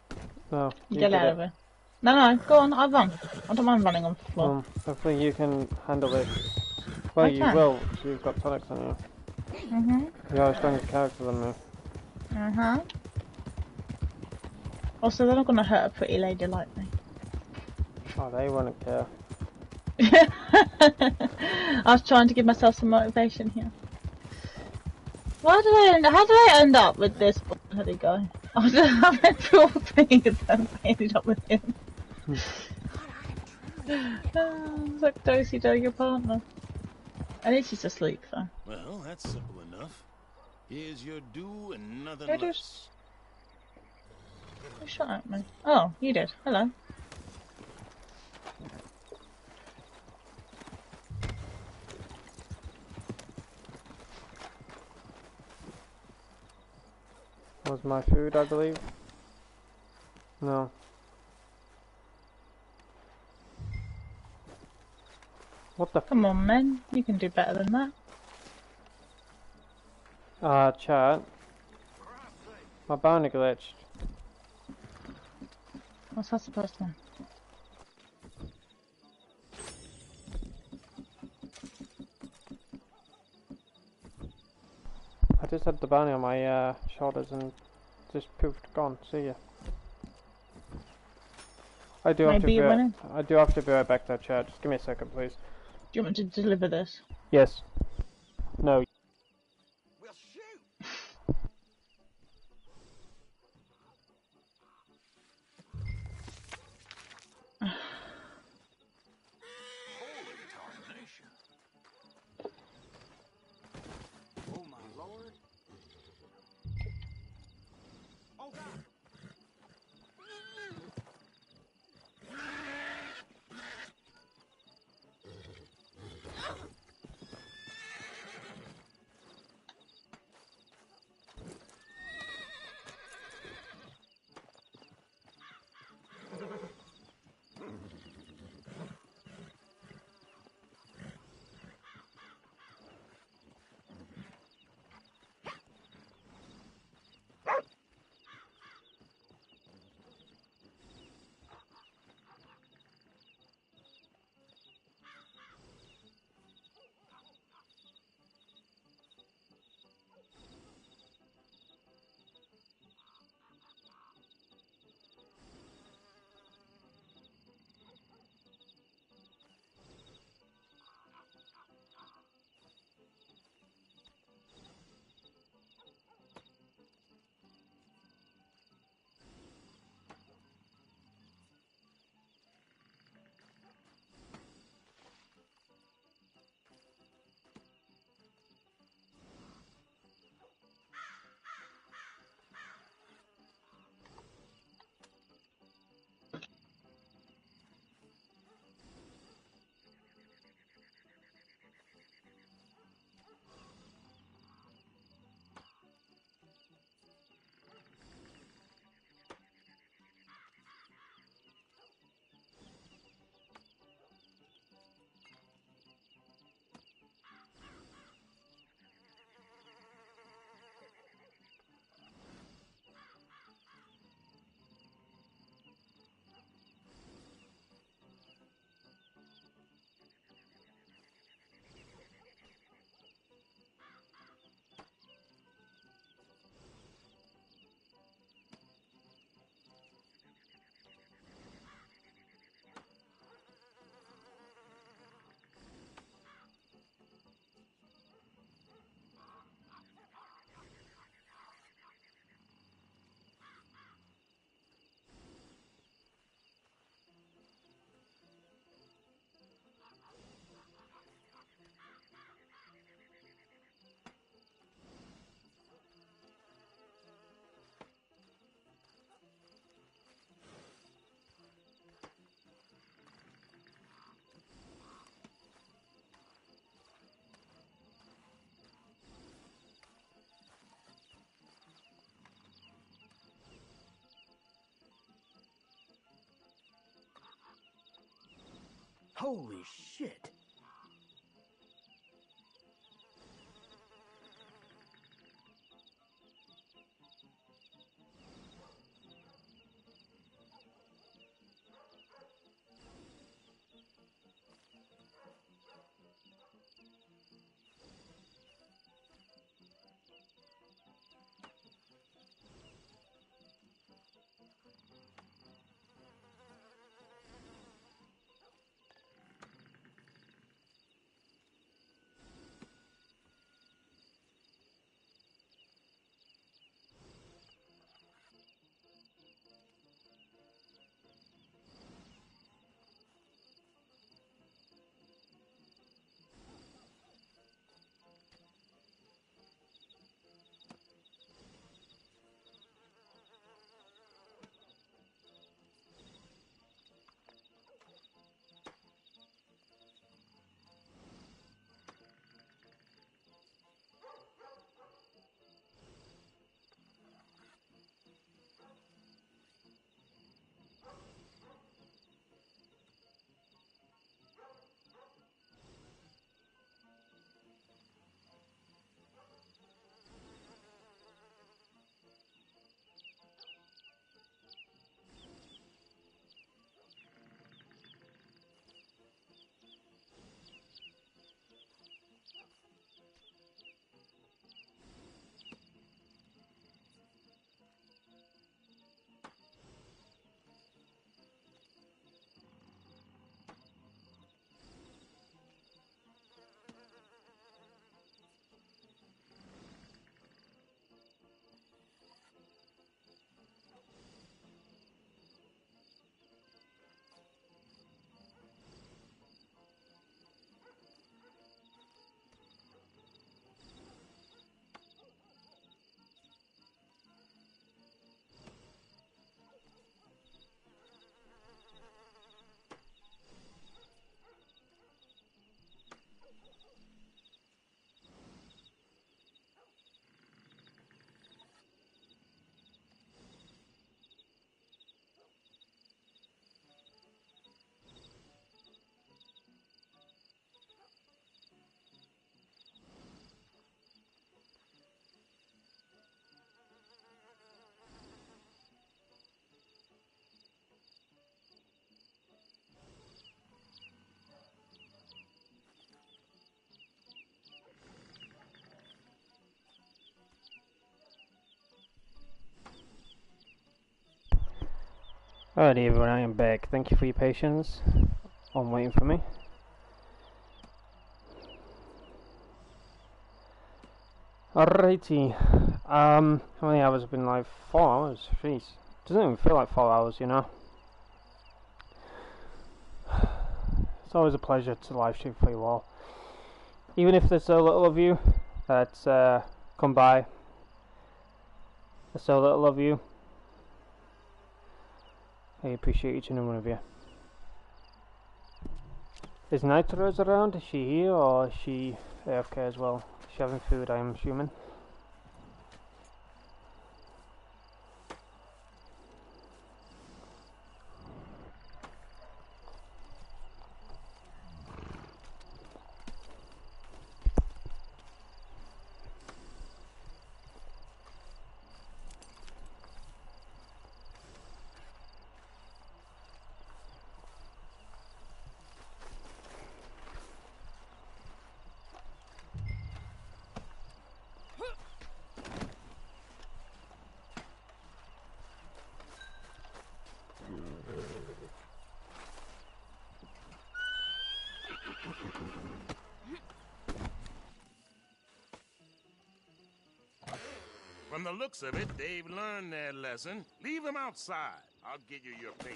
No. Get out of here. No, go on. I'll run. I don't mind running on the floor. Hopefully you can handle it. Well, I you can. will. You've got tonics on you. You're a stronger character than me. Also, they're not going to hurt a pretty lady like me. Oh, they wouldn't care. I was trying to give myself some motivation here. How did I end up with this bloody guy? I went through all things and I ended up with him. It's like Dosey Do, your partner. At least he's asleep though. Well, that's simple enough. Here's your due and nothing Who less. Who shot at me? Oh, you did. Hello. Was my food, I believe? No. What the Come on, men. You can do better than that. chat. My bounty glitched. What's that supposed to mean? I just had the bounty on my shoulders and just poofed gone. See ya. I do have to be right back though, chat. Just give me a second, please. Do you want me to deliver this? Yes. No. We'll shoot. Holy tarnation. Oh my lord. Oh god. Holy shit. Alrighty everyone, I am back. Thank you for your patience on waiting for me. Alrighty. How many hours have been live? 4 hours? Jeez. Doesn't even feel like 4 hours, you know? It's always a pleasure to live stream for you all. Even if there's so little of you that come by. There's so little of you. I appreciate each and every one of you. Is Nitro's around? Is she here or is she AFK as well? Is she having food, I'm assuming? From the looks of it, they've learned their lesson. Leave them outside. I'll get you your pay.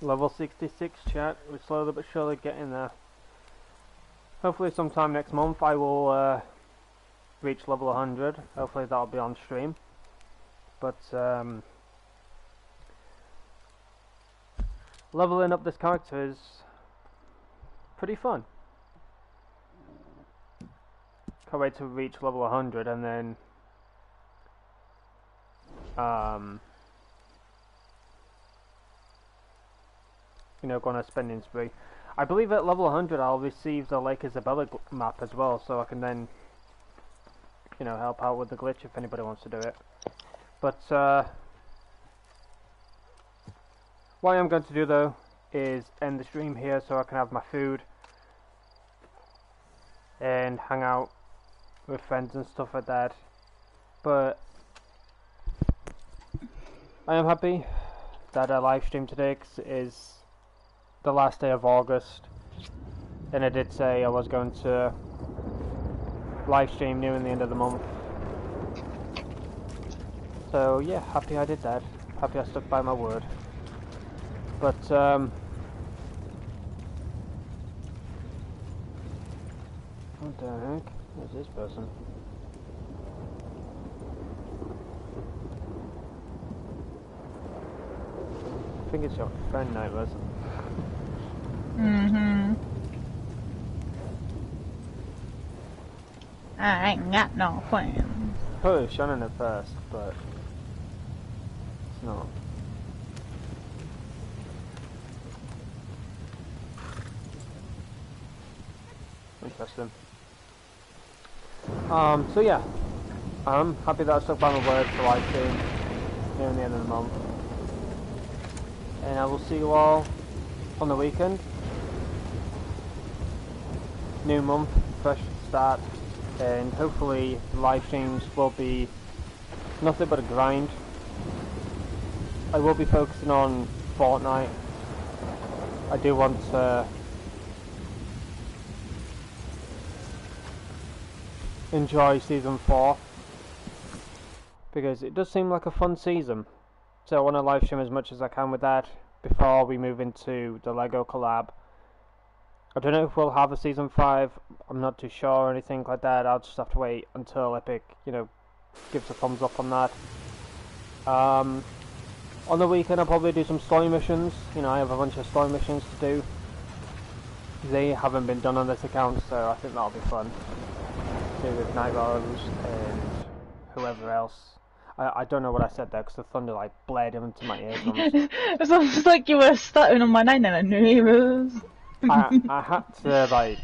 Level 66 chat, we're slowly but surely getting there. Hopefully sometime next month I will reach level 100, hopefully that'll be on stream. But leveling up this character is pretty fun. Can't wait to reach level 100 and then you know, go on a spending spree. I believe at level 100 I'll receive the Lake Isabella map as well, so I can then, you know, help out with the glitch if anybody wants to do it. But what I'm going to do though is end the stream here so I can have my food and hang out with friends and stuff like that. But I am happy that I live stream today because it is the last day of August, and I did say I was going to live stream near the end of the month. So yeah, happy I did that. Happy I stuck by my word. But what the heck? Who's this person? I think it's your friend, Nightless. I ain't got no friends. Probably was Shannon at first, but it's not. Interesting. So yeah, I'm happy that I stuck by my word for live stream near the end of the month, and I will see you all on the weekend. New month, fresh start, and hopefully the live streams will be nothing but a grind. I will be focusing on Fortnite. I do want to enjoy Season 4 because it does seem like a fun season. So I want to live stream as much as I can with that before we move into the Lego collab. I don't know if we'll have a season 5. I'm not too sure or anything like that. I'll just have to wait until Epic, gives a thumbs up on that. On the weekend I'll probably do some story missions. I have a bunch of story missions to do. They haven't been done on this account, so I think that'll be fun. Do with Night Rose and whoever else. I don't know what I said there because the thunder like blared into my eardrums. It sounds like you were stuttering on my name there, Neighbours. I had to like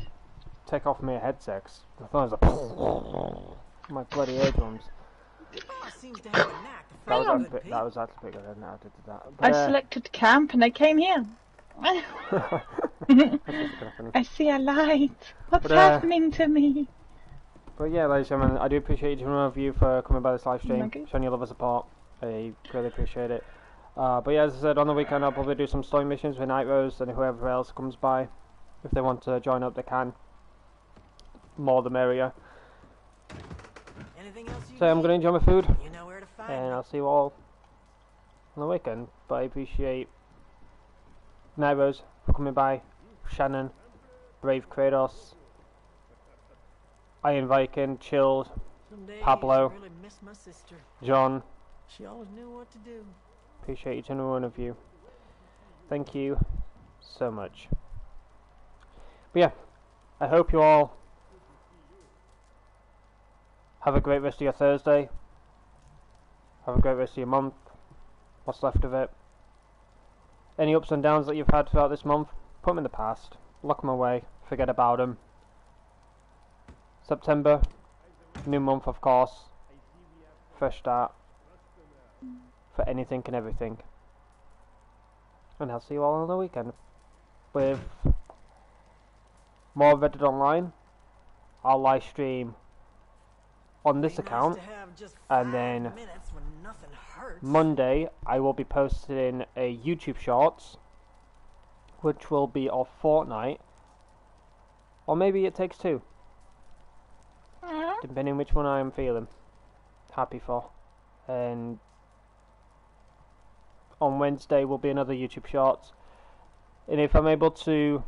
take off my headset 'cause the thunder was like my bloody eardrums. That was actually bigger than I did that. But, I selected camp and I came here. I see a light. What's happening to me? But yeah, ladies and gentlemen, I do appreciate each and one of you for coming by this live stream, showing your love and support. I really appreciate it. But yeah, as I said, on the weekend I'll probably do some story missions with Night Rose and whoever else comes by. If they want to join up, they can. More the merrier. So I'm going to enjoy my food, and I'll see you all on the weekend. But I appreciate Night Rose for coming by, Shannon, Brave Kratos, Iron Viking, Chilled, Pablo, really miss my sister. John. She always knew what to do. Appreciate each and every one of you. Thank you so much. But yeah, I hope you all have a great rest of your Thursday. Have a great rest of your month. What's left of it. Any ups and downs that you've had throughout this month, put them in the past. Lock them away. Forget about them. September, new month of course, fresh start for anything and everything. And I'll see you all on the weekend with more Reddit Online. I'll live stream on this account, and then Monday I will be posting a YouTube Shorts, which will be of Fortnite, or maybe It Takes Two. Depending which one I am feeling happy for. And on Wednesday will be another YouTube Shorts. And if I'm able to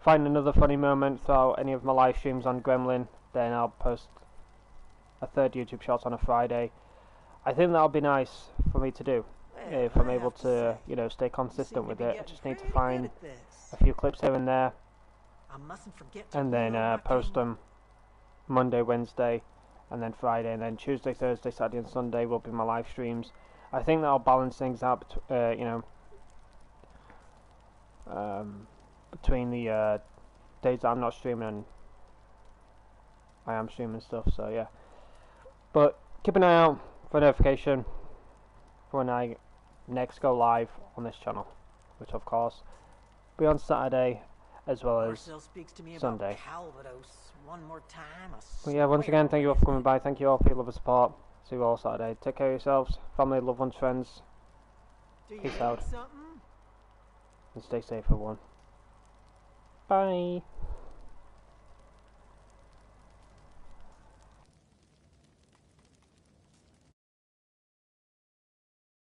find another funny moment throughout any of my live streams on Gremlin, then I'll post a third YouTube Shorts on a Friday. I think that'll be nice for me to do. If I'm able to, stay consistent with it. I just need to find a few clips here and there, and then post them Monday, Wednesday, and then Friday, and then Tuesday, Thursday, Saturday and Sunday will be my live streams. I think that'll balance things out, between the days that I'm not streaming and I am streaming stuff, so yeah. But keep an eye out for a notification for when I next go live on this channel, which of course will be on Saturday as well as Sunday. Well, yeah, once again, thank you all for coming by. Thank you all for your love and support. See you all Saturday. Take care of yourselves, family, loved ones, friends. Peace out. And stay safe, everyone. Bye.